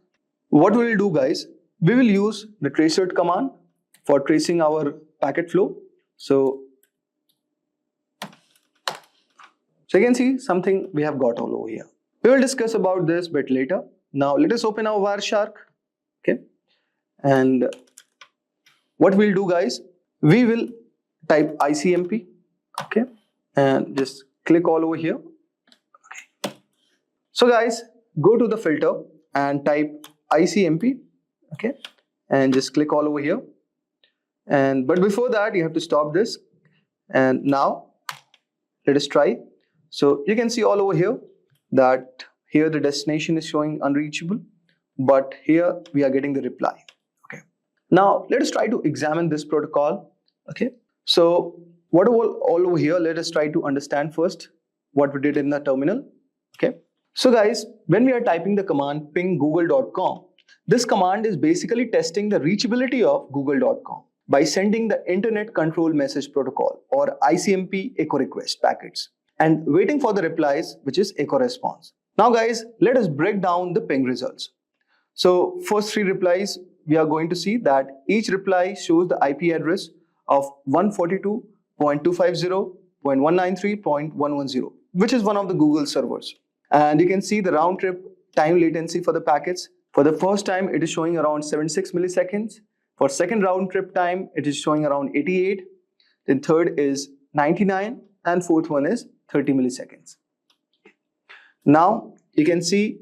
what we will do guys, we will use the traceroute command for tracing our packet flow. So you can see something we have got all over here. We will discuss about this bit later. Now let us open our Wireshark, okay, and what we'll do guys, we will type ICMP, okay, and just click all over here. Okay. So guys, go to the filter and type ICMP, okay, and just click all over here. And but before that, you have to stop this. And now let us try. So you can see all over here that here the destination is showing unreachable, but here we are getting the reply. Okay. Now let us try to examine this protocol. Okay. So what all over here, let us try to understand first what we did in the terminal. Okay. So guys, when we are typing the command ping google.com, this command is basically testing the reachability of google.com by sending the Internet Control Message Protocol or ICMP echo request packets and waiting for the replies, which is echo response. Now guys, let us break down the ping results. So first 3 replies, we are going to see that each reply shows the IP address of 142.250.193.110, which is one of the Google servers. And you can see the round trip time latency for the packets. For the first time, it is showing around 76 milliseconds. For second round trip time, it is showing around 88. Then third is 99, and fourth one is 30 milliseconds. Now you can see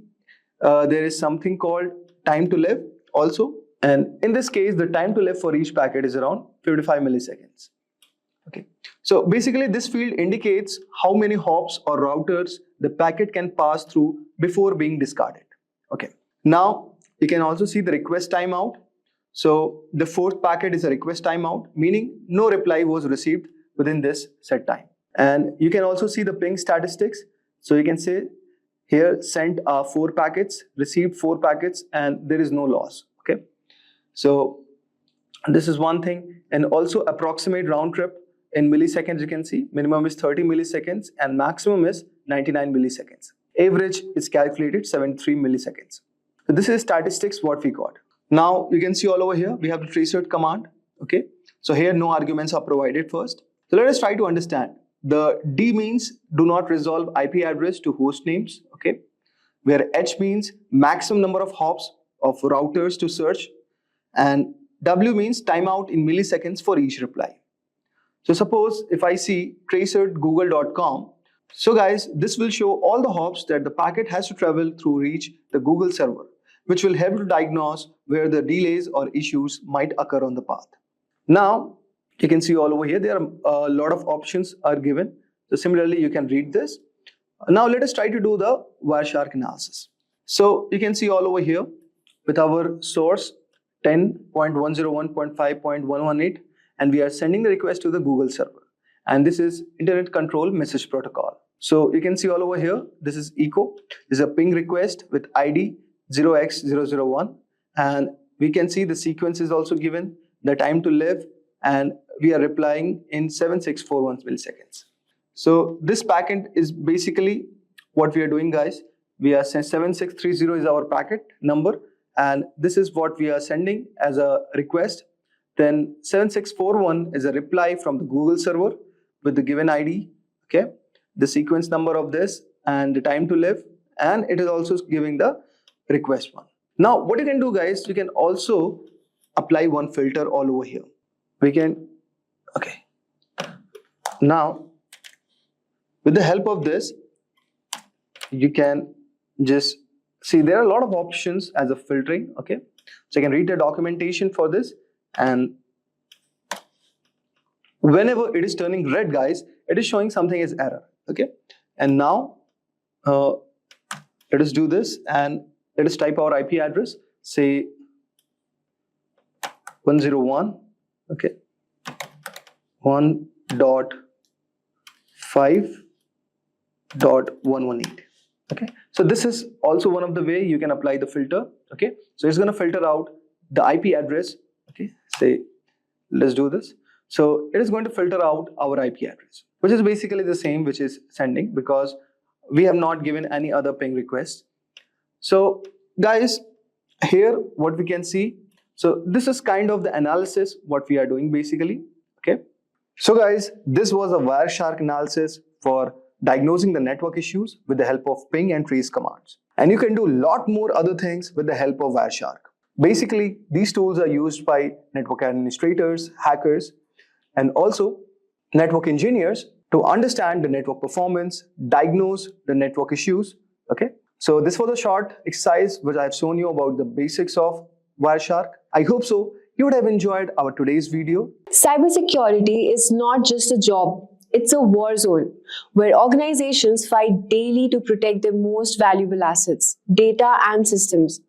there is something called time to live also, and in this case the time to live for each packet is around 55 milliseconds. Okay, so basically this field indicates how many hops or routers the packet can pass through before being discarded. Okay, now you can also see the request timeout. So the fourth packet is a request timeout, meaning no reply was received within this set time. And you can also see the ping statistics. So you can say here sent 4 packets, received 4 packets, and there is no loss. Okay, so this is one thing. And also approximate round trip in milliseconds, you can see minimum is 30 milliseconds and maximum is 99 milliseconds. Average is calculated 73 milliseconds. So this is statistics what we got. Now you can see all over here we have the traceroute command. Okay, so here no arguments are provided first. So let us try to understand. The D means do not resolve IP address to host names, okay, where H means maximum number of hops of routers to search, and W means timeout in milliseconds for each reply. So suppose if I see traceroute google.com, so guys, this will show all the hops that the packet has to travel through reach the Google server, which will help to diagnose where the delays or issues might occur on the path. Now you can see all over here there are a lot of options are given. So similarly you can read this. Now let us try to do the Wireshark analysis. So you can see all over here with our source 10.101.5.118, and we are sending the request to the Google server, and this is Internet Control Message Protocol. So you can see all over here this is echo, this is a ping request with ID 0x001, and we can see the sequence is also given, the time to live, and we are replying in 7641 milliseconds. So this packet is basically what we are doing, guys. We are 7630 is our packet number, and this is what we are sending as a request. Then 7641 is a reply from the Google server with the given ID, okay, the sequence number of this and the time to live, and it is also giving the request one. Now what you can do, guys, you can also apply one filter all over here. We can, okay. Now, with the help of this, you can just see there are a lot of options as a filtering, okay. So I can read the documentation for this, and whenever it is turning red, guys, it is showing something as error, okay. And now let us do this, and let us type our IP address, say 101, okay, 1.5.118, okay. So this is also one of the way you can apply the filter, okay. So it's going to filter out the IP address, okay. Say, let's do this. So it is going to filter out our IP address, which is basically the same which is sending, because we have not given any other ping request. So guys, here what we can see, so this is kind of the analysis what we are doing basically, okay. So guys, this was a Wireshark analysis for diagnosing the network issues with the help of ping and trace commands. And you can do a lot more other things with the help of Wireshark. Basically, these tools are used by network administrators, hackers, and also network engineers to understand the network performance, diagnose the network issues, okay. So this was a short exercise which I have shown you about the basics of Wireshark. I hope so you would have enjoyed our today's video. Cybersecurity is not just a job, it's a war zone where organizations fight daily to protect their most valuable assets, data and systems.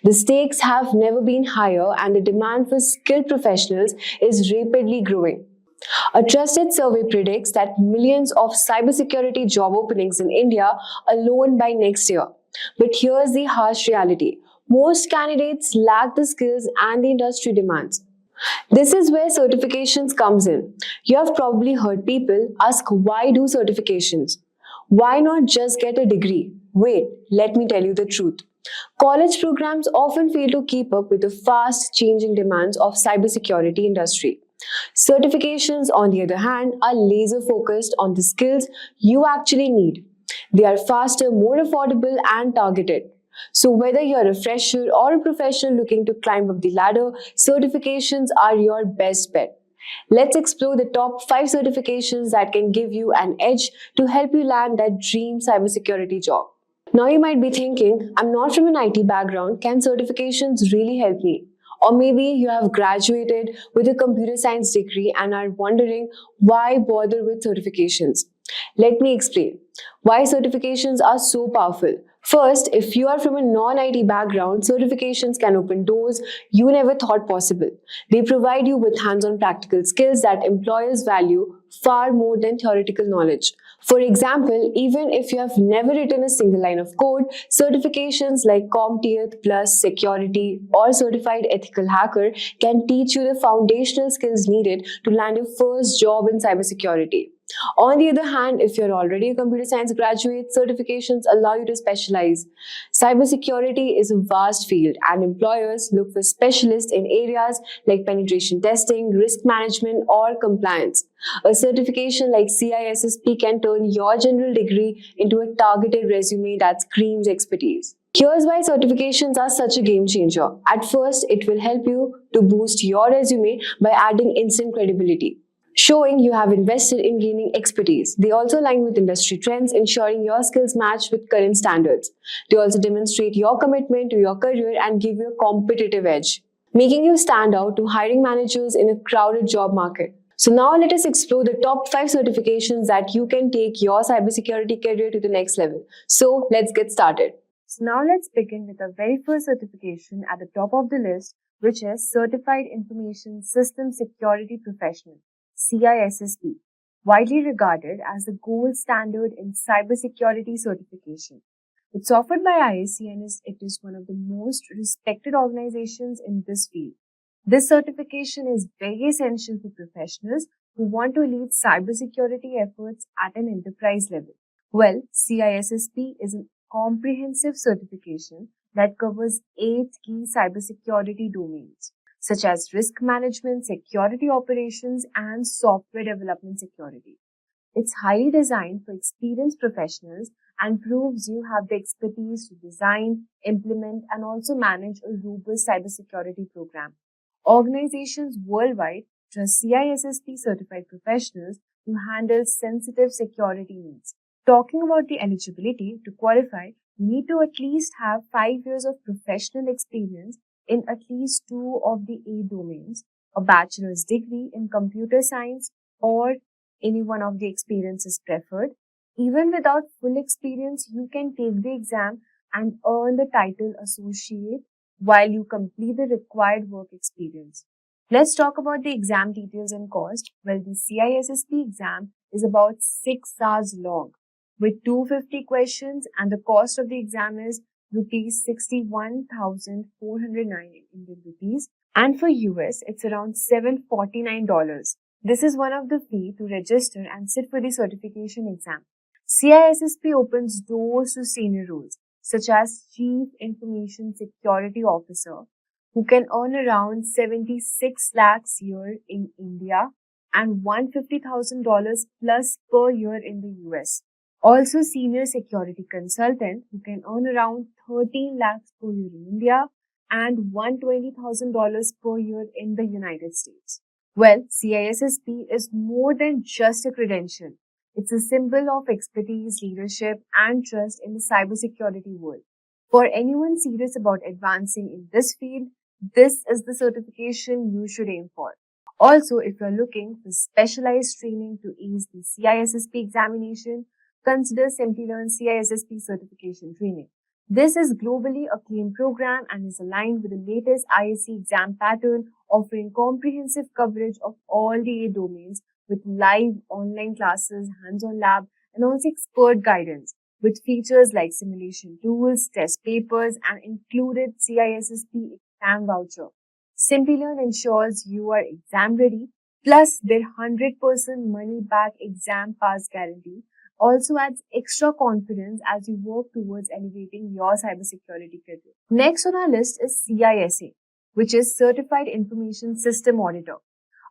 The stakes have never been higher, and the demand for skilled professionals is rapidly growing. A trusted survey predicts that millions of cybersecurity job openings in India alone by next year. But here's the harsh reality. Most candidates lack the skills and the industry demands. This is where certifications comes in. You have probably heard people ask, why do certifications? Why not just get a degree? Wait, let me tell you the truth. College programs often fail to keep up with the fast changing demands of cybersecurity industry. Certifications, on the other hand, are laser focused on the skills you actually need. They are faster, more affordable, and targeted. So whether you're a fresher or a professional looking to climb up the ladder, certifications are your best bet. Let's explore the top 5 certifications that can give you an edge to help you land that dream cybersecurity job. Now you might be thinking, I'm not from an IT background, can certifications really help me? Or maybe you have graduated with a computer science degree and are wondering, why bother with certifications? Let me explain why certifications are so powerful. First, if you are from a non-IT background, certifications can open doors you never thought possible. They provide you with hands-on practical skills that employers value far more than theoretical knowledge. For example, even if you have never written a single line of code, certifications like CompTIA Plus Security or Certified Ethical Hacker can teach you the foundational skills needed to land your first job in cybersecurity. On the other hand, if you're already a computer science graduate, certifications allow you to specialize. Cybersecurity is a vast field, and employers look for specialists in areas like penetration testing, risk management, or compliance. A certification like CISSP can turn your general degree into a targeted resume that screams expertise. Here's why certifications are such a game changer. At first, it will help you to boost your resume by adding instant credibility, showing you have invested in gaining expertise. They also align with industry trends, ensuring your skills match with current standards. They also demonstrate your commitment to your career and give you a competitive edge, making you stand out to hiring managers in a crowded job market. So now let us explore the top 5 certifications that you can take your cybersecurity career to the next level. So let's get started. So now let's begin with the very first certification at the top of the list, which is Certified Information System Security Professional, CISSP, widely regarded as the gold standard in cybersecurity certification. It's offered by ISC and it is one of the most respected organizations in this field. This certification is very essential for professionals who want to lead cybersecurity efforts at an enterprise level. Well, CISSP is a comprehensive certification that covers 8 key cybersecurity domains, such as risk management, security operations, and software development security. It's highly designed for experienced professionals and proves you have the expertise to design, implement, and also manage a robust cybersecurity program. Organizations worldwide trust CISSP certified professionals to handle sensitive security needs. Talking about the eligibility to qualify, you need to at least have 5 years of professional experience in at least 2 of the A domains, a bachelor's degree in computer science, or any one of the experiences preferred. Even without full experience, you can take the exam and earn the title associate while you complete the required work experience. Let's talk about the exam details and cost. Well, the CISSP exam is about 6 hours long with 250 questions, and the cost of the exam is rupees 61,409 Indian rupees, and for US it's around $749. This is one of the fee to register and sit for the certification exam. CISSP opens doors to senior roles such as Chief Information Security Officer, who can earn around 76 lakhs a year in India and $150,000 plus per year in the US. Also, Senior Security Consultant, who can earn around 13 lakhs per year in India and $120,000 per year in the United States. Well, CISSP is more than just a credential. It's a symbol of expertise, leadership, and trust in the cybersecurity world. For anyone serious about advancing in this field, this is the certification you should aim for. Also, if you're looking for specialized training to ace the CISSP examination, consider Simplilearn CISSP certification training. This is globally acclaimed program and is aligned with the latest ISC exam pattern, offering comprehensive coverage of all the A domains with live online classes, hands-on lab, and also expert guidance with features like simulation tools, test papers, and included CISSP exam voucher. Simplilearn ensures you are exam ready, plus their 100% money back exam pass guarantee also adds extra confidence as you work towards elevating your cybersecurity career. Next on our list is CISA, which is Certified Information System Auditor,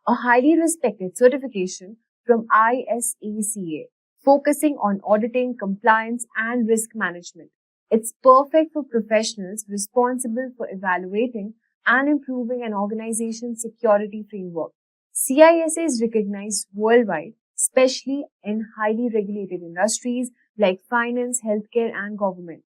a highly respected certification from ISACA, focusing on auditing, compliance, and risk management. It's perfect for professionals responsible for evaluating and improving an organization's security framework. CISA is recognized worldwide, especially in highly regulated industries like finance, healthcare, and government.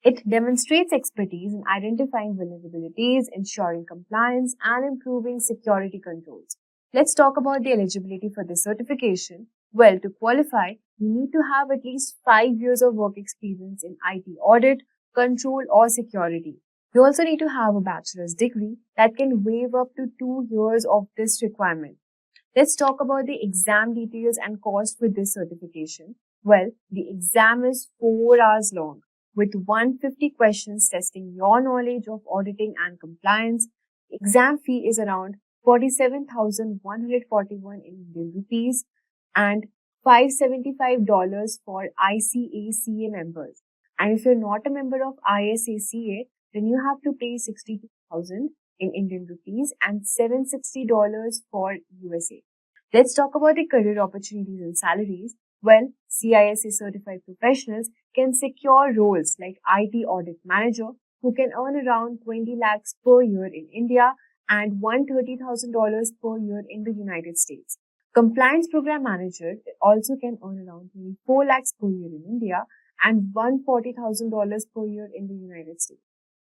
It demonstrates expertise in identifying vulnerabilities, ensuring compliance, and improving security controls. Let's talk about the eligibility for this certification. Well, to qualify, you need to have at least 5 years of work experience in IT audit, control, or security. You also need to have a bachelor's degree that can waive up to 2 years of this requirement. Let's talk about the exam details and cost for this certification. Well, the exam is 4 hours long with 150 questions testing your knowledge of auditing and compliance. Exam fee is around 47,141 Indian rupees and $575 for ICACA members. And if you're not a member of ISACA, then you have to pay 62,000 in Indian rupees and $760 for USA. Let's talk about the career opportunities and salaries. Well, CISA certified professionals can secure roles like IT audit manager, who can earn around 20 lakhs per year in India and $130,000 per year in the United States. Compliance program manager also can earn around 24 lakhs per year in India and $140,000 per year in the United States.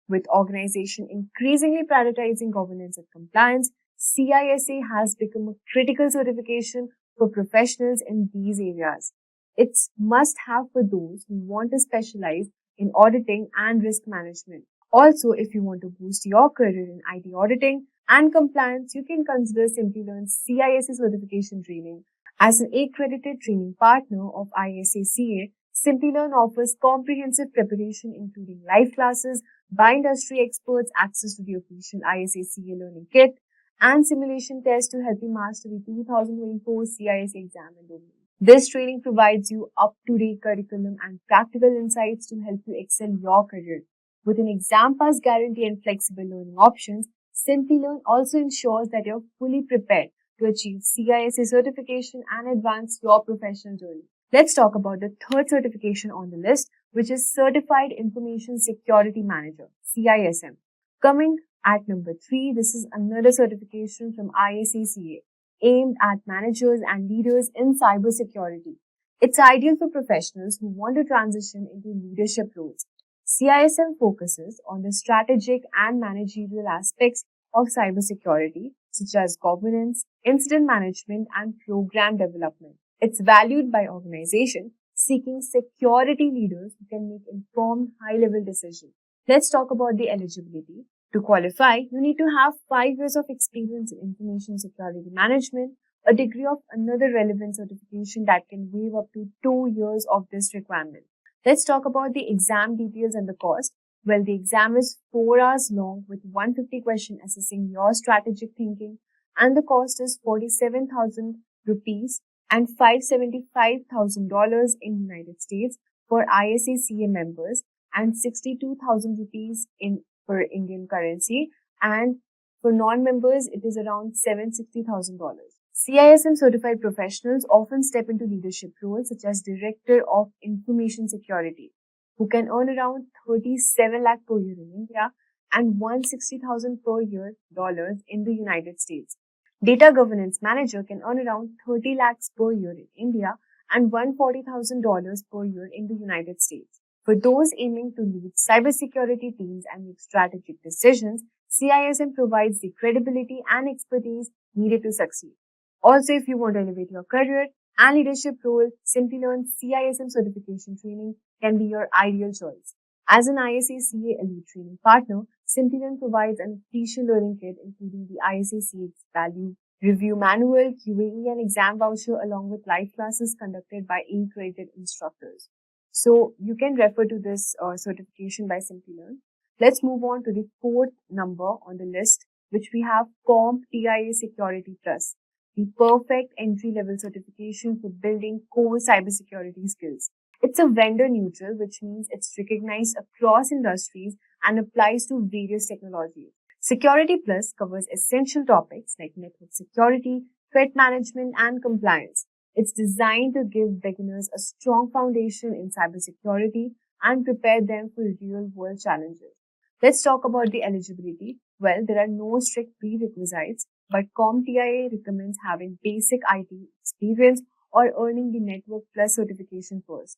With organization increasingly prioritizing governance and compliance, CISA has become a critical certification for professionals in these areas. It's must-have for those who want to specialize in auditing and risk management. Also, if you want to boost your career in IT auditing and compliance, you can consider Simplilearn's CISA certification training. As an accredited training partner of ISACA, Simplilearn offers comprehensive preparation including live classes, by industry experts, access to the official ISACA learning kit, and simulation tests to help you master the 2024 CISA exam and domain. This training provides you up-to-date curriculum and practical insights to help you excel your career. With an exam pass guarantee and flexible learning options, Simplilearn also ensures that you're fully prepared to achieve CISA certification and advance your professional journey. Let's talk about the third certification on the list, which is Certified Information Security Manager, CISM. Coming At number 3, this is another certification from ISACA aimed at managers and leaders in cybersecurity. It's ideal for professionals who want to transition into leadership roles. CISM focuses on the strategic and managerial aspects of cybersecurity, such as governance, incident management, and program development. It's valued by organizations seeking security leaders who can make informed, high-level decisions. Let's talk about the eligibility. To qualify, you need to have 5 years of experience in information security management, a degree of another relevant certification that can waive up to 2 years of this requirement. Let's talk about the exam details and the cost. Well, the exam is 4 hours long with 150 questions assessing your strategic thinking, and the cost is 47,000 rupees and $575,000 in United States for ISACA members and 62,000 rupees for Indian currency, and for non-members it is around $760,000. CISM certified professionals often step into leadership roles such as Director of Information Security, who can earn around 37 lakh per year in India and 160,000 per year dollars in the United States. Data Governance Manager can earn around 30 lakhs per year in India and $140,000 per year in the United States. For those aiming to lead cybersecurity teams and make strategic decisions, CISM provides the credibility and expertise needed to succeed. Also, if you want to elevate your career and leadership role, Simplilearn CISM certification training can be your ideal choice. As an ISACA Elite Training Partner, Simplilearn provides an official learning kit including the ISACA Value Review Manual, QAE and exam voucher along with live classes conducted by accredited instructors. So you can refer to this certification by Simplilearn. Let's move on to the 4th number on the list, which we have CompTIA Security Plus, the perfect entry-level certification for building core cybersecurity skills. It's a vendor neutral, which means it's recognized across industries and applies to various technologies. Security Plus covers essential topics like network security, threat management, and compliance. It's designed to give beginners a strong foundation in cybersecurity and prepare them for real-world challenges. Let's talk about the eligibility. Well, there are no strict prerequisites, but CompTIA recommends having basic IT experience or earning the Network Plus certification first.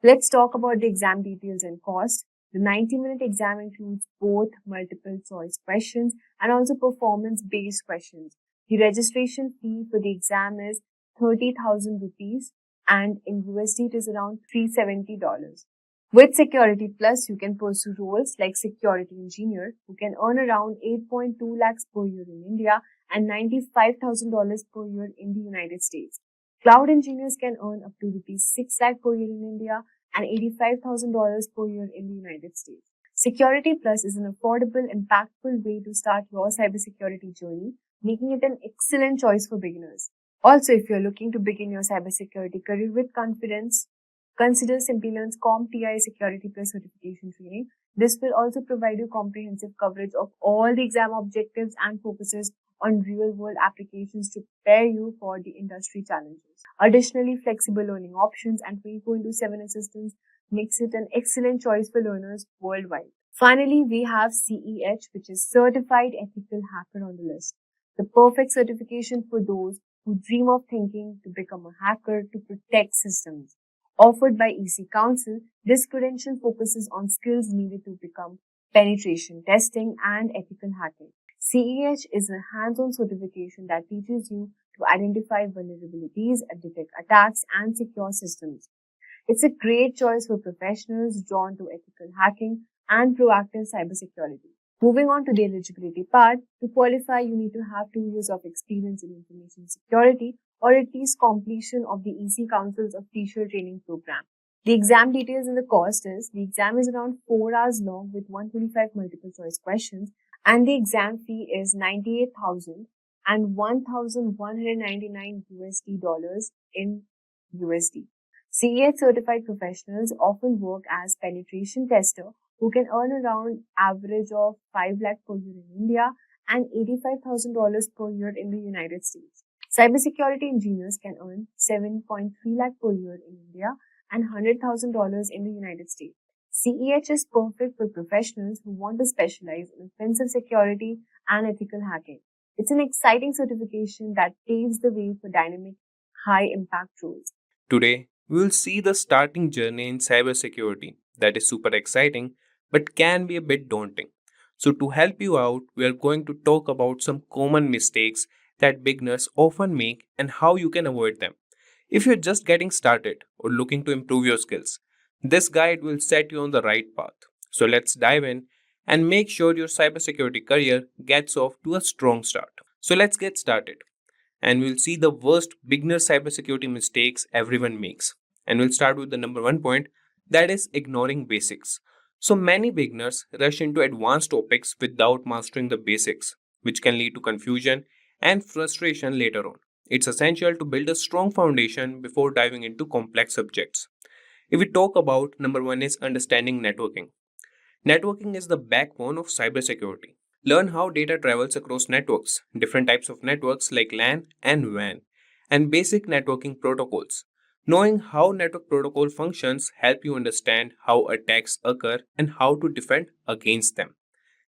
Let's talk about the exam details and cost. The 90-minute exam includes both multiple choice questions and also performance-based questions. The registration fee for the exam is 30,000 rupees and in USD it is around $370. With Security Plus, you can pursue roles like security engineer, who can earn around 8.2 lakhs per year in India and $95,000 per year in the United States. Cloud engineers can earn up to rupees 6 lakh per year in India and $85,000 per year in the United States. Security Plus is an affordable, impactful way to start your cybersecurity journey, making it an excellent choice for beginners. Also, if you're looking to begin your cybersecurity career with confidence, consider Simplilearn's CompTIA Security Plus certification training. This will also provide you comprehensive coverage of all the exam objectives and focuses on real-world applications to prepare you for the industry challenges. Additionally, flexible learning options and 24/7 assistance makes it an excellent choice for learners worldwide. Finally, we have CEH, which is Certified Ethical Hacker on the list. The perfect certification for those who dream of thinking to become a hacker to protect systems. Offered by EC Council, this credential focuses on skills needed to become penetration testing and ethical hacking. CEH is a hands-on certification that teaches you to identify vulnerabilities, detect attacks, and secure systems. It's a great choice for professionals drawn to ethical hacking and proactive cybersecurity. Moving on to the eligibility part, to qualify, you need to have 2 years of experience in information security or at least completion of the EC Council's official training program. The exam details and the cost is, the exam is around 4 hours long with 125 multiple choice questions, and the exam fee is 98,000 and 1,199 USD dollars in USD. CEH certified professionals often work as penetration tester who can earn around average of 5 lakh per year in India and $85,000 per year in the United States. Cybersecurity engineers can earn 7.3 lakh per year in India and $100,000 in the United States. CEH is perfect for professionals who want to specialize in offensive security and ethical hacking. It's an exciting certification that paves the way for dynamic, high-impact roles. Today, we will see the starting journey in cybersecurity that is super exciting but can be a bit daunting. So, to help you out, we are going to talk about some common mistakes that beginners often make and how you can avoid them. If you're just getting started or looking to improve your skills, this guide will set you on the right path. So, let's dive in and make sure your cybersecurity career gets off to a strong start. So, let's get started and we'll see the worst beginner cybersecurity mistakes everyone makes. And we'll start with the number one point, that is ignoring basics. So many beginners rush into advanced topics without mastering the basics, which can lead to confusion and frustration later on. It's essential to build a strong foundation before diving into complex subjects. If we talk about number one is understanding networking. Networking is the backbone of cybersecurity. Learn how data travels across networks, different types of networks like LAN and WAN, and basic networking protocols. Knowing how network protocol functions help you understand how attacks occur and how to defend against them.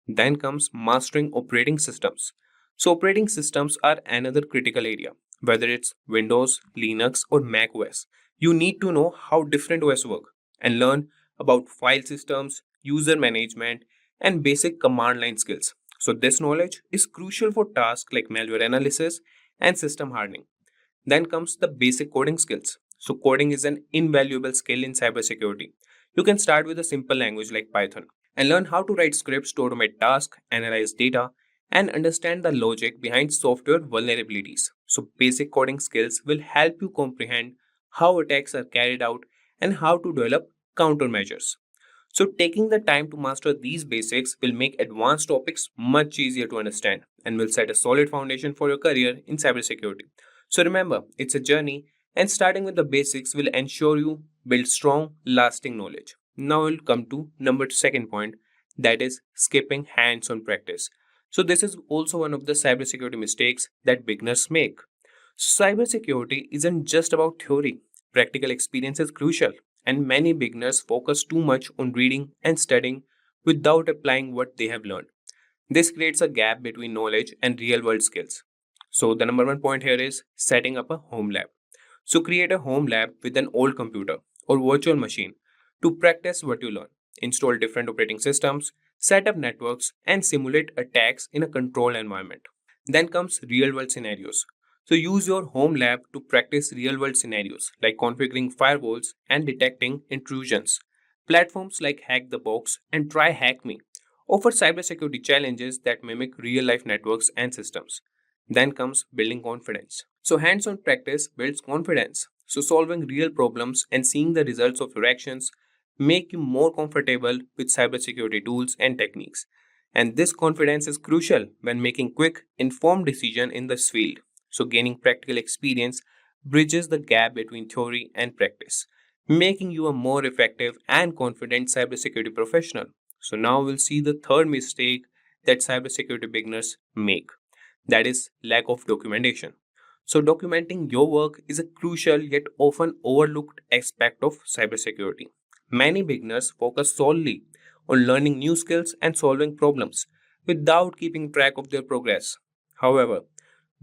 Then comes mastering operating systems. So operating systems are another critical area, whether it's Windows, Linux or Mac OS. You need to know how different OS work and learn about file systems, user management, and basic command line skills. So this knowledge is crucial for tasks like malware analysis and system hardening. Then comes the basic coding skills. So coding is an invaluable skill in cybersecurity. You can start with a simple language like Python and learn how to write scripts to automate tasks, analyze data, and understand the logic behind software vulnerabilities. So basic coding skills will help you comprehend how attacks are carried out and how to develop countermeasures. So taking the time to master these basics will make advanced topics much easier to understand and will set a solid foundation for your career in cybersecurity. So remember, it's a journey and starting with the basics will ensure you build strong, lasting knowledge. Now we'll come to number second point, that is skipping hands-on practice. So this is also one of the cybersecurity mistakes that beginners make. Cybersecurity isn't just about theory. Practical experience is crucial, and many beginners focus too much on reading and studying without applying what they have learned. This creates a gap between knowledge and real world skills. So, the number one point here is setting up a home lab. So, create a home lab with an old computer or virtual machine to practice what you learn. Install different operating systems, set up networks, and simulate attacks in a controlled environment. Then comes real world scenarios. So use your home lab to practice real world scenarios like configuring firewalls and detecting intrusions. Platforms like Hack the Box and Try Hack Me offer cybersecurity challenges that mimic real life networks and systems. Then comes building confidence. So hands on practice builds confidence. So solving real problems and seeing the results of your actions make you more comfortable with cybersecurity tools and techniques. And this confidence is crucial when making quick, informed decisions in this field. So gaining practical experience bridges the gap between theory and practice, making you a more effective and confident cybersecurity professional. So now we'll see the third mistake that cybersecurity beginners make. That is lack of documentation. So documenting your work is a crucial yet often overlooked aspect of cybersecurity. Many beginners focus solely on learning new skills and solving problems without keeping track of their progress. However,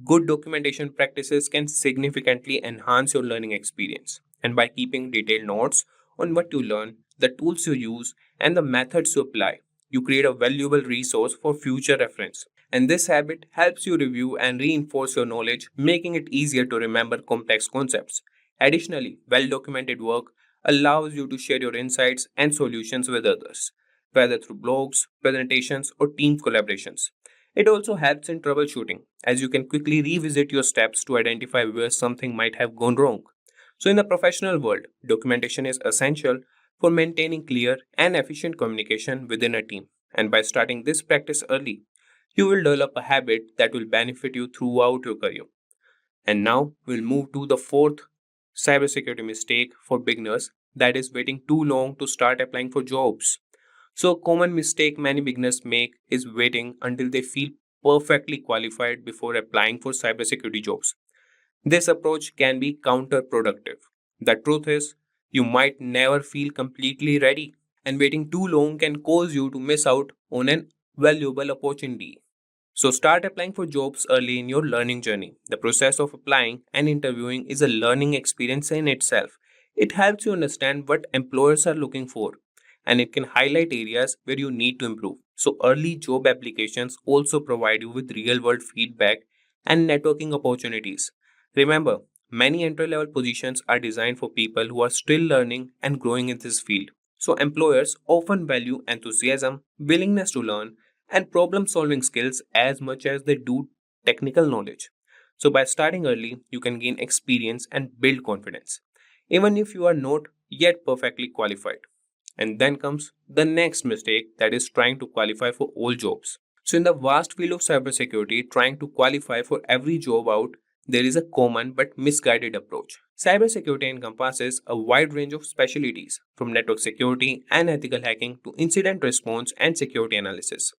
good documentation practices can significantly enhance your learning experience. And by keeping detailed notes on what you learn, the tools you use, and the methods you apply, you create a valuable resource for future reference. And this habit helps you review and reinforce your knowledge, making it easier to remember complex concepts. Additionally, well documented work allows you to share your insights and solutions with others, whether through blogs, presentations, or team collaborations. It also helps in troubleshooting, as you can quickly revisit your steps to identify where something might have gone wrong. So, in the professional world, documentation is essential for maintaining clear and efficient communication within a team. And by starting this practice early, you will develop a habit that will benefit you throughout your career. And now we'll move to the fourth cybersecurity mistake for beginners, that is waiting too long to start applying for jobs. So, a common mistake many beginners make is waiting until they feel perfectly qualified before applying for cybersecurity jobs. This approach can be counterproductive. The truth is, you might never feel completely ready, and waiting too long can cause you to miss out on an valuable opportunity. So start applying for jobs early in your learning journey. The process of applying and interviewing is a learning experience in itself. It helps you understand what employers are looking for, and it can highlight areas where you need to improve. So early job applications also provide you with real world feedback and networking opportunities. Remember, many entry level positions are designed for people who are still learning and growing in this field. So employers often value enthusiasm, willingness to learn, and problem solving skills as much as they do technical knowledge. So, by starting early, you can gain experience and build confidence, even if you are not yet perfectly qualified. And then comes the next mistake, that is trying to qualify for all jobs. So, in the vast field of cybersecurity, trying to qualify for every job out, there is a common but misguided approach. Cybersecurity encompasses a wide range of specialties, from network security and ethical hacking to incident response and security analysis.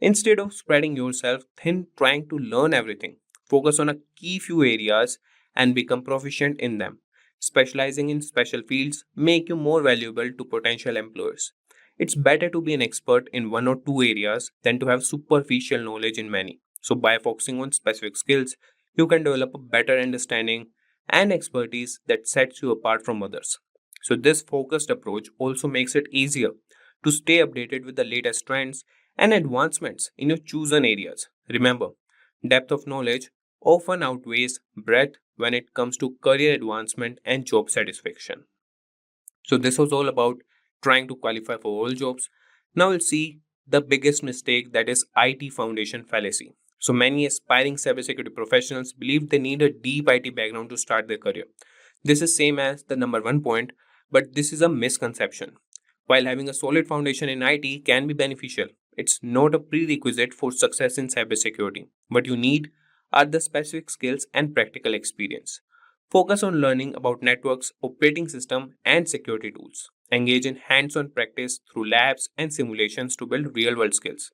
Instead of spreading yourself thin trying to learn everything, focus on a key few areas and become proficient in them. Specializing in special fields make you more valuable to potential employers. It's better to be an expert in one or two areas than to have superficial knowledge in many. So by focusing on specific skills, you can develop a better understanding and expertise that sets you apart from others. So this focused approach also makes it easier to stay updated with the latest trends and advancements in your chosen areas. Remember, depth of knowledge often outweighs breadth when it comes to career advancement and job satisfaction. So, this was all about trying to qualify for all jobs. Now, we'll see the biggest mistake, that is IT foundation fallacy. So, many aspiring cybersecurity professionals believe they need a deep IT background to start their career. This is same as the number one point, but this is a misconception. While having a solid foundation in IT can be beneficial, it's not a prerequisite for success in cybersecurity. What you need are the specific skills and practical experience. Focus on learning about networks, operating system, and security tools. Engage in hands-on practice through labs and simulations to build real-world skills.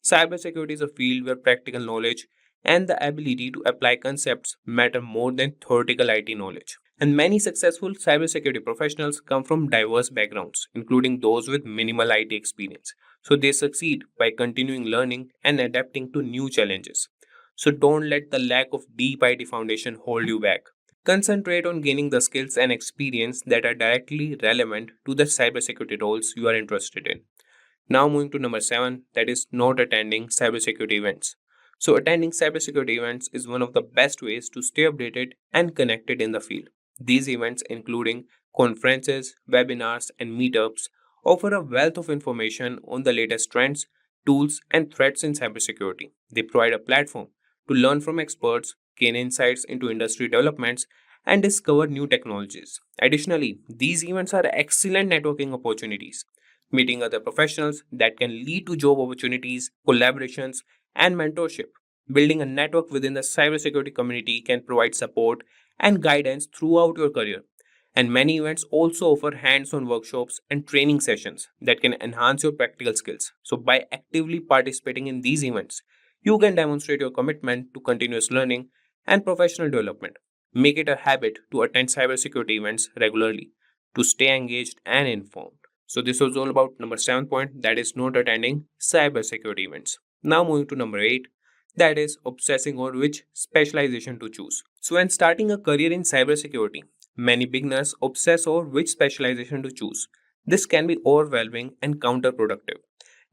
Cybersecurity is a field where practical knowledge and the ability to apply concepts matter more than theoretical IT knowledge. And many successful cybersecurity professionals come from diverse backgrounds, including those with minimal IT experience. So they succeed by continuing learning and adapting to new challenges. So don't let the lack of deep IT foundation hold you back. Concentrate on gaining the skills and experience that are directly relevant to the cybersecurity roles you are interested in. Now moving to number 7, that is not attending cybersecurity events. So attending cybersecurity events is one of the best ways to stay updated and connected in the field. These events, including conferences, webinars, and meetups, offer a wealth of information on the latest trends, tools, and threats in cybersecurity. They provide a platform to learn from experts, gain insights into industry developments, and discover new technologies. Additionally, these events are excellent networking opportunities, meeting other professionals that can lead to job opportunities, collaborations, and mentorship. Building a network within the cybersecurity community can provide support and guidance throughout your career. And many events also offer hands on workshops and training sessions that can enhance your practical skills. So, by actively participating in these events, you can demonstrate your commitment to continuous learning and professional development. Make it a habit to attend cybersecurity events regularly to stay engaged and informed. So, this was all about number 7 point, that is not attending cybersecurity events. Now, moving to number 8, that is obsessing over which specialization to choose. So, when starting a career in cybersecurity, many beginners obsess over which specialization to choose. This can be overwhelming and counterproductive.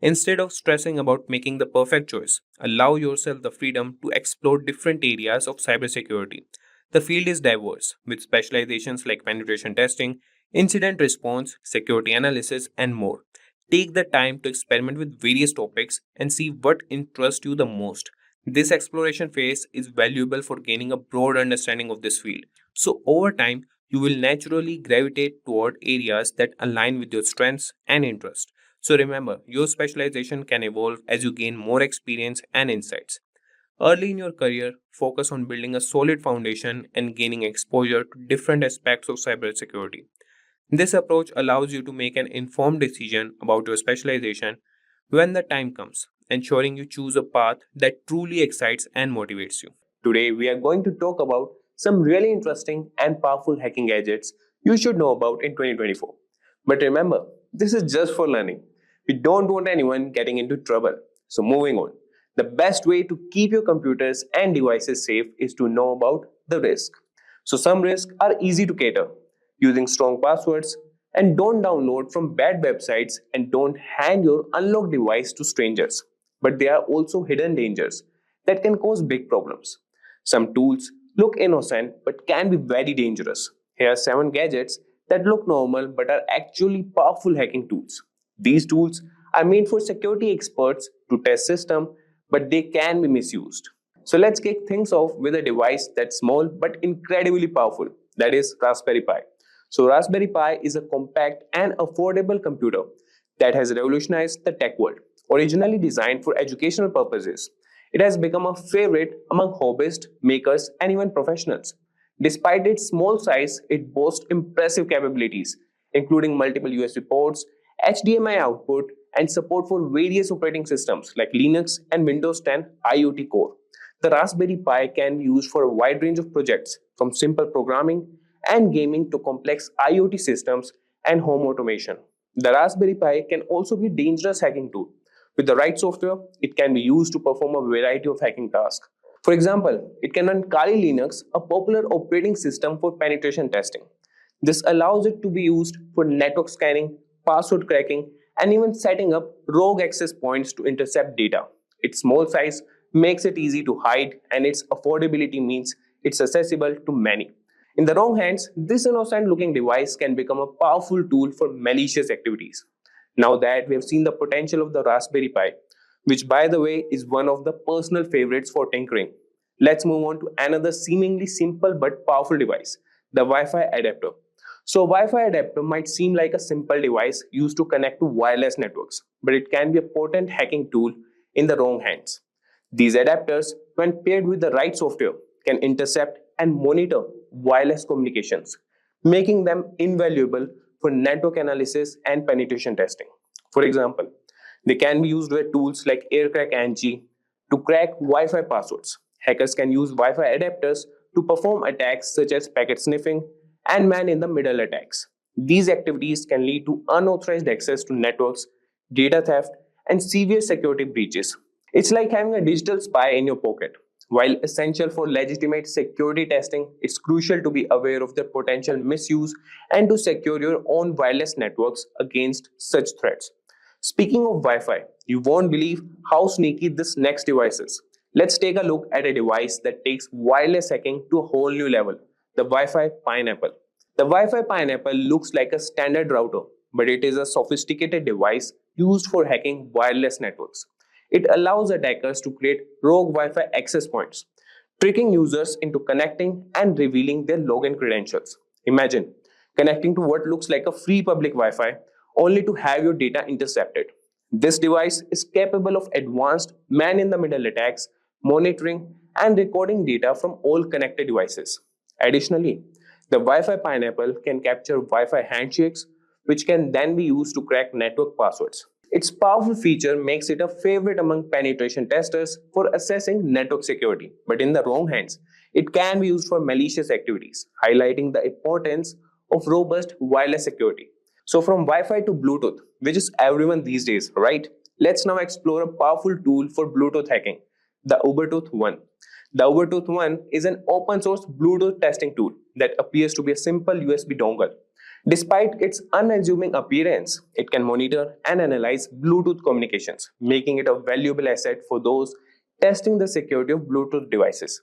Instead of stressing about making the perfect choice, allow yourself the freedom to explore different areas of cybersecurity. The field is diverse, with specializations like penetration testing, incident response, security analysis, and more. Take the time to experiment with various topics and see what interests you the most. This exploration phase is valuable for gaining a broad understanding of this field. So, over time, you will naturally gravitate toward areas that align with your strengths and interests. So, remember, your specialization can evolve as you gain more experience and insights. Early in your career, focus on building a solid foundation and gaining exposure to different aspects of cybersecurity. This approach allows you to make an informed decision about your specialization when the time comes, ensuring you choose a path that truly excites and motivates you. Today, we are going to talk about some really interesting and powerful hacking gadgets you should know about in 2024. But remember, this is just for learning. We don't want anyone getting into trouble. So moving on. The best way to keep your computers and devices safe is to know about the risk. So some risks are easy to cater, using strong passwords, and don't download from bad websites, and don't hand your unlocked device to strangers. But there are also hidden dangers that can cause big problems. Some tools look innocent but can be very dangerous. Here are 7 gadgets that look normal but are actually powerful hacking tools. These tools are made for security experts to test systems, but they can be misused. So let's kick things off with a device that's small but incredibly powerful, that is Raspberry Pi. So Raspberry Pi is a compact and affordable computer that has revolutionized the tech world. Originally designed for educational purposes, it has become a favorite among hobbyists, makers, and even professionals. Despite its small size, it boasts impressive capabilities, including multiple USB ports, HDMI output, and support for various operating systems like Linux and Windows 10 IoT Core. The Raspberry Pi can be used for a wide range of projects, from simple programming and gaming to complex IoT systems and home automation. The Raspberry Pi can also be a dangerous hacking tool. With the right software, it can be used to perform a variety of hacking tasks. For example, it can run Kali Linux, a popular operating system for penetration testing. This allows it to be used for network scanning, password cracking, and even setting up rogue access points to intercept data. Its small size makes it easy to hide, and its affordability means it's accessible to many. In the wrong hands, this innocent looking device can become a powerful tool for malicious activities. Now that we have seen the potential of the Raspberry Pi, which by the way is one of the personal favorites for tinkering, let's move on to another seemingly simple but powerful device, the Wi-Fi adapter. So Wi-Fi adapter might seem like a simple device used to connect to wireless networks, but it can be a potent hacking tool in the wrong hands. These adapters, when paired with the right software, can intercept and monitor wireless communications, making them invaluable for network analysis and penetration testing. For example, they can be used with tools like AirCrack-NG to crack Wi-Fi passwords. Hackers can use Wi-Fi adapters to perform attacks such as packet sniffing and man-in-the-middle attacks. These activities can lead to unauthorized access to networks, data theft, and severe security breaches. It's like having a digital spy in your pocket. While essential for legitimate security testing, it's crucial to be aware of their potential misuse and to secure your own wireless networks against such threats. Speaking of Wi-Fi, you won't believe how sneaky this next device is. Let's take a look at a device that takes wireless hacking to a whole new level, the Wi-Fi Pineapple. The Wi-Fi Pineapple looks like a standard router, but it is a sophisticated device used for hacking wireless networks. It allows attackers to create rogue Wi-Fi access points, tricking users into connecting and revealing their login credentials. Imagine connecting to what looks like a free public Wi-Fi only to have your data intercepted. This device is capable of advanced man-in-the-middle attacks, monitoring, and recording data from all connected devices. Additionally, the Wi-Fi Pineapple can capture Wi-Fi handshakes, which can then be used to crack network passwords. Its powerful feature makes it a favorite among penetration testers for assessing network security, but in the wrong hands, it can be used for malicious activities, highlighting the importance of robust wireless security. So from Wi-Fi to Bluetooth, which is everyone these days, right? Let's now explore a powerful tool for Bluetooth hacking, the Ubertooth One. The Ubertooth One is an open source Bluetooth testing tool that appears to be a simple USB dongle. Despite its unassuming appearance, it can monitor and analyze Bluetooth communications, making it a valuable asset for those testing the security of Bluetooth devices.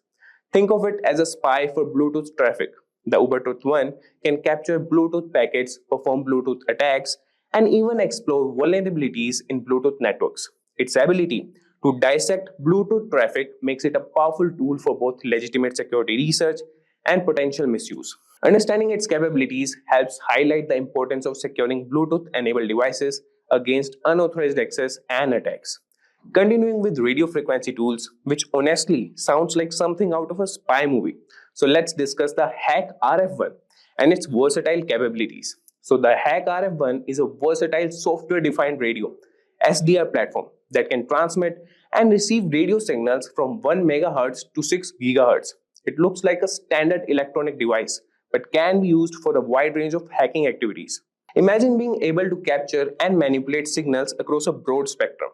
Think of it as a spy for Bluetooth traffic. The Ubertooth One can capture Bluetooth packets, perform Bluetooth attacks, and even explore vulnerabilities in Bluetooth networks. Its ability to dissect Bluetooth traffic makes it a powerful tool for both legitimate security research and potential misuse. Understanding its capabilities helps highlight the importance of securing Bluetooth-enabled devices against unauthorized access and attacks. Continuing with radio frequency tools, which honestly sounds like something out of a spy movie. So let's discuss the Hack RF1 and its versatile capabilities. So the Hack RF1 is a versatile software-defined radio SDR platform that can transmit and receive radio signals from 1 MHz to 6 GHz. It looks like a standard electronic device, but can be used for a wide range of hacking activities. Imagine being able to capture and manipulate signals across a broad spectrum.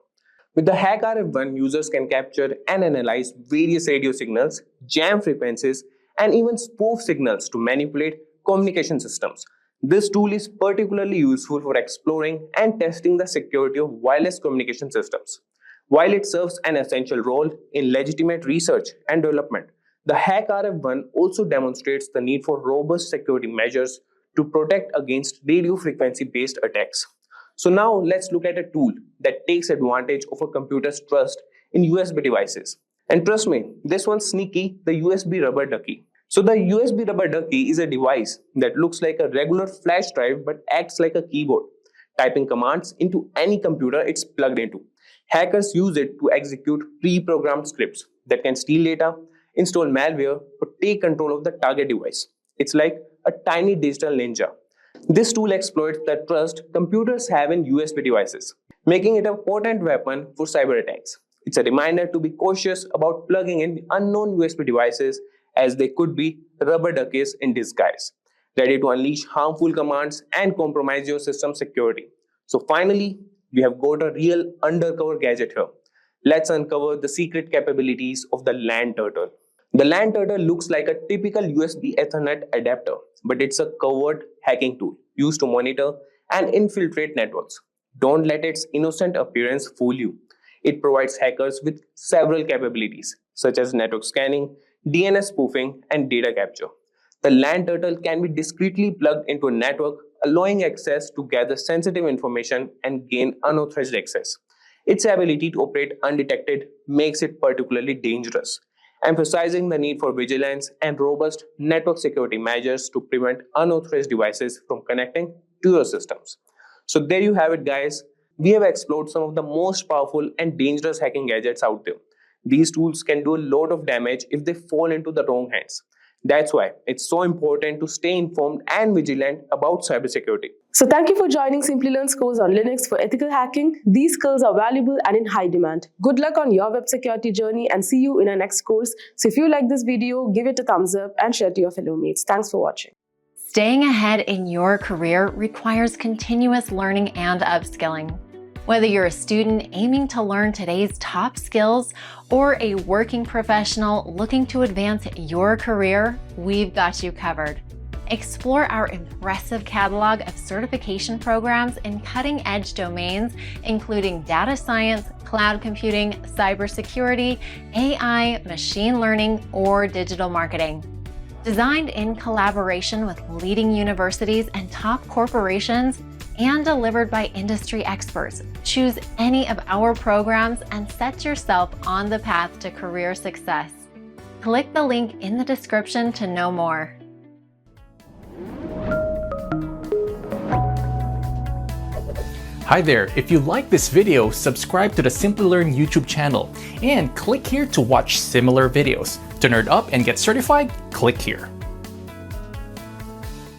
With the Hack RF1, users can capture and analyze various radio signals, jam frequencies, and even spoof signals to manipulate communication systems. This tool is particularly useful for exploring and testing the security of wireless communication systems. While it serves an essential role in legitimate research and development, the Hack RF1 also demonstrates the need for robust security measures to protect against radio frequency-based attacks. So now let's look at a tool that takes advantage of a computer's trust in USB devices. And trust me, this one's sneaky, the USB rubber ducky. So the USB rubber ducky is a device that looks like a regular flash drive but acts like a keyboard, typing commands into any computer it's plugged into. Hackers use it to execute pre-programmed scripts that can steal data, install malware, or take control of the target device. It's like a tiny digital ninja. This tool exploits the trust computers have in USB devices, making it a potent weapon for cyber attacks. It's a reminder to be cautious about plugging in unknown USB devices, as they could be rubber duckies in disguise, ready to unleash harmful commands and compromise your system's security. So finally, we have got a real undercover gadget here. Let's uncover the secret capabilities of the LAN turtle. The LAN turtle looks like a typical USB Ethernet adapter, but it's a covert hacking tool used to monitor and infiltrate networks. Don't let its innocent appearance fool you. It provides hackers with several capabilities, such as network scanning, DNS spoofing, and data capture. The LAN turtle can be discreetly plugged into a network, allowing access to gather sensitive information and gain unauthorized access. Its ability to operate undetected makes it particularly dangerous, emphasizing the need for vigilance and robust network security measures to prevent unauthorized devices from connecting to your systems. So there you have it, guys. We have explored some of the most powerful and dangerous hacking gadgets out there. These tools can do a lot of damage if they fall into the wrong hands. That's why it's so important to stay informed and vigilant about cybersecurity. So thank you for joining Simplilearn's course on Linux for ethical hacking. These skills are valuable and in high demand. Good luck on your web security journey and see you in our next course. So if you like this video, give it a thumbs up and share to your fellow mates. Thanks for watching. Staying ahead in your career requires continuous learning and upskilling. Whether you're a student aiming to learn today's top skills or a working professional looking to advance your career, we've got you covered. Explore our impressive catalog of certification programs in cutting-edge domains, including data science, cloud computing, cybersecurity, AI, machine learning, or digital marketing. Designed in collaboration with leading universities and top corporations, and delivered by industry experts, choose any of our programs and set yourself on the path to career success. Click the link in the description to know more. Hi there, if you like this video, subscribe to the Simplilearn YouTube channel and click here to watch similar videos. To nerd up and get certified, click here.